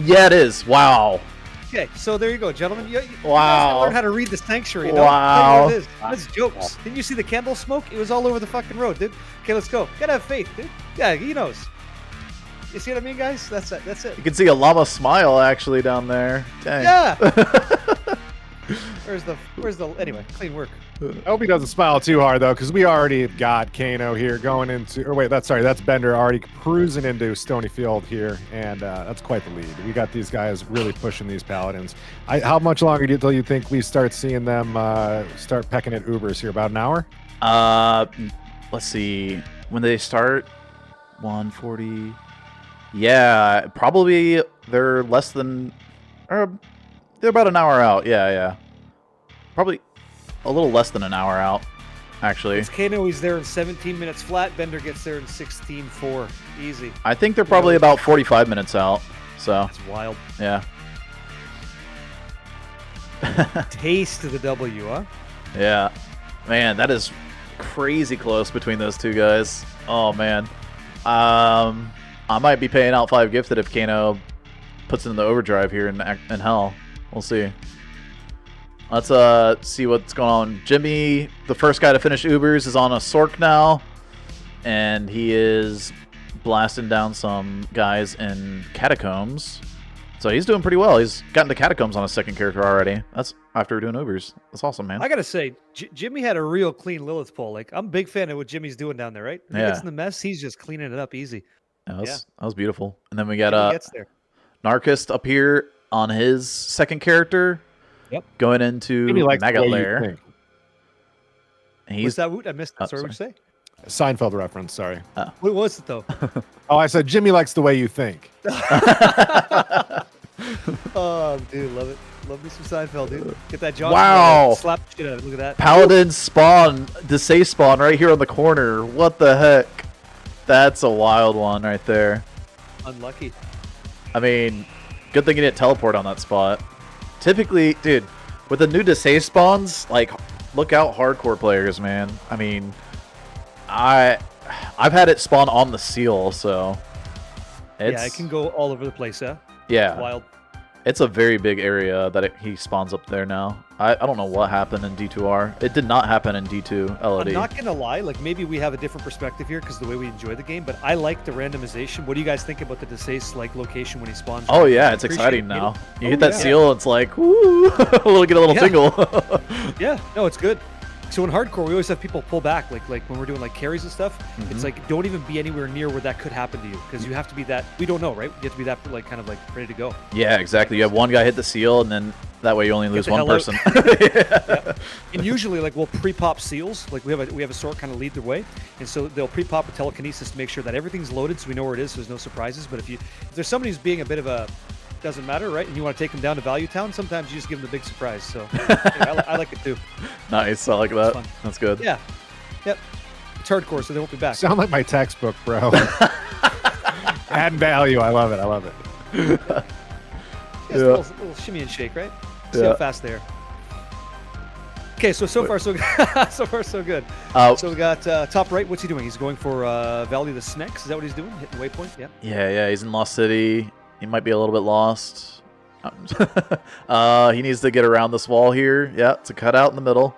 Yeah, it is. Wow. Okay, so there you go, gentlemen. You wow. Learn how to read the sanctuary. Wow. It is. That's jokes. Didn't you see the candle smoke? It was all over the fucking road, dude. Okay, let's go. Gotta have faith, dude. Yeah, he knows. You see what I mean, guys? That's it. That's it. You can see a llama smile actually down there. Dang. Yeah. Where's the? Anyway, clean work. I hope he doesn't smile too hard though, because we already got Kano here going into. Or wait, that's Bender already cruising into Stonyfield here, and that's quite the lead. We got these guys really pushing these paladins. How much longer until you think we start seeing them start pecking at Ubers here? About an hour? Let's see. When they start, 140. Yeah, probably they're less than They're about an hour out. Yeah, yeah. Probably a little less than an hour out, actually. It's Kano, he's there in 17 minutes flat. Bender gets there in 16.4. Easy. I think they're probably about 45 minutes out. So That's wild. yeah. Taste of the W, huh? Yeah. Man, that is crazy close between those two guys. Oh man. I might be paying out 5 gifted if Kano puts it in the overdrive here in hell. We'll see. Let's see what's going on. Jimmy, the first guy to finish Ubers, is on a Sork now, and he is blasting down some guys in Catacombs. So he's doing pretty well. He's gotten to Catacombs on his second character already. That's after doing Ubers. That's awesome, man. I gotta say, Jimmy had a real clean Lilith pull. Like, I'm a big fan of what Jimmy's doing down there, right? When he gets in the mess, he's just cleaning it up easy. Yeah, that was beautiful. And then we got gets there. Niarchist up here on his second character. Yep. Going into Maggot Lair. What's that, Woot? I missed it. Sorry, what'd you say? Seinfeld reference, sorry. What was it, though? Oh, I said Jimmy likes the way you think. Oh, dude, love it. Love me some Seinfeld, dude. Get that John. Wow. Slap the shit out of it. Look at that. Paladin spawn, Desay spawn right here on the corner. What the heck? That's a wild one right there. Unlucky. I mean, good thing you didn't teleport on that spot. Typically, dude, with the new Desay spawns, like, look out hardcore players, man. I mean, I've had it spawn on the seal, so yeah, it can go all over the place, huh? Yeah. It's wild. It's a very big area that he spawns up there now. I don't know what happened in D2R. It did not happen in D2 LOD. I'm not going to lie. Like, maybe we have a different perspective here because the way we enjoy the game, but I like the randomization. What do you guys think about the Desay's, like, location when he spawns? Oh, yeah. It's exciting now. You hit that seal, it's like, woo! We'll get a little tingle. Yeah. No, it's good. So in hardcore, we always have people pull back, like when we're doing like carries and stuff. It's like, don't even be anywhere near where that could happen to you, because you have to be that. We don't know, right? You have to be that, like, kind of like ready to go. Yeah, exactly. You have one guy hit the seal, and then that way you only lose one person. Yeah. And usually, like, we'll pre-pop seals. Like, we have a sort kind of lead the way, and so they'll pre-pop with telekinesis to make sure that everything's loaded, so we know where it is, so there's no surprises. But if there's somebody who's being a bit of a doesn't matter, right? And you want to take them down to Value Town, sometimes you just give them the big surprise. So yeah, I like it too. Nice, I like that. That's good. Yeah. Yep. It's hardcore, so they won't be back. Sound like my textbook, bro. Add value. I love it. I love it. Just a little shimmy and shake, right? See how fast they are. Okay, so far so good. So far so good. So we got top right. What's he doing? He's going for Valley of the Snakes. Is that what he's doing? Hitting waypoint? Yeah. Yeah. He's in Lost City. He might be a little bit lost. He needs to get around this wall here. Yeah, it's a cutout in the middle.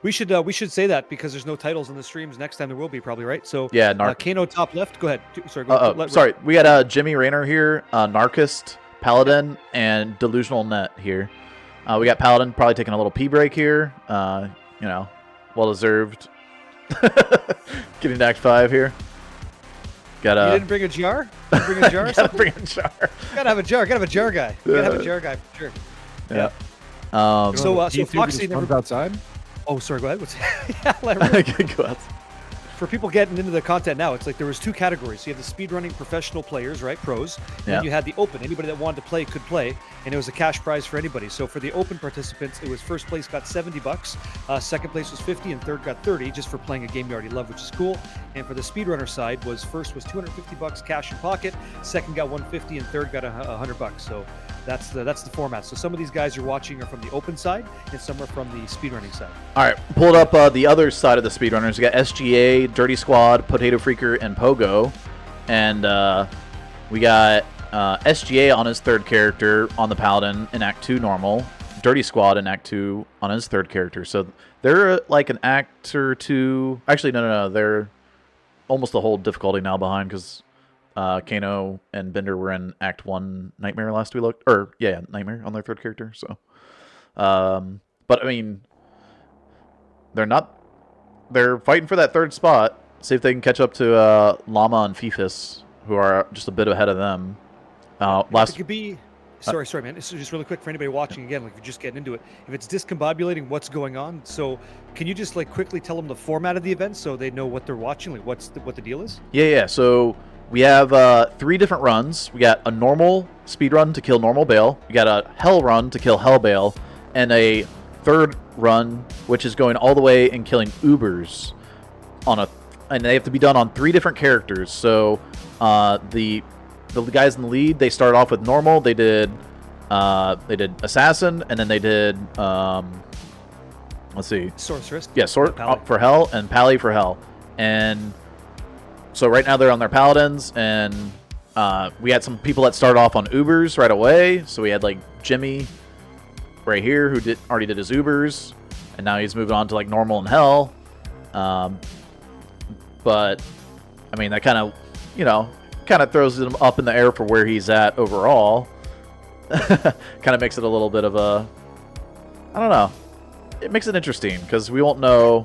We should say that because there's no titles in the streams. Next time there will be, probably, right? So yeah, Kano top left. Go ahead. Sorry. Sorry. We got JimmyReinor here, Niarchist, Paladin, and DelusionalNet here. We got Paladin probably taking a little pee break here. You know, well deserved. Getting to Act 5 here. You didn't bring a jar? You bring a jar or something? Bring a jar. Gotta have a jar. Gotta have a jar guy. Gotta have a jar guy for sure. Yeah. So Foxy never outside. Oh, sorry. Go ahead. Go ahead. For people getting into the content now, it's like there was 2 categories. So you have the speedrunning professional players, right, pros. And then you had the open. Anybody that wanted to play could play, and it was a cash prize for anybody. So for the open participants, it was first place got $70, second place was 50, and third got 30, just for playing a game you already love, which is cool. And for the speedrunner side, first was $250 cash in pocket, second got $150, and third got $100. So that's the format. So some of these guys you're watching are from the open side, and some are from the speedrunning side. All right, pulled up the other side of the speedrunners. We got SGA, DirtySquad, Potatofreaker, and Pogo. And we got SGA on his third character on the Paladin in Act 2 normal. DirtySquad in Act 2 on his third character. So they're like an Act or 2. Actually, no. They're almost the whole difficulty now behind because Kano and Bender were in Act 1 Nightmare last we looked. Or, yeah, Nightmare on their third character. So, but, I mean, they're fighting for that third spot. See if they can catch up to Llama and Fifus, who are just a bit ahead of them. It could be... Sorry, man. This is just really quick for anybody watching again. Like, if you're just getting into it, if it's discombobulating what's going on, so can you just like quickly tell them the format of the event so they know what they're watching, like what the deal is? Yeah. So we have 3 different runs. We got a normal speed run to kill Normal Baal. We got a hell run to kill Hell Baal, and a third run which is going all the way and killing Ubers and they have to be done on 3 different characters. So the guys in the lead, they started off with normal. They did assassin, and then they did let's see, sorceress. Yeah, for hell and pally for hell. And so right now they're on their paladins, and we had some people that started off on Ubers right away. So we had like Jimmy right here who already did his Ubers, and now he's moving on to like normal and hell. But I mean, that kind of throws him up in the air for where he's at overall. Kind of makes it a little bit of a, I don't know. It makes it interesting because we won't know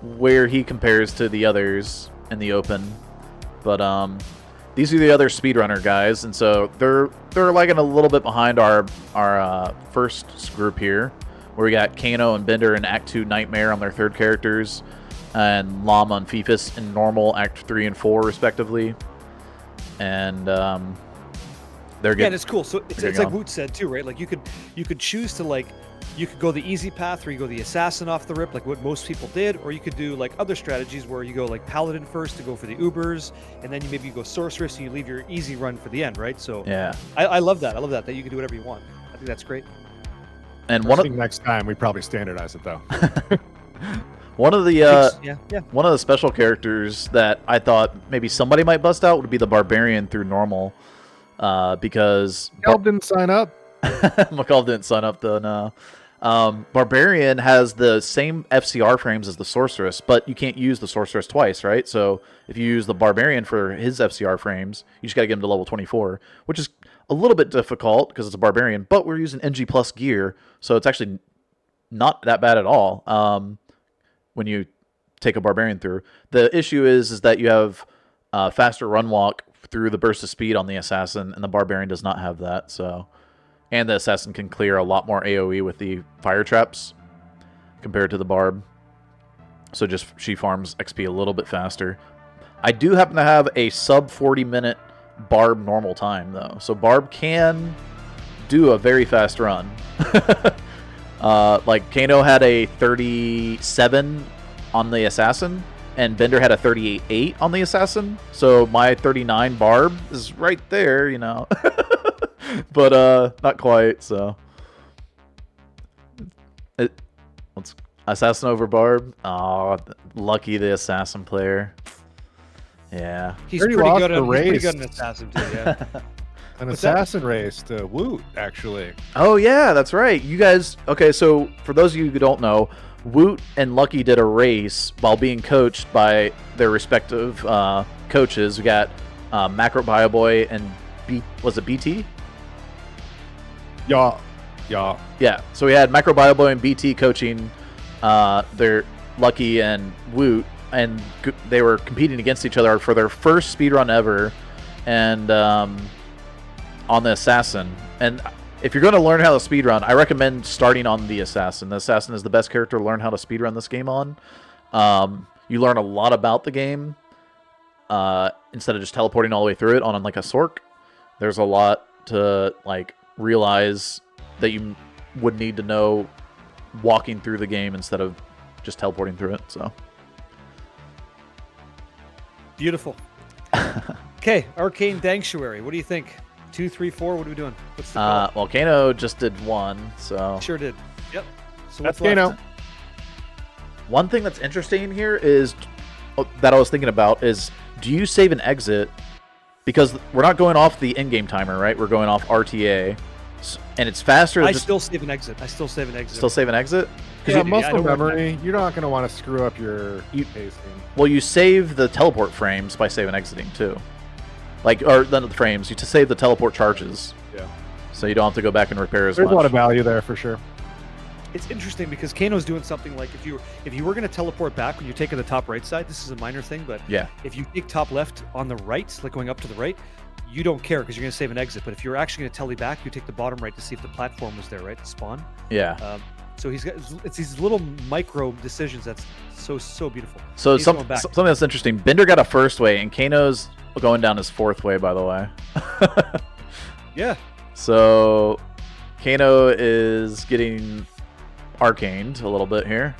where he compares to the others in the open. But these are the other speedrunner guys, and so they're lagging a little bit behind our first group here, where we got Kano and Bender in Act 2 Nightmare on their third characters, and Llama and Fifus in Normal Act 3 and 4 respectively. And they're good. Yeah, and it's cool. So it's like Woot said too, right? Like you could choose to like, you could go the easy path, or you go the assassin off the rip, like what most people did, or you could do like other strategies where you go like paladin first to go for the Ubers, and then you go sorceress and you leave your easy run for the end, right? So yeah, I love that. I love that you can do whatever you want. I think that's great. And next time we probably standardize it though. One of the special characters that I thought maybe somebody might bust out would be the barbarian through normal, because McCall didn't sign up. McCall didn't sign up though. No. Barbarian has the same FCR frames as the sorceress, but you can't use the sorceress twice, right? So if you use the barbarian for his FCR frames, you just gotta get him to level 24, which is a little bit difficult because it's a barbarian. But we're using NG plus gear, so it's actually not that bad at all. When you take a barbarian through, the issue is that you have faster run walk through the burst of speed on the assassin, and the barbarian does not have that. So, and the assassin can clear a lot more AoE with the fire traps compared to the barb. So just she farms XP a little bit faster. I do happen to have a sub 40-minute barb normal time though, so barb can do a very fast run. Like Kano had a 37 on the assassin, and Bender had a 38 on the assassin. So my 39 barb is right there, you know. But not quite. So let's assassin over barb. Oh, lucky the assassin player. Yeah, he's pretty good at an assassin too. Yeah. An assassin race to Woot, actually. Oh, yeah, that's right. You guys... Okay, so for those of you who don't know, Woot and Lucky did a race while being coached by their respective coaches. We got Macro Bioboy and... Was it BT? Yeah. Yeah, so we had Macro Bioboy and BT coaching their Lucky and Woot, and they were competing against each other for their first speedrun ever. And... on the assassin. And if you're going to learn how to speedrun, I recommend starting on the assassin. The assassin is the best character to learn how to speedrun this game on. You learn a lot about the game instead of just teleporting all the way through it on like a Sork. There's a lot to like realize that you would need to know walking through the game instead of just teleporting through it. So beautiful. Okay, Arcane Sanctuary. What do you think? 2, 3, 4. What are we doing? What's the call? Well, Kano just did 1, so sure did. Yep. So that's Kano. One thing that's interesting here is that I was thinking about is, do you save and exit? Because we're not going off the in-game timer, right? We're going off RTA, and it's faster. I still save and exit. Still save and exit. Yeah, muscle memory. You're not going to want to screw up your pacing. Well, you save the teleport frames by save and exiting too. Like, or none of the frames. You to save the teleport charges. Yeah. So you don't have to go back and repair as much. There's a lot of value there for sure. It's interesting because Kano's doing something like if you were going to teleport back when you're taking the top right side, this is a minor thing, but yeah, if you take top left on the right, like going up to the right, you don't care because you're going to save an exit. But if you're actually going to tele back, you take the bottom right to see if the platform was there, right? The spawn. Yeah. So it's these little micro decisions that's so beautiful. So something that's interesting. Bender got a first way, and Kano's going down his fourth way, by the way. Yeah. So Kano is getting arcaned a little bit here.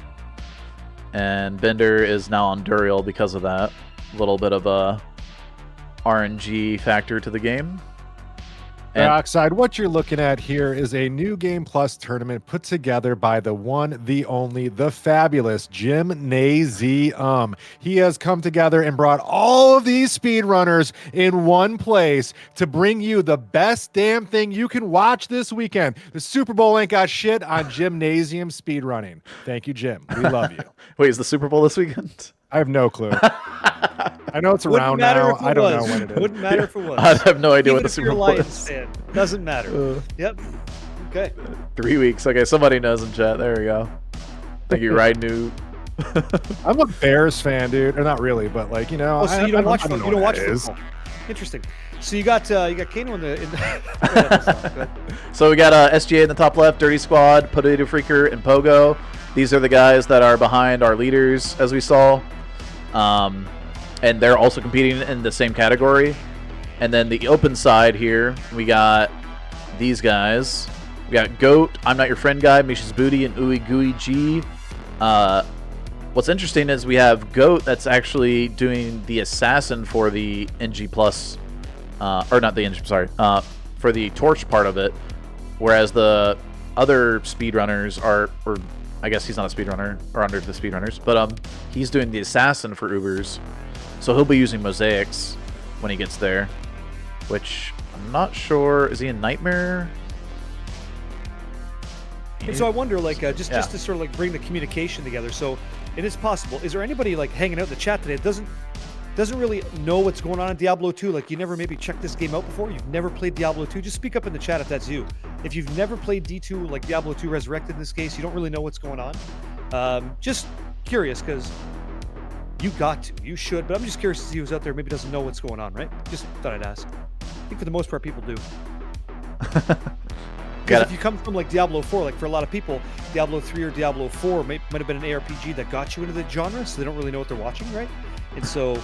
And Bender is now on Duriel because of that. A little bit of a RNG factor to the game. Dioxide, what you're looking at here is a new Game Plus tournament put together by the one, the only, the fabulous JimmyReinor. He has come together and brought all of these speedrunners in one place to bring you the best damn thing you can watch this weekend. The Super Bowl ain't got shit on gymnasium speedrunning. Thank you, Jim. We love you. Wait, is the Super Bowl this weekend? I have no clue. I know it's around now. I don't know when it is. Wouldn't matter if it was. I have no idea Even what the if Super you're a Bowl Lions is. fan, doesn't matter. Yep. Okay. 3 weeks. Okay, somebody knows in chat. There we go. Thank you, Ride I'm a Bears fan, dude. Or not really, but like, you know. Oh, so you don't watch I know you don't what watch that is. football. Interesting. So you got Kano in the. Go ahead. So we got SGA in the top left, DirtySquad, Potatofreaker, and Pogo. These are the guys that are behind our leaders, as we saw. And they're also competing in the same category. And then the open side here, we got these guys. We got Goat, I'm Not Your Friend Guy, mischasBooty, and ooeygooeyg. What's interesting is we have Goat that's actually doing the assassin for the NG plus, or not the NG, sorry, for the torch part of it, whereas the other speedrunners are, or I guess he's not a speedrunner, or under the speedrunners, but he's doing the assassin for Ubers, so he'll be using mosaics when he gets there, which I'm not sure, is he in Nightmare? And so I wonder, like, just to sort of like bring the communication together. So it is possible. Is there anybody like hanging out in the chat today that doesn't really know what's going on in Diablo 2? Like, you never maybe checked this game out before? You've never played Diablo 2? Just speak up in the chat if that's you. If you've never played D2, like Diablo 2 Resurrected in this case, you don't really know what's going on. Just curious, because you should, but I'm just curious to see who's out there maybe doesn't know what's going on, right? Just thought I'd ask. I think for the most part, people do. Because if you come from like Diablo 4, like for a lot of people, Diablo 3 or Diablo 4 might have been an ARPG that got you into the genre, so they don't really know what they're watching, right? And so,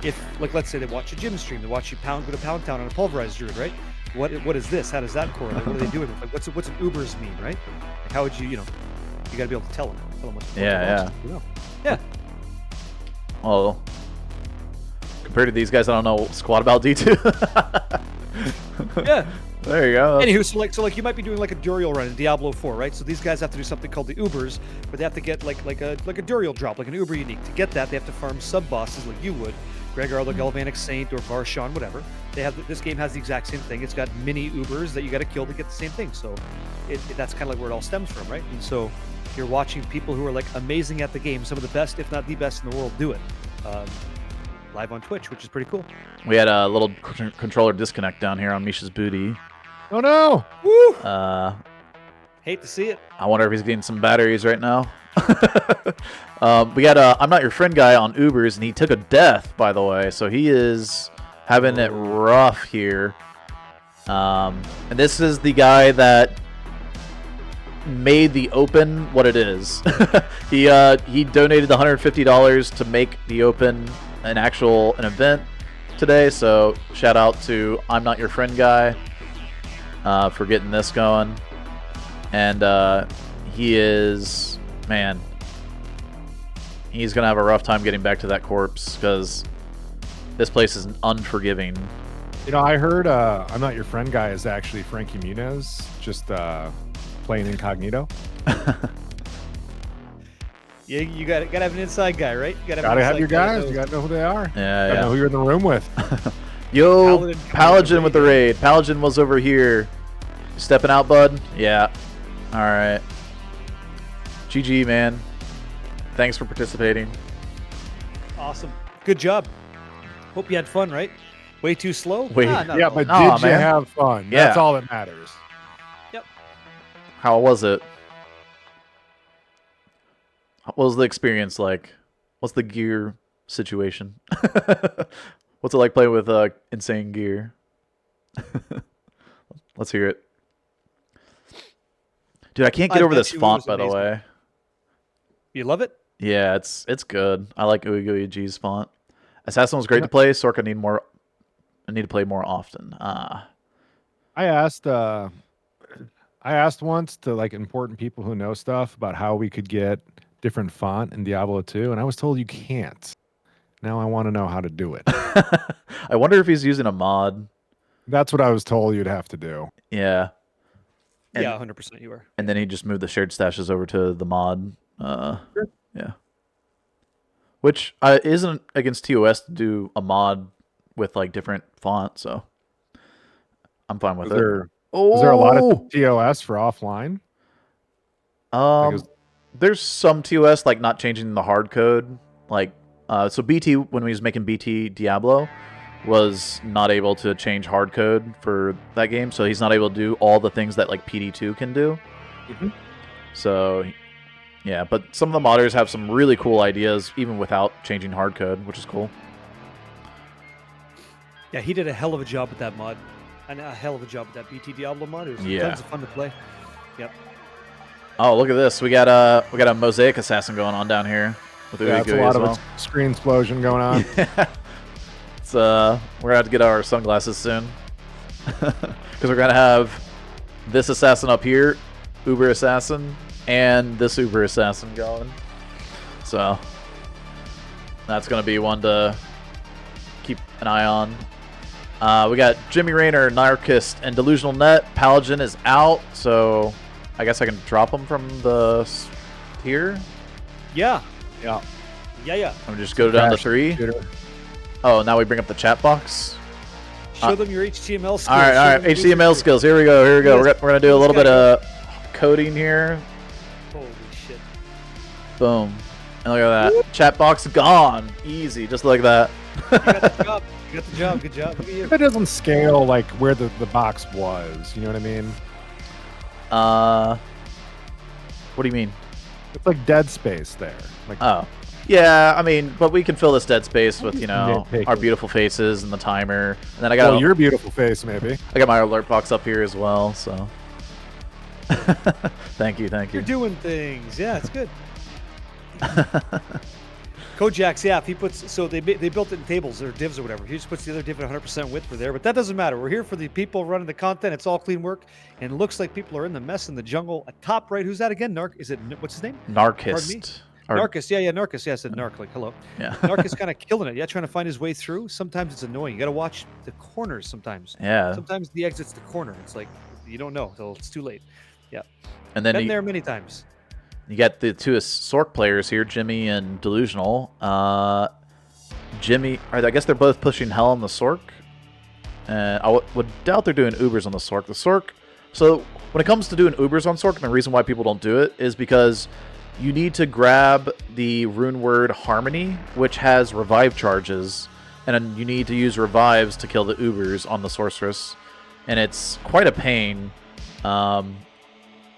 if, like, let's say they watch a gym stream, they watch you go to Pound Town on a pulverized druid, right? What is this? How does that correlate? What are they doing? Like, what's an Ubers mean, right? Like, how would you got to be able to tell them what Yeah. Yeah. Well, compared to these guys, I don't know squat about D2. Yeah. There you go. Anywho, so like you might be doing like a Duriel run in Diablo 4, right? So these guys have to do something called the Ubers, where they have to get like a Duriel drop, like an Uber unique. To get that, they have to farm sub bosses like you would, Gregor, the Galvanic Saint, or Varshan, whatever. This game has the exact same thing. It's got mini Ubers that you got to kill to get the same thing. So that's kind of like where it all stems from, right? And so you're watching people who are like amazing at the game, some of the best, if not the best in the world, do it. Live on Twitch, which is pretty cool. We had a little controller disconnect down here on mischasBooty. Oh no! Woo! Hate to see it. I wonder if he's getting some batteries right now. We got I'm Not Your Friend Guy on Ubers, and he took a death, by the way, so he is having it rough here. And this is the guy that made the open what it is. He donated the $150 to make the open an event today, so shout out to I'm Not Your Friend Guy for getting this going. And he is, man, he's gonna have a rough time getting back to that corpse, because this place is unforgiving. You know, I heard I'm Not Your Friend Guy is actually Frankie Muniz, just playing incognito. Yeah, you gotta have an inside guy, right? You gotta have your guys. You gotta know who they are. Yeah, Gotta know who you're in the room with. Yo, Paladin with the raid. Paladin was over here. Stepping out, bud? Yeah. Alright. GG, man. Thanks for participating. Awesome. Good job. Hope you had fun, right? Way too slow? Wait. Not Yeah, at all. but Nah, did you man. have fun? Yeah. That's all that matters. How was it? What was the experience like? What's the gear situation? What's it like playing with insane gear? Let's hear it. Dude, I can't get over this font, by the way. You love it? Yeah, it's good. I like ooeygooeyg's font. Assassin was great to play. Sork, I need to play more often. I asked once to like important people who know stuff about how we could get different font in Diablo 2, and I was told you can't. Now I want to know how to do it. I wonder if he's using a mod. That's what I was told you'd have to do. Yeah. Yeah, 100% you are. And then he just moved the shared stashes over to the mod. Sure. Yeah. Which isn't against TOS to do a mod with like different font, so I'm fine with it. Is there a lot of TOS for offline? There's some TOS like not changing the hard code. Like so BT, when we was making BT Diablo, was not able to change hard code for that game, so he's not able to do all the things that like PD2 can do. So yeah, but some of the modders have some really cool ideas even without changing hard code, which is cool. Yeah, he did a hell of a job with that mod. And a hell of a job with that BT Diablo mod. It was tons of fun to play. Yep. Oh, look at this. We got a mosaic assassin going on down here with that's a lot of a screen explosion going on. It's we're gonna have to get our sunglasses soon. Because we're gonna have this assassin up here, Uber Assassin, and this Uber Assassin going. So that's gonna be one to keep an eye on. We got JimmyReinor, Niarchist, and DelusionalNet. Paladin is out, so I guess I can drop him from the tier. Yeah. Yeah. I'm just go down to 3. Oh, now we bring up the chat box. Show them your HTML skills. All right. HTML skills. Here we go. We're gonna do a little bit of coding here. Holy shit. Boom. And look at that. Chat box gone. Easy, just like that. You got the job. You got the job. Good job. Look at you. If it doesn't scale like where the box was, you know what I mean? What do you mean? It's like dead space there. Like, oh. Yeah, I mean, but we can fill this dead space with, our nitpicking. beautiful faces and the timer. And then I got your beautiful face, maybe. I got my alert box up here as well, so. Thank you. You're doing things. Yeah, it's good. Kojak's, yeah, if he puts, so they built it in tables or divs or whatever. He just puts the other div at 100% width for there, but that doesn't matter. We're here for the people running the content. It's all clean work, and it looks like people are in the mess in the jungle. At top right, who's that again? What's his name? Niarchist. Niarchist, yeah, Niarchist. Yeah, I said Narc, like hello. Yeah. Niarchist kind of killing it. Yeah, trying to find his way through. Sometimes it's annoying. You got to watch the corners sometimes. Yeah. Sometimes the exit's the corner. It's like you don't know till it's too late. Yeah. And then been there many times. You got the two Sork players here, Jimmy and Delusional. Jimmy, I guess they're both pushing Hell on the Sork. And I would doubt they're doing Ubers on the Sork. The Sork, so when it comes to doing Ubers on Sork, and the reason why people don't do it is because you need to grab the rune word Harmony, which has revive charges, and then you need to use revives to kill the Ubers on the Sorceress. And it's quite a pain.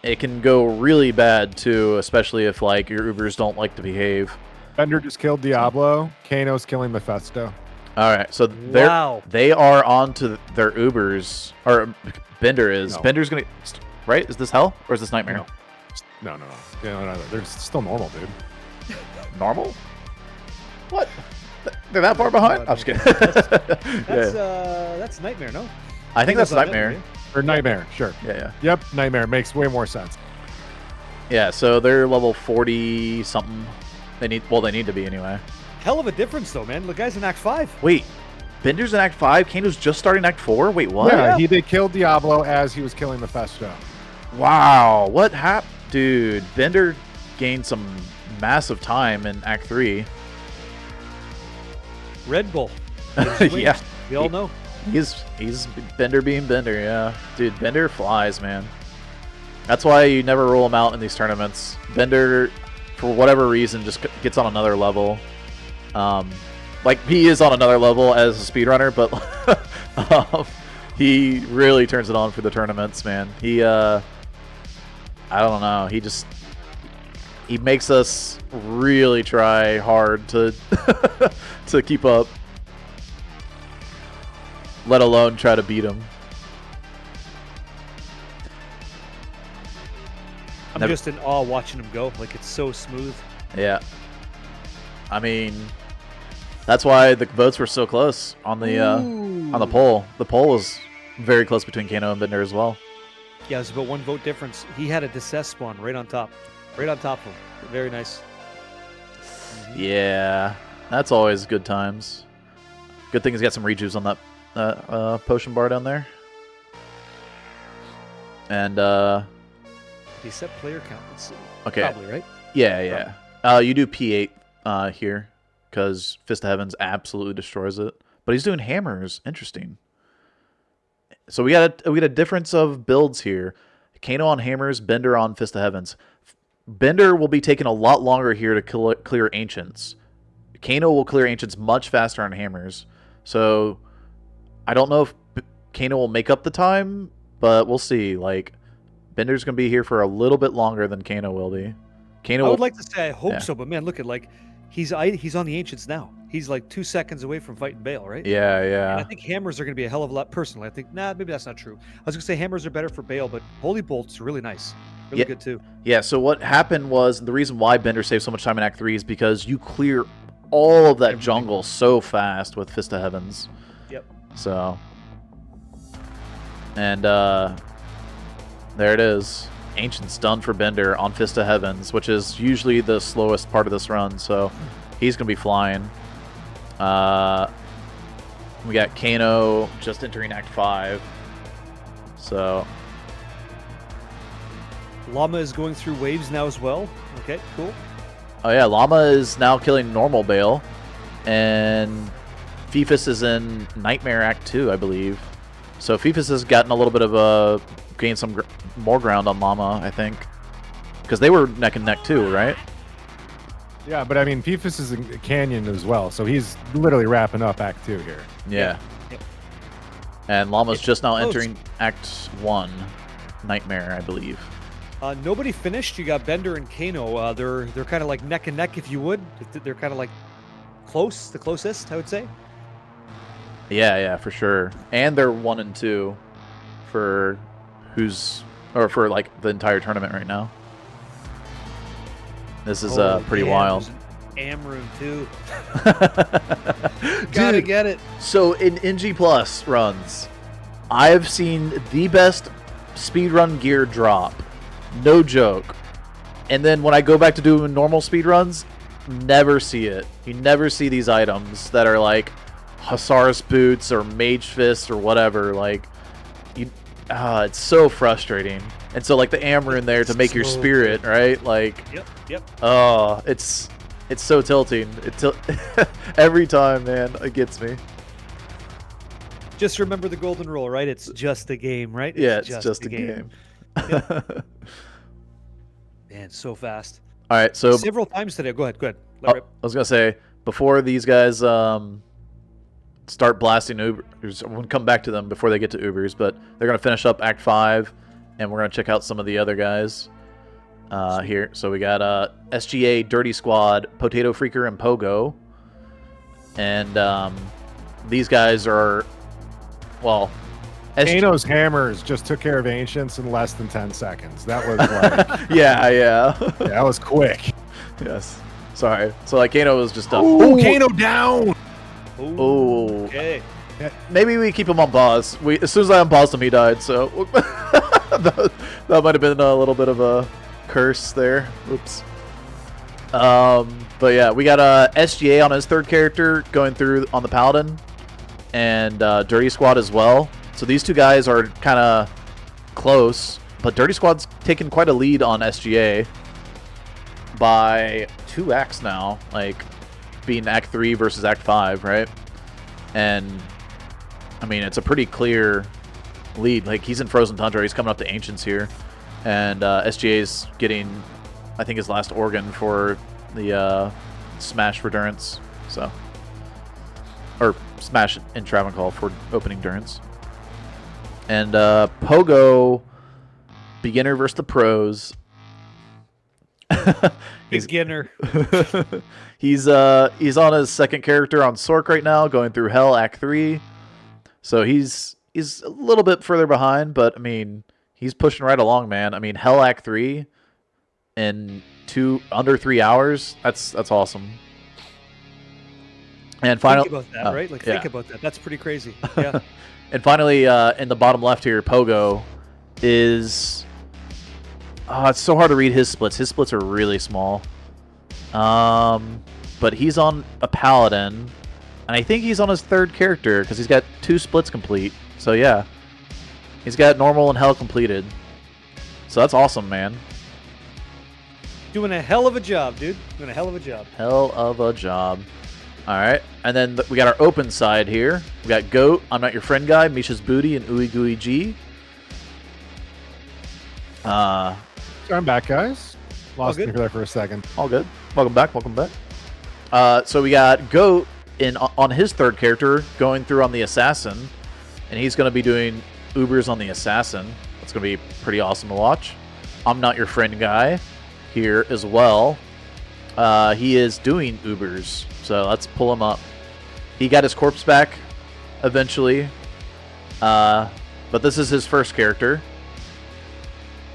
It can go really bad too, especially if like your Ubers don't like to behave. Bender just killed Diablo. Kano's killing Mephisto. All right, so they are on to their Ubers, or Bender is. No. Bender's gonna, right? Is this Hell or is this Nightmare? No. Yeah, no. They're still normal, dude. Normal? What? They're that far behind? I'm just kidding. That's Nightmare, no? I think that's Nightmare. Or Nightmare, sure. Yeah. Yep, Nightmare makes way more sense. Yeah, so they're level 40 something. They need to be anyway. Hell of a difference though, man. The guy's in Act 5. Wait, Bender's in Act 5? Kano's just starting Act 4? Wait, what? Yeah, they killed Diablo as he was killing Mephisto. Wow, what happened? Dude, Bender gained some massive time in Act 3. Red Bull. Yeah. We all know. He's Bender being Bender, yeah. Dude, Bender flies, man. That's why you never roll him out in these tournaments. Bender, for whatever reason, just gets on another level. Like, he is on another level as a speedrunner, but he really turns it on for the tournaments, man. He, I don't know. He makes us really try hard to to keep up. Let alone try to beat him. I'm just in awe watching him go. Like, it's so smooth. Yeah. I mean, That's why the votes were so close on the poll. The poll was very close between Kano and Bender as well. Yeah, it was about 1 vote difference. He had a Decess spawn right on top. Right on top of him. Very nice. Yeah, that's always good times. Good thing he's got some rejuves on that potion bar down there. And He set player count. Let's see. okay, Probably, right? yeah. You do P8 here because Fist of Heavens absolutely destroys it. But he's doing hammers. Interesting. So we got a difference of builds here. Kano on hammers, Bender on Fist of Heavens. Bender will be taking a lot longer here to clear Ancients. Kano will clear Ancients much faster on hammers. So I don't know if Kano will make up the time, but we'll see. Like, Bender's going to be here for a little bit longer than Kano will be. Kano I will, would like to say I hope yeah. so, but man, look at he's on the Ancients now. He's like 2 seconds away from fighting Baal, right? Yeah. And I think hammers are going to be a hell of a lot. Personally, I think maybe that's not true. I was going to say hammers are better for Baal, but Holy Bolt's really nice, really good too. Yeah. So what happened was the reason why Bender saved so much time in Act 3 is because you clear all of that jungle so fast with Fist of Heavens. Yep. So, and there it is. Ancient's done for Bender on Fist of Heavens, which is usually the slowest part of this run. So he's gonna be flying. We got Kano just entering Act 5. So Llama is going through waves now as well. Okay, cool. oh yeah, Llama is now killing normal Baal, and Fifus is in Nightmare Act 2, I believe. So Fifus has gotten a little bit of a gained some more ground on Llama, I think, because they were neck and neck too, right? Yeah, but I mean, Fifus is in Canyon as well, so he's literally wrapping up Act 2 here. Yeah. Yep. And Llama's just now close. entering Act 1, Nightmare, I believe. Nobody finished. You got Bender and Kano. They're kind of like neck and neck, if you would. They're kind of like close, the closest, I would say. Yeah, for sure. And they're 1 and 2 for for like the entire tournament right now. This is pretty wild. Amrun too. Dude, Gotta get it. So in NG Plus runs, I've seen the best speedrun gear drop. No joke. And then when I go back to doing normal speedruns, never see it. You never see these items that are like Hussar's boots or Mage Fist or whatever. Like, it's so frustrating. And so like the Amrun there to make your spirit, right? Like, Yep. oh, it's so tilting. Every time, man, it gets me. Just remember the golden rule, right? It's just a game, right? Yeah, it's just a game. Yep. Man, so fast. All right, so Several times today. Go ahead. I was gonna say before these guys start blasting Ubers, we'll come back to them before they get to Ubers, but they're gonna finish up Act 5, and we're gonna check out some of the other guys here. So we got SGA, DirtySquad, Potatofreaker, and Pogo, and these guys are Kano's hammers just took care of Ancients in less than 10 seconds. That was like, yeah. that was quick. Yes. Sorry. So like Kano was just up. Ooh, Kano down. Oh. Okay. Maybe we keep him on pause. As soon as I unpaused him, he died. So that might have been a little bit of a curse there. Oops. But yeah, we got SGA on his third character going through on the Paladin, and DirtySquad as well. So these two guys are kind of close, but DirtySquad's taken quite a lead on SGA by 2 acts now, like being Act 3 versus Act 5, right? And I mean, it's a pretty clear lead. Like, he's in Frozen Tundra, he's coming up to Ancients here, and SGA's getting, I think, his last organ for the Smash for Durance, so, or Smash in Travancore for opening Durance. And Pogo, beginner versus the pros. Beginner. He's on his second character on Sork right now, going through Hell Act 3. So he's a little bit further behind, but I mean, he's pushing right along, man. I mean, Hell Act 3 in under 3 hours. That's awesome. And finally, think about that, right? Like, think about that. That's pretty crazy. Yeah. And finally, in the bottom left here, Pogo is. It's so hard to read his splits. His splits are really small. But he's on a paladin, and I think he's on his third character because he's got 2 splits complete. So yeah, he's got normal and hell completed. So that's awesome, man. Doing a hell of a job, dude. Doing a hell of a job. Hell of a job. All right, and then we got our open side here. We got Goat, I'm Not Your Friend Guy, mischasBooty, and ooeygooeyg. I'm back, guys. Lost me there for a second. All good. Welcome back. Welcome back. So we got Goat on his third character going through on the Assassin, and he's going to be doing Ubers on the Assassin. That's going to be pretty awesome to watch. I'm Not Your Friend Guy here as well. He is doing Ubers, so let's pull him up. He got his corpse back eventually, but this is his first character.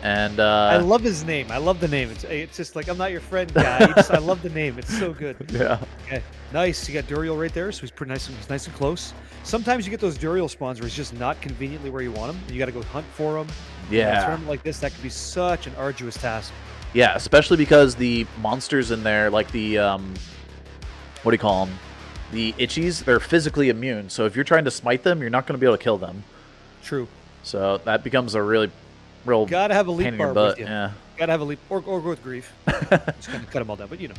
And I love his name. I love the name. It's just like, I'm not your friend, guy. I love the name. It's so good. Yeah. Okay. Nice. You got Duriel right there, so he's pretty nice. He's nice and close. Sometimes you get those Duriel spawns where he's just not conveniently where you want him. And you got to go hunt for him. Yeah. A tournament like this, that could be such an arduous task. Yeah, especially because the monsters in there, like the what do you call them? The itchies, they're physically immune. So if you're trying to smite them, you're not going to be able to kill them. True. So that becomes a real gotta have a leap bar with you. Yeah. Gotta have a leap, or go with grief. Just kind of cut them all down, but you know.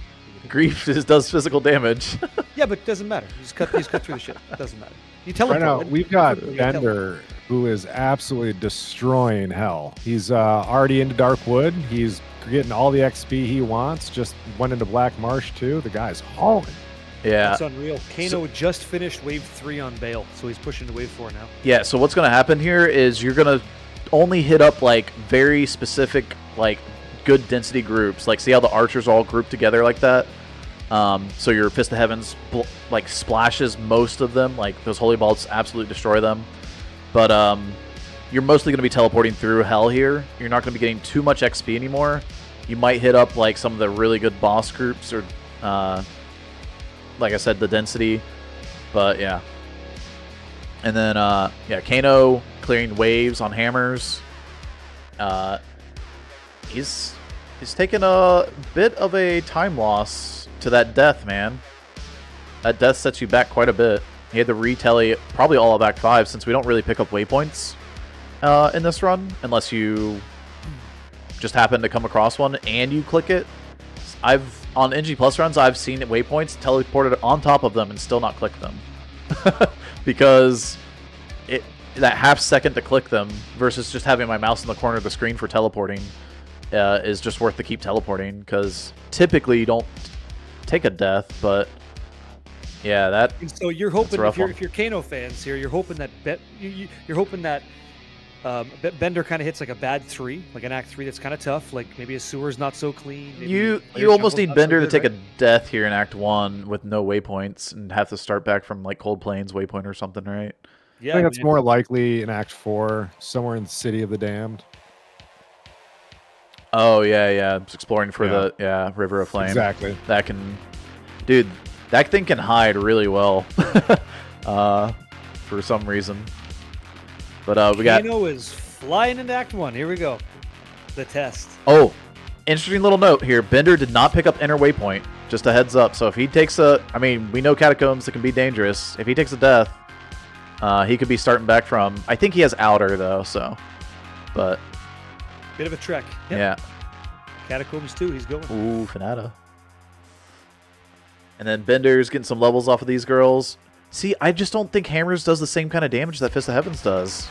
Grief does physical damage. Yeah, but it doesn't matter. You just cut through the shit. It doesn't matter. You teleport. Right now, we've got Bender, who is absolutely destroying hell. He's already into Darkwood. He's getting all the XP he wants. Just went into Black Marsh too. The guy's hauling. Yeah. That's unreal. Kano just finished wave 3 on Baal, so he's pushing to wave 4 now. Yeah, so what's going to happen here is you're going to only hit up like very specific, like good density groups. Like, see how the archers all grouped together like that? So your Fist of Heavens like splashes most of them. Like those holy balls absolutely destroy them. But you're mostly going to be teleporting through hell here. You're not going to be getting too much XP anymore. You might hit up like some of the really good boss groups or like I said, the density. But yeah. And then yeah, Kano clearing waves on hammers. He's taken a bit of a time loss to that death, man. That death sets you back quite a bit. He had to retally probably all of Act 5 since we don't really pick up waypoints in this run unless you just happen to come across one and you click it. On NG Plus runs, I've seen waypoints teleported on top of them and still not click them. Because that half second to click them versus just having my mouse in the corner of the screen for teleporting is just worth to keep teleporting, because typically you don't take a death, but yeah, that. And so you're hoping if you're Kano fans here, you're hoping that Bender kind of hits like a bad 3, like an Act 3 that's kind of tough, like maybe a sewer's not so clean. You almost need Bender to take a death here in Act 1 with no waypoints and have to start back from like Cold Plains waypoint or something, right? Yeah, I think that's more likely in Act 4, somewhere in the City of the Damned. Oh yeah, it's exploring for the River of Flame. Exactly. That can, dude, that thing can hide really well, for some reason. But we got Kano is flying into Act 1. Here we go. The test. Oh, interesting little note here. Bender did not pick up Inner Waypoint. Just a heads up. So if he takes I mean, we know Catacombs that can be dangerous. If he takes a death, he could be starting back from. I think he has Outer though. So, but bit of a trek. Yep. Yeah. Catacombs 2. He's going. Ooh, Fanata. And then Bender's getting some levels off of these girls. See, I just don't think Hammers does the same kind of damage that Fist of Heavens does.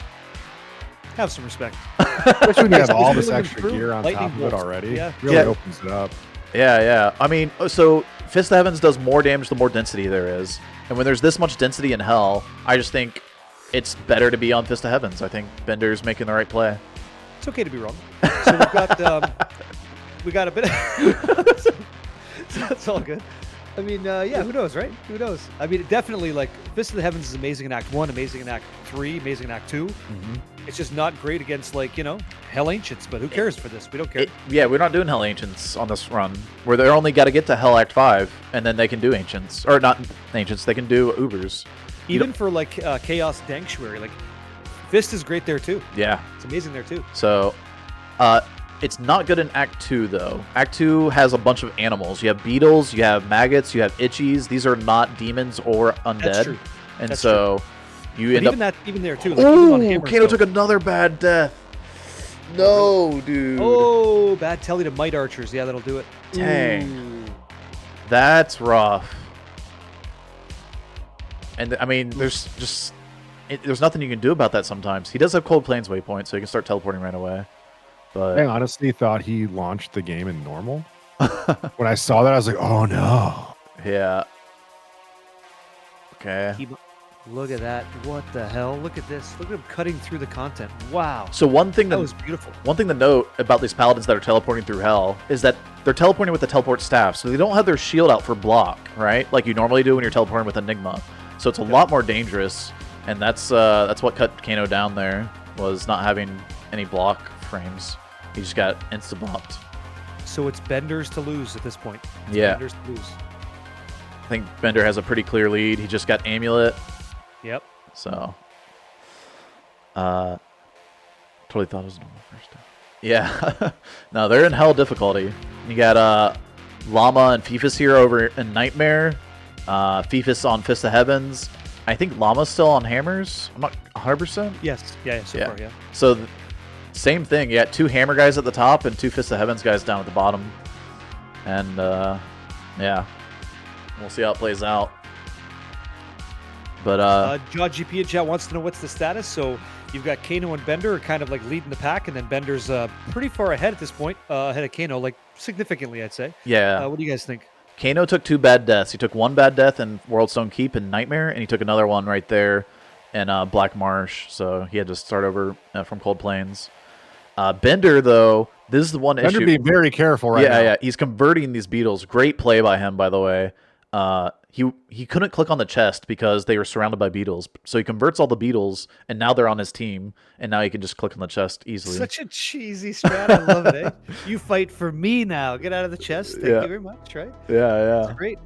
Have some respect. Especially when you have all this extra gear on top of it already. Yeah. It really opens it up. Yeah. I mean, so Fist of Heavens does more damage the more density there is. And when there's this much density in Hell, I just think it's better to be on Fist of Heavens. I think Bender's making the right play. It's okay to be wrong. So we got a bit of so that's all good. I mean, yeah, who knows, right? Who knows? I mean, definitely, like, Fist of the Heavens is amazing in Act 1, amazing in Act 3, amazing in Act 2. It's just not great against, like, Hell Ancients, but who cares for this? We don't care. Yeah, we're not doing Hell Ancients on this run, where they only got to get to Hell Act 5, and then they can do Ancients. Or not Ancients, they can do Ubers. Even for, like, Chaos Danctuary, like, Fist is great there, too. Yeah. It's amazing there, too. So, it's not good in Act 2, though. Act 2 has a bunch of animals. You have beetles, you have maggots, you have itchies. These are not demons or undead. That's true. And That's so... true. You end Even there too. Like, even on Ooh, hammers, Kano though. took another bad death. No, dude. Oh, bad telly to Might Archers. Yeah, that'll do it. Dang. Ooh. That's rough. And I mean, there's just there's nothing you can do about that sometimes. He does have Cold Plains waypoint, so he can start teleporting right away. But I honestly thought he launched the game in normal. When I saw that, I was like, oh no. yeah. Okay. Look at that. What the hell? Look at this. Look at him cutting through the content. Wow. So one thing That was beautiful. One thing to note about these paladins that are teleporting through hell is that they're teleporting with the teleport staff, so they don't have their shield out for block, right? Like you normally do when you're teleporting with Enigma. So it's a lot more dangerous, and that's what cut Kano down there, was not having any block frames. He just got insta-blocked. So it's Benders to lose at this point. It's Yeah. Benders to lose. I think Bender has a pretty clear lead. He just got Amulet, Yep. so... totally thought it was normal first time. Yeah. No, they're in hell difficulty. You got Llama and Fifus here over in Nightmare. Fifus on Fist of Heavens. I think Llama's still on Hammers. I'm not 100%. Yes. Yeah, so far, yeah. So, same thing. You got 2 Hammer guys at the top and 2 Fist of Heavens guys down at the bottom. And, yeah. We'll see how it plays out. But, Jaw GP in chat wants to know what's the status. So you've got Kano and Bender kind of like leading the pack, and then Bender's pretty far ahead at this point, ahead of Kano, like significantly, I'd say. yeah. What do you guys think? Kano took 2 bad deaths. He took 1 bad death in Worldstone Keep and Nightmare, and he took another one right there in Black Marsh. So he had to start over from Cold Plains. Bender, though, this is the one Bender issue. being very careful right now. Yeah. He's converting these beetles. Great play by him, by the way. He couldn't click on the chest because they were surrounded by beetles. So he converts all the beetles, and now they're on his team, and now he can just click on the chest easily. Such a cheesy strat. I love it, eh? You fight for me now. Get out of the chest. Thank you very much, right? Yeah. That's great.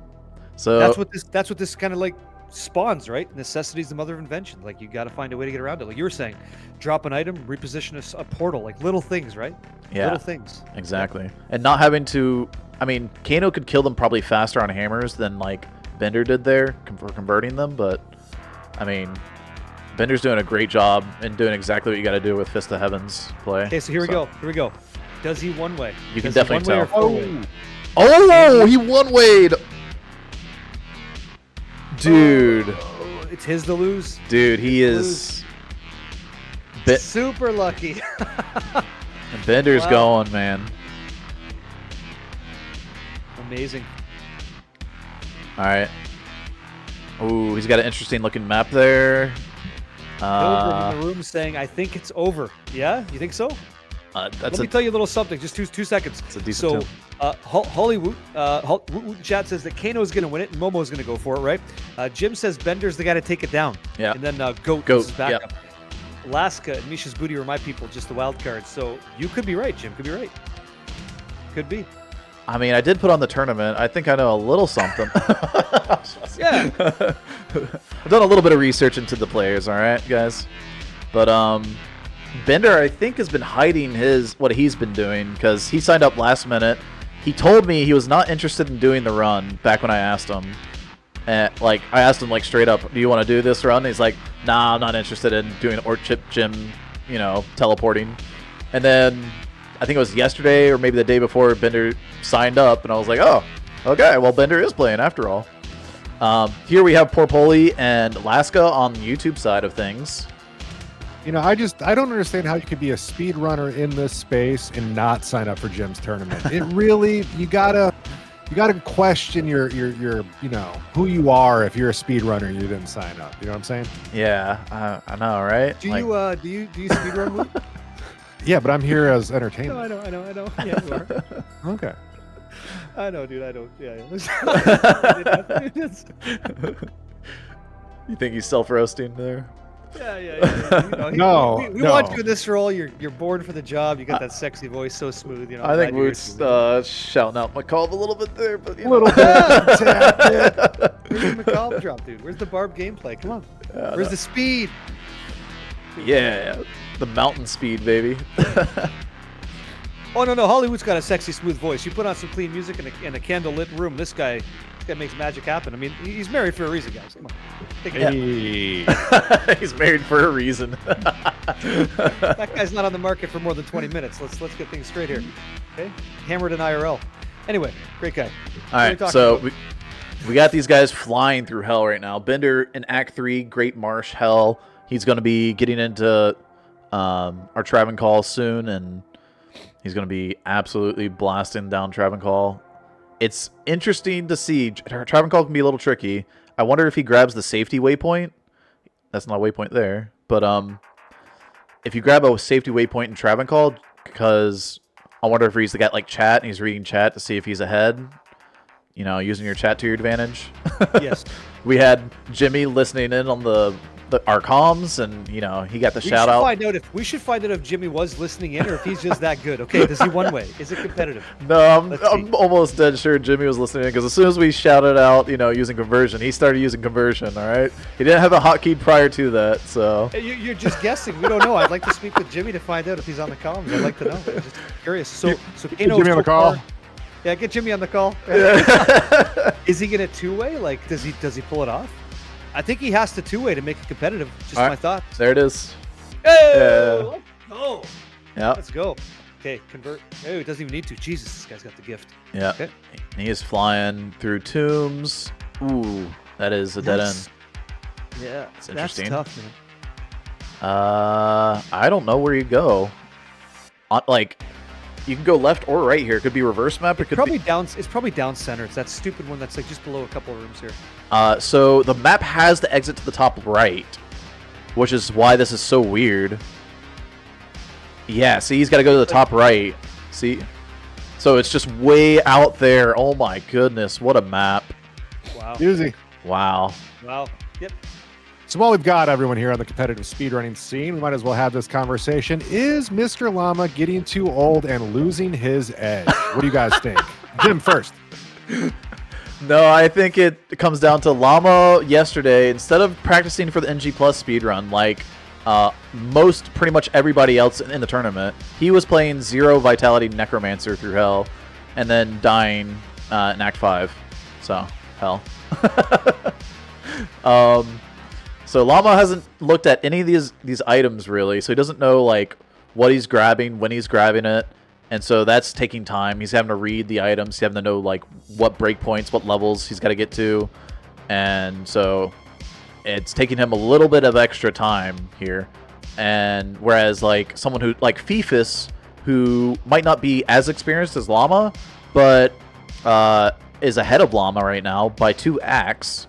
So That's what this kind of like spawns, right? Necessity is the mother of invention. Like, you got to find a way to get around it. Like you were saying, drop an item, reposition a portal, like little things, right? Yeah, little things. Exactly. And not having to, I mean, Kano could kill them probably faster on hammers than like Bender did there for converting them, but I mean, Bender's doing a great job and doing exactly what you got to do with Fist of Heavens play. Okay, so here we go. Here we go. Does he one way? You can Does he definitely one-way or tell. four-way? Oh, he one-wayed. Dude. Oh, it's his to lose. Dude, he is Super lucky. and Bender's Wow. going, man. Amazing. All right. Ooh, he's got an interesting looking map there. Pilgrim in the room saying, "I think it's over." Yeah, you think so? Let me tell you a little something. Just two seconds. It's a decent So, Hollywood chat says that Kano's going to win it and Momo's going to go for it, right? Jim says Bender's the guy to take it down. Yeah. And then Goat Goat, is his backup. Laska and mischasBooty were my people, just the wild cards. So you could be right, Jim. Could be right. Could be. I mean, I did put on the tournament. I think I know a little something. Yeah. I've done a little bit of research into the players, all right, guys? But Bender, I think, has been hiding what he's been doing because he signed up last minute. He told me he was not interested in doing the run back when I asked him. I asked him straight up, "Do you want to do this run?" And he's like, "Nah, I'm not interested in doing or chip gym, teleporting." And then I think it was yesterday or maybe the day before Bender signed up, and I was like, "Oh, okay. Well, Bender is playing after all." Here we have PorPoli and Laska on the YouTube side of things. I don't understand how you could be a speedrunner in this space and not sign up for Jim's tournament. It really, you gotta question your who you are if you're a speedrunner and you didn't sign up. You know what I'm saying? Yeah, I know, right? Do you speedrun? Luke? Yeah, but I'm here as No, entertainment. I know. Yeah, you are. Okay. I know, dude. I don't. Yeah. You think he's self-roasting there? Yeah. You know, No, we no. want you in this role. You're born for the job. You got that sexy voice, so smooth. You know. I think glad you're Woot's shouting out McCall a little bit there, but you know. Little bit. Where's the McCall drop, dude? Where's the Barb gameplay? Come on. Where's the speed? Yeah, the mountain speed, baby. Oh no, Hollywood's got a sexy, smooth voice. You put on some clean music in a candle-lit room. This guy makes magic happen. I mean, he's married for a reason, guys. Come on. Take it Hey. He's married for a reason. That guy's not on the market for more than 20 minutes. Let's get things straight here. Okay? Hammered in IRL. Anyway, great guy. All right, so we got these guys flying through hell right now. Bender in Act 3, Great Marsh Hell. He's going to be getting into our Travancore soon, and he's going to be absolutely blasting down Travancore. It's interesting to see. Travancore can be a little tricky. I wonder if he grabs the safety waypoint. That's not a waypoint there. But if you grab a safety waypoint in Travancore, because I wonder if he's got like chat and he's reading chat to see if he's ahead. You know, using your chat to your advantage. Yes. We had Jimmy listening in on our comms, and you know he got the shout out. We should find out if Jimmy was listening in or if he's just that good. Okay, does he one way? Is it competitive? No, I'm almost dead sure Jimmy was listening because as soon as we shouted out, you know, using conversion, he started using conversion. All right, he didn't have a hotkey prior to that, so. You're just guessing. We don't know. I'd like to speak with Jimmy to find out if he's on the comms. I'd like to know. I'm just curious. So Kano, Jimmy on the call. Yeah, get Jimmy on the call. Is he gonna two-way? Like, does he pull it off? I think he has to two-way to make it competitive. Just my thoughts. There it is. Hey, let's go. Yeah. Let's go. Okay, convert. Oh, he doesn't even need to. Jesus, this guy's got the gift. Yeah. Okay. He is flying through tombs. Ooh, that is a dead end. Yeah, It's interesting. That's tough, man. I don't know where you go. Like, you can go left or right here. It could be reverse map. It could Probably down. It's probably down center. It's that stupid one that's like just below a couple of rooms here. So the map has the exit to the top right, which is why this is so weird. Yeah, see, he's got to go to the top right. See? So it's just way out there. Oh my goodness, what a map. Wow. Easy. Wow. Wow. Yep. So while we've got everyone here on the competitive speedrunning scene, we might as well have this conversation. Is Mr. Llama getting too old and losing his edge? What do you guys think? Jim first. No, I think it comes down to Llama yesterday. Instead of practicing for the NG Plus speedrun, like pretty much everybody else in the tournament, he was playing 0 Vitality Necromancer through Hell and then dying in Act 5. So, Hell. So Llama hasn't looked at any of these items really, so he doesn't know like what he's grabbing, when he's grabbing it, and so that's taking time. He's having to read the items, he's having to know like what breakpoints, what levels he's got to get to, and so it's taking him a little bit of extra time here. And whereas like someone who like Fifus, who might not be as experienced as Llama, but is ahead of Llama right now by 2 acts,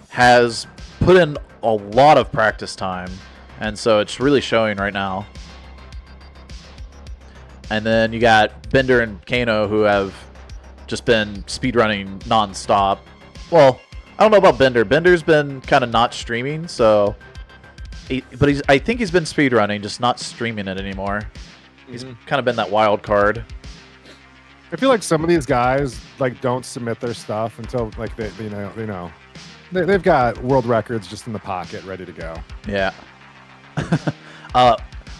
has put in a lot of practice time, and so it's really showing right now. And then you got Bender and Kano, who have just been speedrunning non-stop. Well, I don't know about Bender. Bender's been kind of not streaming, so I think he's been speedrunning, just not streaming it anymore. He's kind of been that wild card. I feel like some of these guys like don't submit their stuff until like they've got world records just in the pocket, ready to go. Yeah.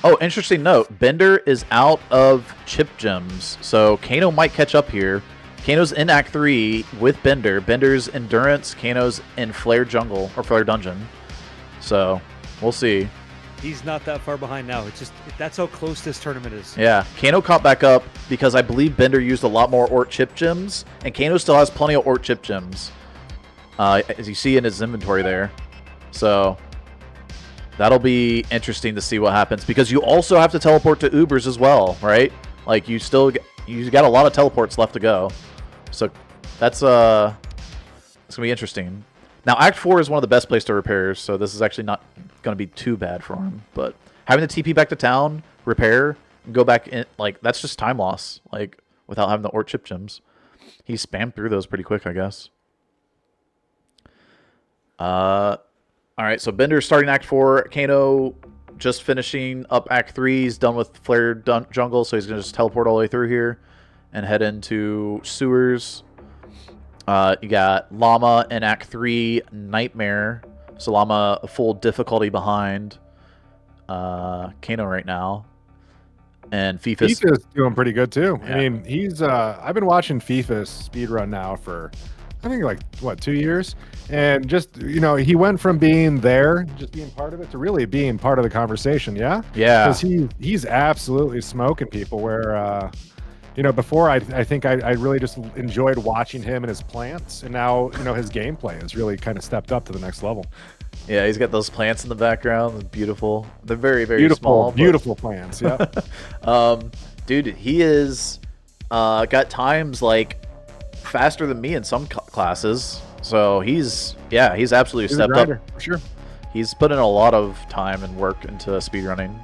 Oh, interesting note. Bender is out of chip gems, so Kano might catch up here. Kano's in Act 3 with Bender. Bender's Endurance, Kano's in Flare Jungle, or Flare Dungeon. So, we'll see. He's not that far behind now. It's just, that's how close this tournament is. Yeah, Kano caught back up because I believe Bender used a lot more Ort chip gems, and Kano still has plenty of Ort chip gems, as you see in his inventory there. So that'll be interesting to see what happens, because you also have to teleport to Ubers as well, right? Like you got a lot of teleports left to go. So that's gonna be interesting. Now Act 4 is one of the best places to repair, so this is actually not gonna be too bad for him. But having the TP back to town, repair, and go back in, like that's just time loss, like without having the Ort chip gems. He spammed through those pretty quick, I guess. I All right, so Bender's starting Act 4. Kano just finishing up Act 3. He's done with Flared Jungle, so he's going to just teleport all the way through here and head into Sewers. You got Llama in Act 3, Nightmare. So Llama a full difficulty behind Kano right now. And Fifus is doing pretty good too. Yeah. I mean, he's I've been watching Fifus speedrun now for I think like what 2 years, and just he went from being there, just being part of it, to really being part of the conversation. Yeah, because he's absolutely smoking people. Where before I think I really just enjoyed watching him and his plants, and now his gameplay has really kind of stepped up to the next level. Yeah, he's got those plants in the background. They're beautiful. They're very, very beautiful, small. Beautiful plants. Yeah. Dude, he is got times like faster than me in some classes. So he's absolutely stepped up. For sure. He's put in a lot of time and work into speedrunning.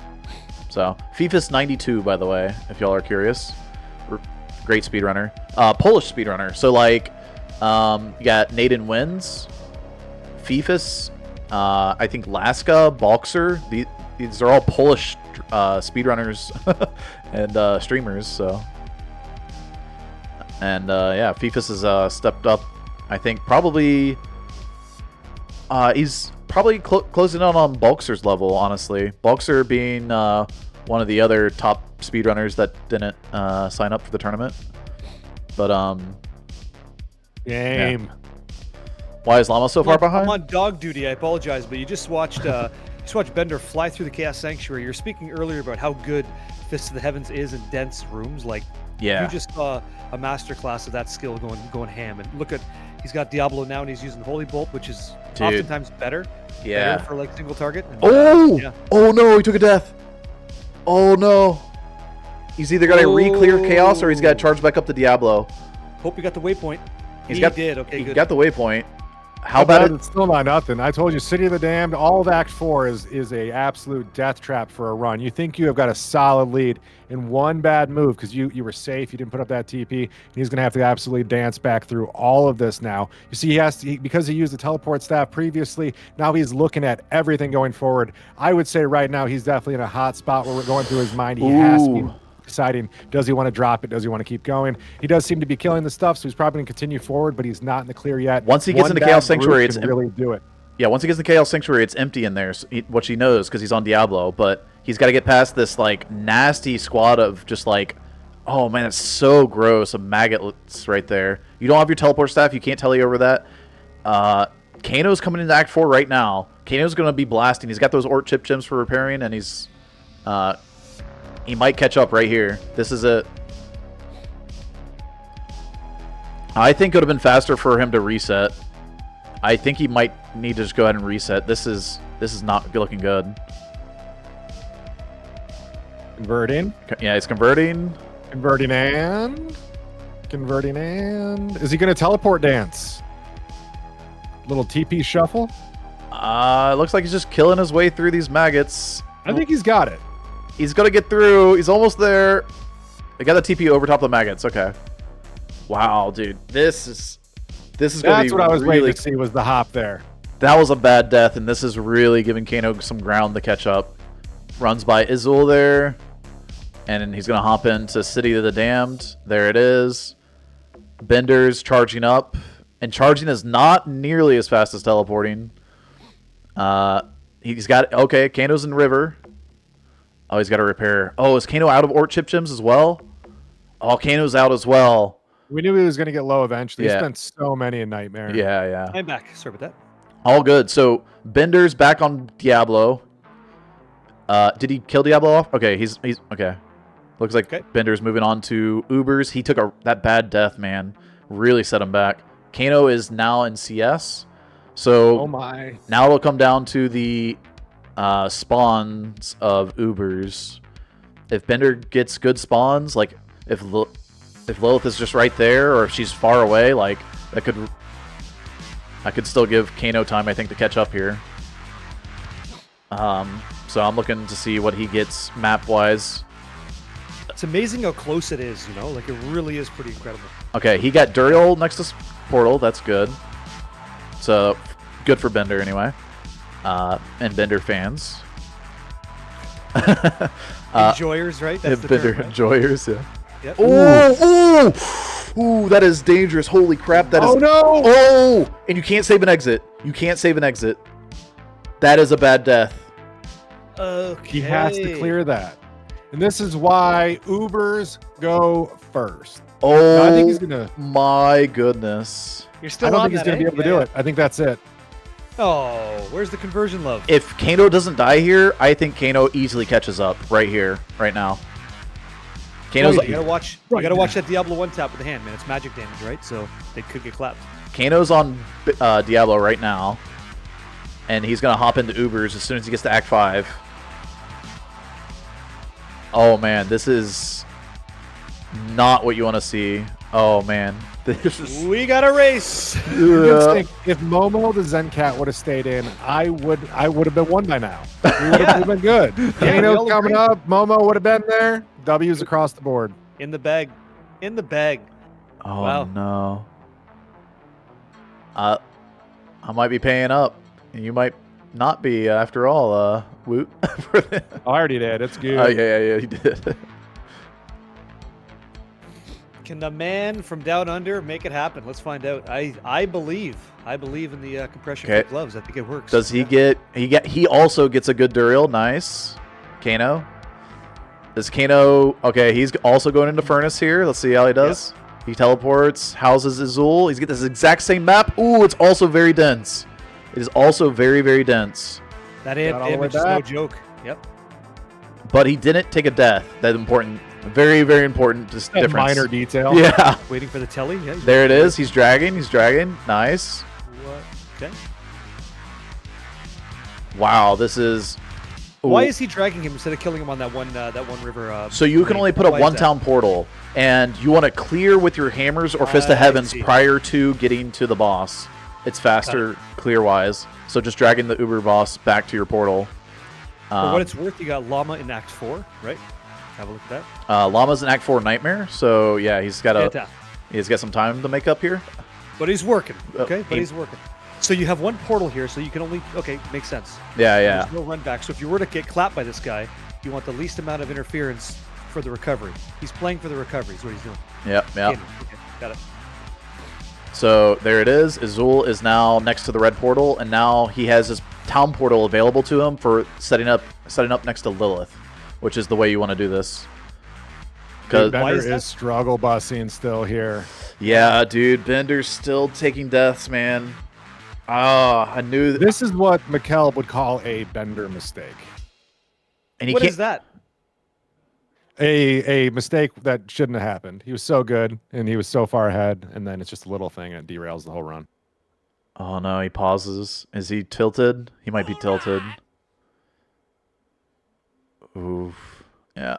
So Fifus 92, by the way, if y'all are curious. Great speedrunner. Polish speedrunner. So like you got Naden Wins, Fifus, I think Laska, Boxer. These are all Polish speedrunners and streamers. So, and yeah, Fifus has stepped up. I think probably he's probably closing in on Boxer's level. Honestly, Boxer being one of the other top speedrunners that didn't sign up for the tournament. But game. Yeah. Why is Llama so far behind? I'm on dog duty. I apologize, but you just watched Bender fly through the Chaos Sanctuary. You're speaking earlier about how good Fist of the Heavens is in dense rooms. Like, yeah, you just saw a masterclass of that skill going ham. And look at, he's got Diablo now, and he's using Holy Bolt, which is oftentimes better. Yeah. Better for like single target. And, yeah. Oh no, he took a death. Oh no. He's either got to re-clear Chaos or he's got to charge back up to Diablo. Hope you got the waypoint. He did. Okay, good. He got the waypoint. How about it's still not nothing. I told you, City of the Damned, all of Act 4 is a absolute death trap for a run. You think you have got a solid lead in one bad move because you were safe, you didn't put up that TP, and he's going to have to absolutely dance back through all of this now. You see, he has to, because he used the teleport staff previously, now he's looking at everything going forward. I would say right now he's definitely in a hot spot where we're going through his mind. He has to be deciding, does he want to drop it? Does he want to keep going? He does seem to be killing the stuff, so he's probably going to continue forward, but he's not in the clear yet. Once he gets into Chaos Sanctuary, it's really do it. Yeah, once he gets in the Chaos Sanctuary, it's empty in there, so which he knows because he's on Diablo, but he's got to get past this like nasty squad of just like, oh man, it's so gross, of maggots right there. You don't have your teleport staff, you can't tele over that. Kano's coming into Act 4 right now. Kano's going to be blasting. He's got those Ort Chip Gems for repairing, and he's he might catch up right here. This is it. I think it would have been faster for him to reset. I think he might need to just go ahead and reset. This is not looking good. Converting. Yeah, he's converting. Converting and... Is he going to teleport dance? Little TP shuffle? It looks like he's just killing his way through these maggots. I think he's got it. He's going to get through. He's almost there. They got the TP over top of the maggots. Okay. Wow, dude. This is going to be That's what I was really waiting to see was the hop there. That was a bad death, and this is really giving Kano some ground to catch up. Runs by Izzul there. And then he's going to hop into City of the Damned. There it is. Bender's charging up. And charging is not nearly as fast as teleporting. He's got... Okay, Kano's in River. Oh, he's got to repair. Oh, is Kano out of Ort Chip Gems as well? Oh, Kano's out as well. We knew he was going to get low eventually. Yeah. He spent so many in Nightmare. Yeah. I'm back. Sorry about that. All good. So, Bender's back on Diablo. Did he kill Diablo off? Okay, he's okay. Looks like Bender's moving on to Ubers. He took that bad death, man. Really set him back. Kano is now in CS. So, oh my. Now it'll come down to the spawns of Ubers. If Bender gets good spawns, like if Lilith is just right there, or if she's far away, like I could still give Kano time, I think, to catch up here. So I'm looking to see what he gets map wise. It's amazing how close it is, like it really is pretty incredible. Okay, he got Duriel next to Portal. That's good. So good for Bender anyway. and Bender fans. Enjoyers, right? That's the Bender term, right? enjoyers, yeah. Yep. Ooh, that is dangerous. Holy crap, that is... Oh, no! Oh! And you can't save an exit. You can't save an exit. That is a bad death. Okay. He has to clear that. And this is why Ubers go first. Oh, No, I think he's gonna. my goodness. You're I still don't on think he's that, gonna be eh? able to do it. I think that's it. Oh, where's the conversion love? If Kano doesn't die here, I think Kano easily catches up right here, right now. Kano's, You gotta watch. You gotta watch that Diablo 1 tap with the hand, man. It's magic damage, right? So they could get clapped. Kano's on Diablo right now, and he's gonna hop into Ubers as soon as he gets to Act 5. Oh man, this is not what you want to see. Oh man, this is... We got a race. If MomoTheZenCat would have stayed in, I would have been won by now. We would have been good. Kano's coming up. Momo would have been there. W's across the board. In the bag. In the bag. Oh Wow. no. I might be paying up, and you might not be after all. Woot. I already did. It's good. Oh yeah, you did. Can the man from down under make it happen? Let's find out. I believe in the compression fit gloves. I think it works. Does he get? He also gets a good Duriel. Nice. Kano. Is Kano okay? He's also going into Furnace here. Let's see how he does. Yep. He teleports, houses Azul. He's got this exact same map. Ooh, it's also very dense. It is also very, very dense. That image is no joke. Yep. But he didn't take a death. That's important. Very, very important difference. Minor detail. Yeah. Waiting for the telly. Yeah, there it is. He's dragging. He's dragging. Nice. What? Okay. Wow, this is... Ooh. Why is he dragging him instead of killing him on that one river? So you can only put a one-town portal, and you want to clear with your hammers or Fist of Heavens prior to getting to the boss. It's faster, clear-wise. So just dragging the Uber boss back to your portal. For what it's worth, you got Llama in Act 4, right? Have a look at that. Llama's in Act 4 Nightmare, so yeah, he's got some time to make up here. But he's working, okay? But he's working. So you have one portal here, so you can only... Okay, makes sense. Yeah. There's no run back. So if you were to get clapped by this guy, you want the least amount of interference for the recovery. He's playing for the recovery is what he's doing. Yep. Okay, got it. So there it is. Azul is now next to the red portal, and now he has his town portal available to him for setting up next to Lilith, which is the way you want to do this. Because Bender is struggle busing still here. Yeah, dude, Bender's still taking deaths, man. Oh, I knew this is what Mikkel would call a Bender mistake. And what is that? A mistake that shouldn't have happened. He was so good and he was so far ahead, and then it's just a little thing and it derails the whole run. Oh no, he pauses. Is he tilted? He might be tilted. Oof. Yeah.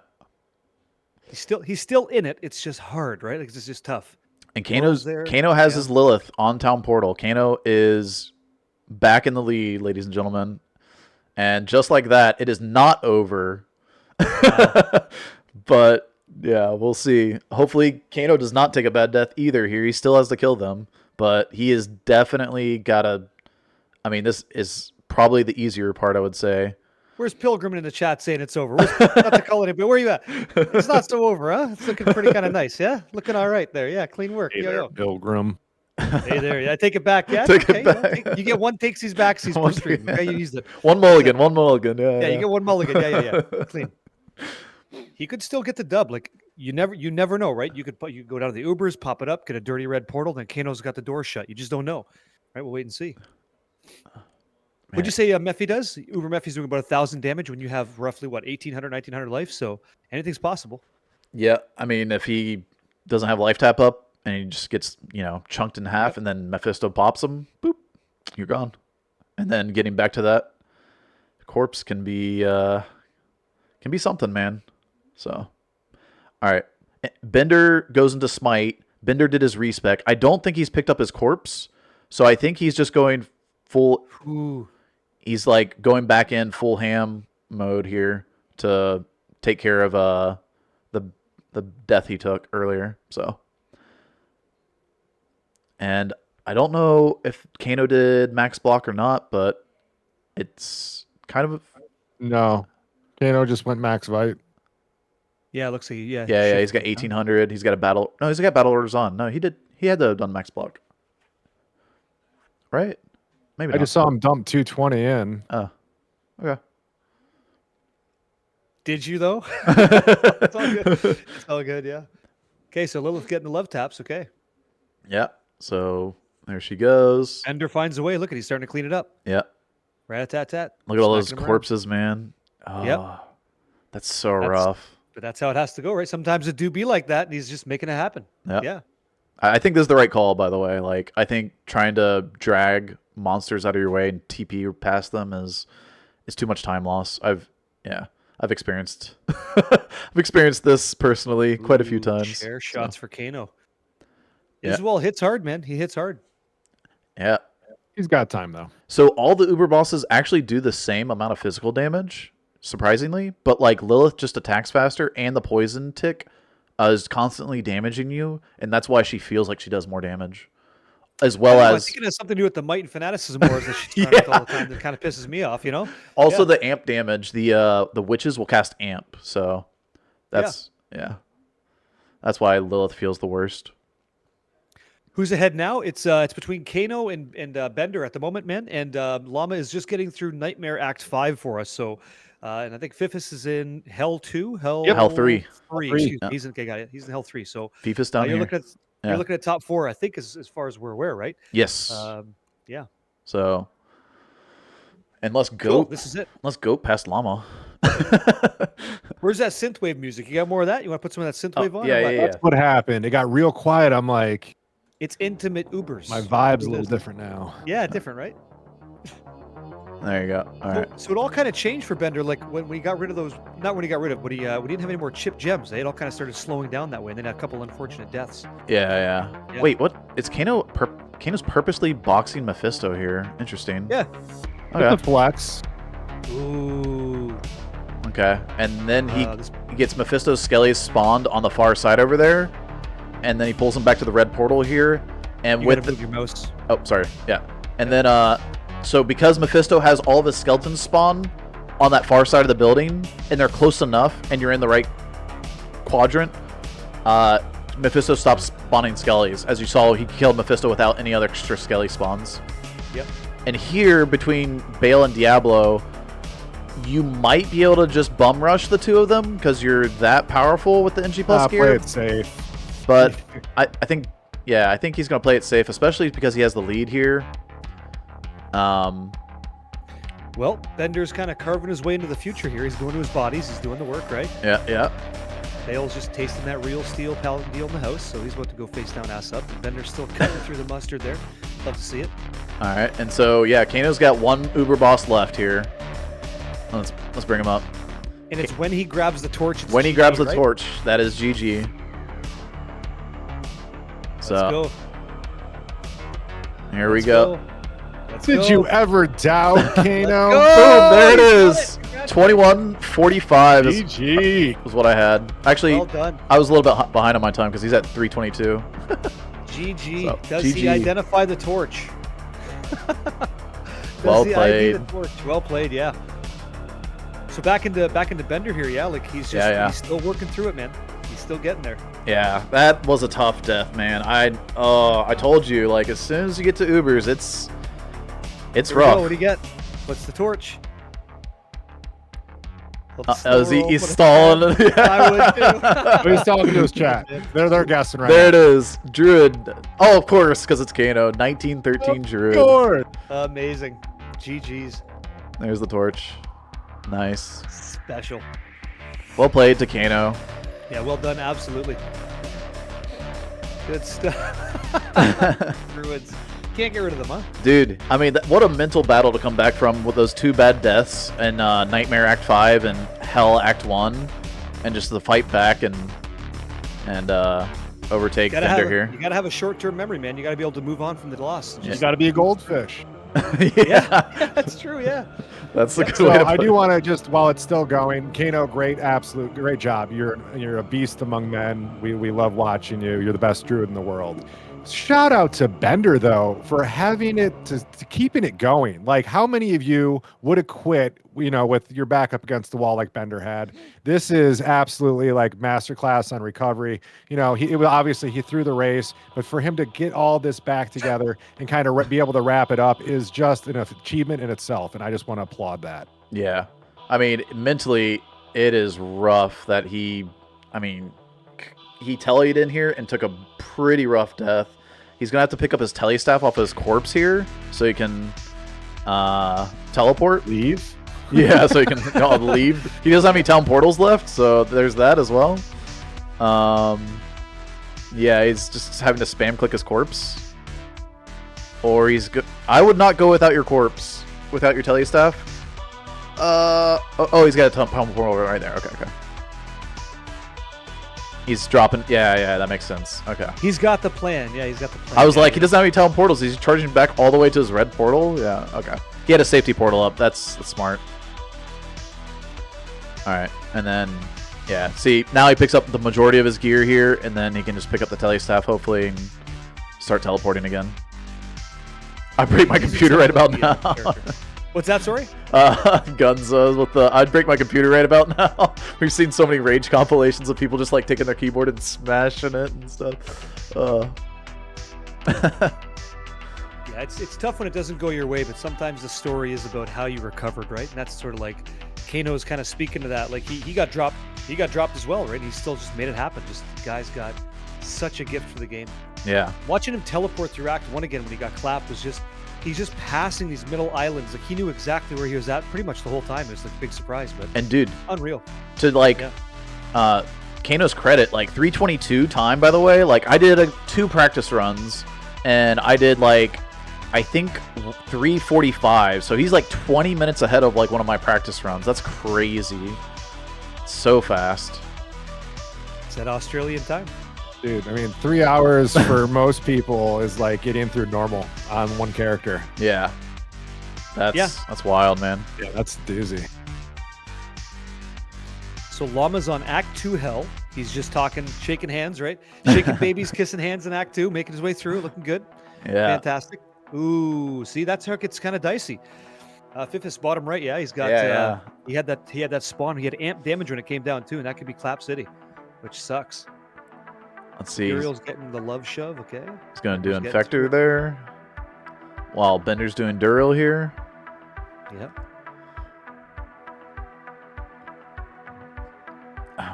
He's still in it. It's just hard, right? Like it's just tough. And Kano has his Lilith on town portal. Kano is back in the lead, ladies and gentlemen. And just like that, it is not over. Wow. But yeah, we'll see. Hopefully Kano does not take a bad death either here. He still has to kill them, but he is definitely got to... I mean, this is probably the easier part, I would say. Where's Pilgrim in the chat saying it's over? Not to call it, but where are you at? It's not so over, huh? It's looking pretty kind of nice, yeah? Looking all right there. Yeah, clean work. Hey there, Pilgrim. Hey there. Yeah, take it back. Yeah, take okay. it back. You get one takesies backsies per stream. Okay, you used it. One mulligan. One mulligan. Yeah, you get one mulligan. Yeah. Clean. He could still get the dub. Like you never know, right? You could go down to the Ubers, pop it up, get a dirty red portal, then Kano's got the door shut. You just don't know, right? We'll wait and see. What'd you say Mephi does? Uber Mephi's doing about 1,000 damage when you have roughly, what, 1,800, 1,900 life? So anything's possible. Yeah, I mean, if he doesn't have life tap up and he just gets, chunked in half and then Mephisto pops him, boop, you're gone. And then getting back to that corpse can be something, man. So, all right. Bender goes into Smite. Bender did his respec. I don't think he's picked up his corpse, so I think he's just going full... Ooh. He's like going back in full ham mode here to take care of the death he took earlier. So, and I don't know if Kano did max block or not, but It's kind of No. Kano just went max Vite. Yeah, it looks like yeah. He's got 1800. He's got a battle. No, he's got battle orders on. No, he did. He had to have done max block. Right? Maybe. I just saw him dump 220 in. Oh, okay. Did you though? It's all good. It's all good. Yeah. Okay, so Lilith getting the love taps. Okay. Yeah. So there she goes. Ender finds a way. Look at he's starting to clean it up. Yeah. Rat-a-tat-tat. Look at all those Smacking 'em around. corpses, man. Oh, Yep. That's so rough. But that's how it has to go, right? Sometimes it do be like that, and he's just making it happen. Yep. Yeah. I think this is the right call, by the way. Like, I think trying to drag monsters out of your way and TP past them is too much time loss. I've experienced this personally quite a few times. Chair shots for Kano. Yeah. Iswell hits hard, man. He hits hard. Yeah. He's got time, though. So all the Uber bosses actually do the same amount of physical damage, surprisingly, but like Lilith just attacks faster, and the poison tick is constantly damaging you, and that's why she feels like she does more damage. As well I as think it has something to do with the might and fanaticism wars that she's trying all the time. That kind of pisses me off, you know. also the amp damage. The witches will cast amp, so that's that's why Lilith feels the worst. Who's ahead now? It's between Kano and Bender at the moment, man. And Llama is just getting through Nightmare Act 5 for us. So, and I think Fifus is in Hell 2, Hell 3. Excuse me. He's in got it. He's in Hell 3. So Fifus down you're here. You're looking at top 4, I think, as far as we're aware, right? Yes. Yeah. So, and let's go. Cool. This is it. Let's go past Llama. Where's that synthwave music? You got more of that? You want to put some of that synthwave on? or what? That's what happened. It got real quiet. I'm like, It's intimate Ubers. my vibe's a little different now. Yeah, different, right? There you go. All right. So it all kind of changed for Bender, like when we got rid of those. Not when he got rid of, but we didn't have any more chip gems. They all kind of started slowing down that way, and then a couple unfortunate deaths. Yeah. Wait, what? It's Kano. Kano's purposely boxing Mephisto here. Interesting. Yeah. It's a flex. Ooh. Okay. And then he gets Mephisto's skellies spawned on the far side over there, and then he pulls him back to the red portal here. And You with gotta move your mouse. Oh, sorry. Yeah. And then so because Mephisto has all of his skeletons spawn on that far side of the building, and they're close enough, and you're in the right quadrant, Mephisto stops spawning skellies. As you saw, he killed Mephisto without any other extra skelly spawns. Yep. And here, between Baal and Diablo, you might be able to just bum rush the two of them because you're that powerful with the NG plus gear. Play it safe. But I think he's going to play it safe, especially because he has the lead here. Well, Bender's kind of carving his way into the future here. He's going to his bodies. He's doing the work, right? Yeah. Bale's just tasting that real steel paladin deal in the house, so he's about to go face down, ass up. And Bender's still cutting through the mustard there. Love to see it. All right, and so yeah, Kano's got one Uber boss left here. Let's bring him up. And it's when he grabs the torch. It's When he GG, grabs the right? torch, that is GG. So Let's go. here we go. Let's Did go. you ever doubt Kano? Boom! There it He's is. done it. 21:45 GG. was what I had. Actually, Well done. I was a little bit behind on my time because he's at 3:22. GG. So, Does GG. he identify the torch? Well Does he ID played. the torch? Well played, yeah. So back into Bender here, yeah. Like he's just he's still working through it, man. He's still getting there. Yeah, that was a tough death, man. I told you, like as soon as you get to Ubers, it's Here we rough. go. What do you get? What's the torch? He's stalling. I would too. He's talking to his chat. They're guessing right There it now. is. Druid. Oh, of course, because it's Kano. 1913 Druid. Lord. Amazing. GG's. There's the torch. Nice. Special. Well played to Kano. Yeah, well done. Absolutely. Good stuff. Druids. Can't get rid of them, huh? Dude, I mean, what a mental battle to come back from with those two bad deaths in Nightmare Act 5 and Hell Act 1. And just the fight back and overtake Fender here. You gotta have a short-term memory, man. You gotta be able to move on from the loss. You got to be a goldfish. Yeah, that's true. Yeah. That's the good So way to I put do it. want to just, while it's still going, Kano, great job. You're a beast among men. We love watching you. You're the best druid in the world. Shout out to Bender though for having it to keeping it going. Like, how many of you would have quit, with your back up against the wall like Bender had? This is absolutely like masterclass on recovery. Obviously he threw the race, but for him to get all this back together and kind of be able to wrap it up is just an achievement in itself, and I just want to applaud that. Yeah, I mean, mentally, it is rough that he tellied in here and took a pretty rough death. He's going to have to pick up his telly staff off his corpse here so he can teleport. Leave? Yeah, so he can leave. He doesn't have any town portals left, so there's that as well. Yeah, he's just having to spam click his corpse. Or I would not go without your corpse, without your telly staff. He's got a town portal right there. Okay. He's dropping. Yeah, that makes sense. Okay. He's got the plan. Yeah, he's got the plan. I was like, he doesn't have any town portals. He's charging back all the way to his red portal. Yeah, okay. He had a safety portal up. That's smart. All right, and then, yeah. See, now he picks up the majority of his gear here, and then he can just pick up the telly staff, hopefully, and start teleporting again. I break my computer right about now. What's that, sorry? Gunzos with the I'd break my computer right about now. We've seen so many rage compilations of people just like taking their keyboard and smashing it and stuff. Yeah, it's tough when it doesn't go your way, but sometimes the story is about how you recovered, right? And that's sort of like Kano's kind of speaking to that. Like he got dropped as well, right? He still just made it happen. Just the guy's got such a gift for the game. Yeah. Watching him teleport through Act 1 again when he got clapped was just he's just passing these middle islands. Like he knew exactly where he was at pretty much the whole time. It was like a big surprise, but dude, unreal. To Kano's credit, like 322 time, by the way. Like I did 2 practice runs, and I did I think 345. So he's like 20 minutes ahead of like one of my practice runs. That's crazy. So fast. It's that Australian time. Dude, I mean, 3 hours for most people is like getting through normal on one character. Yeah. That's wild, man. Yeah, that's doozy. So Llama's on Act 2 hell. He's just talking, shaking hands, right? Shaking babies, kissing hands in Act 2, making his way through, looking good. Yeah. Fantastic. Ooh, see, that's how it gets kind of dicey. Fifus bottom right, yeah, he's got he had that spawn. He had amp damage when it came down too, and that could be Clap City, which sucks. Let's see. Ariel's getting the love shove, okay? He's gonna do Infector there. While Bender's doing Dural here. Yep.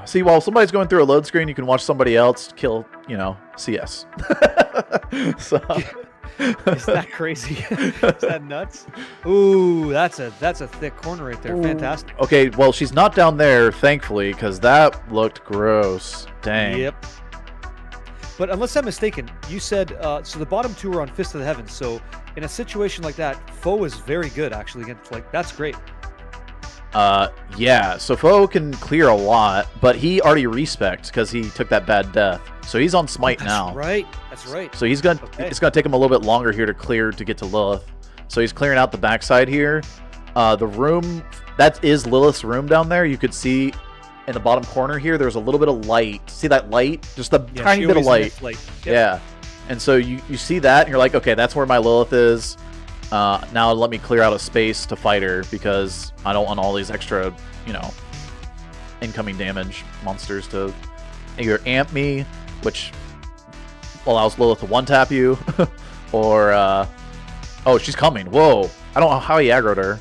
See, while somebody's going through a load screen, you can watch somebody else kill, CS. So is that crazy? Is that nuts? Ooh, that's a thick corner right there. Fantastic. Okay, well, she's not down there, thankfully, because that looked gross. Dang. Yep. But unless I'm mistaken, you said so the bottom 2 are on Fist of the Heavens. So in a situation like that, Foe is very good actually against that's great. Yeah, so Foe can clear a lot, but he already respects because he took that bad death. So he's on Smite now. That's right. So it's gonna take him a little bit longer here to clear to get to Lilith. So he's clearing out the backside here. The room, that is Lilith's room down there. You could see in the bottom corner here, there's a little bit of light. See that light? Just a tiny bit of light. Yep. Yeah. And so you see that, and you're like, okay, that's where my Lilith is. Now let me clear out a space to fight her because I don't want all these extra, incoming damage monsters to either amp me, which allows Lilith to one-tap you, or, oh, she's coming. Whoa. I don't know how he aggroed her.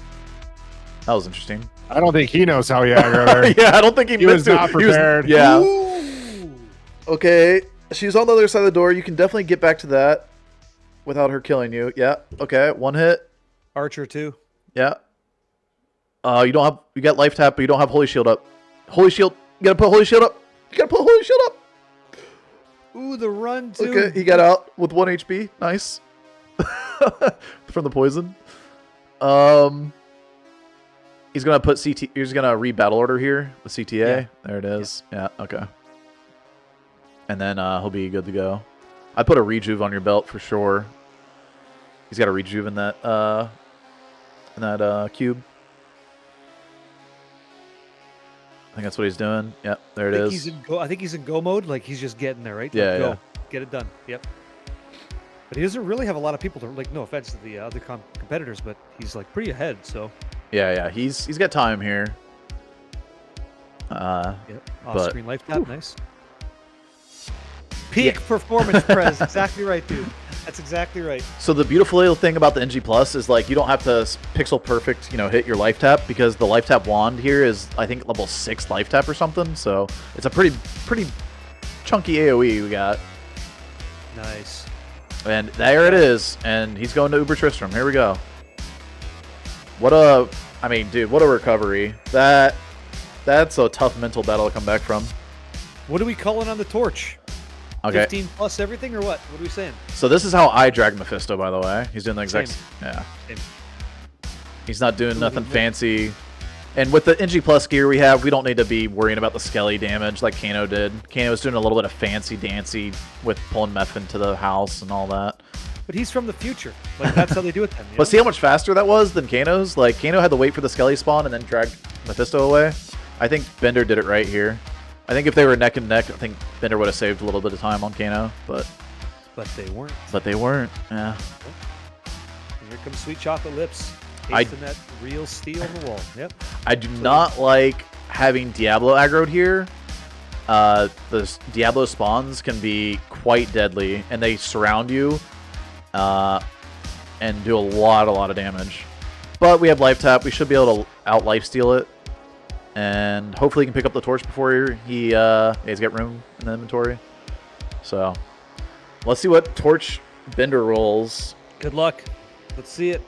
That was interesting. I don't think he knows how he aggroed her. Yeah, I don't think he was not prepared. Yeah. Ooh. Okay. She's on the other side of the door. You can definitely get back to that without her killing you. Yeah. Okay. 1 hit. Archer 2. Yeah. You got life tap, but you don't have Holy Shield up. Holy Shield. You gotta put Holy Shield up. Ooh, the run too. Okay, he got out with 1 HP. Nice. From the poison. He's gonna put CT. He's gonna read battle order here with CTA. Yeah. There it is. Yeah. Okay. And then he'll be good to go. I put a rejuve on your belt for sure. He's got a rejuve in that cube. I think that's what he's doing. Yep, there it is. I think he's in go mode. Like he's just getting there, right? Yeah, go. yeah. Get it done. Yep. But he doesn't really have a lot of people to like. No offense to the other competitors, but he's like pretty ahead. So Yeah, he's got time here. yep. Off-screen life tap, nice. Peak performance press, exactly right, dude. That's exactly right. So the beautiful little thing about the NG Plus is like you don't have to pixel perfect, hit your life tap because the life tap wand here is I think level 6 life tap or something. So it's a pretty chunky AOE we got. Nice. And there it is. And he's going to Uber Tristram. Here we go. What a recovery. That's a tough mental battle to come back from. What are we calling on the torch? Okay. 15 plus everything or what? What are we saying? So this is how I drag Mephisto, by the way. He's doing the exact Same. yeah. Same. He's not doing nothing fancy. And with the NG Plus gear we have, we don't need to be worrying about the skelly damage like Kano did. Kano was doing a little bit of fancy dancy with pulling Meph into the house and all that. But he's from the future. Like that's how they do it then. But see how much faster that was than Kano's? Like Kano had to wait for the skelly spawn and then drag Mephisto away. I think Bender did it right here. I think if they were neck and neck, I think Bender would have saved a little bit of time on Kano, but they weren't. But they weren't. Yeah. And here comes Sweet Chocolate Lips. Pasting that real steel on the wall. Yep. I do not like having Diablo aggroed here. The Diablo spawns can be quite deadly, and they surround you and do a lot of damage. But we have life tap. We should be able to out lifesteal it. And hopefully he can pick up the torch before he's got room in the inventory. So let's see what torch Bender rolls. Good luck. Let's see it.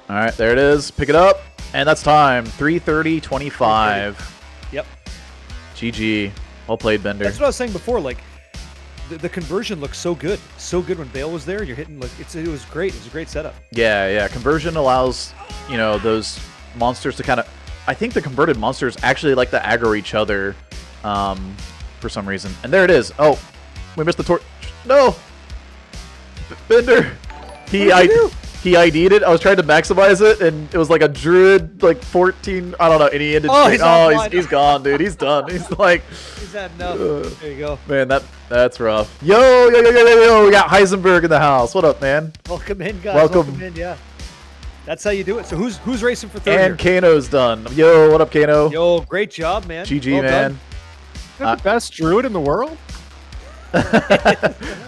All right, there it is. Pick it up. And that's time. 3:30:25. Yep. GG. Well played, Bender. That's what I was saying before. Like the conversion looks so good. So good when Baal was there and you're hitting like it was great. It was a great setup. Yeah. Conversion allows, those monsters to kind of I think the converted monsters actually like to aggro each other for some reason. And there it is. Oh, we missed the torch. No! Bender! He ID'd it. I was trying to maximize it, and it was like a druid, like 14. I don't know. And he ended. He's gone, dude. He's done. He's like. He's had enough. There you go. Man, that's rough. Yo! We got Heisenberg in the house. What up, man? Welcome in, guys. Welcome in. Yeah. That's how you do it. So who's racing for third? And Kano's done. Yo, what up, Kano? Yo, great job, man. GG, well man. Done. The best druid in the world.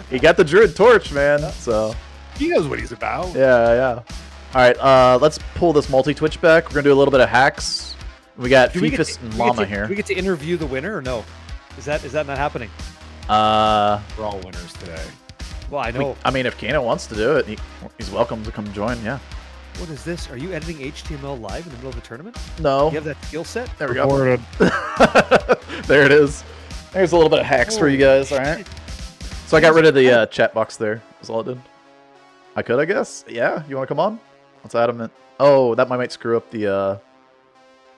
He got the druid torch, man. So he knows what he's about. Yeah. All right, let's pull this multi-twitch back. We're gonna do a little bit of hacks. We got Fifus and Llama here. Do we get to interview the winner or no? Is that not happening? We're all winners today. Well, I know. I mean, if Kano wants to do it, he's welcome to come join. Yeah. What is this? Are you editing HTML live in the middle of the tournament? No. You have that skill set? There we go. There it is. There's a little bit of hacks for you guys. All right. So I got rid of the chat box there. That's all it did. I could, I guess. Yeah. You want to come on? Let's add him in. Oh, that might screw up the.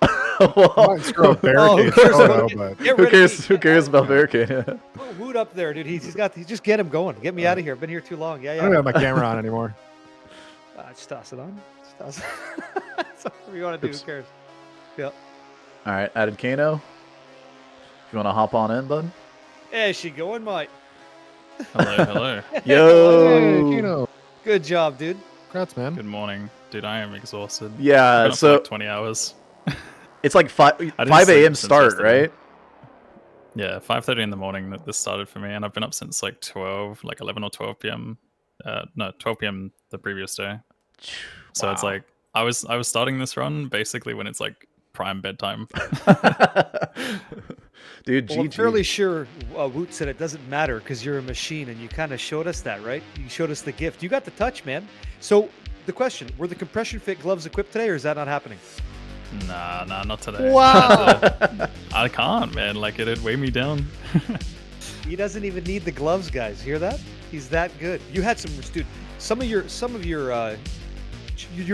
Might screw up barricade. Who cares about barricade? Yeah. Oh, Woot up there, dude. He's just get him going. Get me out of here. Been here too long. Yeah. I don't have my camera on anymore. Just toss it on. Just toss it. That's whatever you want to do. Who cares? Yep. All right, added Kano. If you want to hop on in, bud. There she going, mate. Hello. Yo. Hey, Kano. Good job, dude. Congrats, man. Good morning. Dude, I am exhausted. Yeah, so like 20 hours. It's like 5 a.m. start, right? Yeah, 5:30 in the morning that this started for me, and I've been up since like 11 or 12 p.m. No, 12 p.m. the previous day. So it's like I was starting this run basically when it's like prime bedtime. Dude, well, I'm fairly sure Woot said it doesn't matter because you're a machine, and you kind of showed us that, right? You showed us the gift. You got the touch, man. So the question, were the compression fit gloves equipped today, or is that not happening? Nah, not today. Wow. I can't, man. Like, it'd weigh me down. He doesn't even need the gloves, guys. Hear that? He's that good. You had dude, some of your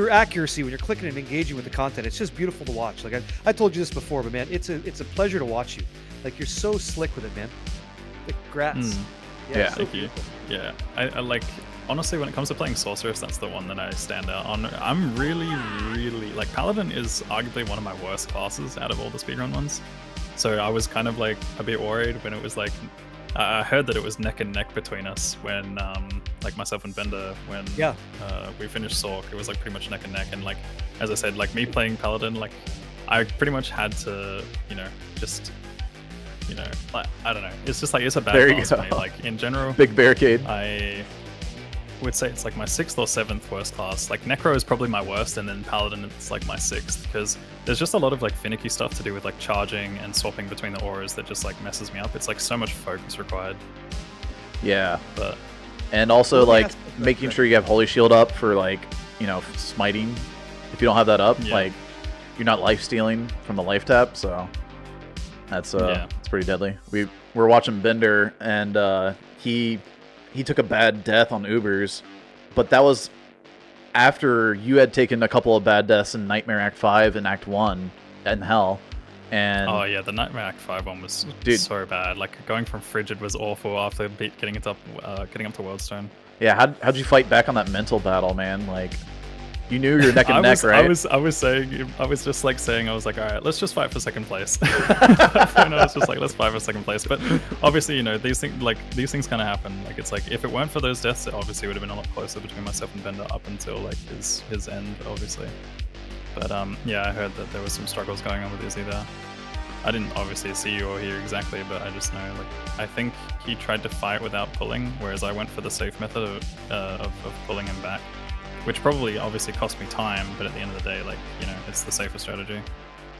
accuracy when you're clicking and engaging with the content, it's just beautiful to watch. Like I told you this before, but man, it's a pleasure to watch you. Like, you're so slick with it, man. Like, grats. Yeah, so thank you. Yeah, I like, honestly, when it comes to playing Sorceress, that's the one that I stand out on. I'm really, like, Paladin is arguably one of my worst classes out of all the speedrun ones. So I was kind of like a bit worried when it was like, I heard that it was neck and neck between us when like myself and Bender when Yeah. we finished Sork. It was like pretty much neck and neck, and like as I said, like me playing Paladin, like I pretty much had to, you know, just, you know, like, I don't know. It's just like it's a bad There you class for go. me. Like in general, Big barricade. I would say it's like my 6th or 7th worst class. Like Necro is probably my worst, and then Paladin it's like my 6th, because there's just a lot of like finicky stuff to do with like charging and swapping between the auras that just like messes me up. It's like so much focus required. Yeah. But And also, Well, like, yes, but- making sure you have Holy Shield up for, like, you know, smiting. If you don't have that up, Yeah. like, you're not life stealing from the life tap, so that's Yeah. it's pretty deadly. We were watching Bender, and he took a bad death on Ubers, but that was after you had taken a couple of bad deaths in Nightmare Act 5 and Act 1 in Hell. And oh yeah, the Nightmare Act 5 one was Dude. so bad. Like going from Frigid was awful after getting up to Worldstone. yeah, how'd you fight back on that mental battle, man? Like, you knew you were neck and neck, right? I was just like saying, I was like, all right, let's just fight for second place. And I was just like, let's fight for second place. But obviously, you know, these things kind of happen. Like, it's like, if it weren't for those deaths, it obviously would have been a lot closer between myself and Bender up until like his end, obviously. But yeah, I heard that there was some struggles going on with Izzy there. I didn't obviously see you or hear exactly, but I just know, like, I think he tried to fight without pulling, whereas I went for the safe method of pulling him back. Which probably obviously cost me time, but at the end of the day, like, you know, it's the safer strategy.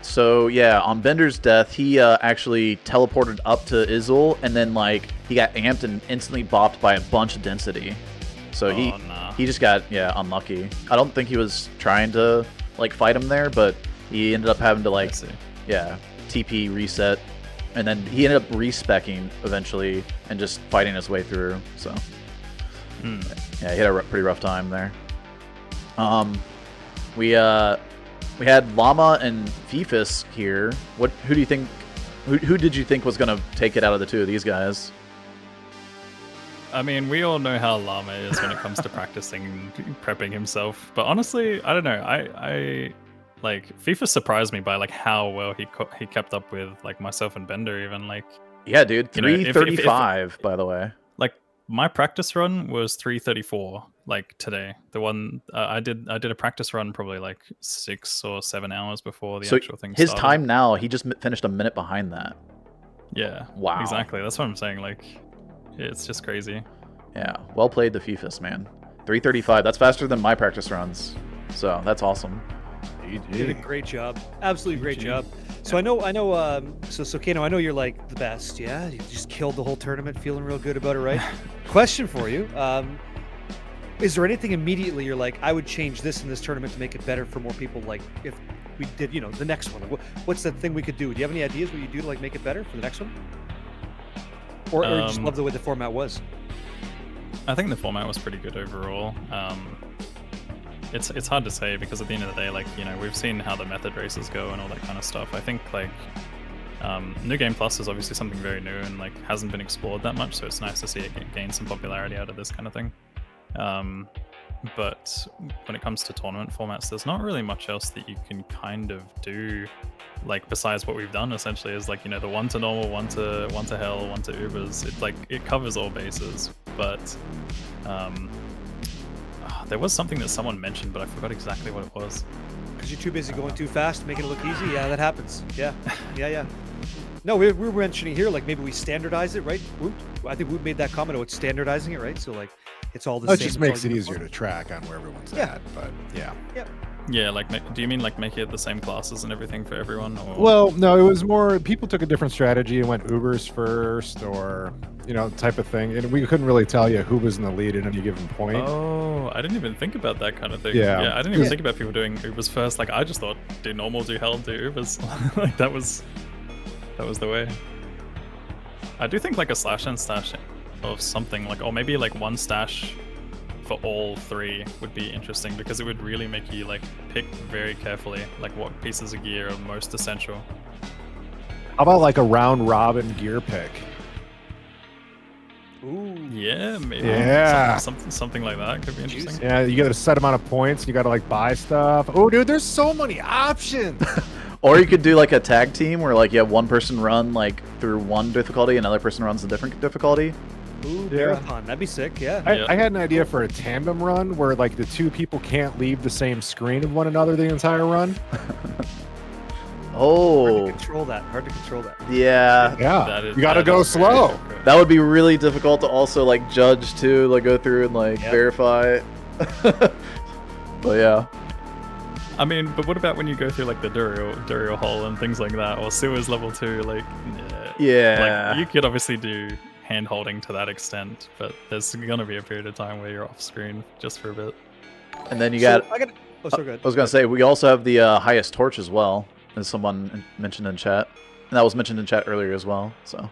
So yeah, on Bender's death, he actually teleported up to Izzle, and then like he got amped and instantly bopped by a bunch of density. So nah. he just got unlucky. I don't think he was trying to like fight him there, but he ended up having to like TP reset, and then he ended up respecking eventually and just fighting his way through. So yeah, he had a pretty rough time there. We had Llama and Fifus here. Who do you think? Who did you think was gonna take it out of the two of these guys? I mean, we all know how Llama is when it comes to practicing prepping himself. But honestly, I don't know. I like Fifus surprised me by like how well he kept up with like myself and Bender even like. Yeah, dude, You know, if- 335 by the way. Like my practice run was 334 like today. The one I did a practice run probably like 6 or 7 hours before the actual thing his started. time now, he just finished a minute behind that. Yeah. Wow. Exactly. That's what I'm saying. Like, it's just crazy. Yeah, well played to Fifus, man. 335. That's faster than my practice runs. So that's awesome. You did a great job. Absolutely great job. So I know, so Kano, I know you're like the best, yeah? You just killed the whole tournament, feeling real good about it, right? Question for you. Is there anything immediately you're like, I would change this in this tournament to make it better for more people, like if we did, you know, the next one? What's the thing we could do? Do you have any ideas what you do to like make it better for the next one? Or you just love the way the format was? I think the format was pretty good overall. It's hard to say because at the end of the day, like, you know, we've seen how the method races go and all that kind of stuff. I think like New Game Plus is obviously something very new and like hasn't been explored that much, so it's nice to see it gain some popularity out of this kind of thing. But when it comes to tournament formats, there's not really much else that you can kind of do, like besides what we've done essentially is like, you know, the one to normal, one to hell, one to Ubers. It's like it covers all bases, but there was something that someone mentioned, but I forgot exactly what it was. Because you're too busy going too fast, making it look easy? Yeah, that happens. Yeah, yeah. No, we were mentioning here, like maybe we standardize it, right? I think we made that comment about standardizing it, right? So like, it's all the same. It just it's makes all it uniform. easier to track on where everyone's Yeah. at. But yeah. Yeah, like, do you mean like make it the same classes and everything for everyone? Or... Well, no, it was more people took a different strategy and went Ubers first, or type of thing, and we couldn't really tell you who was in the lead at any given point. Oh, I didn't even think about that kind of thing. Yeah. I didn't even think about people doing Ubers first. Like, I just thought do normal, do hell, do Ubers. Like that was the way. I do think like a slash and stash of something like, or maybe like one stash for all three would be interesting because it would really make you like pick very carefully like what pieces of gear are most essential. How about like a round robin gear pick? Ooh. Yeah, maybe. Yeah. Something like that could be interesting. Yeah, you got a set amount of points. You got to like buy stuff. Oh, dude, there's so many options. Or you could do like a tag team where like you have one person run like through one difficulty, another person runs a different difficulty. Ooh, Yeah. marathon. That'd be sick. Yeah. I had an idea for a tandem run where like the two people can't leave the same screen of one another the entire run. Hard to Oh, control that. Hard to control that. Yeah, yeah. you got to go slow. That would be really difficult to also like judge too, like go through and like Yep. verify. But yeah. I mean, but what about when you go through like the Duriel hole and things like that, or sewers level 2? Like, Yeah. like you could obviously do hand holding to that extent, but there's gonna be a period of time where you're off screen just for a bit. And then you got. I got. Oh, so good. I was gonna say we also have the highest torch as well, as someone mentioned in chat, and that was mentioned in chat earlier as well. So.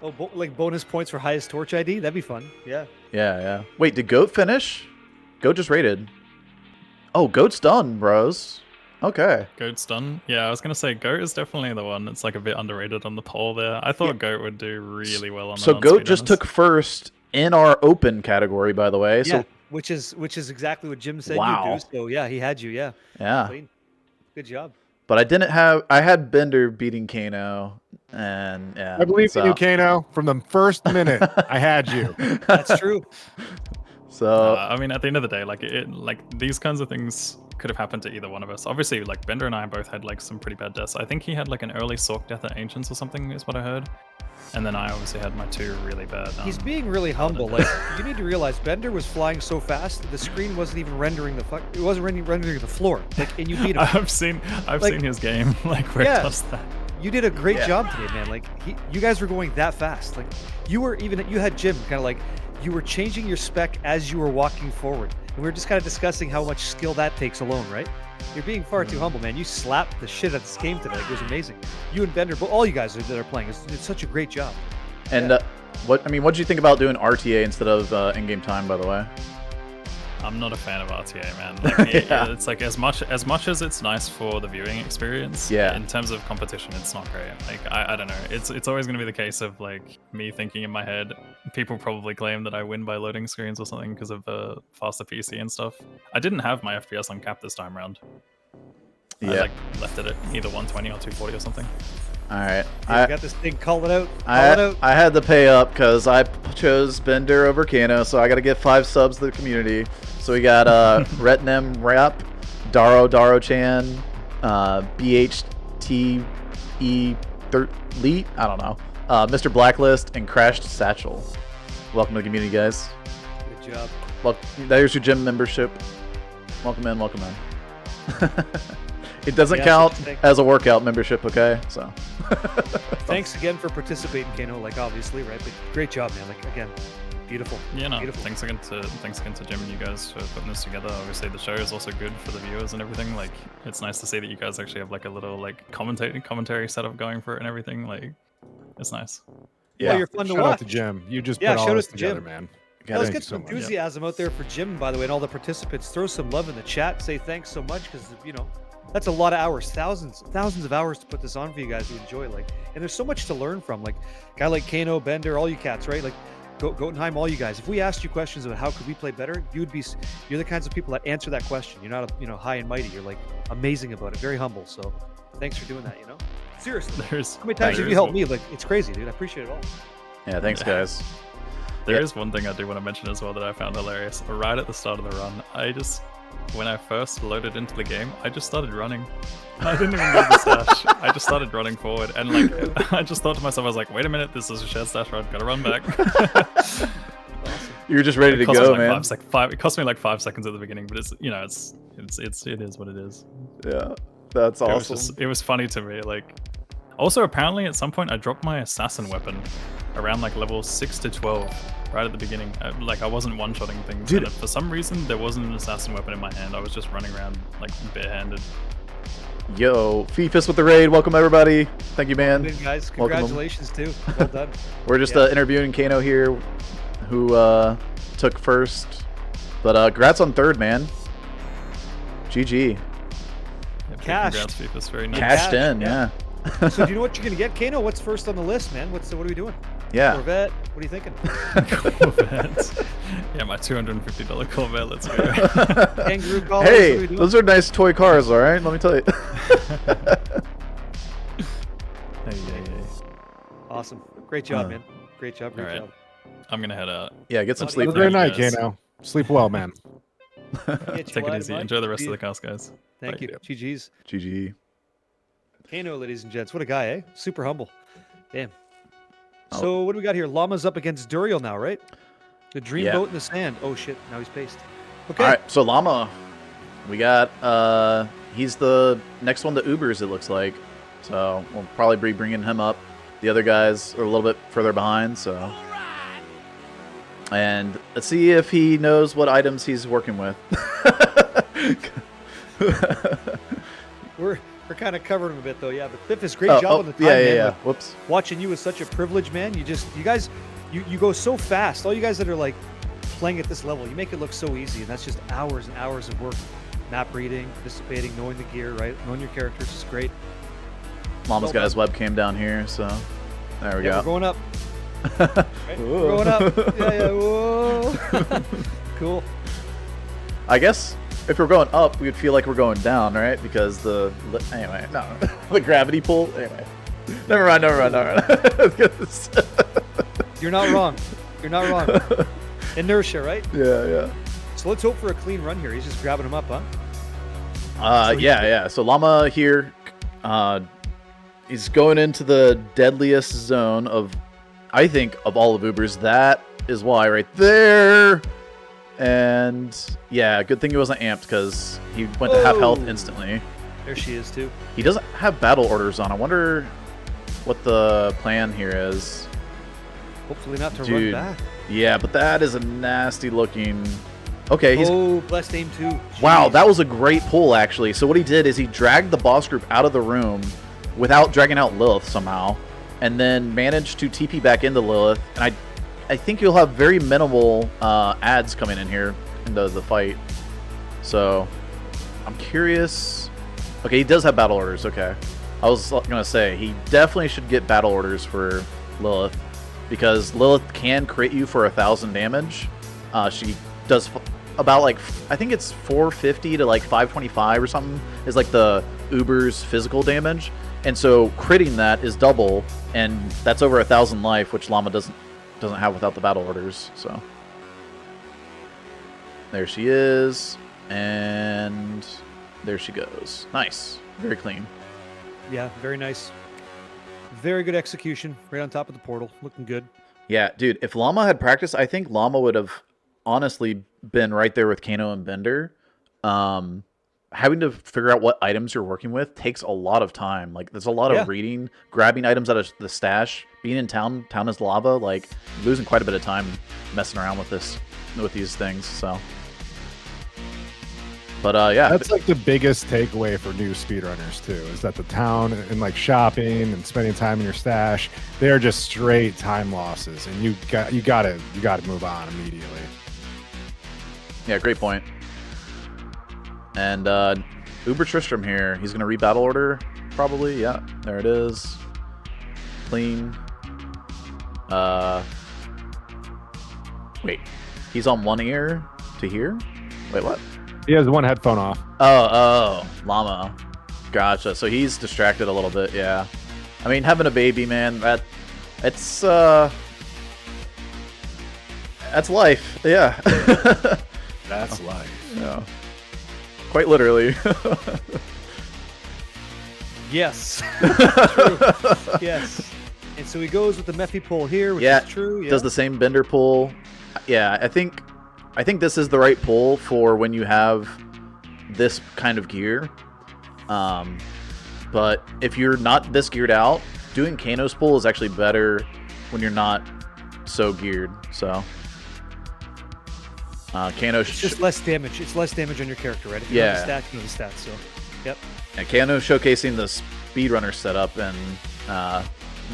Oh, like bonus points for highest torch ID. That'd be fun. Yeah. Yeah. Wait, did Goat finish? Goat just rated. Oh, Goat's done, bros. Okay. Goat's done. Yeah, I was gonna say Goat is definitely the one that's like a bit underrated on the poll there. I thought Goat would do really well on. So the Goat just non-speedrunners. took first in our open category, by the way. Yeah. So Which is exactly what Jim said Wow. you do. So yeah, he had you. Yeah. yeah, Clean. Good job. but I didn't have. I had Bender beating Kano, and yeah. I believe in so, you, Kano. From the first minute, I had you. That's true. So I mean, at the end of the day, like like these kinds of things could have happened to either one of us. Obviously, like Bender and I both had like some pretty bad deaths. I think he had like an early Sork death at Ancients or something, is what I heard. And then I obviously had my 2 really bad. He's being really humble. Like you need to realize, Bender was flying so fast the screen wasn't even rendering the fuck. It wasn't rendering the floor. Like, and you beat him. I've seen his game. Like where Yeah. it does that. You did a great Yeah. job today, man. Like you guys were going that fast. Like you had Jim kind of like you were changing your spec as you were walking forward, and we were just kind of discussing how much skill that takes alone, right? You're being far too humble, man. You slapped the shit out of this game today. It was amazing. You and Bender, but all you guys that are playing, it's such a great job. and what do you think about doing RTA instead of in-game time? By the way. I'm not a fan of RTA, man. Like, Yeah. it's like as much as it's nice for the viewing experience. Yeah. In terms of competition, it's not great. Like I don't know. It's always going to be the case of like me thinking in my head. People probably claim that I win by loading screens or something because of faster PC and stuff. I didn't have my FPS on cap this time around. I Yeah. like left it at either 120 or 240 or something. All right. I got this thing. Call it out. Call it out. I had to pay up because I chose Bender over Kano, so I got to give 5 subs to the community. So we got Retnem Rap, Daro Chan, BHTE Leet, I don't know, Mr. Blacklist, and Crashed Satchel. Welcome to the community, guys. Good job. Well, there's your gym membership. Welcome in, welcome in. It doesn't Yeah, count thank- as a workout membership, okay? So. Thanks again for participating, Kano. Like obviously, right? But great job, man. Like again, beautiful. Yeah, no. Beautiful. Thanks again to Jim and you guys for putting this together. Obviously, the show is also good for the viewers and everything. Like, it's nice to see that you guys actually have like a little like commentary setup going for it and everything. Like, it's nice. Yeah, you're fun to Shout watch. out to Jim. You just Yeah, put all shout this out to together, Jim. man. Yeah, let's Thank get you so some much. enthusiasm out there for Jim, by the way, and all the participants. Throw some love in the chat. Say thanks so much because that's a lot of hours, thousands of hours to put this on for you guys to enjoy. Like, and there's so much to learn from. Like, a guy like Kano, Bender, all you cats, right? Like, Goatunnheim, all you guys. If we asked you questions about how could we play better, you're the kinds of people that answer that question. You're not high and mighty. You're like amazing about it, very humble. So, thanks for doing that. Seriously. There's How many times have you helped me? Like, it's crazy, dude. I appreciate it all. Yeah, thanks, guys. There is one thing I do want to mention as well that I found hilarious. Right at the start of the run, when I first loaded into the game, I just started running. I didn't even leave the stash. I just started running forward, and like I just thought to myself, I was like, "Wait a minute, this is a shared stash run. Gotta run back." You were just ready to It cost me go, like man. It cost me like 5 seconds at the beginning, but it is what it is. Yeah, that's awesome. It was funny to me. Like, also apparently at some point I dropped my assassin weapon around like level 6 to 12 right at the beginning. I wasn't one-shotting things. Dude. And for some reason there wasn't an assassin weapon in my hand. I was just running around like barehanded. Yo, Fifus with the raid. Welcome, everybody. Thank you, man. Good, guys. Welcome. Congratulations, too. Well done. We're just Yeah. interviewing Kano here, who took first. But congrats on third, man. GG. Yeah, Cashed. Congrats, Fifus. Very nice. Cashed in, yeah. yeah. So do you know what you're gonna get, Kano? What's first on the list, man? What are we doing? Yeah. Corvette? What are you thinking? Corvette. Yeah, my $250 Corvette. Let's go. Kangaroo collars? What are Hey, we doing? those are nice toy cars, all right? Let me tell you. Hey. Awesome. Great job, Uh, man. Great job. Great All right. job. I'm gonna head out. Yeah, get some Have a sleep. Have a great man. night, guys. Jano. Sleep well, man. Take it easy. Enjoy the rest of the cast, guys. Thank Bye. you. GG's. GG. Kano, ladies and gents. What a guy, eh? Super humble. Damn. Oh. So what do we got here? Llama's up against Duriel now, right? The dream Yeah. boat in the sand. Oh shit! Now he's paced. Okay. All right, so Llama, we got he's the next one to Ubers, it looks like. So we'll probably be bringing him up. The other guys are a little bit further behind, so. And let's see if he knows what items he's working with. We're kind of covering him a bit though, yeah. But Fifus, great job on the time, man. yeah. Like, Whoops. watching you is such a privilege, man. You guys, you go so fast. All you guys that are like playing at this level, you make it look so easy, and that's just hours and hours of work. Map reading, participating, knowing the gear, right? Knowing your characters is great. Llama's Well got his webcam down here, so there we Yeah, go. we're going up. Right? We're going up. Yeah, whoa. Cool. I guess if we're going up, we'd feel like we're going down, right? Because anyway, no, the gravity pull. Anyway, never mind. You're not wrong. You're not wrong. Inertia, right? Yeah. So let's hope for a clean run here. He's just grabbing him up, huh? Yeah. So Llama here, he's going into the deadliest zone of, I think, of all of Ubers. That is why right there. And yeah, good thing he wasn't amped because he went to half health instantly. There she is too. He doesn't have battle orders on. I wonder what the plan here is. Hopefully not to Dude. run back. Yeah, but that is a nasty looking. Okay, he's. Oh, blessed aim too. Wow, Jeez. that was a great pull, actually. So what he did is he dragged the boss group out of the room without dragging out Lilith somehow, and then managed to TP back into Lilith. And I think you'll have very minimal ads coming in here into the fight. So I'm curious. Okay, he does have battle orders. Okay, I was gonna say he definitely should get battle orders for Lilith because Lilith can crit you for 1,000 damage. She does about like I think it's 450 to like 525 or something is like the Uber's physical damage, and so critting that is double, and that's over 1,000 life, which Llama doesn't have without the battle orders. So there she is, and there she goes. Nice, very clean. Yeah, very nice. Very good execution. Right on top of the portal. Looking good. Yeah, dude, if Llama had practiced, I think Llama would have honestly been right there with Kano and Bender. Having to figure out what items you're working with takes a lot of time. Like, there's a lot of reading, grabbing items out of the stash. Being in town is lava. Like, losing quite a bit of time messing around with these things. So, but yeah, That's like the biggest takeaway for new speedrunners too, is that the town and like shopping and spending time in your stash, they are just straight time losses, and you got to move on immediately. yeah, great point. And Uber Tristram here. He's gonna rebattle order probably. Yeah, there it is. Clean. Wait, he's on one ear to here. Wait, what? He has one headphone off. Oh, Llama. Gotcha. So he's distracted a little bit. Yeah. I mean, having a baby, man. That's life. Yeah. That's life. Yeah. Quite literally. Yes. True. Yes. And so he goes with the Mephi pull here, which is true. Yeah. Does the same bender pull. Yeah, I think this is the right pull for when you have this kind of gear. But if you're not this geared out, doing Kano's pull is actually better when you're not so geared. So Kano It's just less damage. It's less damage on your character, right? If you know the stats, you know the stats. So, yep. And Kano showcasing the speedrunner setup, and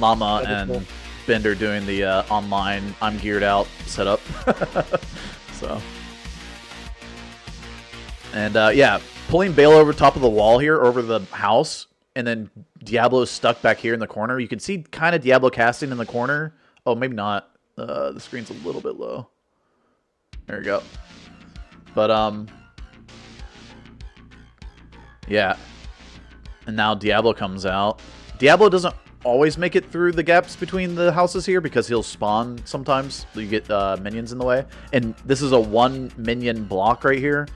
Llama and Bender doing the online I'm geared out setup. So, and yeah, pulling Baal over top of the wall here, over the house, and then Diablo's stuck back here in the corner. You can see kind of Diablo casting in the corner. Oh, maybe not. The screen's a little bit low. There we go. But yeah. And now Diablo comes out. Diablo doesn't always make it through the gaps between the houses here because he'll spawn sometimes. You get minions in the way. And this is a 1 minion block right here.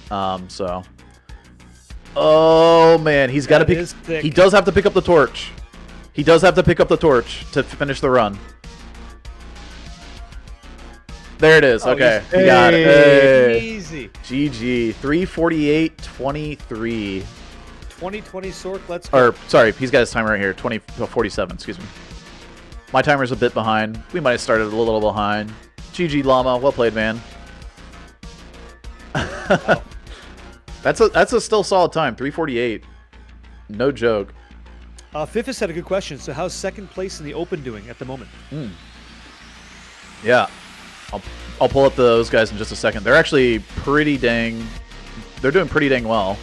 So... Oh, man. He's got to pick... He does have to pick up the torch. He does have to pick up the torch to finish the run. There it is. Okay. He got it. Hey. Easy. GG. 3:48:23. 2020 Sork, let's go. Or, sorry, he's got his timer right here. 47, excuse me. My timer's a bit behind. We might have started a little behind. GG, Llama. Well played, man. Wow. That's a still solid time. 3:48. No joke. Fifus had a good question. So how's second place in the open doing at the moment? Yeah. I'll pull up those guys in just a second. They're actually pretty dang... They're doing pretty dang well.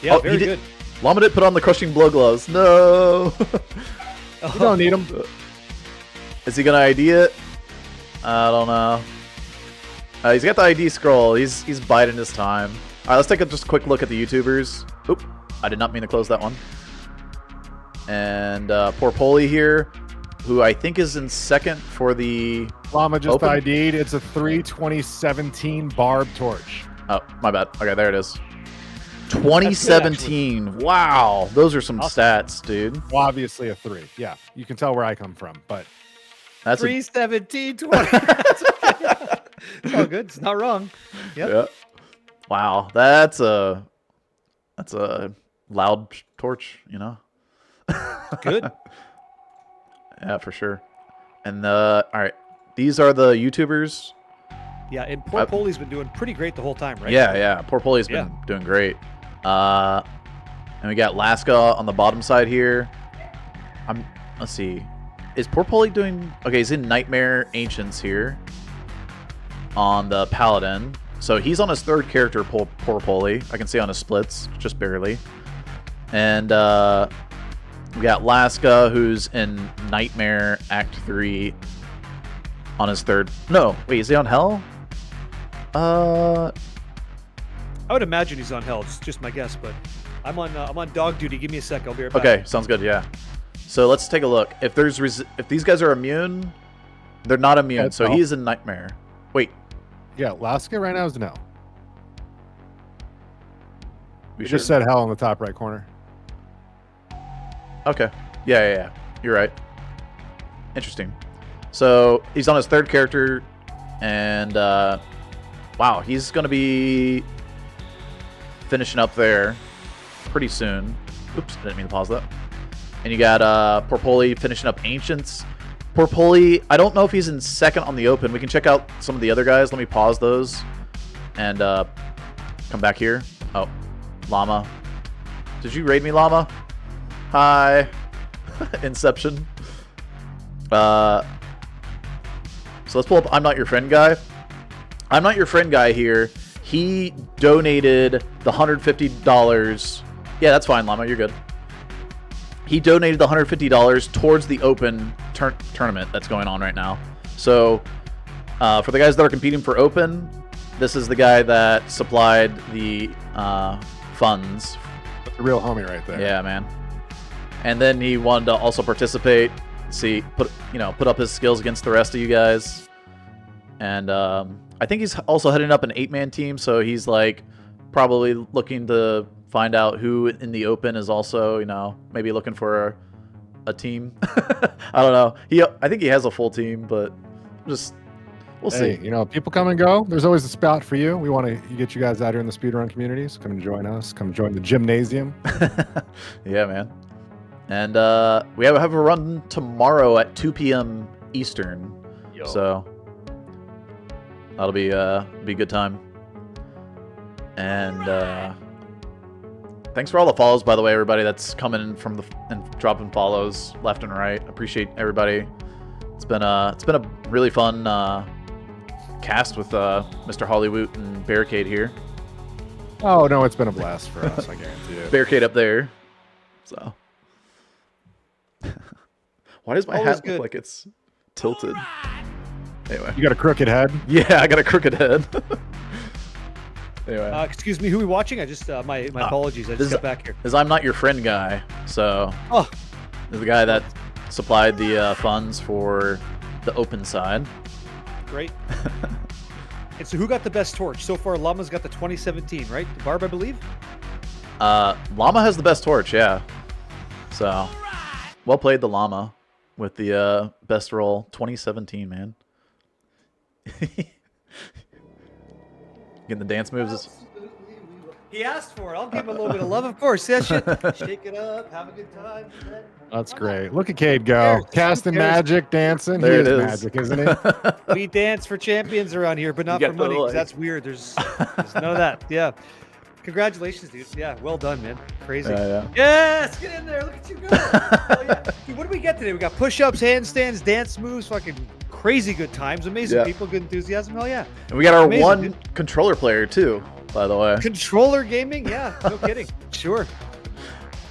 Yeah, very good. Llama did put on the crushing blood gloves. No! You don't need them. Is he going to ID it? I don't know. He's got the ID scroll. He's biding his time. All right, let's take just a quick look at the YouTubers. Oop, I did not mean to close that one. And PorPoli here, who I think is in second for the Llama just open. ID'd. It's a 3/2017 barb torch. Oh, my bad. Okay, there it is. 2017. Wow, those are some stats, dude. Well, obviously a 3. Yeah, you can tell where I come from, but That's 3/17/20. It's all good. It's not wrong. Yep. Yeah. Wow, that's a loud torch, you know. Good. Yeah, for sure. And all right, these are the YouTubers. Yeah, and PorPoli's been doing pretty great the whole time, right? Yeah. PorPoli's been doing great. And we got Laska on the bottom side here. Let's see. Is PorPoli doing... Okay, he's in Nightmare Ancients here. On the Paladin. So he's on his third character, PorPoli. I can see on his splits, just barely. And we got Laska, who's in Nightmare Act 3 on his third... No, wait, is he on Hell? I would imagine he's on Hell. It's just my guess, but I'm on dog duty. Give me a sec. I'll be right back. Okay, sounds good. Yeah. So let's take a look. If these guys are immune, they're not immune. So he's in Nightmare. Wait. yeah, Laska right now is no. We You just said hell in the top right corner. Okay. Yeah. You're right. Interesting. So he's on his third character, and wow, he's gonna be finishing up there pretty soon. Oops, didn't mean to pause that. And you got PorPoli finishing up Ancients. PorPoli, I don't know if he's in second on the open. We can check out some of the other guys. Let me pause those and come back here. Oh, Llama. Did you raid me, Llama? Hi. Inception. So let's pull up I'm Not Your Friend Guy. I'm Not Your Friend Guy here. He donated the $150. Yeah, that's fine, Llama. You're good. He donated the $150 towards the open tournament that's going on right now. So for the guys that are competing for open, this is the guy that supplied the funds. The real homie right there. Yeah, man. And then he wanted to also participate. See, put up his skills against the rest of you guys. And I think he's also heading up an 8-man team, so he's like probably looking to find out who in the open is also, maybe looking for a team. I don't know. I think he has a full team, but we'll see. People come and go. There's always a spot for you. We want to get you guys out here in the speedrun community, so come and join us. Come join the gymnasium. Yeah, man. And we have a run tomorrow at 2 p.m. Eastern. Yo. So that'll be a good time. And thanks for all the follows, by the way, everybody that's coming in and dropping follows left and right. Appreciate everybody. It's been a really fun cast with Mr. Hollywood and Barricade here. Oh no, it's been a blast for us. I guarantee it. Barricade up there. So why does my hat look like it's tilted? Anyway, You got a crooked head. yeah, I got a crooked head. Anyway, Excuse me, who are we watching? I just my apologies. I just got back here. is I'm Not Your Friend Guy. So Oh, the guy that supplied the funds for the open side. Great. And so who got the best torch? So far, Llama's got the 2017, right? Barb, I believe? Llama has the best torch, yeah. So, well played, the Llama, with the best roll. 2017, man. Getting the dance moves. He asked for it. I'll give him a little bit of love, of course. Yeah, shit. Shake it up, have a good time. That's great. Look at Cade go. Casting magic, dancing. There He it is is. magic, isn't he? We dance for champions around here, but not You for got the, money. 'Cause like- that's weird. There's none of that. Yeah. Congratulations, dude. Yeah, well done, man. Crazy. Yeah. Yes, get in there. Look at you go. Oh, yeah. Dude, what do we get today? We got push-ups, handstands, dance moves, fucking crazy good times. Amazing Yeah. people, good enthusiasm. Hell yeah. And we got our Amazing, one dude. controller player, too, by the way. Controller gaming? Yeah, no kidding. Sure.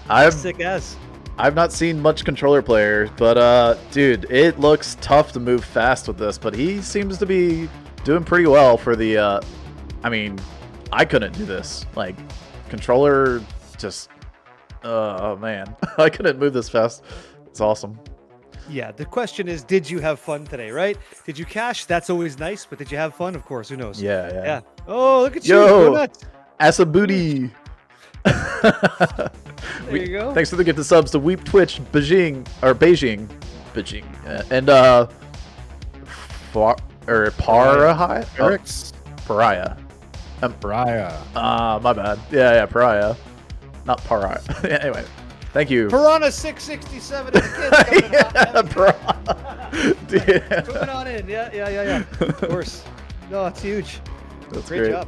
I've Sick as. not seen much controller player, but dude, it looks tough to move fast with this, but he seems to be doing pretty well for the I mean, I couldn't do this. Like, controller just oh man. I couldn't move this fast. It's awesome. Yeah, the question is, did you have fun today, right? Did you cash? That's always nice, but did you have fun? Of course, who knows? Yeah. Oh, look at you. Yo. Go nuts. MrLlamaSC. There you go. Thanks for the gift of subs to Weep Twitch, Beijing, and Parahai? Eric's Pariah. Briar. My bad. Yeah, Pariah. Not Pariah. Anyway, thank you. Piranha 667 and the kids coming Yeah, Pariah. Dude. Moving on in. Yeah. Of course. No, it's huge. That's Great great. job.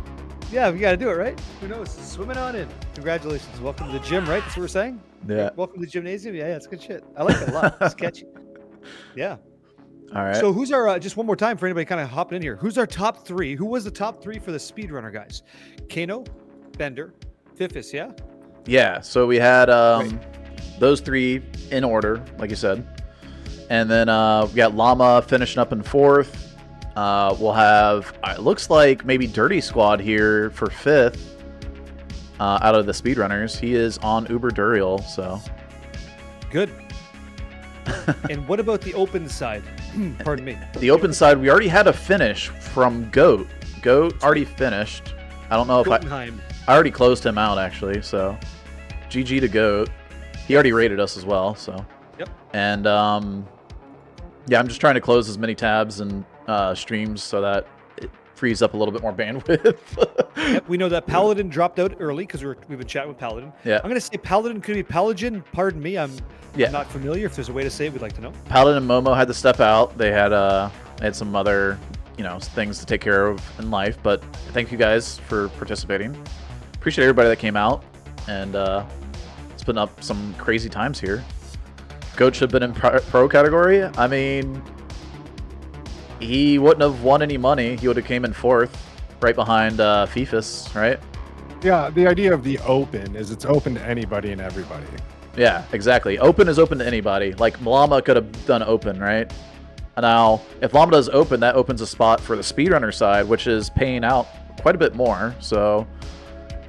Yeah, we got to do it, right? Who knows? Swimming on in. Congratulations. Welcome to the gym, right? That's what we're saying? Yeah. Welcome to the gymnasium. Yeah, it's good shit. I like it a lot. It's catchy. Yeah. All right. So who's our, just one more time for anybody kind of hopping in here. Who's our top three? Who was the top three for the speedrunner guys? Kano, Bender, Fifus, yeah? Yeah, so we had those three in order, like you said. And then we got Llama finishing up in fourth. We'll have, it looks like maybe DirtySquad here for fifth out of the speedrunners. He is on Uber Duriel, so. Good. And what about the open side? Pardon me. The open side, we already had a finish from Goat. Goat already finished. I don't know if I Goatunnheim. already closed him out, actually, so. GG to Goat. He already rated us as well, so. Yep. And yeah, I'm just trying to close as many tabs and streams so that it frees up a little bit more bandwidth. Yep, we know that Paladin dropped out early because we've been chatting with Paladin. Yeah. I'm going to say Paladin could be Paladin. Pardon me. I'm Yeah. not familiar. If there's a way to say it, we'd like to know. Paladin and Momo had to step out. They had some other, things to take care of in life. But thank you guys for participating. Appreciate everybody that came out and putting up some crazy times here. Goat should have been in pro category. I mean, he wouldn't have won any money. He would have came in fourth, right behind Fifus, right? Yeah, the idea of the open is it's open to anybody and everybody. Yeah, exactly. Open is open to anybody. Like, Llama could have done open, right? Now, if Llama does open, that opens a spot for the speedrunner side, which is paying out quite a bit more. So,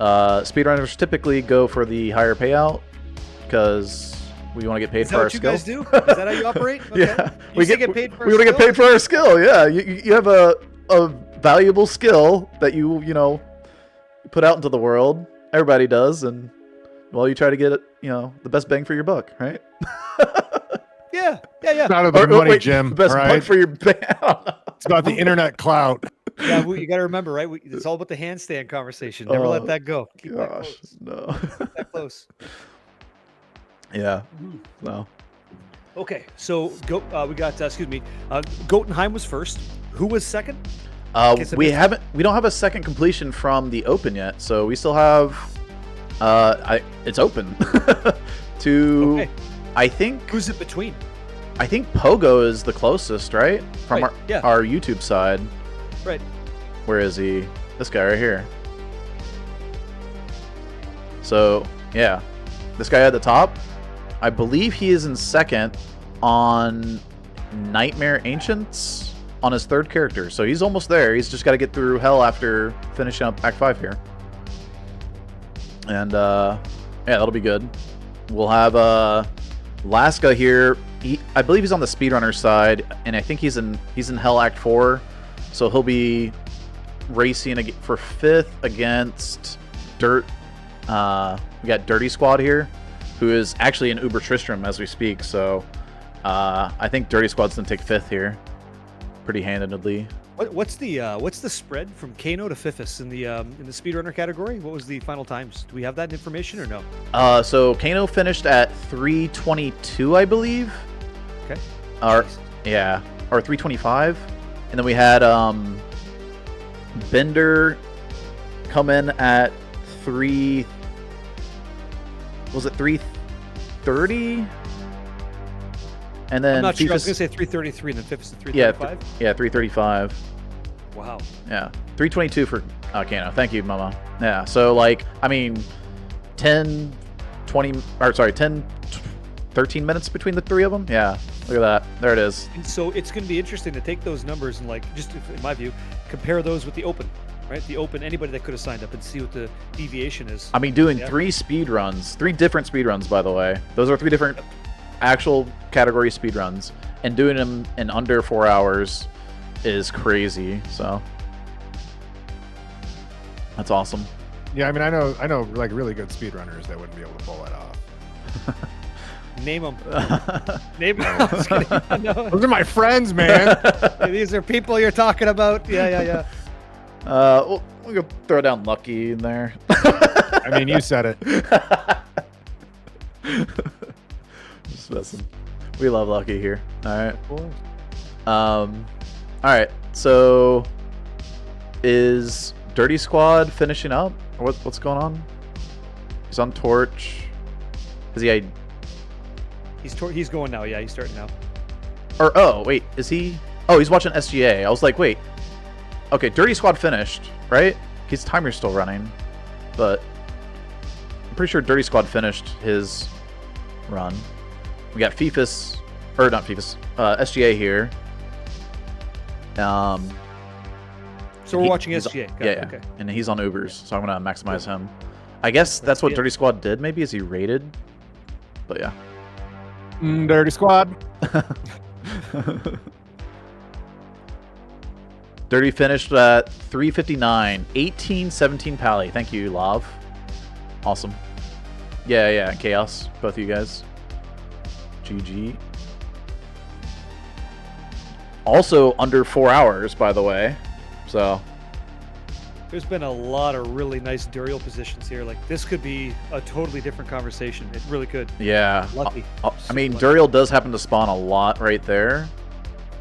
speedrunners typically go for the higher payout because we want to get paid Is for that our what you skill. guys do? Is that how you operate? Okay. Yeah, You still get paid for we want to get paid for our skill. Yeah, you have a valuable skill that you put out into the world. Everybody does, and well, you try to get it, the best bang for your buck, right? Yeah. It's not about the money, wait, Jim. the best all buck right? for your bang. It's about the internet clout. Yeah, you got to remember, right? It's all about the handstand conversation. Never let that go. Keep that Gosh, close. no. Keep that close. Yeah. No. Okay, so we got Goatunnheim was first. Who was second? We don't have a second completion from the open yet, so we still have it's open to Okay. I think Who's it between? Pogo is the closest, right? From Right, yeah. our YouTube side. Right. Where is he? This guy right here. So, yeah. This guy at the top, I believe he is in second on Nightmare Ancients on his third character. So he's almost there. He's just got to get through hell after finishing up Act 5 here. And, yeah, that'll be good. We'll have Laska here, I believe he's on the speedrunner side, and I think he's in Hell Act 4, so he'll be racing for 5th against we got DirtySquad here, who is actually in Uber Tristram as we speak. So I think DirtySquad's gonna take 5th here, pretty handedly. What's the spread from Kano to Fifus in the speedrunner category? What was the final times? Do we have that information or no? So Kano finished at 3:22, I believe. Okay. Or yeah, or 3:25, and then we had Bender come in at 3. Was it 3:30? And then I'm not sure. I was Fifus, gonna say 3:33, and then Fifus at 3:35. yeah, 3:35. Wow. Yeah, 3:22 for Kano. Thank you, Mama. Yeah, so like, I mean, 10, 20, or sorry, 10, 13 minutes between the 3 of them. Yeah, look at that. There it is. And so it's going to be interesting to take those numbers and, like, just in my view, compare those with the Open, right? The Open, anybody that could have signed up, and see what the deviation is. I mean, doing 3 speedruns, 3 different speedruns, by the way. Those are 3 different actual category speedruns, and doing them in under 4 hours is crazy. So that's awesome. Yeah, I mean, I know like really good speedrunners that wouldn't be able to pull it off. Name them. Name them. Just kidding. No. Those are my friends, man. These are people you're talking about. Yeah. We'll go throw down Lucky in there. I mean, you said it. Just messing. We love Lucky here. All right. All right. So, is DirtySquad finishing up? Or what's going on? He's on Torch. Is he? He's going now. Yeah, he's starting now. Or oh wait, is he? Oh, he's watching SGA. I was like, wait. Okay, DirtySquad finished, right? His timer's still running, but I'm pretty sure DirtySquad finished his run. We got Fifus, or not Fifus, SGA here. So we're watching SGA. Got Yeah, it. yeah. Okay. And he's on Ubers, so I'm gonna maximize him. I guess that's what DirtySquad did. Maybe is he rated? But yeah. Dirty Squad. Dirty finished at 3:59, 18-17 Pally. Thank you, Lav. Awesome. Yeah, Chaos. Both of you guys. GG. Also under 4 hours, by the way. So. There's been a lot of really nice Duriel positions here. Like, this could be a totally different conversation. It really could. Yeah. Lucky. I mean, Lucky. Duriel does happen to spawn a lot right there.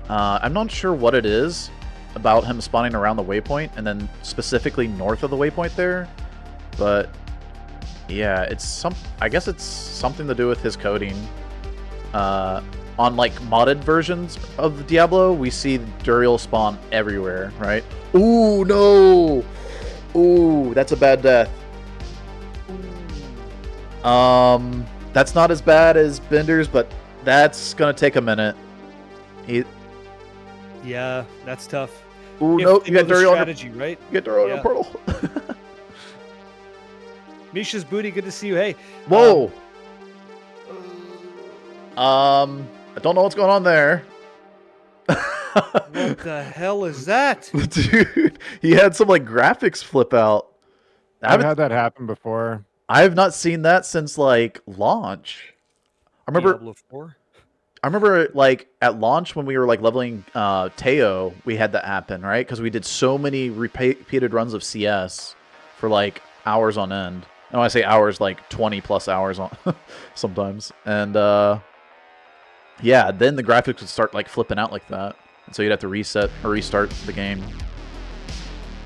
I'm not sure what it is about him spawning around the waypoint and then specifically north of the waypoint there, but yeah, I guess it's something to do with his coding. On like modded versions of Diablo, we see Duriel spawn everywhere, right? Ooh, no! Ooh, that's a bad death. That's not as bad as Bender's, but that's gonna take a minute. Yeah, that's tough. Ooh, If no, they you got know the Duriel on strategy, right? You got Duriel on Yeah. a portal. mischasBooty, good to see you. Hey. Whoa! I don't know what's going on there. What the hell is that? Dude, he had some like graphics flip out. I've had that happen before. I have not seen that since like launch. I remember Diablo 4? I remember like at launch when we were like leveling Teo, we had that happen, right? Because we did so many repeated runs of CS for like hours on end. And when I say hours, like 20 plus hours on sometimes. And yeah, then the graphics would start like flipping out like that. And so you'd have to reset or restart the game.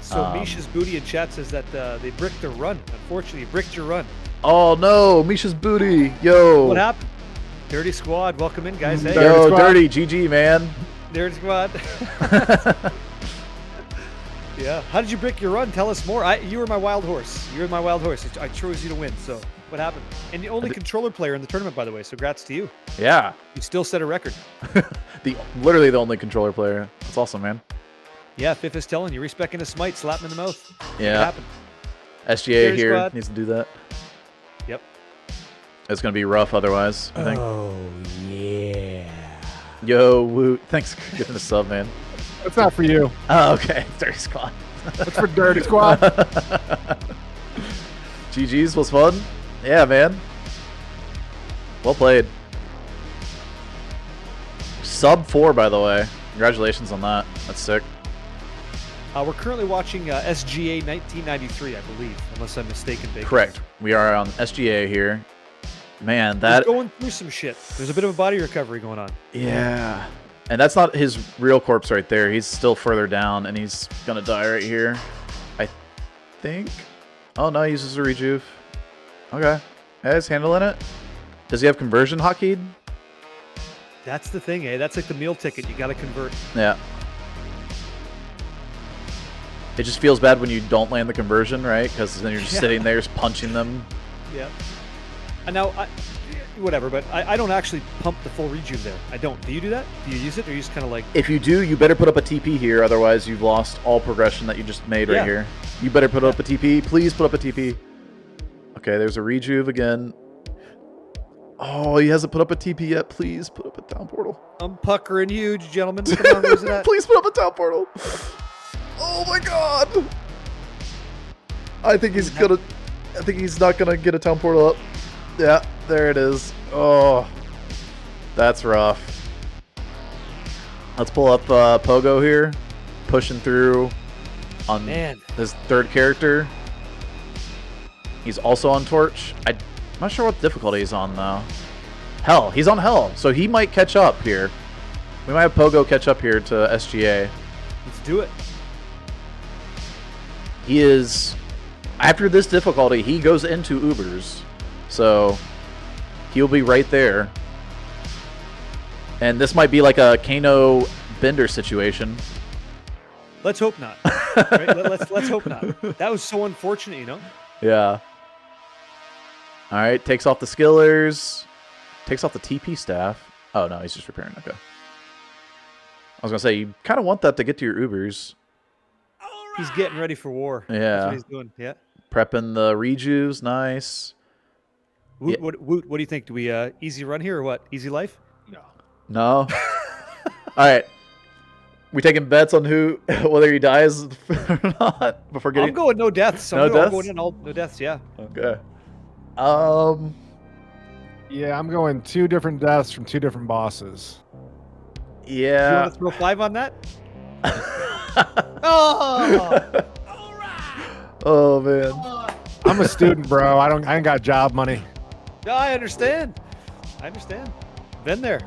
So mischasBooty in chat says that they bricked their run. Unfortunately, you bricked your run. Oh no, mischasBooty. Yo. What happened? Dirty Squad, welcome in, guys. Hey, Yo, Squad. Dirty, GG, man. Dirty Squad. Yeah. How did you brick your run? Tell us more. You were my wild horse. You were my wild horse. I chose you to win. So what happened? And the only controller player in the tournament, by the way. So congrats to you. Yeah. You still set a record. Literally the only controller player. That's awesome, man. Yeah, Fifus telling you, respecting a smite, slap him in the mouth. Yeah. What happened? SGA Dirty here Squad. needs to do that. Yep. It's gonna be rough otherwise, I think. Oh yeah. Yo, Woot. Thanks for giving the sub, man. It's not for you. Oh, okay. Dirty Squad. It's for Dirty Squad. GG's was fun. Yeah, man. Well played. Sub 4, by the way. Congratulations on that. That's sick. We're currently watching SGA 1993, I believe, unless I'm mistaken. Bacon. Correct. We are on SGA here. Man, that... He's going through some shit. There's a bit of a body recovery going on. Yeah. And that's not his real corpse right there. He's still further down, and he's gonna die right here. I think... Oh, no, he uses a rejuve. Okay. Yeah, he's handling it. Does he have conversion hotkeyed? That's the thing, eh? That's like the meal ticket. You got to convert. Yeah. It just feels bad when you don't land the conversion, right? Because then you're just sitting there just punching them. Yeah. And now, whatever, but I don't actually pump the full rejuve there. I don't. Do you do that? Do you use it, or you just kind of like... If you do, you better put up a TP here, otherwise you've lost all progression that you just made right here. You better put up a TP. Please put up a TP. Okay, there's a rejuve again. Oh, he hasn't put up a TP yet. Please put up a down portal. I'm puckering huge, gentlemen. Come on, where's it at? Please put up a down portal. Oh my god. I think he's gonna... I think he's not gonna get a town portal up. Yeah, there it is. Oh, that's rough. Let's pull up Pogo here, pushing through on his third character. He's also on Torch. I'm not sure what difficulty he's on though. Hell, he's on Hell, so he might catch up here. We might have Pogo catch up here to SGA. Let's do it. He is... After this difficulty, he goes into Ubers. So, he'll be right there. And this might be like a Kano Bender situation. Let's hope not. Right? Let's hope not. That was so unfortunate, you know? Yeah. Alright, takes off the skillers. Takes off the TP staff. Oh, no, he's just repairing. Okay. I was going to say, you kind of want that to get to your Ubers. He's getting ready for war. Yeah. That's what he's doing. Yeah. Prepping the rejuves. Nice. Woot, yeah. What do you think? Do we easy run here or what? Easy life? No. All right. We taking bets on who, whether he dies or not before getting... I'm going no deaths. No deaths? I'm going in no deaths, yeah. Okay. Yeah, I'm going 2 different deaths from 2 different bosses. Yeah. You want to throw 5 on that? Oh! Oh man. I'm a student, bro. I ain't got job money. No, I understand. Been there.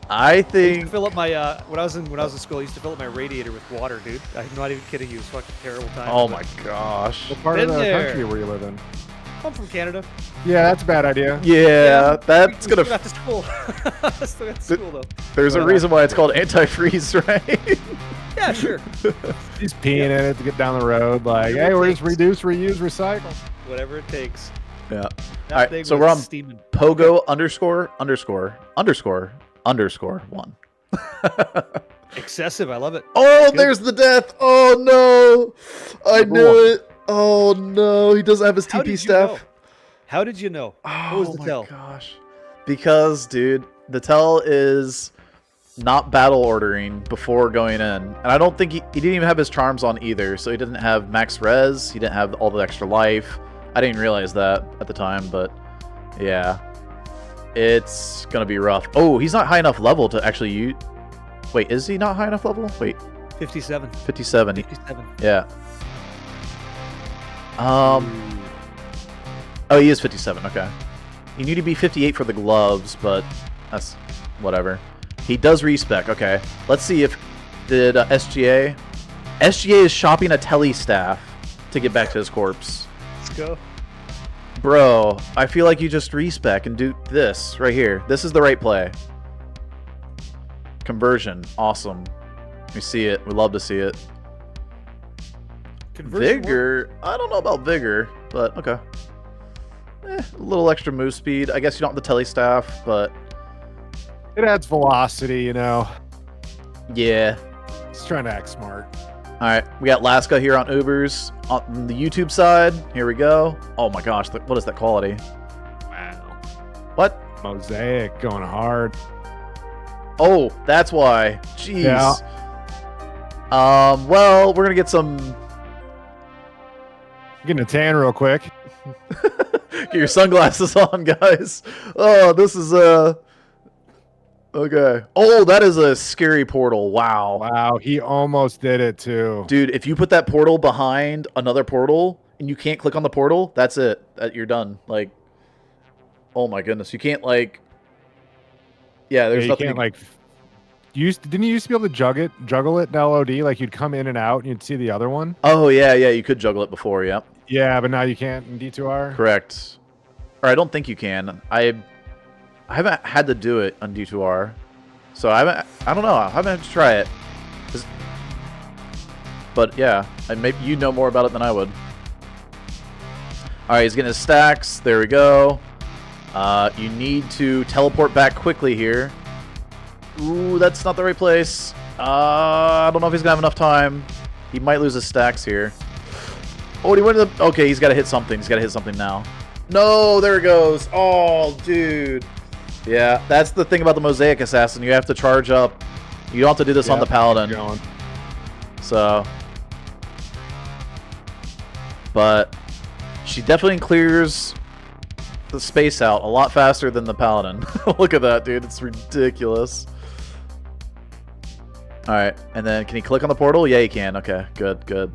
I I used think to fill up my when I was in school, I used to fill up my radiator with water, dude. I'm not even kidding you. It was a fucking terrible time. Oh my gosh. What part Been of the there. country where you live in? I'm from Canada. Yeah, that's a bad idea. Yeah, that's we gonna... still got to school. Still got to school though. There's a reason why it's called antifreeze, right? Yeah, sure. He's peeing in it to get down the road. Like, hey, we're just reduce, reuse, recycle. Whatever it takes. Yeah. That All right, thing so was we're on steaming. Pogo _____ 1. Excessive. I love it. Oh, Good. there's the death. Oh no. I knew it. Oh no, he doesn't have his How TP did you staff. know? How did you know? What was the my tell? Gosh. Because, dude, the tell is not battle ordering before going in. And I don't think he didn't even have his charms on either. So he didn't have max res. He didn't have all the extra life. I didn't realize that at the time, but yeah. It's going to be rough. Oh, he's not high enough level to actually use... Wait, is he not high enough level? Wait. 57. 57. 57. Yeah. Oh, he is 57. Okay. You need to be 58 for the gloves, but that's whatever. He does respec. Okay. Let's see if did SGA. SGA is shopping a tele staff to get back to his corpse. Let's go. Bro, I feel like you just respec and do this right here. This is the right play. Conversion. Awesome. We see it. We love to see it. Conversion Vigor? I don't know about Vigor, but okay. A little extra move speed. I guess you don't have the tele staff, but... It adds velocity, you know. Yeah. He's trying to act smart. Alright, we got Laska here on Ubers. On the YouTube side, here we go. Oh my gosh, what is that quality? Wow. What? Mosaic going hard. Oh, that's why. Jeez. Yeah. Well, we're gonna get some. Getting a tan real quick. Get your sunglasses on, guys. Oh, this is okay. Oh, that is a scary portal. Wow. Wow, he almost did it too. Dude, if you put that portal behind another portal and you can't click on the portal, that's it. You're done. Like, oh my goodness, you can't like. Yeah, there's you nothing. can't like. Didn't you used to be able to juggle it in LOD? Like you'd come in and out and you'd see the other one. Oh yeah, you could juggle it before. Yep. Yeah, but now you can't in D2R. Correct. Or I don't think you can. I haven't had to do it on D2R, so I don't know. I haven't had to try it. But yeah, maybe you know more about it than I would. All right, he's getting his stacks. There we go. You need to teleport back quickly here. Ooh, that's not the right place. I don't know if he's gonna have enough time. He might lose his stacks here. Oh, he went to the... Okay, he's got to hit something. He's got to hit something now. No, there it goes. Oh, dude. Yeah, that's the thing about the Mosaic Assassin. You have to charge up. You don't have to do this on the Paladin. So... But she definitely clears the space out a lot faster than the Paladin. Look at that, dude. It's ridiculous. Alright, and then can he click on the portal? Yeah, he can. Okay, good, good.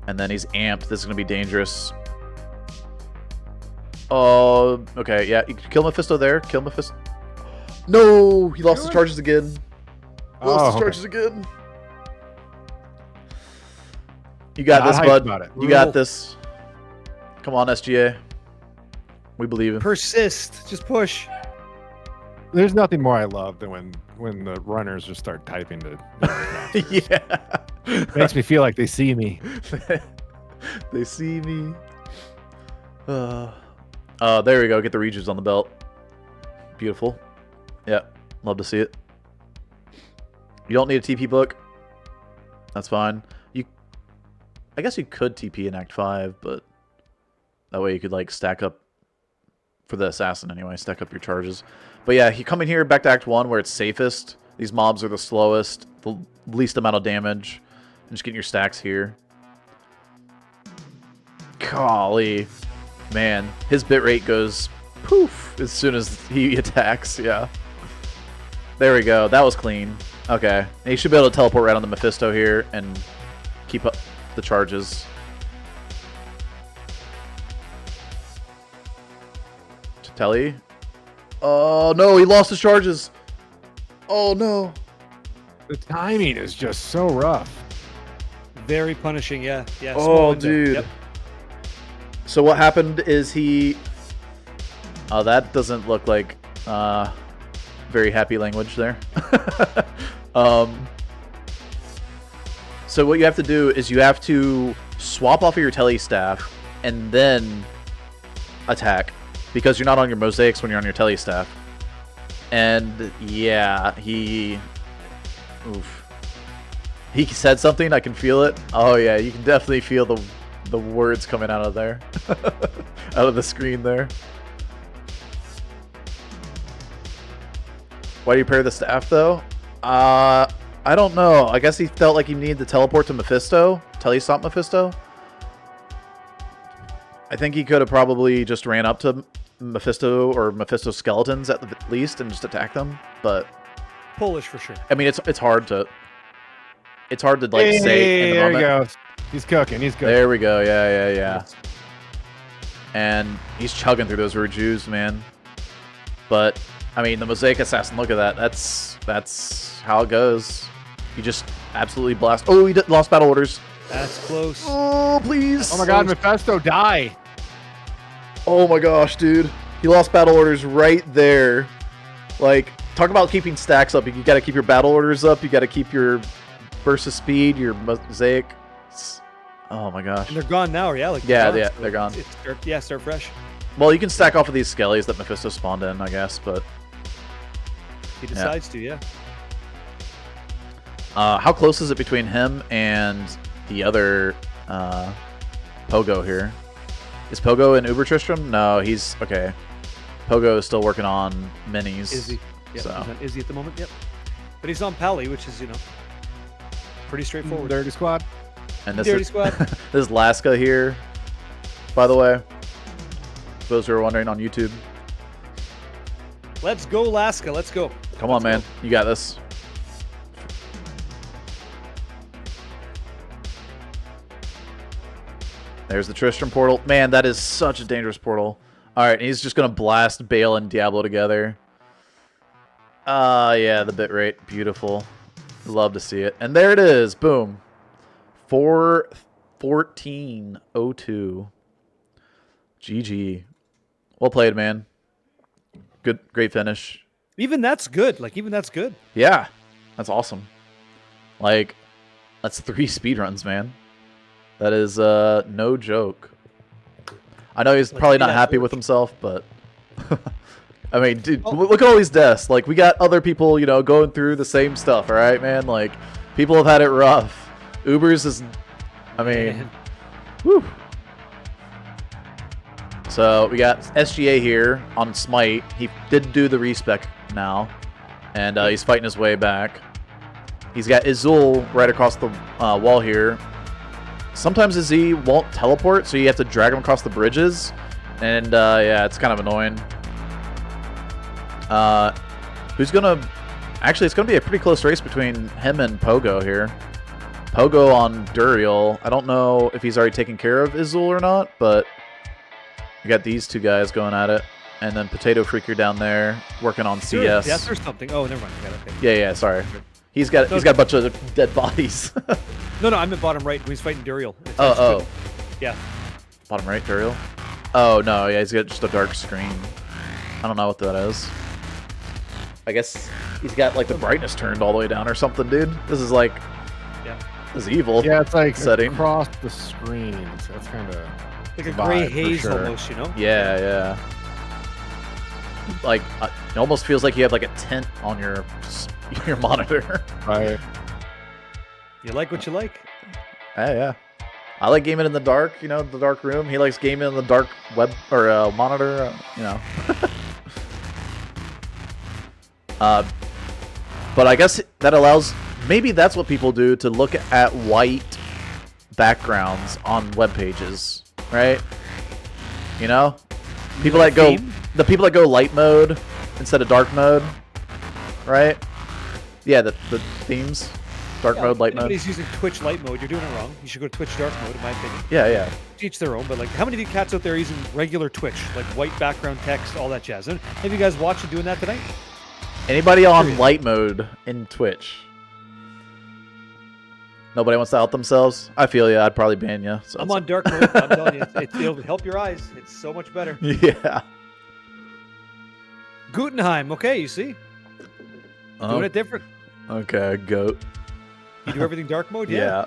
And then he's amped. This is going to be dangerous. Oh, okay, yeah. You can kill Mephisto there. Kill Mephisto. No! He lost his charges again. He lost his charges again. You got this, bud. You got this. Come on, SGA. We believe in. Persist. Just push. There's nothing more I love than when the runners just start typing to. Yeah. Makes me feel like they see me. They see me. There we go. Get the regions on the belt. Beautiful. Yeah, love to see it. You don't need a TP book. That's fine. I guess you could TP in Act 5, but that way you could like stack up for the assassin anyway. Stack up your charges. But yeah, you come in here back to Act 1 where it's safest. These mobs are the slowest, the least amount of damage. And just getting your stacks here. Golly. Man, his bitrate goes poof as soon as he attacks. Yeah. There we go. That was clean. Okay. And he should be able to teleport right on the Mephisto here and keep up the charges. Telly. Oh no, he lost his charges. Oh no. The timing is just so rough. Very punishing, yeah. Yeah. Oh, dude. Yep. So what happened is he... Oh, that doesn't look like very happy language there. So what you have to do is you have to swap off of your telly staff and then attack, because you're not on your mosaics when you're on your telly staff. And yeah, he said something. I can feel it. Oh yeah, you can definitely feel the words coming out of there, out of the screen there. Why do you pair the staff though? I don't know. I guess he felt like he needed to teleport to Mephisto. Telestop Mephisto. I think he could have probably just ran up to Mephisto or Mephisto skeletons at the least and just attack them. But Polish for sure. I mean, it's hard to like say in the moment. There he goes. He's cooking. He's cooking. There we go. Yeah. And he's chugging through those Rujus, man. But I mean, the Mosaic Assassin. Look at that. That's how it goes. You just absolutely blast. Oh, he lost battle orders. That's close. Oh, please. Oh my God, Mephisto, die. Oh my gosh, dude. He lost battle orders right there. Like, talk about keeping stacks up. You got to keep your battle orders up. You got to keep your burst of speed, your mosaic. Oh my gosh. And they're gone now, yeah? Like they're gone. Start fresh. Well, you can stack off of these skellies that Mephisto spawned in, I guess, but... He decides to, yeah. How close is it between him and the other Pogo here? Is Pogo in Uber Tristram? No, he's... Okay. Pogo is still working on minis. Izzy. Yeah, So. he's on Izzy at the moment. Yep. But he's on Pally, which is pretty straightforward. Dirty Squad. And this Dirty is Squad. this is Laska here, by the way. For those who are wondering on YouTube. Let's go, Laska. Let's go. Come on, man. You got this. There's the Tristram portal. Man, that is such a dangerous portal. All right, he's just going to blast Baal and Diablo together. Yeah, the bitrate. Beautiful. Love to see it. And there it is. Boom. 4:14:02. GG. Well played, man. Good, great finish. Even that's good. Even that's good. Yeah, that's awesome. Like, that's 3 speedruns, man. That is no joke. I know he's probably not happy with himself, but I mean, dude, look at all these deaths. Like, we got other people, going through the same stuff. All right, man. Like, people have had it rough. Ubers is, I mean, whew. So we got SGA here on Smite. He did do the respec now, and he's fighting his way back. He's got Izul right across the wall here. Sometimes Izzy won't teleport, so you have to drag him across the bridges, and yeah, it's kind of annoying. Who's gonna? Actually, it's gonna be a pretty close race between him and Pogo here. Pogo on Duriel. I don't know if he's already taken care of Izul or not, but we got these two guys going at it, and then Potatofreaker down there working on CS. Death or something. Oh, never mind. Okay. Yeah, sorry. He's got a bunch of dead bodies. No, I'm at bottom right. He's fighting Duriel. Oh. Yeah. Bottom right, Duriel? Oh, no, yeah, he's got just a dark screen. I don't know what that is. I guess he's got, like, the brightness turned all the way down or something, dude. This is, like, this is evil. Yeah, it's like setting. Across the screen. So it's kind of like a gray haze almost, Yeah. Like, it almost feels like you have, like, a tint on your monitor. Right. You like what you like. Yeah. I like gaming in the dark, the dark room. He likes gaming in the dark web or monitor, But I guess that allows, maybe that's what people do to look at white backgrounds on web pages, right? People that go, the people that go light mode instead of dark mode, right? Yeah, the themes. Dark mode, light mode. If anybody's using Twitch light mode, you're doing it wrong. You should go to Twitch dark mode, in my opinion. Yeah. Each their own, but how many of you cats out there are using regular Twitch, like white background text, all that jazz? Have you guys watched doing that tonight? Anybody on light mode in Twitch? Nobody wants to out themselves? I feel you. I'd probably ban you. So I'm on dark mode. I'm telling you, it'll help your eyes. It's so much better. Yeah. Goatunnheim. Okay, you see? Doing it different. Okay, goat. You do everything dark mode? Yeah.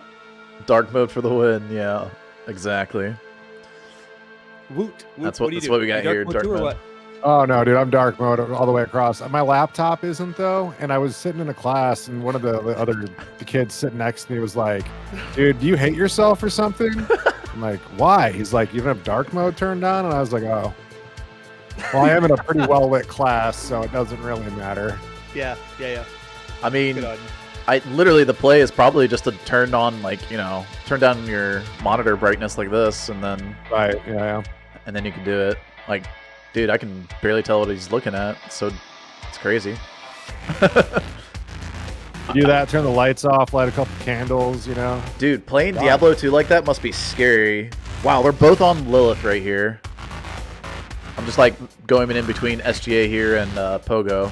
Dark mode for the win. Yeah, exactly. Woot. That's what we got here. Dark mode. Or what? Oh no, dude, I'm dark mode all the way across. My laptop isn't though, and I was sitting in a class, and one of the kids sitting next to me was like, "Dude, do you hate yourself or something?" I'm like, "Why?" He's like, "You don't have dark mode turned on," and I was like, "Oh, well, I am in a pretty well lit class, so it doesn't really matter." Yeah. I mean, literally the play is probably just to turn on, turn down your monitor brightness like this, and then yeah, and then you can do it. Like, dude, I can barely tell what he's looking at, so it's crazy. Do that, turn the lights off, light a couple candles, Dude, playing Diablo 2 like that must be scary. Wow, they're both on Lilith right here. I'm just going in between SGA here and Pogo.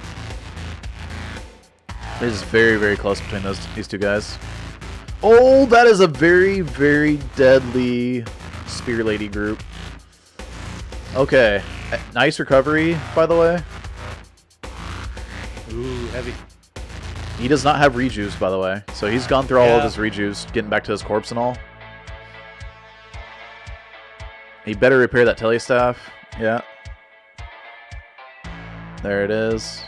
It is very, very close between these two guys. Oh, that is a very, very deadly Spear Lady group. Okay. Nice recovery, by the way. Ooh, heavy. He does not have rejuice, by the way. So he's gone through all of his rejuice, getting back to his corpse and all. He better repair that telestaff. Yeah. There it is.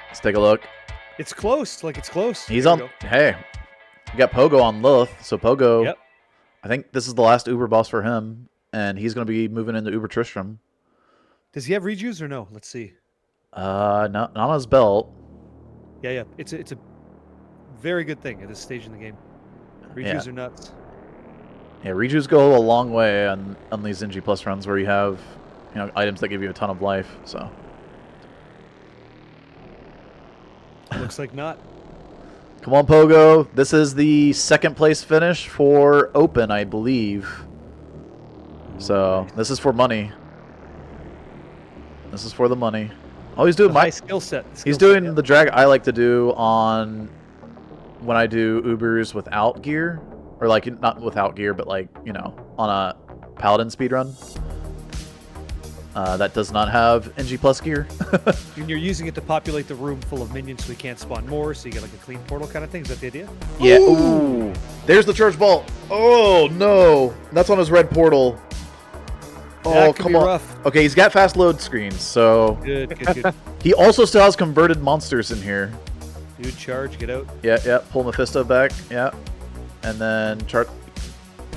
Let's take a look. It's close. It's close. He's on. Hey, we got Pogo on Lilith. So Pogo, yep. I think this is the last Uber boss for him, and he's going to be moving into Uber Tristram. Does he have rejuves or no? Let's see. Not on his belt. Yeah. It's a very good thing at this stage in the game. Rejuves are nuts. Yeah, rejuves go a long way on these NG Plus runs where you have, items that give you a ton of life. So Looks like not. come on, Pogo. This is the second place finish for Open, I believe. So this is for money. This is for the money. Oh, he's doing high skill set. He's doing the drag I like to do on when I do Ubers without gear. Or, like, not without gear, but, like, on a Paladin speedrun. That does not have NG Plus gear. And you're using it to populate the room full of minions so we can't spawn more, so you get, like, a clean portal kind of thing. Is that the idea? Yeah. Ooh. There's the charge ball. Oh, no. That's on his red portal. Oh, come on. Rough. Okay, he's got fast load screens, so... Good. He also still has converted monsters in here. Dude, charge, get out. Yeah. Pull Mephisto back. Yeah. And then chart.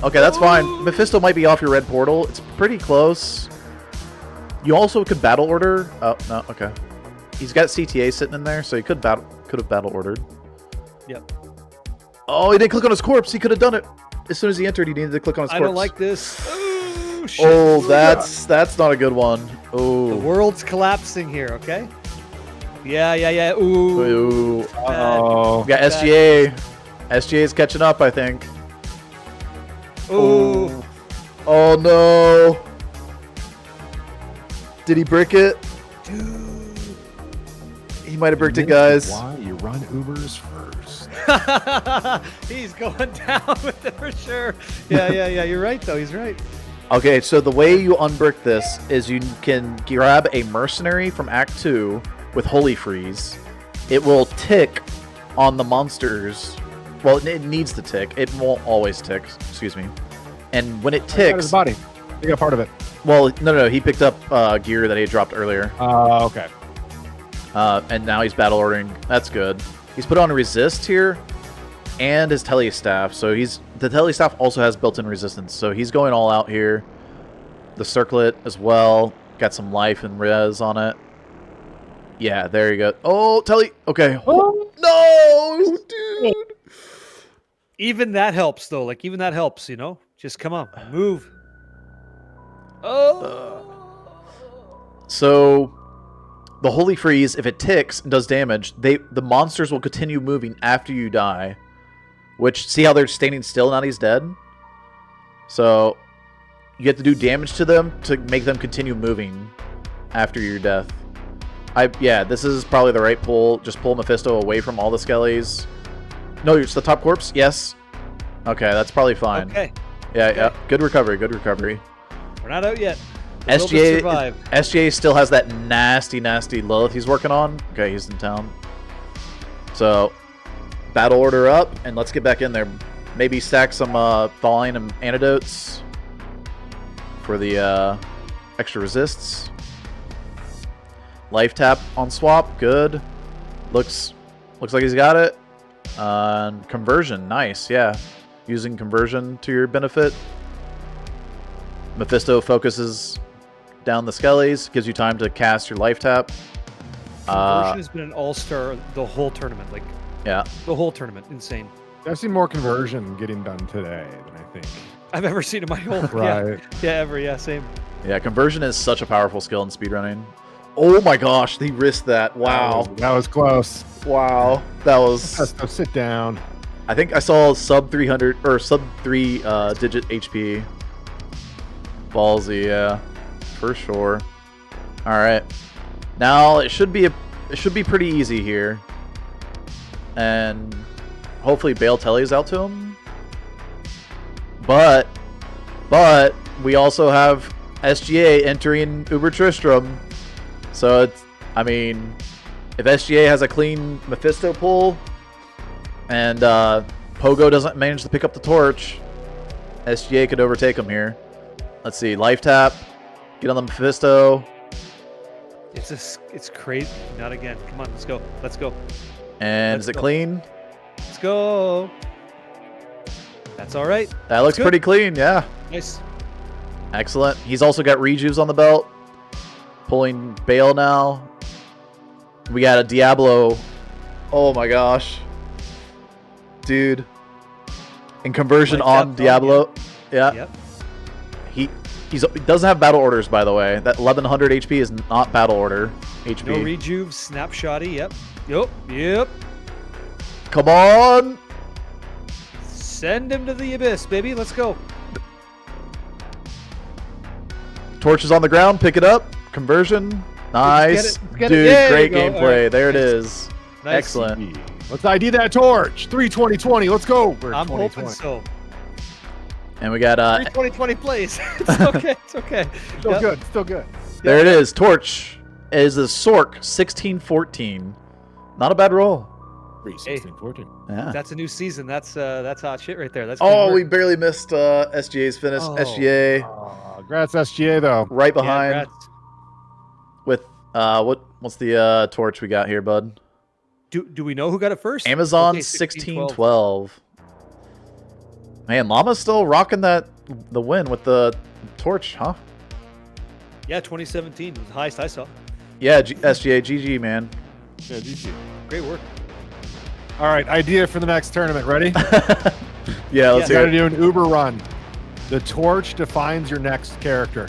Okay, that's fine. Mephisto might be off your red portal. It's pretty close. You also could battle order. Oh no, okay. He's got CTA sitting in there, so he could have battle ordered. Yep. Oh, he didn't click on his corpse. He could have done it as soon as he entered. He needed to click on his corpse. I don't like this. Oh, shit. Oh, that's not a good one. Oh. The world's collapsing here. Okay. Yeah. Ooh. Oh. We got SGA. SGA's catching up, I think. Ooh. Oh no. Did he brick it? Dude. He might have bricked it, guys. Why you run Ubers first? He's going down with it for sure. Yeah. You're right, though. He's right. Okay, so the way you unbrick this is you can grab a mercenary from Act 2 with Holy Freeze. It will tick on the monsters. Well, it needs to tick. It won't always tick. Excuse me. And when it ticks... his body. You got part of it. Well, no. He picked up gear that he had dropped earlier. Okay. And now he's battle ordering. That's good. He's put on a resist here and his telestaff. So the telestaff also has built-in resistance. So he's going all out here. The circlet as well. Got some life and res on it. Yeah, there you go. Oh, Telly. Okay. Oh, no, dude. Even that helps, though. Like, even that helps, Just come on. Move. Oh. So, the Holy Freeze, if it ticks and does damage, the monsters will continue moving after you die. Which, see how they're standing still now he's dead? So, you have to do damage to them to make them continue moving after your death. Yeah, this is probably the right pull. Just pull Mephisto away from all the skellies. No, it's the top corpse? Yes. Okay, that's probably fine. Okay. Yeah. Good recovery. We're not out yet. SGA still has that nasty Lilith he's working on. Okay, he's in town. So, battle order up, and let's get back in there. Maybe stack some thawing and antidotes for the extra resists. Life tap on swap, good. Looks like he's got it. Conversion, nice, yeah. Using conversion to your benefit. Mephisto focuses down the skellies, gives you time to cast your life tap. Conversion has been an all-star the whole tournament, yeah, the whole tournament, insane. I've seen more conversion getting done today than I think I've ever seen in my whole right. Yeah, same. Yeah, conversion is such a powerful skill in speedrunning. Oh my gosh, he risked that. Wow. That was close. Wow. That was... So sit down. I think I saw sub 300 or sub 3 digit HP. Ballsy, yeah. For sure. Alright. Now it should be pretty easy here. And hopefully Baal Telly's out to him. But we also have SGA entering Uber Tristram. So it's, I mean, if SGA has a clean Mephisto pull and Pogo doesn't manage to pick up the torch, SGA could overtake him here. Let's see, life tap, get on the Mephisto. It's crazy. Not again. Come on, let's go. And is it clean? Let's go. That's all right. That looks pretty clean, yeah. Nice. Excellent. He's also got rejuves on the belt. pulling Baal now. We got a Diablo. Oh my gosh. Dude. And conversion Like on that, Diablo. Yeah. Yep. He doesn't have battle orders, by the way. That 1100 HP is not battle order HP. No rejuve, snapshotty. Yep. Yep. Come on. Send him to the abyss, baby. Let's go. Torch is on the ground. Pick it up. Conversion. Nice. Let's get it. Dude, Yeah, great there you go. gameplay. Alright. There it Nice. is. Nice. Excellent. Let's ID that torch. 32020. Let's go. We're I'm 2020. hoping so. And we got 2020 plays. It's okay. It's okay. Still Yep. good. Still good. there it is. Torch is a Sork 1614. Not a bad roll. 1614. Yeah. That's a new season. That's hot shit right there. That's good Oh, work. we barely missed SGA's finish. Oh. SGA Congrats, SGA, though. right Yeah, behind congrats. with what's the torch we got here, bud? Do we know who got it first? Amazon Okay, 1612. Man, Llama's still rocking the win with the torch, huh? Yeah, 2017 was the highest I saw. Yeah, SGA GG, man. Yeah, GG. Great work. All right, idea for the next tournament. Ready? Yeah, let's You hear got to it. do an Uber run. The torch defines your next character.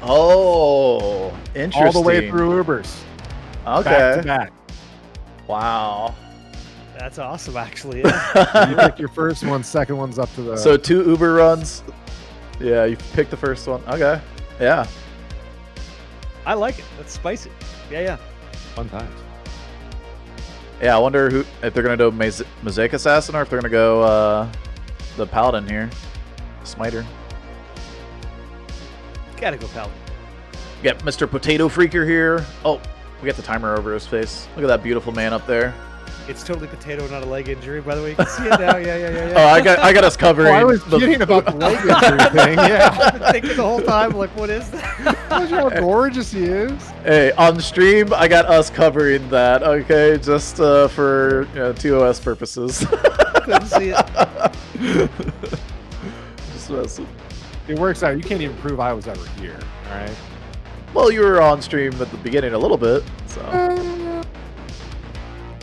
Oh, interesting. All the way through Ubers. Okay. Back to back. Wow. That's awesome, actually. Yeah. You pick your first one, second one's up to the. So 2 Uber runs. Yeah, you picked the first one. Okay. Yeah. I like it. That's spicy. Yeah. fun times. Yeah, I wonder if they're gonna do Mosaic Assassin or if they're gonna go the Paladin here, Smiter. Gotta go, pal. We got Mr. Potatofreaker here. Oh, we got the timer over his face. Look at that beautiful man up there. It's totally potato, not a leg injury, by the way. You can see it now. Yeah. Oh, I got us covering. I was kidding about the leg injury thing. Yeah. I've been thinking the whole time, like, what is that? Look how gorgeous he is. Hey, on stream, I got us covering that. Okay, just for TOS purposes. Couldn't see it. Just messing. It works out. You can't even prove I was ever here. All right. Well, you were on stream at the beginning a little bit, so.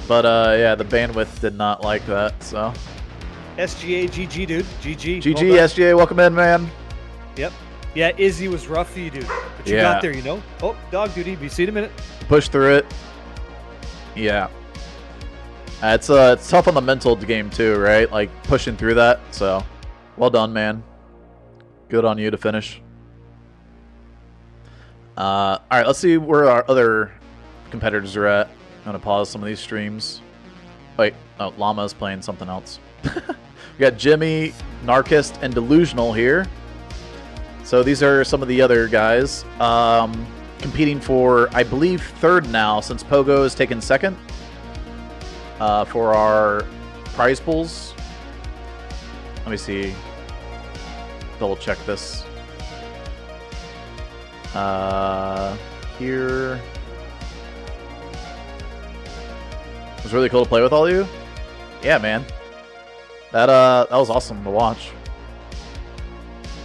But yeah, the bandwidth did not like that, so. SGA, GG, dude. GG. GG, Well done. SGA, welcome in, man. Yep. Yeah, Izzy was rough for you, dude. But you Yeah. got there, you know? Oh, dog duty. Be see you in a minute. Push through it. Yeah. It's tough on the mental game too, right? Like pushing through that. So, well done, man. Good on you to finish. All right, let's see where our other competitors are at. I'm gonna pause some of these streams. Wait, oh, Llama's playing something else. We got Jimmy, Niarchist, and Delusional here. So these are some of the other guys competing for, I believe, third now, since Pogo has taken second for our prize pools. Let me see. Double check this. Here. It was really cool to play with all of you. Yeah, man. That was awesome to watch.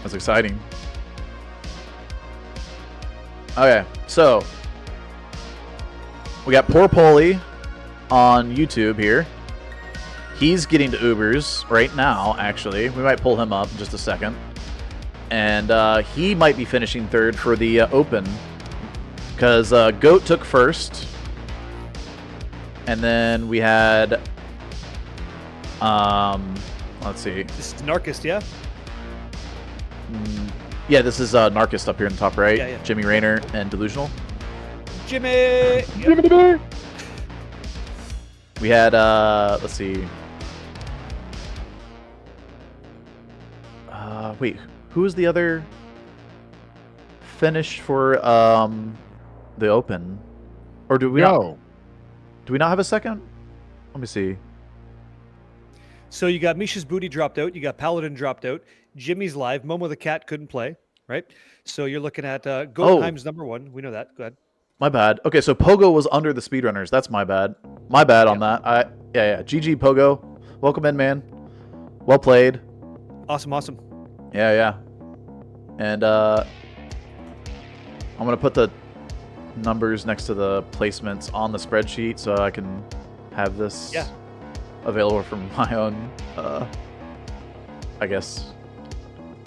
That's exciting. Okay, so we got PorPoli on YouTube here. He's getting to Ubers right now, actually. We might pull him up in just a second. And he might be finishing third for the Open. Because Goat took first. And then we had... let's see. This is Niarchist, yeah? Yeah, this is Niarchist up here in the top right. Yeah. JimmyReinor and Delusional. Jimmy! Yep. We had, let's see. Wait, who was the other finish for the Open? Or do we not? No. Do we not have a second? Let me see. So you got mischasBooty dropped out. You got Paladin dropped out. Jimmy's live. Momo the cat couldn't play, right? So you're looking at Goatunnheim's number one. We know that. Go ahead. My bad. Okay, so Pogo was under the speedrunners. That's my bad. My bad on that. Yeah. GG Pogo. Welcome in, man. Well played. Awesome. Yeah. And I'm gonna put the numbers next to the placements on the spreadsheet so I can have this available from my own, I guess,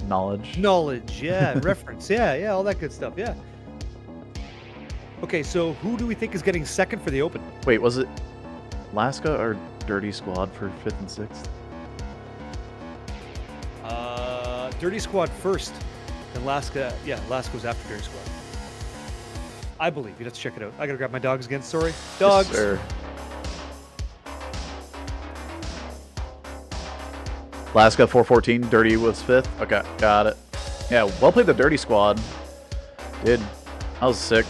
knowledge. Knowledge, yeah, reference, yeah, all that good stuff, yeah. Okay, so who do we think is getting second for the Open? Wait, was it Laska or Dirty Squad for 5th and 6th? Dirty Squad first, and Laska was after Dirty Squad. I believe. You'd have to check it out. I gotta grab my dogs again, sorry. Dogs! Yes, sir. Laska 414, Dirty was 5th. Okay, got it. Yeah, well played the Dirty Squad. Dude, that was sick.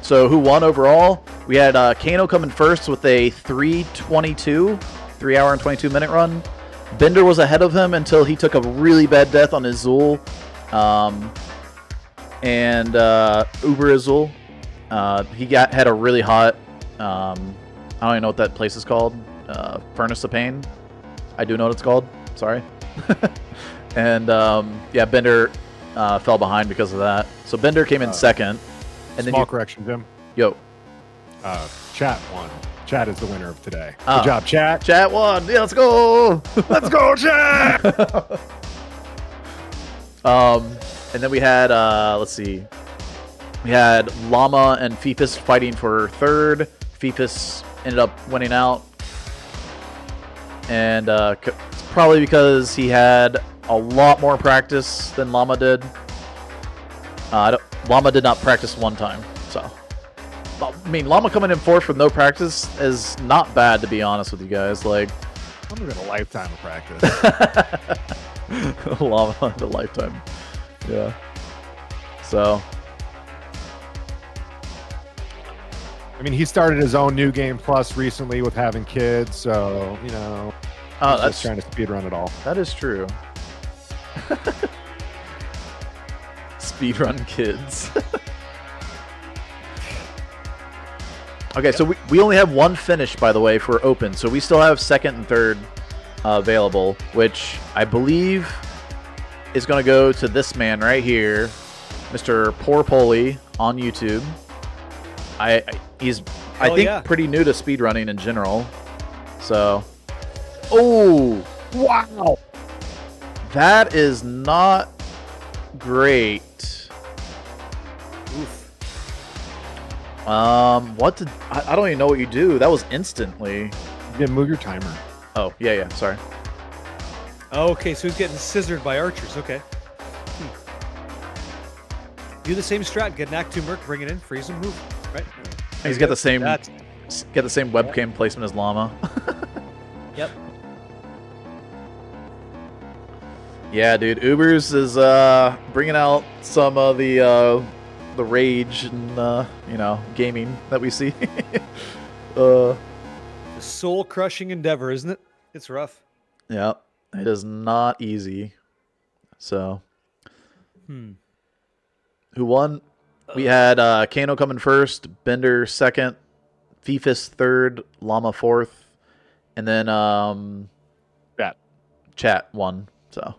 So who won overall? We had Kano coming first with a 3:22, 3 hour and 22 minute run. Bender was ahead of him until he took a really bad death on Azul. And Uber Azul. He had a really hot, I don't even know what that place is called. Furnace of Pain. I do know what it's called. Sorry. And yeah, Bender fell behind because of that. So Bender came in second. And Small correction, Jim. Yo. Chat won. Chat is the winner of today. Oh. Good job, Chat. Chat won. Yeah, let's go. Let's go, Chat. And then we had, let's see. We had Llama and Fifus fighting for third. Fifus ended up winning out. And probably because he had a lot more practice than Llama did. Llama did not practice one time, so. I mean, Llama coming in fourth with no practice is not bad, to be honest with you guys. Like, I'm gonna get a lifetime of practice. Llama had a lifetime. Yeah. So. I mean, he started his own New Game Plus recently with having kids, so, you know, he's just trying to speedrun it all. That is true. Speedrun kids. Okay, so we only have one finish, by the way, for Open. So we still have second and third available, which I believe is going to go to this man right here, Mr. PorPoli on YouTube. He's I think pretty new to speedrunning in general. So, oh, wow. That is not great. Oof. What did I don't even know what you do. That was instantly. Yeah, move your timer. Oh, yeah, sorry. Okay, so he's getting scissored by archers. Okay. Do the same strat. Get an Act 2 Merc, bring it in, freeze him, move. Right? He's got the same webcam placement as Llama. Yep. Yeah, dude. Ubers is bringing out some of the rage and you know, gaming that we see. The soul-crushing endeavor, isn't it? It's rough. Yeah, it is not easy. So, who won? We had Kano coming first, Bender second, Fifus third, Llama fourth, and then Chat won. So,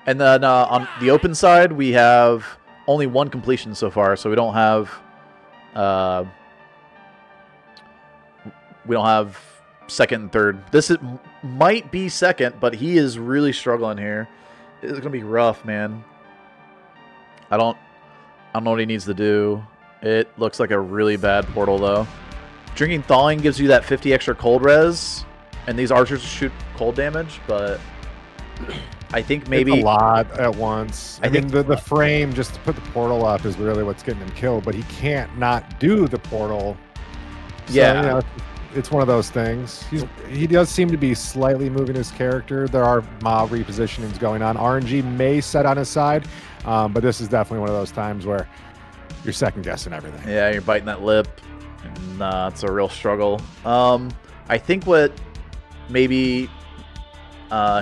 and then on the Open side, we have only one completion so far, so we don't have second and third. Might be second, but he is really struggling here. It's gonna be rough, man. I don't know what he needs to do. It looks like a really bad portal, though. Drinking Thawing gives you that 50 extra cold res, and these archers shoot cold damage, but I think maybe... It's a lot at once. I mean, the frame just to put the portal up is really what's getting him killed, but he can't not do the portal. So, yeah. You know, it's one of those things. He does seem to be slightly moving his character. There are mob repositionings going on. RNG may set on his side, but this is definitely one of those times where you're second guessing everything. Yeah, you're biting that lip, and it's a real struggle. I think what maybe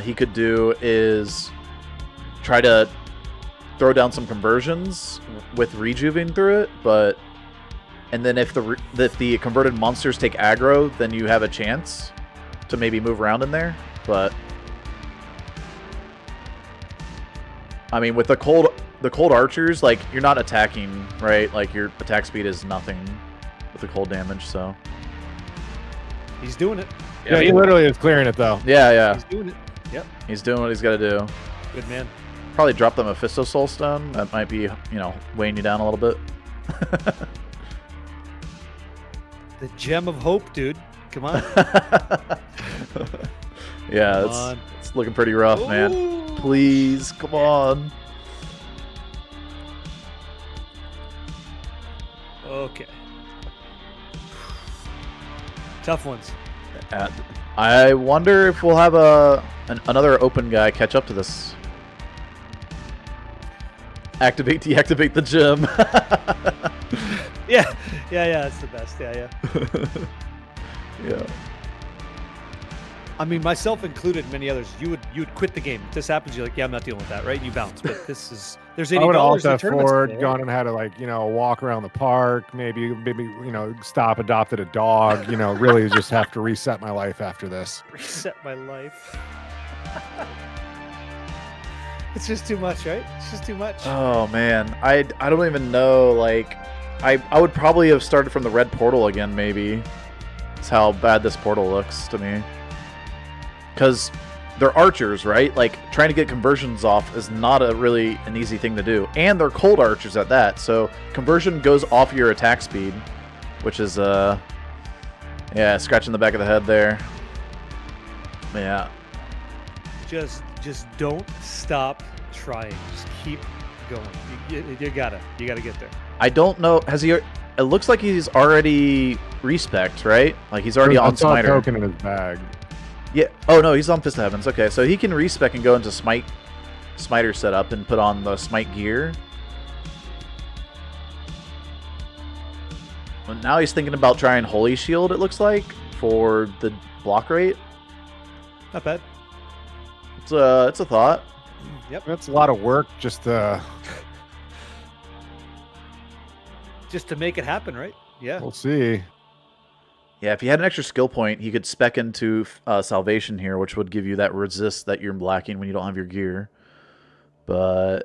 he could do is try to throw down some conversions with rejuving through it, and then if the converted monsters take aggro, then you have a chance. to maybe move around in there, but I mean, with the cold archers, like, you're not attacking, right? Like, your attack speed is nothing with the cold damage, so. He's doing it. Yeah, he literally is clearing it, though. Yeah. He's doing it. Yep. He's doing what he's got to do. Good man. Probably drop the Mephisto Soulstone. That might be, you know, weighing you down a little bit. The gem of hope, dude. Come on. Yeah, it's looking pretty rough, man. Please, come on. Okay. Tough ones. I wonder if we'll have another open guy catch up to this. Activate, deactivate the gym. Yeah, that's the best. Yeah. Yeah. I mean, myself included, many others. You would quit the game. If this happens, you're like, yeah, I'm not dealing with that, right? And you bounce. But there's $80 I would also in have tournaments forward today, gone and had to, like, you know, walk around the park, maybe you know, stop, adopted a dog, you know, really just have to reset my life after this. Reset my life. It's just too much, right? It's just too much. Oh man, I don't even know. Like, I would probably have started from the red portal again. Maybe that's how bad this portal looks to me. Because they're archers, right? Like, trying to get conversions off is not really an easy thing to do, and they're cold archers at that. So conversion goes off your attack speed, which is yeah, scratching the back of the head there. Yeah. Just don't stop trying. Just keep going. You gotta get there. I don't know. Has he? It looks like he's already respect, right? Like, he's already on I saw a Smiter. token in his bag. Yeah. Oh no, he's on Fist of Heavens. Okay, so he can respec and go into Smiter setup and put on the Smite gear. Well, now he's thinking about trying Holy Shield. It looks like for the block rate. Not bad. It's a thought. Yep. That's a lot of work just Just to make it happen, right? Yeah. we'll see. Yeah, if he had an extra skill point, he could spec into Salvation here, which would give you that resist that you're lacking when you don't have your gear. But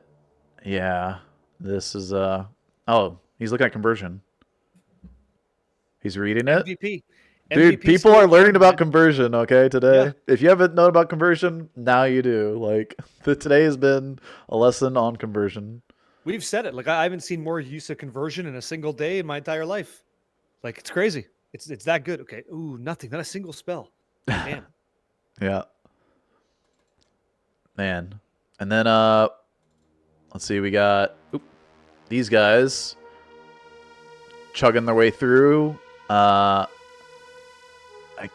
yeah, this is oh, he's looking at conversion. He's reading it. MVP. Dude, MVP people are score, learning about man. conversion, okay, today. Yeah. If you haven't known about conversion, now you do. Like, today has been a lesson on conversion. We've said it. Like, I haven't seen more use of conversion in a single day in my entire life. Like, it's crazy. It's that good. Okay. Ooh, nothing. Not a single spell. Man. Yeah. Man. And then, let's see, we got these guys chugging their way through.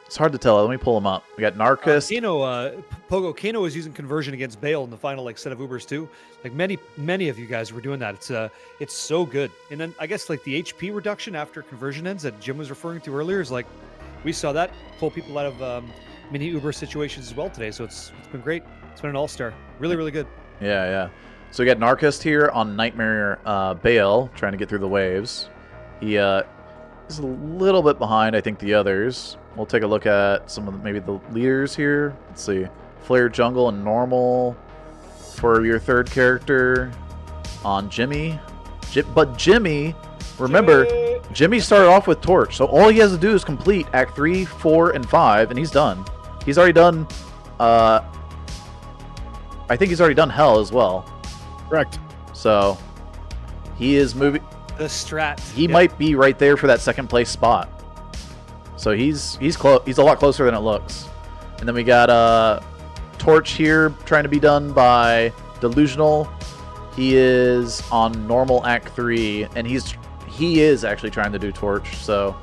It's hard to tell. Let me pull them up. We got Niarchist. Kano is using conversion against Baal in the final set of Ubers too. Like, many of you guys were doing that. It's so good. And then I guess, like, the HP reduction after conversion ends that Jim was referring to earlier is, like, we saw that pull people out of mini Uber situations as well today. So it's been great. It's been an all-star. Really, really good. Yeah. So we got Niarchist here on Nightmare Baal, trying to get through the waves. He is a little bit behind, I think, the others. We'll take a look at some of maybe the leaders here. Let's see. Flare Jungle and Normal for your third character on Jimmy. But Jimmy, remember, Jimmy started off with Torch. So all he has to do is complete Act 3, 4, and 5, and he's done. He's already done, I think he's already done Hell as well. Correct. So he is moving. The strat. He might be right there for that second place spot. So he's close. He's a lot closer than it looks. And then we got Torch here trying to be done by Delusional. He is on Normal Act 3, and he is actually trying to do Torch. So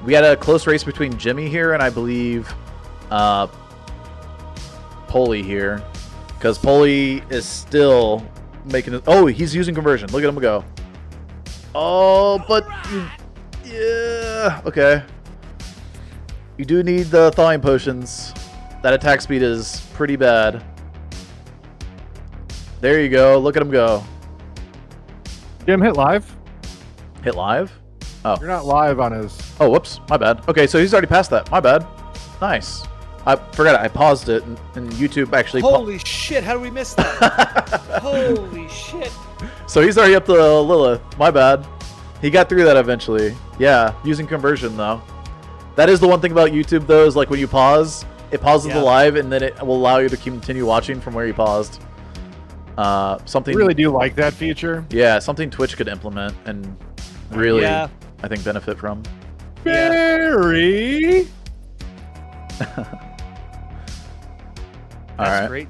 we got a close race between Jimmy here and I believe PorPoli here, because PorPoli is still making it. Oh, he's using conversion. Look at him go. Oh, but yeah, okay. You do need the thawing potions. That attack speed is pretty bad. There you go. Look at him go. Jim, hit live. Hit live? Oh. You're not live on his. Oh, whoops. My bad. Okay, so he's already passed that. My bad. Nice. I forgot I paused it, and YouTube actually. Holy shit! How did we miss that? Holy shit! So he's already up to Lilith. My bad. He got through that eventually. Yeah, using conversion though. That is the one thing about YouTube though, is like when you pause, it pauses the live, and then it will allow you to continue watching from where you paused. Something. I really do like that feature. Yeah, something Twitch could implement and really, I think, benefit from. Barry. That's great.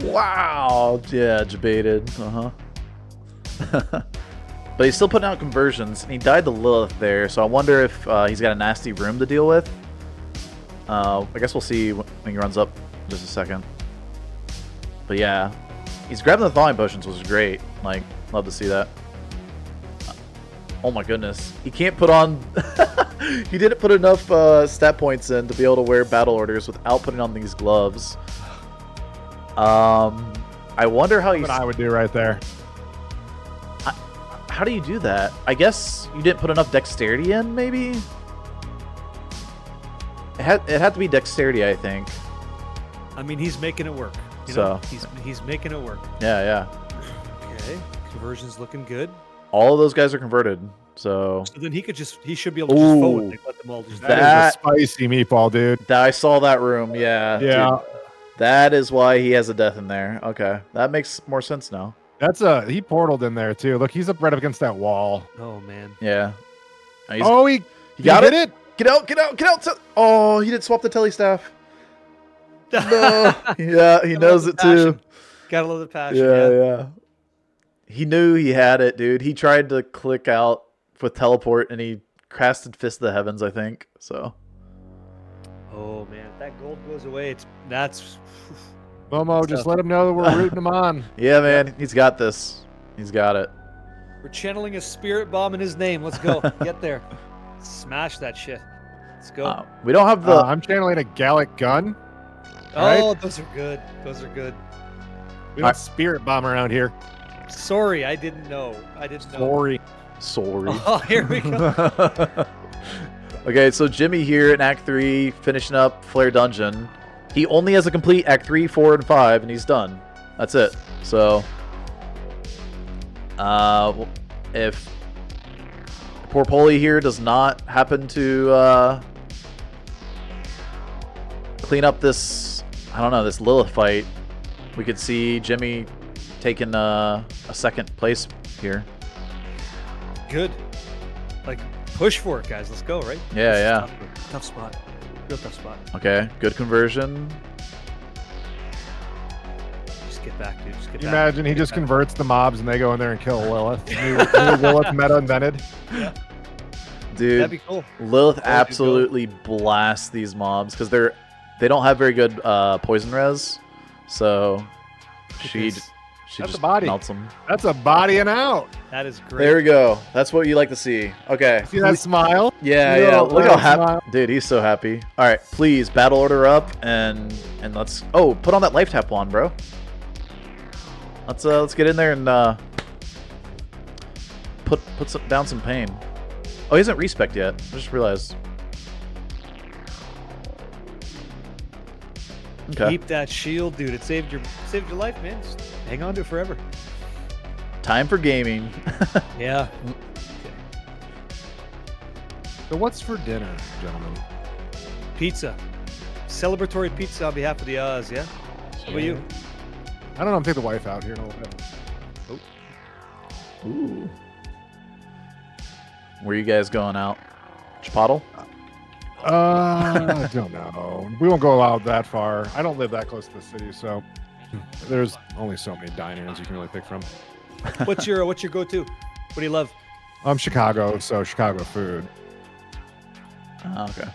Wow. Yeah, debated. But he's still putting out conversions, and he died to Lilith there, so I wonder if he's got a nasty room to deal with. I guess we'll see when he runs up in just a second. But yeah, he's grabbing the thawing potions, which is great. Like, love to see that. Oh my goodness. He can't put on... he didn't put enough stat points in to be able to wear battle orders without putting on these gloves. I wonder how What I would do right there. How do you do that? I guess you didn't put enough dexterity in, maybe? It had to be dexterity, I think. I mean, he's making it work. You So. know, he's making it work. Yeah. Okay, conversion's looking good. All of those guys are converted, so... So then he should be able to just forward and let them all just. That is a spicy meatball, dude. I saw that room, yeah. Yeah. Dude, that is why he has a death in there. Okay, that makes more sense now. That's he portaled in there too. Look, he's up right up against that wall. Oh man. Yeah. He got it? it? Get out! Oh, he didn't swap the telly staff. No. Yeah, he knows it too. Gotta love the passion. Yeah. He knew he had it, dude. He tried to click out with teleport, and he casted Fist of the Heavens, I think. So. Oh man, if that gold goes away, that's. Momo, just let him know that we're rooting him on. Yeah, man, he's got this. He's got it. We're channeling a spirit bomb in his name. Let's go. Get there. Smash that shit. Let's go. We don't have the. I'm channeling a Gallic gun. Oh, those are good. Those are good. We got spirit bomb around here. Sorry, I didn't know. Sorry. Oh, here we go. Okay, so Jimmy here in Act 3, finishing up Flare Dungeon. He only has to complete Act 3, 4, and 5, and he's done. That's it. So, if PorPoli here does not happen to clean up this, I don't know, this Lilith fight, we could see Jimmy taking a second place here. Good. Like, push for it, guys. Let's go, right? Yeah. Tough spot. Real tough spot. Okay, good conversion. Just get back, dude. Just get Can you back. imagine he just converts the mobs and they go in there and kill Lilith? New Lilith meta invented. Yeah. Dude, That'd be cool. Lilith absolutely blasts these mobs because they don't have very good poison res, so she That's just a body. melts them. That's a body and out. That is great. There we go. That's what you like to see. Okay. See that smile? Yeah. Look how happy, smile. dude. He's so happy. All right, please battle order up and let's. Oh, put on that life tap wand, bro. Let's get in there and put down some pain. Oh, he hasn't respec yet. I just realized. Okay. Keep that shield, dude. It saved your life, man. Just hang on to it forever. Time for gaming. Yeah. So what's for dinner, gentlemen? Pizza. Celebratory pizza on behalf of the Oz, yeah? What about you? I don't know. I'm taking the wife out here in a little bit. Ooh. Where you guys going out? Chipotle? I don't know. We won't go out that far. I don't live that close to the city, so there's only so many diners you can really pick from. What's your go-to? What do you love? I'm Chicago, so Chicago food. Okay.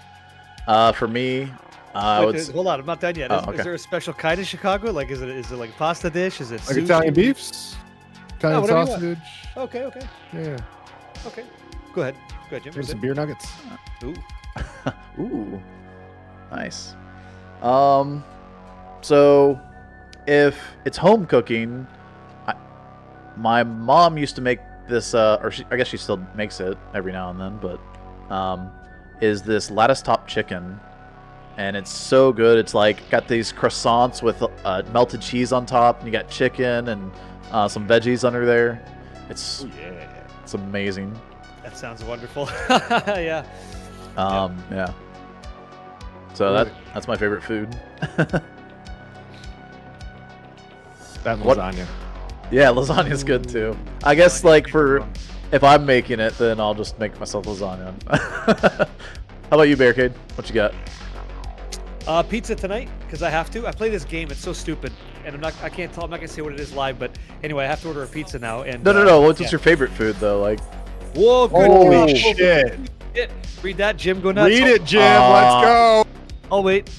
For me, Wait, hold on, I'm not done yet. Oh, Is there a special kind of Chicago? Like, is it like a pasta dish? Is it Like sushi? Italian beefs, Italian whatever you sausage. Okay. Yeah. Okay. Go ahead, Jim. Maybe some beer nuggets. Ooh. Ooh, nice. So if it's home cooking, my mom used to make this, I guess she still makes it every now and then, but is this lattice top chicken, and it's so good. It's like got these croissants with melted cheese on top, and you got chicken and some veggies under there. It's it's amazing. That sounds wonderful. Yeah. Yeah. So that's my favorite food. That lasagna. Yeah, lasagna's good too. I guess like if I'm making it, then I'll just make myself lasagna. How about you, Barricade? What you got? Pizza tonight because I have to. I play this game. It's so stupid, and I can't tell. I'm not gonna say what it is live, but anyway, I have to order a pizza now. And No. What's your favorite food though? Like, whoa, good. Holy shit! Read that, Jim. Go nuts. Read it, Jim. Let's go. Oh wait.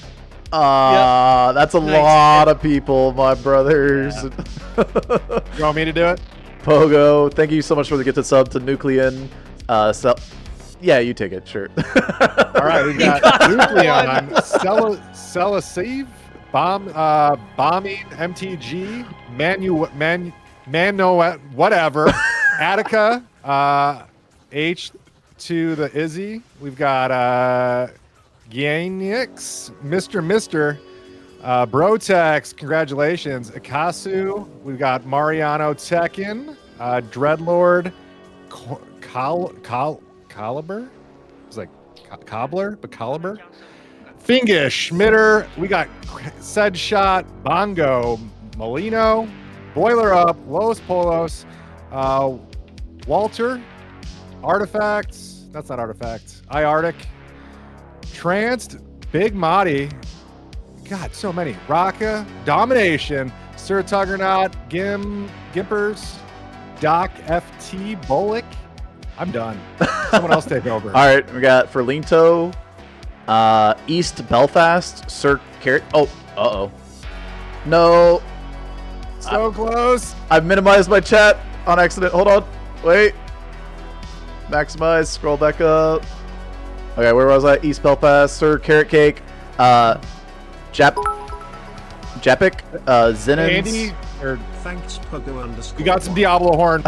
That's a lot of people, my brothers. Yeah. You want me to do it? Pogo, thank you so much for the gifted sub to Nuclean. Yeah, you take it, sure. All right, we've got Nucleon, Celasave, Bombing, MTG, Mano, whatever, Attica, H to the Izzy. We've got Gianix, Mr. Brotex, congratulations. Akasu, we've got Mariano Tekken, Dreadlord, Caliber? It's like Cobbler, but Caliber. Fingish, Schmitter, we got Said Shot, Bongo, Molino, Boiler Up, Los Polos, Walter, Artifacts, that's not Artifacts, Iartic, Tranced, Big Madi, God, so many. Raka, Domination, Sir Tuggernaut, Gimpers, Doc FT, Bolick. I'm done. Someone else take over. All right, we got Ferlinto, East Belfast, Sir Carrot. Oh, no. So close. I've minimized my chat on accident. Hold on. Wait. Maximize. Scroll back up. Okay, where was I? East Belfast, Sir Carrot Cake, Japik, Zenins. Andy, or thanks, Pogo_. you got some Diablo horn.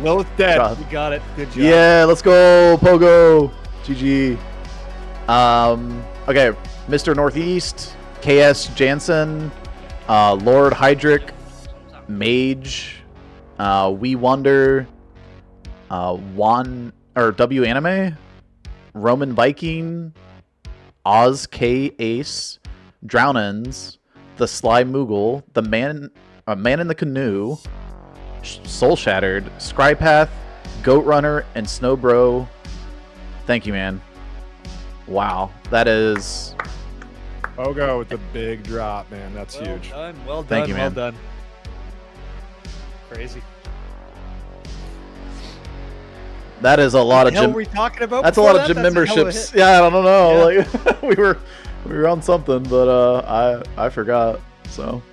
Lilith dead. You got it. Good job. Yeah, let's go, Pogo. GG. Okay, Mr. Northeast, KS Jansen, Lord Hydric, Mage, We Wonder, W Anime, Roman Viking, Oz K Ace, Drownins, the Sly Moogle, the Man in the Canoe, Soul Shattered, Scrypath, Goat Runner, and Snowbro. Thank you, man. Wow, that is... Pogo with the big drop, man. That's huge. Well done. Thank you, well man. done. Crazy. That is a lot of What the hell gym. were we talking about? That's a before lot of that? gym That's a hell of a memberships. hit. Yeah, I don't know. Yeah. Like we were on something, but I forgot. So,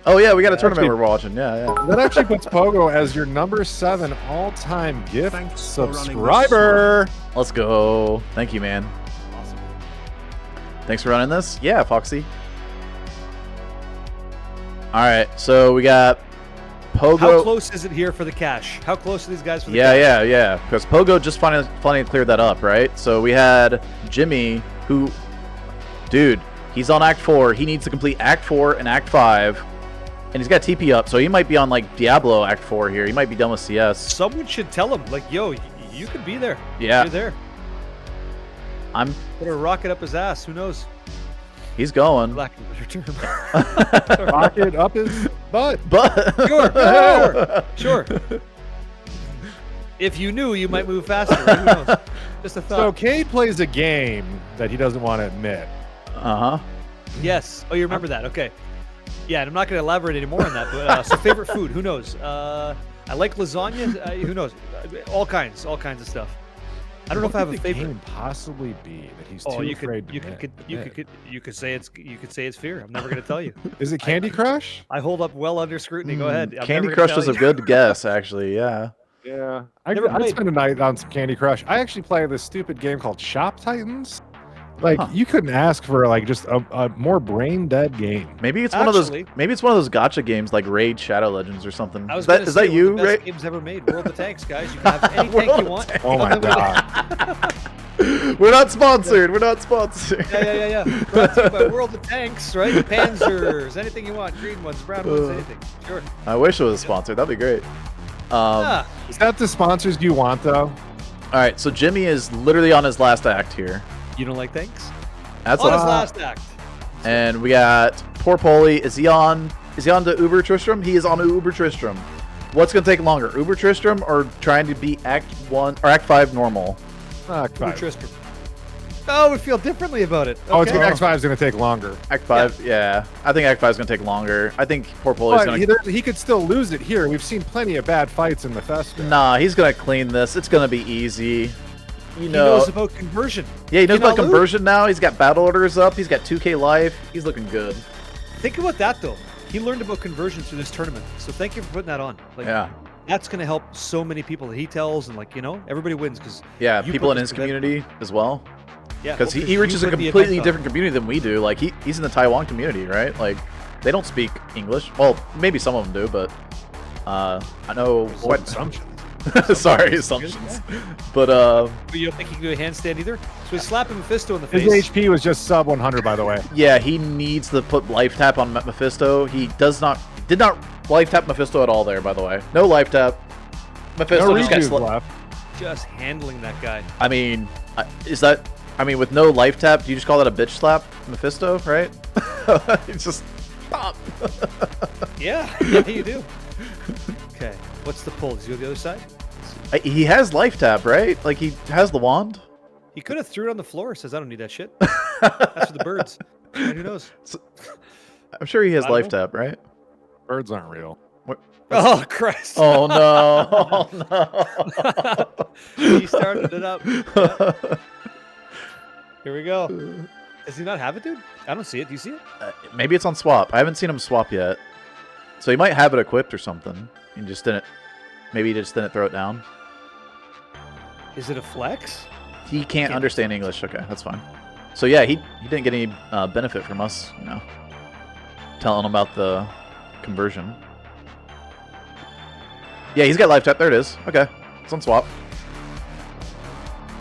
oh yeah, we got a tournament actually- we're watching. Yeah. That actually puts Pogo as your number 7 all-time gift Thanks for running this subscriber. Let's go. Thank you, man. Awesome. Thanks for running this. Yeah, Foxy. All right, so we got Pogo. How close is it here for the cash? How close are these guys for the cash? Yeah. Because Pogo just finally cleared that up, right? So we had Jimmy, who, dude, he's on Act 4. He needs to complete Act 4 and Act 5, and he's got TP up, so he might be on like Diablo Act 4 here. He might be done with CS. Someone should tell him, like, yo, you could be there. Yeah. You're there. I'm. Put a rocket up his ass. Who knows? He's going. Lack of a better term. Rocket up his butt. But Sure. If you knew, you might move faster. Who knows? Just a So thought. Cade plays a game that he doesn't want to admit. Yes. Oh, you remember that? Okay. Yeah, and I'm not going to elaborate any more on that. But so, favorite food? Who knows? I like lasagna. Who knows? All kinds of stuff. I don't know if I have a What could the favorite. game possibly be that he's Oh, too you afraid could, to you admit? could, you could say it's fear. I'm never going to tell you. Is it Candy Crush? I hold up well under scrutiny. Go ahead. I'm Candy never gonna Crush is tell a you. good guess, actually. Yeah. Yeah. Never I'd played. spend a night on some Candy Crush. I actually play this stupid game called Shop Titans. Like, you couldn't ask for like just a more brain dead game. Maybe it's one of those. Actually- Maybe it's one of those gotcha games like Raid Shadow Legends or something. I was Is that gonna is say, that you, one of the best Ray? games ever made. World of Tanks, guys. You can have any tank World you of want. Oh my god. We're not sponsored. We're not sponsored. Yeah. Brought to you by World of Tanks, right? Panzers, anything you want. Green ones, brown ones, anything. Sure. I wish it was sponsored. That'd be great. Is that the sponsors you want, though? All right, so Jimmy is literally on his last act here. You don't like tanks? That's On his last act. And we got PorPoli. Is he on to Uber Tristram? He is on to Uber Tristram. What's gonna take longer, Uber Tristram or trying to beat Act 1 or Act 5 normal? Uber Tristram. Oh, we feel differently about it. Oh, it's Okay. Act 5 is going to take longer. Act 5, yeah. I think Act 5 is gonna take longer. I think PorPoli is gonna. He could still lose it here. We've seen plenty of bad fights in Mephisto. Nah, he's gonna clean this. It's gonna be easy. You He know. knows about conversion. Yeah, he knows about Cannot lose. conversion now. He's got battle orders up. He's got 2K life. He's looking good. Think about that though. He learned about conversion through this tournament. So thank you for putting that on. Like, Yeah. That's gonna help so many people that he tells, and like everybody wins because Yeah, people in his community as well. Yeah, Because well, he reaches a you put the completely event on. different community than we do. Like he's in the Taiwan community, right? Like they don't speak English. Well, maybe some of them do, but I know What assumptions? Sorry, assumptions. But But you don't think he can do a handstand either? So he's slapping Mephisto in the His face. HP was just sub 100, by the way. yeah, he needs to put life tap on Mephisto. He did not life tap Mephisto at all there, by the way. No life tap. Mephisto No just got redos left. Just handling that guy. I mean, with no life tap, do you just call that a bitch slap, Mephisto, right? It's just pop. Yeah, you do. Okay, what's the pull? Does he go to the other side? He has life tap, right? Like he has the wand. He could have threw it on the floor. Says I don't need that shit. That's for the birds. And who knows? I'm sure he has I don't life know. tap, right? Birds aren't real. Oh Christ! Oh no! Oh no! He started it up. Yeah. Here we go. Does he not have it, dude? I don't see it. Do you see it? Maybe it's on swap. I haven't seen him swap yet, so he might have it equipped or something. He just didn't. Maybe he just didn't throw it down. Is it a flex? He can't understand English. Okay, that's fine. So yeah, he didn't get any benefit from us, telling him about the conversion. Yeah, he's got life tap. There it is. Okay, it's on swap.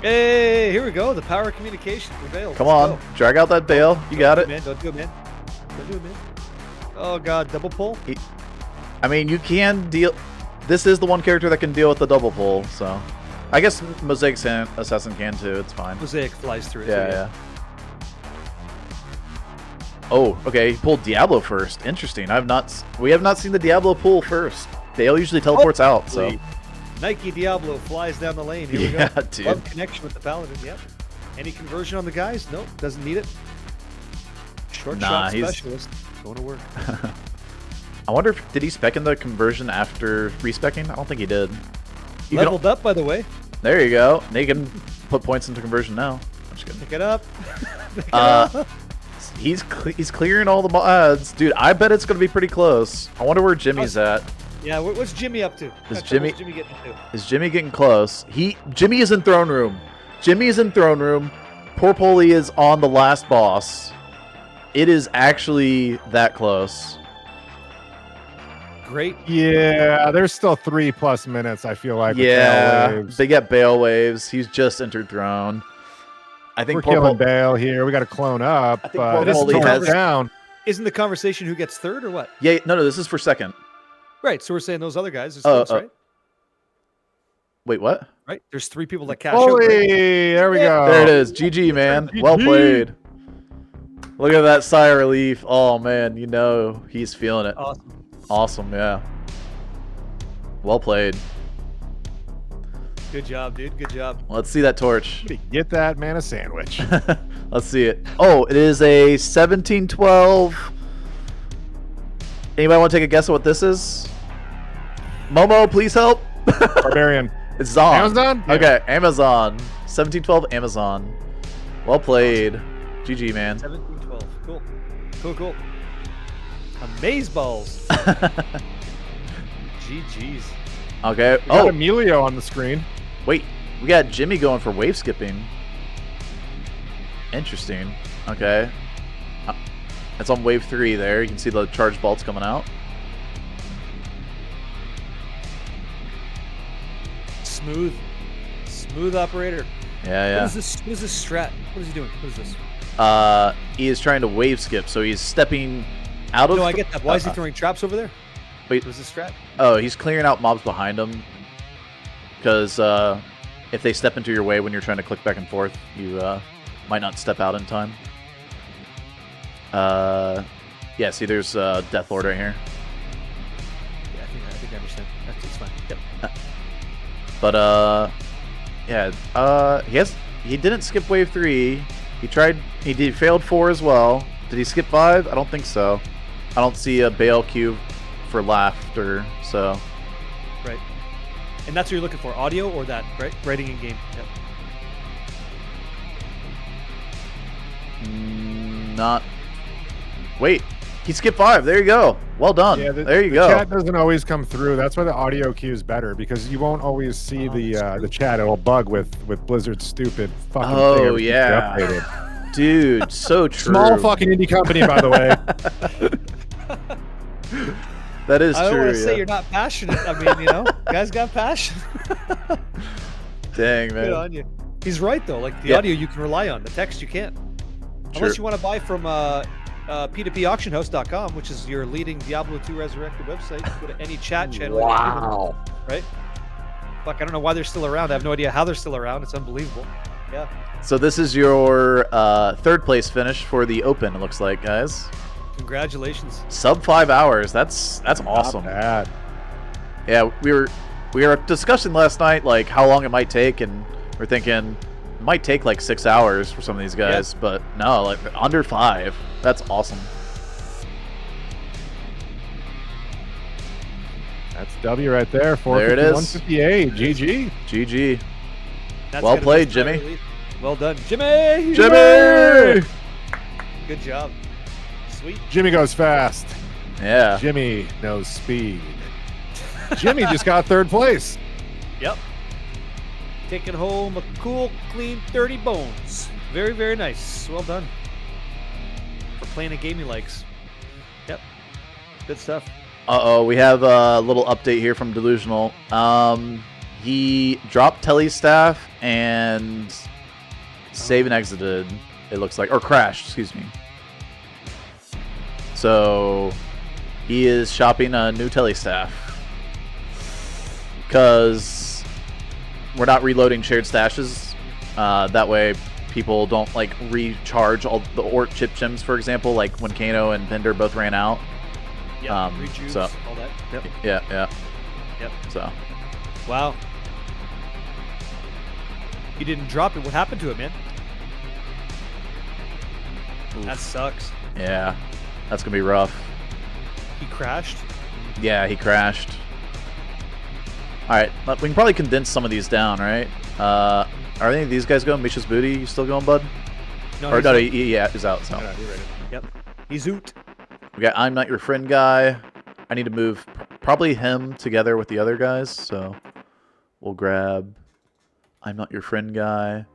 Hey, here we go. The power of communication prevails. Come Let's on, go. drag out that bail. You got it. Man, don't do it, man. Don't do it, man. Oh God, double pull. I mean, you can deal. This is the one character that can deal with the double pull, so I guess Mosaic Assassin can too. It's fine. Mosaic flies through it. Yeah, too, yeah. Oh, okay. He pulled Diablo first. Interesting. We have not seen the Diablo pull first. Dale usually teleports out, so. Nike Diablo flies down the lane. Here Yeah, we go. dude. Love connection with the paladin. Yep. Any conversion on the guys? Nope. Doesn't need it. Short shot specialist. Going to work. I wonder if did he spec in the conversion after respecking? I don't think he did. You Leveled up, by the way. There you go. They can put points into conversion now. I'm just kidding. Pick it up. Pick it up. He's clearing all the mods, dude. I bet it's gonna be pretty close. I wonder where Jimmy's at. Yeah, what's Jimmy up to? Is What's Jimmy getting into? Is Jimmy getting close? Jimmy is in throne room. Jimmy is in throne room. PorPoli is on the last boss. It is actually that close. Great. Yeah, there's still 3+ minutes, I feel like. with Yeah, Bale waves. they get Bale waves. He's just entered throne. I think We're killing Bale here. We got to clone up. I think But this is PorPoli turned has- down. Isn't the conversation who gets third or what? Yeah, no, this is for second. Right. So we're saying those other guys. There's close, right? Wait, what? Right. There's 3 people that cash out. Holy, Right? there we go. There it is. GG, man. Well GG. played. Look at that sigh of relief. Oh, man. You know he's feeling it. Awesome. Awesome, yeah. Well played. Good job, dude. Good job. Let's see that torch. Get that man a sandwich. Let's see it. Oh, it is a 1712. Anybody want to take a guess at what this is? Momo, please help. Barbarian. It's Zon. Amazon? Yeah. Okay, Amazon. 1712 Amazon. Well played. GG, man. 17-12. Cool. Cool. Amaze balls. GG's. Okay. We got Oh, Emilio on the screen. wait. We got Jimmy going for wave skipping. Interesting. Okay. It's on wave 3 there. You can see the charged bolts coming out. Smooth operator. Yeah, What is this? What is this strat? What is he doing? What is this? yeah. He is trying to wave skip, so he's stepping out of. No, I get that. Why is he throwing traps over there? Wait. What is this strat? Oh, he's clearing out mobs behind him. Because if they step into your way when you're trying to click back and forth, you might not step out in time. Yeah, see, there's Death Lord right here. Yeah, I think I understand. That's fine. Yep. But yeah, he didn't skip wave 3. He failed 4 as well. Did he skip 5? I don't think so. I don't see a Baal cube for laughter, so. Right. And that's what you're looking for, audio or that, right? Writing in game. Yep. Not. Wait, he skipped 5. There you go. Well done. Yeah, there you the go. chat doesn't always come through. That's why the audio cue is better, because you won't always see the chat. It'll bug with Blizzard's stupid fucking thing. Oh every time yeah, they update it. dude, so true. Small fucking indie company, by the way. That is I don't true. want to say you're not passionate. I mean, you know, guys got passion. Dang, Good man. on you. He's right though. Like the audio you can rely on, the text you can't. Unless you want to buy from P2Pauctionhouse.com, which is your leading Diablo 2 Resurrected website. Go to any chat channel. Wow. Right? Fuck, I don't know why they're still around. I have no idea how they're still around. It's unbelievable. Yeah. So this is your third place finish for the Open. It looks like, guys. Congratulations. Sub 5 hours. That's awesome. Not bad. Yeah, we were discussing last night like how long it might take, and we're thinking it might take like 6 hours for some of these guys, but no, like under 5. That's awesome. That's W right there. There it is. 158. GG. GG. That's Well gonna played, be Jimmy. entirely- Well done. Jimmy! Jimmy! Good job. Sweet. Jimmy goes fast. Yeah. Jimmy knows speed. Jimmy just got third place. Yep. Taking home a cool, clean 30 bones. Very, very nice. Well done. For playing a game he likes. Yep. Good stuff. Uh-oh, we have a little update here from Delusional. He dropped Telly's staff and save and exited, it looks like. Or crashed, excuse me. So he is shopping a new Telly staff. Because we're not reloading shared stashes. That way people don't like recharge all the Ort chip gems, for example, like when Kano and Bender both ran out. Yep. Rejuice, so- all that. Yep. Yeah. Yep. So Wow. You didn't drop it. What happened to it, man? That sucks. yeah, that's gonna be rough. He crashed. Yeah, he crashed. Alright, we can probably condense some of these down, right? Are any of these guys going? mischasBooty, you still going, bud? No, Or he's no, out. he is out, so. Yeah, you're right. Yep. He's oot. We got I'm Not Your Friend Guy. I need to move probably him together with the other guys, so we'll grab I'm Not Your Friend Guy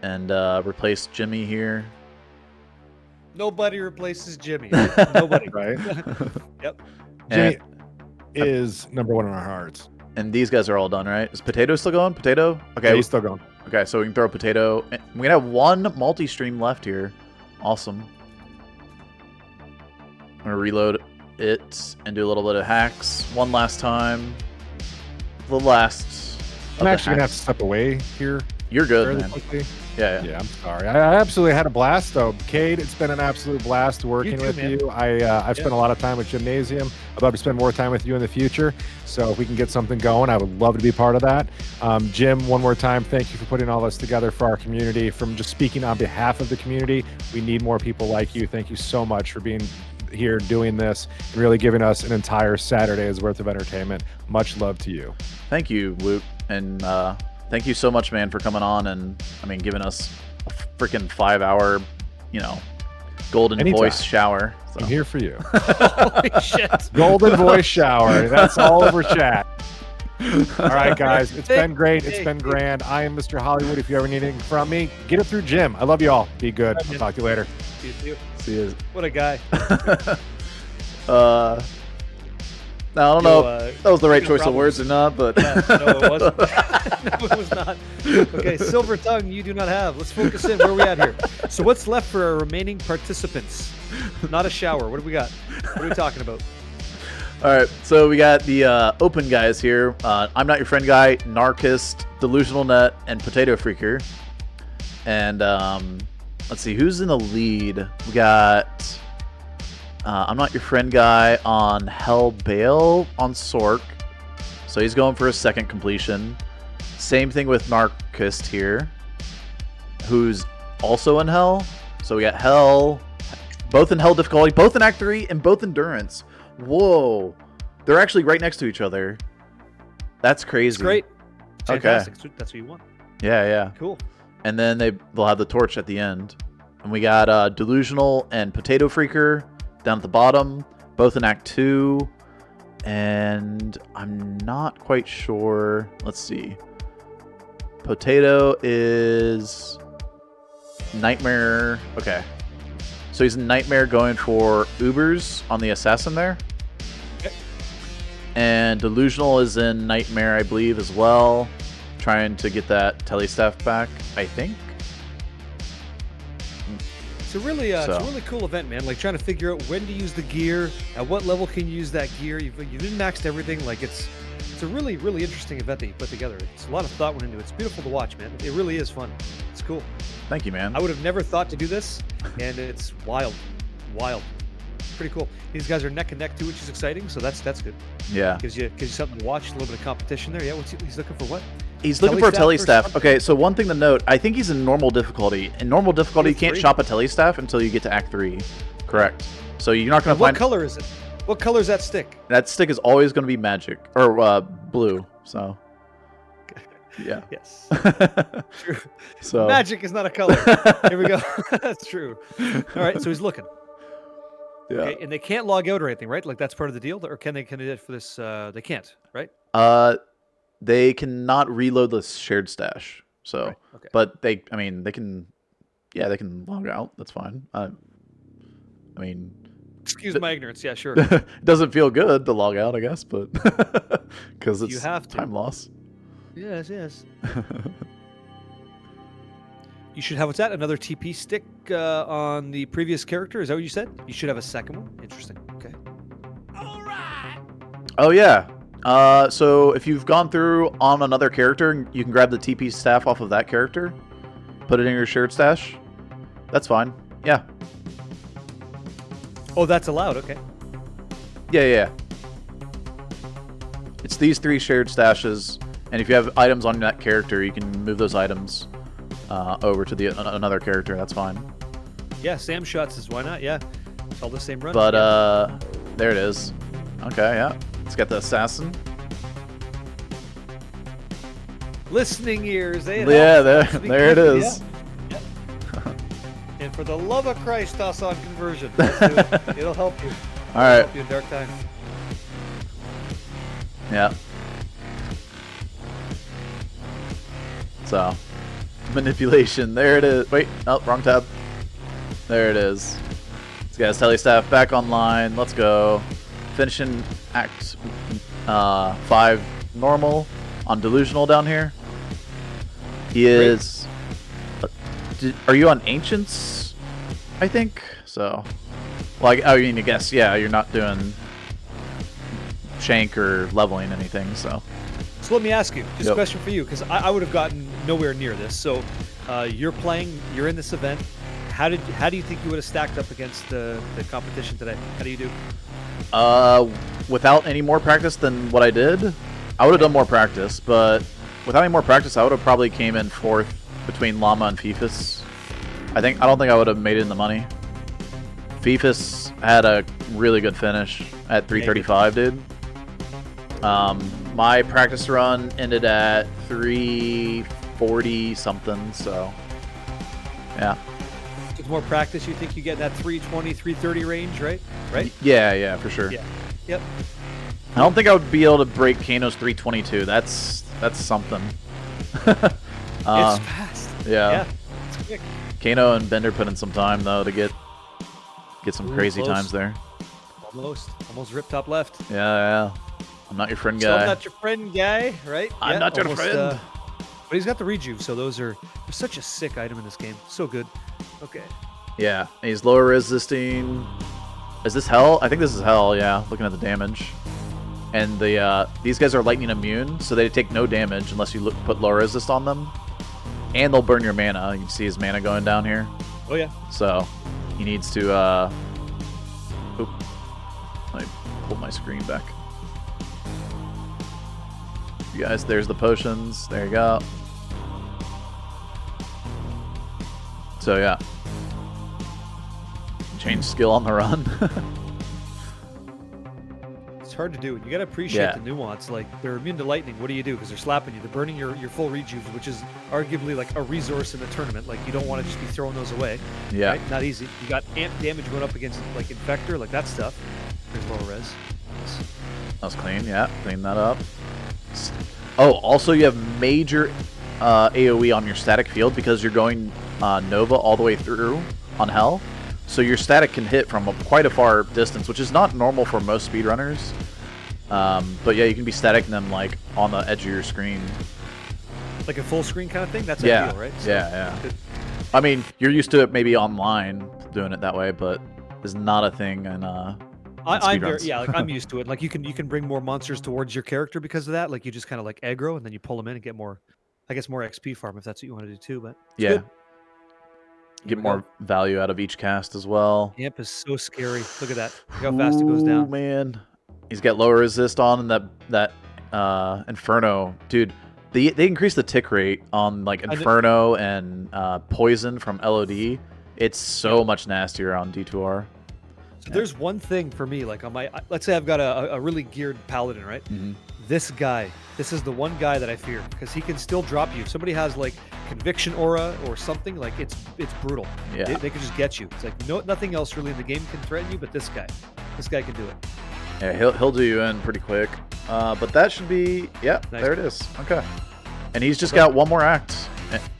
and replace Jimmy here. Nobody replaces Jimmy. Right? Nobody. Right? Yep. Jimmy And, is number one in our hearts. and these guys are all done, right? Is Potato still going? Potato? Okay, Yeah, he's still going. okay, so we can throw Potato. We're gonna have one multi-stream left here. Awesome. I'm gonna reload it and do a little bit of hacks one last time. The last. of I'm the actually going to have to hacks. step away here You're good, fairly man. quickly. Yeah. Yeah, I'm sorry. I absolutely had a blast, though. Cade, it's been an absolute blast working too, with man. you. I've spent a lot of time with Gymnasium. I'd love to spend more time with you in the future. So if we can get something going, I would love to be part of that. Jim, one more time, thank you for putting all this together for our community. From just speaking on behalf of the community, we need more people like you. Thank you so much for being here doing this and really giving us an entire Saturday's worth of entertainment. Much love to you. Thank you, Woot, and thank you so much, man, for coming on and giving us a freaking 5-hour, golden Anytime. voice shower. So. I'm here for you. Holy shit. Golden voice shower. That's all over chat. All right, guys. It's been great. It's been grand. I am Mr. Hollywood. If you ever need anything from me, get it through Jim. I love you all. Be good. I'll talk to you later. See you. See you. What a guy. Now, I don't know if that was the right no choice of problems. words or not, but No, it wasn't. No, it was not. Okay, silver tongue, you do not have. Let's focus in. Where are we at here? So what's left for our remaining participants? Not a shower. What do we got? What are we talking about? all right. So we got the open guys here. I'm not your friend guy, Niarchist, DelusionalNet, and Potatofreaker. And let's see who's in the lead. We got I'm not your friend guy on Hell Baal on Sork. So he's going for a second completion. Same thing with Niarchist here, who's also in Hell. So we got Hell, both in Hell difficulty, both in Act 3, and both endurance. Whoa. They're actually right next to each other. That's crazy. It's great. Fantastic. Okay. That's what you want. Yeah, yeah. Cool. And then they'll have the torch at the end. And we got Delusional and Potatofreaker down at the bottom, both in Act 2. And I'm not quite sure. Let's see. Potato is Nightmare. Okay. So he's in Nightmare going for Ubers on the Assassin there. Okay. And Delusional is in Nightmare, I believe, as well. Trying to get that telestaff back, I think. It's a really cool event, man. Like trying to figure out when to use the gear, at what level can you use that gear. You didn't maxed everything. Like it's a really, really interesting event that you put together. It's a lot of thought went into it. It's beautiful to watch, man. It really is fun. It's cool. Thank you, man. I would have never thought to do this, and it's wild. Pretty cool. These guys are neck and neck too, which is exciting. So that's good. Yeah. Gives you something to watch, a little bit of competition there. Yeah. He's looking for what? He's looking for a Telestaff telestaff. Okay, so one thing to note, I think he's in normal difficulty. In normal difficulty, you can't 3. shop a telestaff until you get to Act 3. Correct. So you're not going to What find... color is it? What color is that stick? That stick is always going to be magic. Or blue, so... Yeah. Yes. True. So... Magic is not a color. Here we go. That's true. All right, so he's looking. Yeah. Okay, and they can't log out or anything, right? Like that's part of the deal, or can they do it for this? They can't, right? They cannot reload the shared stash. So, Right, okay. but they can, yeah, they can log out. That's fine. I mean, Excuse my ignorance. Yeah, sure. it doesn't feel good to log out, I guess, but because it's You have to. time loss. Yes. You should have, what's that? Another TP stick on the previous character? Is that what you said? You should have a second one. Interesting. Okay. Oh yeah. So if you've gone through on another character, you can grab the TP staff off of that character, put it in your shared stash. That's fine. Yeah. Oh, that's allowed. Okay. Yeah. It's these 3 shared stashes, and if you have items on that character, you can move those items over to the another character. That's fine. Yeah, Sam shots is why not? Yeah. It's all the same run. But yeah. there it is. Okay, yeah. It's got the assassin. Listening ears, eh? Yeah, there it is. Yeah. And for the love of Christ, toss on conversion. Let's do it. It'll help you. All right. Help you in dark times. Yeah. So, manipulation. There it is. Wait, oh, wrong tab. There it is. This guy's telestaff back online. Let's go. Finishing Act 5 normal on Delusional down here. He is... Are you on Ancients? I think so. Like, I mean, I guess, yeah, you're not doing shank or leveling anything, so... So let me ask you, just a question for you, because I would have gotten nowhere near this. So you're in this event. How do you think you would have stacked up against the competition today? How do you do? Without any more practice than what I did, I would have done more practice, but without any more practice, I would have probably came in 4th between Llama and Fifus. I don't think I would have made it in the money. Fifus had a really good finish at 335, dude. My practice run ended at 340 something, so yeah. With more practice, you think you get in that 320, 330 range, right? Right? Yeah, for sure. Yeah. Yep. I don't think I would be able to break Kano's 322. That's something. It's fast. Yeah. It's quick. Kano and Bender put in some time though to get some crazy close. times there. Almost ripped top left. Yeah. I'm not your friend So guy. I'm not your friend guy, right? I'm not your friend. But he's got the rejuve, so they're such a sick item in this game. So good. Okay. Yeah, he's lower resisting. Is this hell? I think this is hell, yeah, looking at the damage. And these guys are lightning immune, so they take no damage unless you put low resist on them. And they'll burn your mana. You can see his mana going down here. Oh, yeah. So he needs to... Oop. Let me pull my screen back. You guys, there's the potions. There you go. So, yeah. Change skill on the run. It's hard to do. You gotta appreciate Yeah. the nuance. Like, they're immune to lightning. What do you do? Because they're slapping you. They're burning your full rejuve, which is arguably like a resource in the tournament. Like, you don't want to just be throwing those away. Yeah. Right? Not easy. You got amp damage going up against like Infector, like that stuff. There's low res. That was clean, yeah. Clean that up. Oh, also you have major AoE on your static field because you're going Nova all the way through on Hell. So your static can hit from quite a far distance, which is not normal for most speedrunners. But yeah, you can be static them like on the edge of your screen. Like a full screen kind of thing? That's Yeah, ideal, right? So yeah. I mean, you're used to it maybe online doing it that way, but it's not a thing in I'm very, speedruns. yeah, like I'm used to it. Like you can bring more monsters towards your character because of that. Like you just kind of like aggro and then you pull them in and get more, I guess more XP farm if that's what you want to do too. But it's Yeah. good. Get we more go. value out of each cast as well. Amp is so scary. Look at that. Look how fast it goes Ooh, down. man. He's got lower resist on, and that Inferno, dude. They increased the tick rate on like Inferno and Poison from LOD. It's so much nastier on D2R. So there's one thing for me, like on my, let's say I've got a really geared paladin, right? Mm-hmm. This guy, this is the one guy that I fear because he can still drop you. If somebody has like conviction aura or something, like it's brutal. Yeah. They can just get you. It's like nothing else really in the game can threaten you, but this guy can do it. Yeah, he'll do you in pretty quick. But that should be, yeah, Nice. there it is. Okay. And he's just got one more act.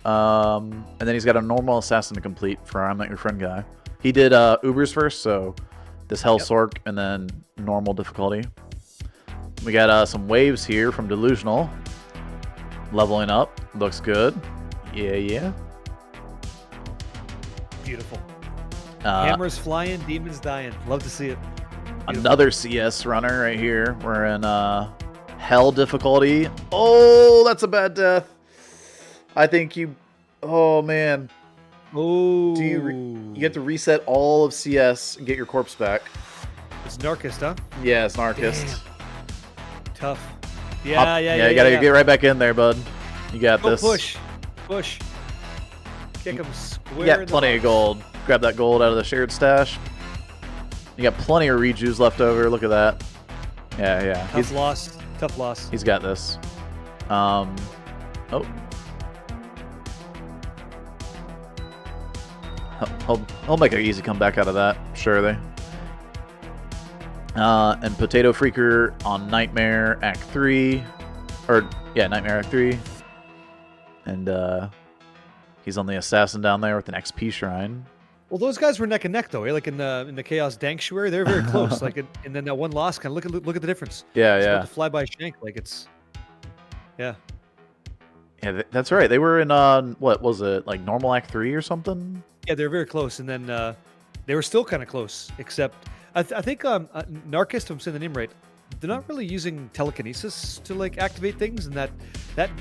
And then he's got a normal assassin to complete for I'm Not Your Friend Guy. He did Ubers first, so this Hell Sork and then normal difficulty. We got some waves here from Delusional. Leveling up. Looks good. Yeah. Beautiful. Hammers flying, demons dying. Love to see it. Beautiful. Another CS runner right here. We're in Hell difficulty. Oh, that's a bad death. I think you... Oh, man. Oh. You get to reset all of CS and get your corpse back. It's Niarchist, huh? Yeah, it's Niarchist. Tough. Yeah. You gotta get right back in there, bud. You got Go this. push. Kick him square. You got in the plenty of box. gold. Grab that gold out of the shared stash. You got plenty of rejuves left over. Look at that. Yeah. Tough loss. He's got this. Oh. He'll make an easy comeback out of that, surely. And Potatofreaker on Nightmare Act 3. Nightmare Act 3. And he's on the Assassin down there with an XP Shrine. Well, those guys were neck and neck though, eh? Like in the Chaos Danctuary, they're very close. Like, and then that one loss, kind of look at the difference. Yeah, It's yeah. about to fly by shank, like it's, yeah. Yeah, that's right. They were in, what was it, like Normal Act 3 or something? Yeah, they're very close, and then they were still kind of close, except I think Niarchist, if I'm saying the name right, they're not really using telekinesis to like activate things, and that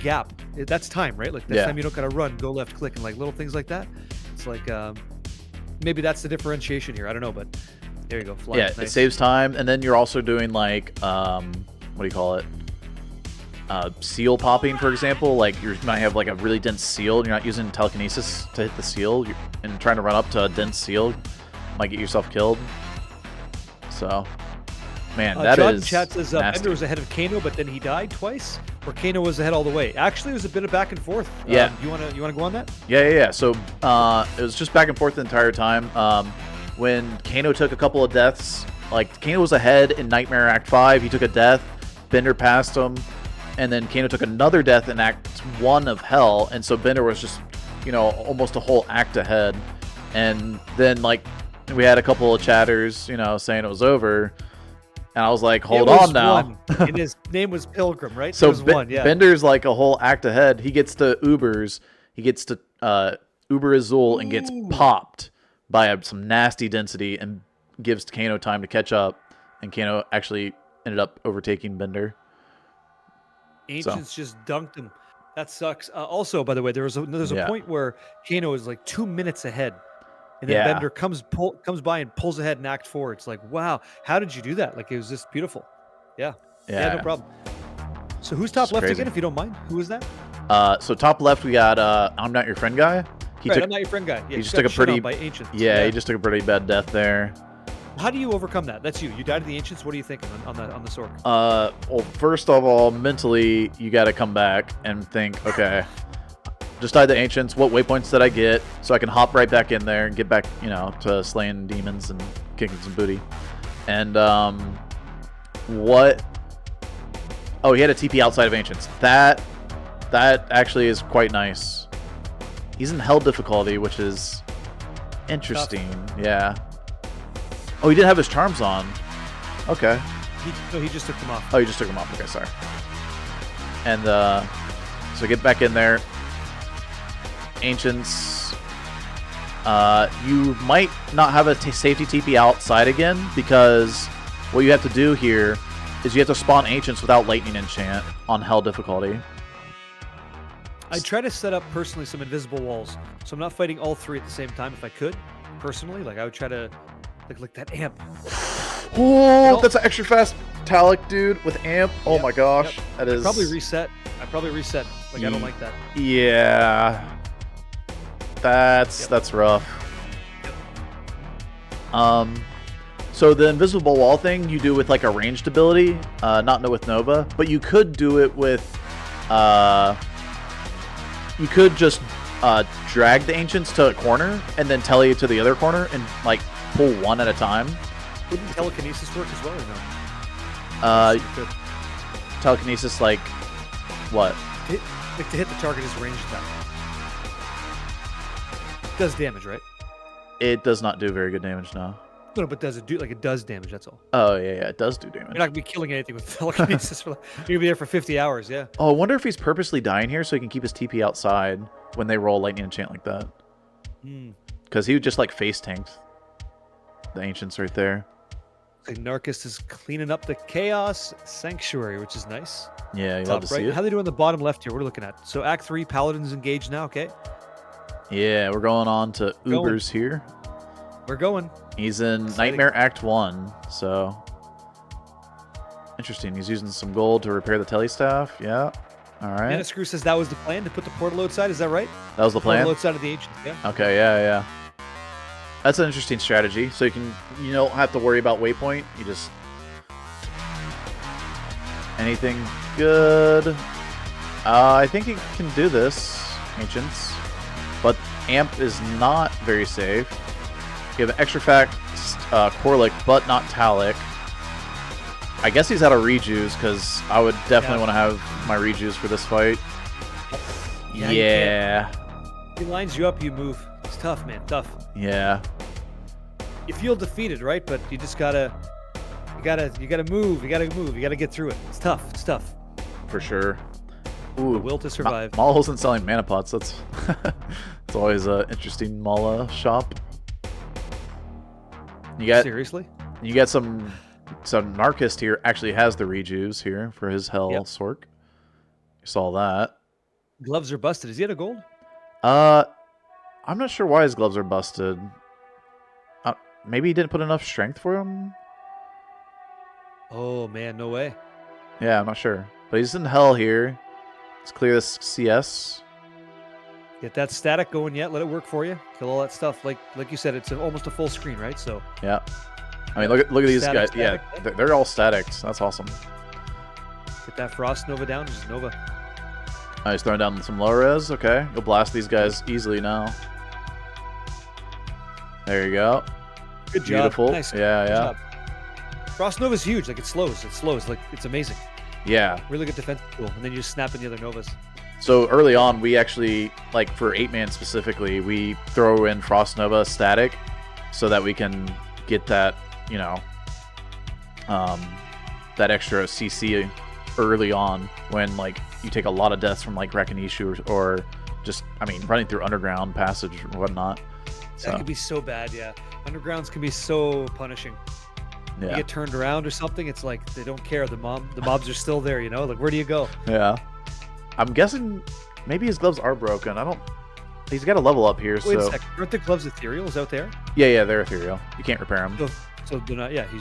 gap, that's time, right? Like that's time you don't gotta run, go left click, and like little things like that. It's like maybe that's the differentiation here. I don't know, but there you go. Fly. Yeah, Nice. it saves time, and then you're also doing like, what do you call it? Seal popping, for example. Like you might have like a really dense seal, and you're not using telekinesis to hit the seal, and trying to run up to a dense seal might get yourself killed. So, man, that John is Chat says nasty. Bender was ahead of Kano, but then he died twice. Or Kano was ahead all the way. Actually, it was a bit of back and forth. Yeah. You wanna go on that? Yeah. So it was just back and forth the entire time. When Kano took a couple of deaths, like Kano was ahead in Nightmare Act 5, he took a death, Bender passed him, and then Kano took another death in Act 1 of Hell, and so Bender was just, almost a whole act ahead. And then like we had a couple of chatters, you know, saying it was over. And I was like, hold It was on now. one. And his name was Pilgrim, right? So it was one, yeah. Bender's like a whole act ahead. He gets to Ubers. He gets to Uber Azul and gets popped by some nasty density and gives Kano time to catch up. And Kano actually ended up overtaking Bender. Ancients just dunked him. That sucks. Also, by the way, there's a point where Kano is like 2 minutes ahead. And then Bender comes by and pulls ahead in Act 4. It's like, wow, how did you do that? Like, it was just beautiful. Yeah, no problem. So who's top left again, if you don't mind? Who is that? So top left, we got I'm Not Your Friend Guy. I'm Not Your Friend Guy. Yeah, he just took a pretty by Ancients. Yeah, he just took a pretty bad death there. How do you overcome that? That's you. You died to the Ancients. What are you thinking on the sword? Well, first of all, mentally, you got to come back and think, okay, just died to Ancients. What waypoints did I get? So I can hop right back in there and get back, you know, to slaying demons and kicking some booty. And what? Oh, he had a TP outside of Ancients. That actually is quite nice. He's in Hell difficulty, which is interesting. Tough. Yeah. Oh, he didn't have his charms on. Okay. He just took them off. Oh, he just took them off. Okay, sorry. And so get back in there. Ancients. You might not have a safety TP outside again, because what you have to do here is you have to spawn Ancients without Lightning Enchant on Hell difficulty. I try to set up personally some invisible walls, so I'm not fighting all three at the same time if I could. Personally, like I would try to, like that amp. Oh, that's an extra fast Talic, dude, with amp. Oh my gosh, that is. I probably reset. Like I don't like that. Yeah, that's rough. So the invisible wall thing you do with like a ranged ability, not with Nova, but you could do it with, you could just drag the Ancients to a corner and then tele to the other corner and like pull one at a time. Wouldn't telekinesis work as well or no? Telekinesis, like what? Like to hit the target is ranged attack. It does damage, right? It does not do very good damage now. No, but does it do, like, it does damage, that's all. Oh, yeah, it does do damage. You're not going to be killing anything with telekinesis. You're going to be there for 50 hours, yeah. Oh, I wonder if he's purposely dying here so he can keep his TP outside when they roll Lightning Enchant like that. Because he would just, like, face tanked the Ancients right there. Like, Niarchist is cleaning up the Chaos Sanctuary, which is nice. Yeah, you love to see it. How are they doing on the bottom left here? What are we looking at? So, Act 3, Paladins engaged now, okay? Yeah, we're going on to Ubers here. We're going. He's in Nightmare Act 1, so interesting. He's using some gold to repair the telestaff. Yeah. All right. Anna Screw says that was the plan, to put the portal outside. Is that right? That was the plan? Portal outside of the Ancients, yeah. Okay, yeah. That's an interesting strategy. So you don't have to worry about waypoint. You just... Anything good? I think you can do this, Ancients. But Amp is not very safe. You have an extra fact, Corlic, but not Talic. I guess he's out of rejuice, because I would definitely want to have my rejuice for this fight. Yeah. He lines you up, you move. It's tough, man. Tough. Yeah. You feel defeated, right? But you just gotta move. You gotta get through it. It's tough. It's tough. For sure. Ooh, the will to survive. Mala isn't selling mana pots. That's it's always an interesting Mala shop. Seriously? You got some Niarchist here actually has the rejuice here for his Hell Sork. You saw that. Gloves are busted. Is he out of gold? I'm not sure why his gloves are busted. Maybe he didn't put enough strength for him? Oh man, no way. Yeah, I'm not sure. But he's in Hell here. Let's clear this CS. Get that static going yet. Let it work for you. Kill all that stuff. Like you said, it's almost a full screen, right? So yeah. I mean, look at these guys. Static, yeah, they're all static. So that's awesome. Get that Frost Nova down. Just Nova. Oh, he's throwing down some low res. Okay, you'll blast these guys easily now. There you go. Good job. Beautiful. Nice. Yeah, Good yeah. job. Frost Nova's huge. Like it slows. Like it's amazing. Yeah. Really good defense tool. And then you just snap in the other Novas. So early on, we actually, like for 8-man specifically, we throw in Frost Nova static, so that we can get that, you know, that extra CC early on when like you take a lot of deaths from like Rakinishu or just, I mean, running through underground passage or whatnot. So. That could be so bad, yeah. Undergrounds can be so punishing. Yeah. You get turned around or something, it's like they don't care. The mobs are still there, you know? Like, where do you go? Yeah. I'm guessing maybe his gloves are broken. I don't... He's got a level up here, Wait so... a second. Aren't the gloves ethereals out there? Yeah, they're ethereal. You can't repair them. So they're not... Yeah, he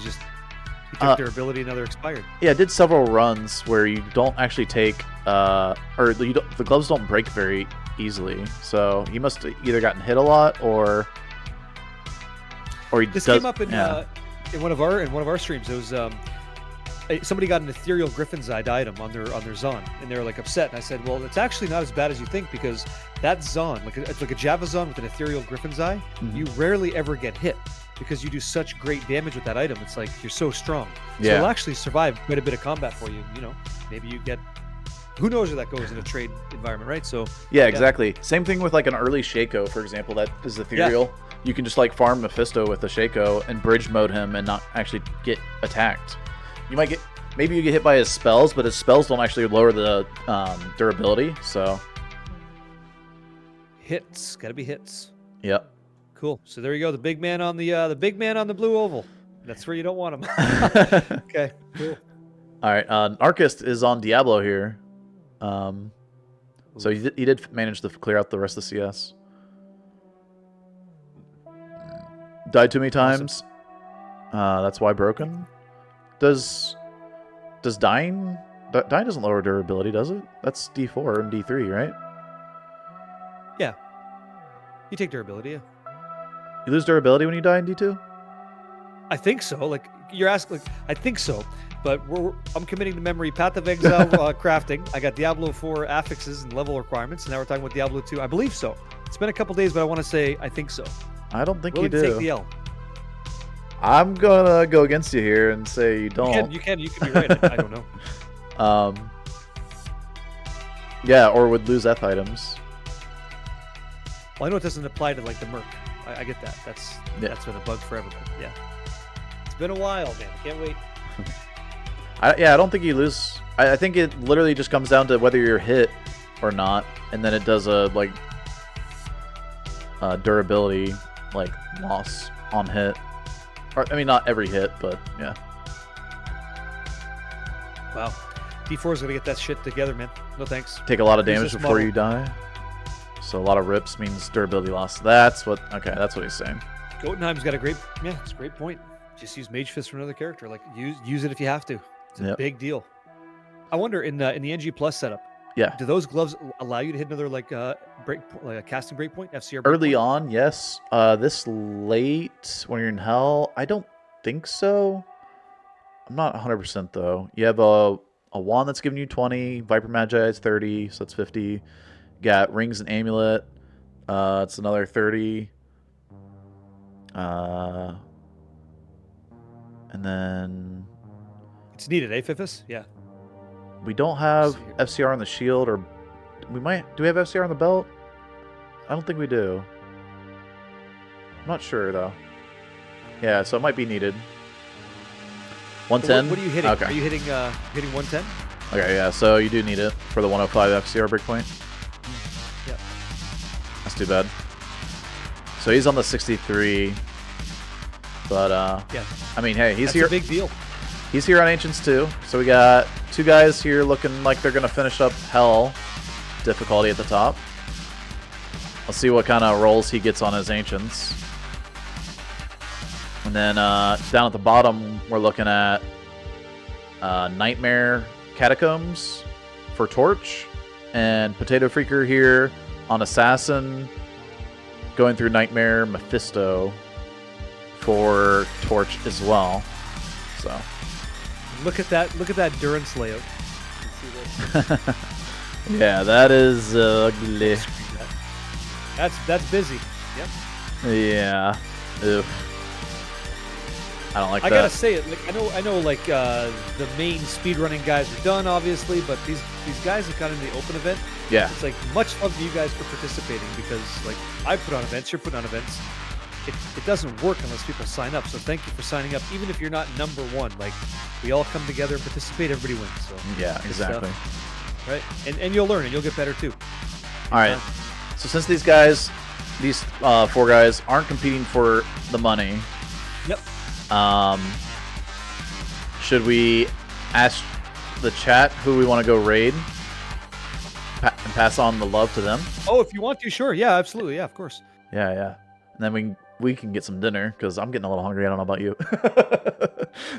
took durability and now they're expired. Yeah, I did several runs where you don't actually take... or the gloves don't break very easily, so he must have either gotten hit a lot or he This does... came up in one of our streams. It was somebody got an ethereal Griffin's Eye item on their Zon, and they were like upset. And I said, well, it's actually not as bad as you think, because that Zon, it's like a Java Zon with an ethereal Griffin's Eye. You rarely ever get hit because you do such great damage with that item. It's like you're so strong. So it'll actually survive quite a bit of combat for you. You know, maybe you get... Who knows where that goes in a trade environment, right? So yeah, exactly. Same thing with like an early Shaco, for example, that is ethereal. Yeah. You can just like farm Mephisto with the Shaco and bridge mode him and not actually get attacked. You might get, maybe you get hit by his spells, but his spells don't actually lower the durability. So hits, gotta be hits. Yep. Cool. So there you go, the big man on the blue oval. That's where you don't want him. Okay. Cool. All right. Niarchist is on Diablo here. So he did manage to clear out the rest of the CS. Died too many times. That's why broken. Does dying doesn't lower durability, does it? That's D4 and D3, right? Yeah. You take durability, yeah. You lose durability when you die in D2? I think so. Like you're asking, like, I think so. But I'm committing to memory Path of Exile crafting. I got Diablo 4 affixes and level requirements, and now we're talking about Diablo 2. I believe so. It's been a couple days, but I want to say I think so. I don't think you do. Take the L. I'm gonna go against you here and say you don't. You can be right. I don't know. Yeah, or would lose F items. Well, I know it doesn't apply to like the Merc. I get that. That's been a bug forever. But yeah, it's been a while, man. Can't wait. I don't think you lose. I think it literally just comes down to whether you're hit or not, and then it does a like durability like loss on hit. Or, I mean, not every hit, but yeah. Wow, D4 is gonna get that shit together, man. No thanks. Take a lot of damage before you die. So a lot of rips means durability loss. That's what. Okay, that's what he's saying. Goatunnheim's got a great. Yeah, it's a great point. Just use Mage Fist for another character. Like use it if you have to. It's a big deal. I wonder in the NG Plus setup. Yeah. Do those gloves allow you to hit another like a casting breakpoint, FCR? Early on, yes. This late when you're in Hell, I don't think so. I'm not 100% though. You have a wand that's giving you 20. Viper Magi is 30, so that's 50. You got Rings and Amulet. It's another 30. And then it's needed, Fifus? Yeah. We don't have FCR on the shield, or we might. Do we have FCR on the belt? I don't think we do. I'm not sure though. Yeah, so it might be needed. 110. What are you hitting? Okay. Are you hitting 110? Okay, yeah. So you do need it for the 105 FCR breakpoint. Yeah. That's too bad. So he's on the 63. But yeah. I mean, hey, he's That's here. A big deal. He's here on Ancients too. So we got two guys here looking like they're gonna finish up Hell difficulty at the top. Let's see what kind of rolls he gets on his Ancients. And then down at the bottom, we're looking at Nightmare Catacombs for Torch, and Potatofreaker here on Assassin, going through Nightmare Mephisto for Torch as well. So look at that Durance layout. Yeah, that is ugly. That's busy. Yep. Yeah. Oof. I don't like that. I gotta say it. Like I know. Like the main speedrunning guys are done, obviously, but these guys have got in the open event. Yeah. It's like much love to you guys for participating, because like I put on events, you're putting on events. it doesn't work unless people sign up. So thank you for signing up, even if you're not number one. Like, we all come together and participate, everybody wins. So Yeah, good exactly. stuff, right? And you'll learn and you'll get better too. All right. So since these guys, these 4 guys aren't competing for the money, Yep. should we ask the chat who we want to go raid and pass on the love to them? Oh, if you want to, sure. Yeah, absolutely. Yeah, of course. Yeah, yeah. And then we can get some dinner because I'm getting a little hungry. I don't know about you.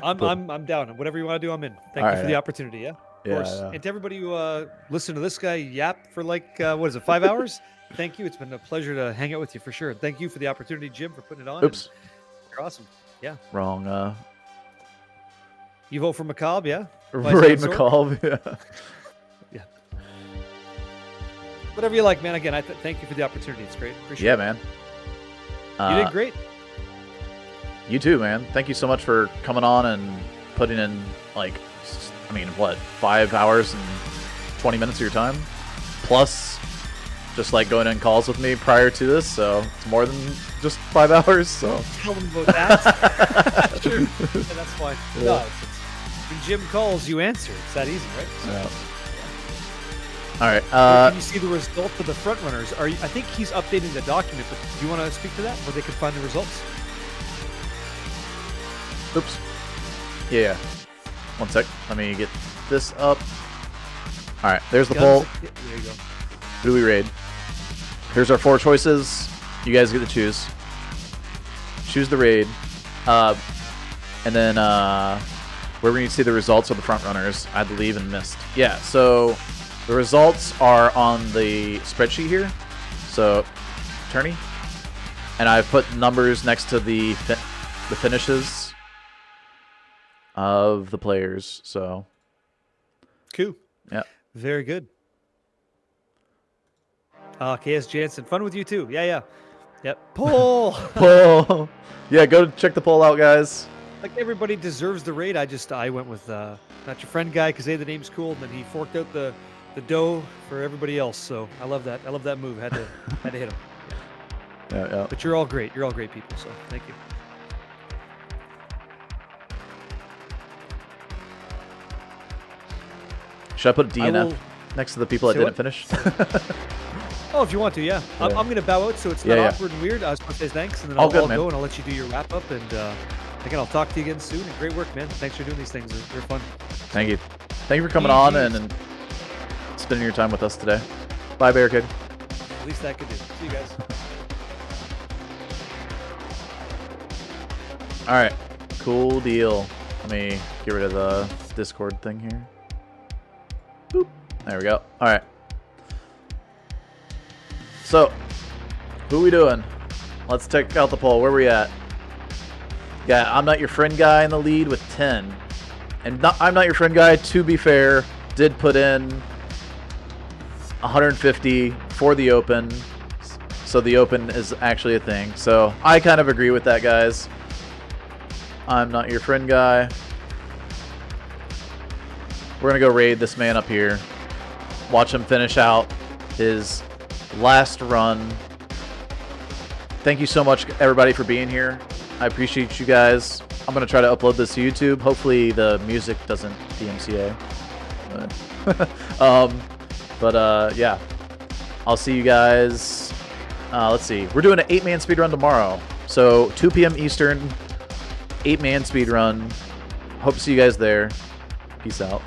I'm down. Whatever you want to do, I'm in. Thank you for the opportunity. Yeah, of course. Yeah. And to everybody who listened to this guy yap for like what is it, 5 hours? Thank you. It's been a pleasure to hang out with you for sure. Thank you for the opportunity, Jim, for putting it on. Oops. You're awesome. Yeah. Wrong. You vote for Macabre, yeah? Raid McCall. Yeah. Yeah. Whatever you like, man. Again, I thank you for the opportunity. It's great. Appreciate Yeah, it. man. You did great. You too, man. Thank you so much for coming on and putting in, like, I mean, what, 5 hours and 20 minutes of your time? Plus, just like going in calls with me prior to this, so it's more than just 5 hours. So Tell them about that. Sure. Yeah, that's fine. Yeah. No, when Jim calls, you answer. It's that easy, right? So, yeah. All right. can you see the result for the front runners? I think he's updating the document, but do you want to speak to that, where they can find the results? Oops. Yeah. One sec. Let me get this up. All right. There's the poll. There you go. Who do we raid? Here's our 4 choices. You guys get to choose. Choose the raid. And then where we need to see the results of the front runners, I believe, and missed. Yeah, so the results are on the spreadsheet here. So, Attorney. And I've put numbers next to the finishes of the players. So, Cool. yeah. Very good. KS Jansen, fun with you too. Yeah. Yep. Poll. Poll. Yeah, go check the poll out, guys. Like, everybody deserves the raid. I went with not your friend guy because the name's cool, and then he forked out the dough for everybody else. So I love that. I love that move. Had to hit him. Yeah. But you're all great. You're all great people. So thank you. Should I put DNF will- next to the people that Say didn't what? finish? Oh, if you want to, yeah. I'm going to bow out so it's not Yeah. awkward and weird. I was going to say thanks, and then All I'll good, man. go and I'll let you do your wrap up. And again, I'll talk to you again soon. And great work, man. Thanks for doing these things. They're fun. Thank you. Thank you for coming on and spending your time with us today. Bye, Bear Kid. At least that could do. See you guys. All right. Cool deal. Let me get rid of the Discord thing here. Boop. There we go. All right. So, who we doing? Let's check out the poll. Where we at? Yeah, I'm not your friend guy in the lead with 10. And I'm not your friend guy, to be fair, did put in 150 for the open. So the open is actually a thing. So I kind of agree with that, guys. I'm not your friend guy. We're going to go raid this man up here. Watch him finish out his last run. Thank you so much, everybody, for being here. I appreciate you guys. I'm going to try to upload this to YouTube. Hopefully the music doesn't DMCA. Yeah. I'll see you guys. Let's see. We're doing an 8-man speedrun tomorrow. So 2 p.m. Eastern, 8-man speedrun. Hope to see you guys there. Peace out.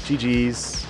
GG's.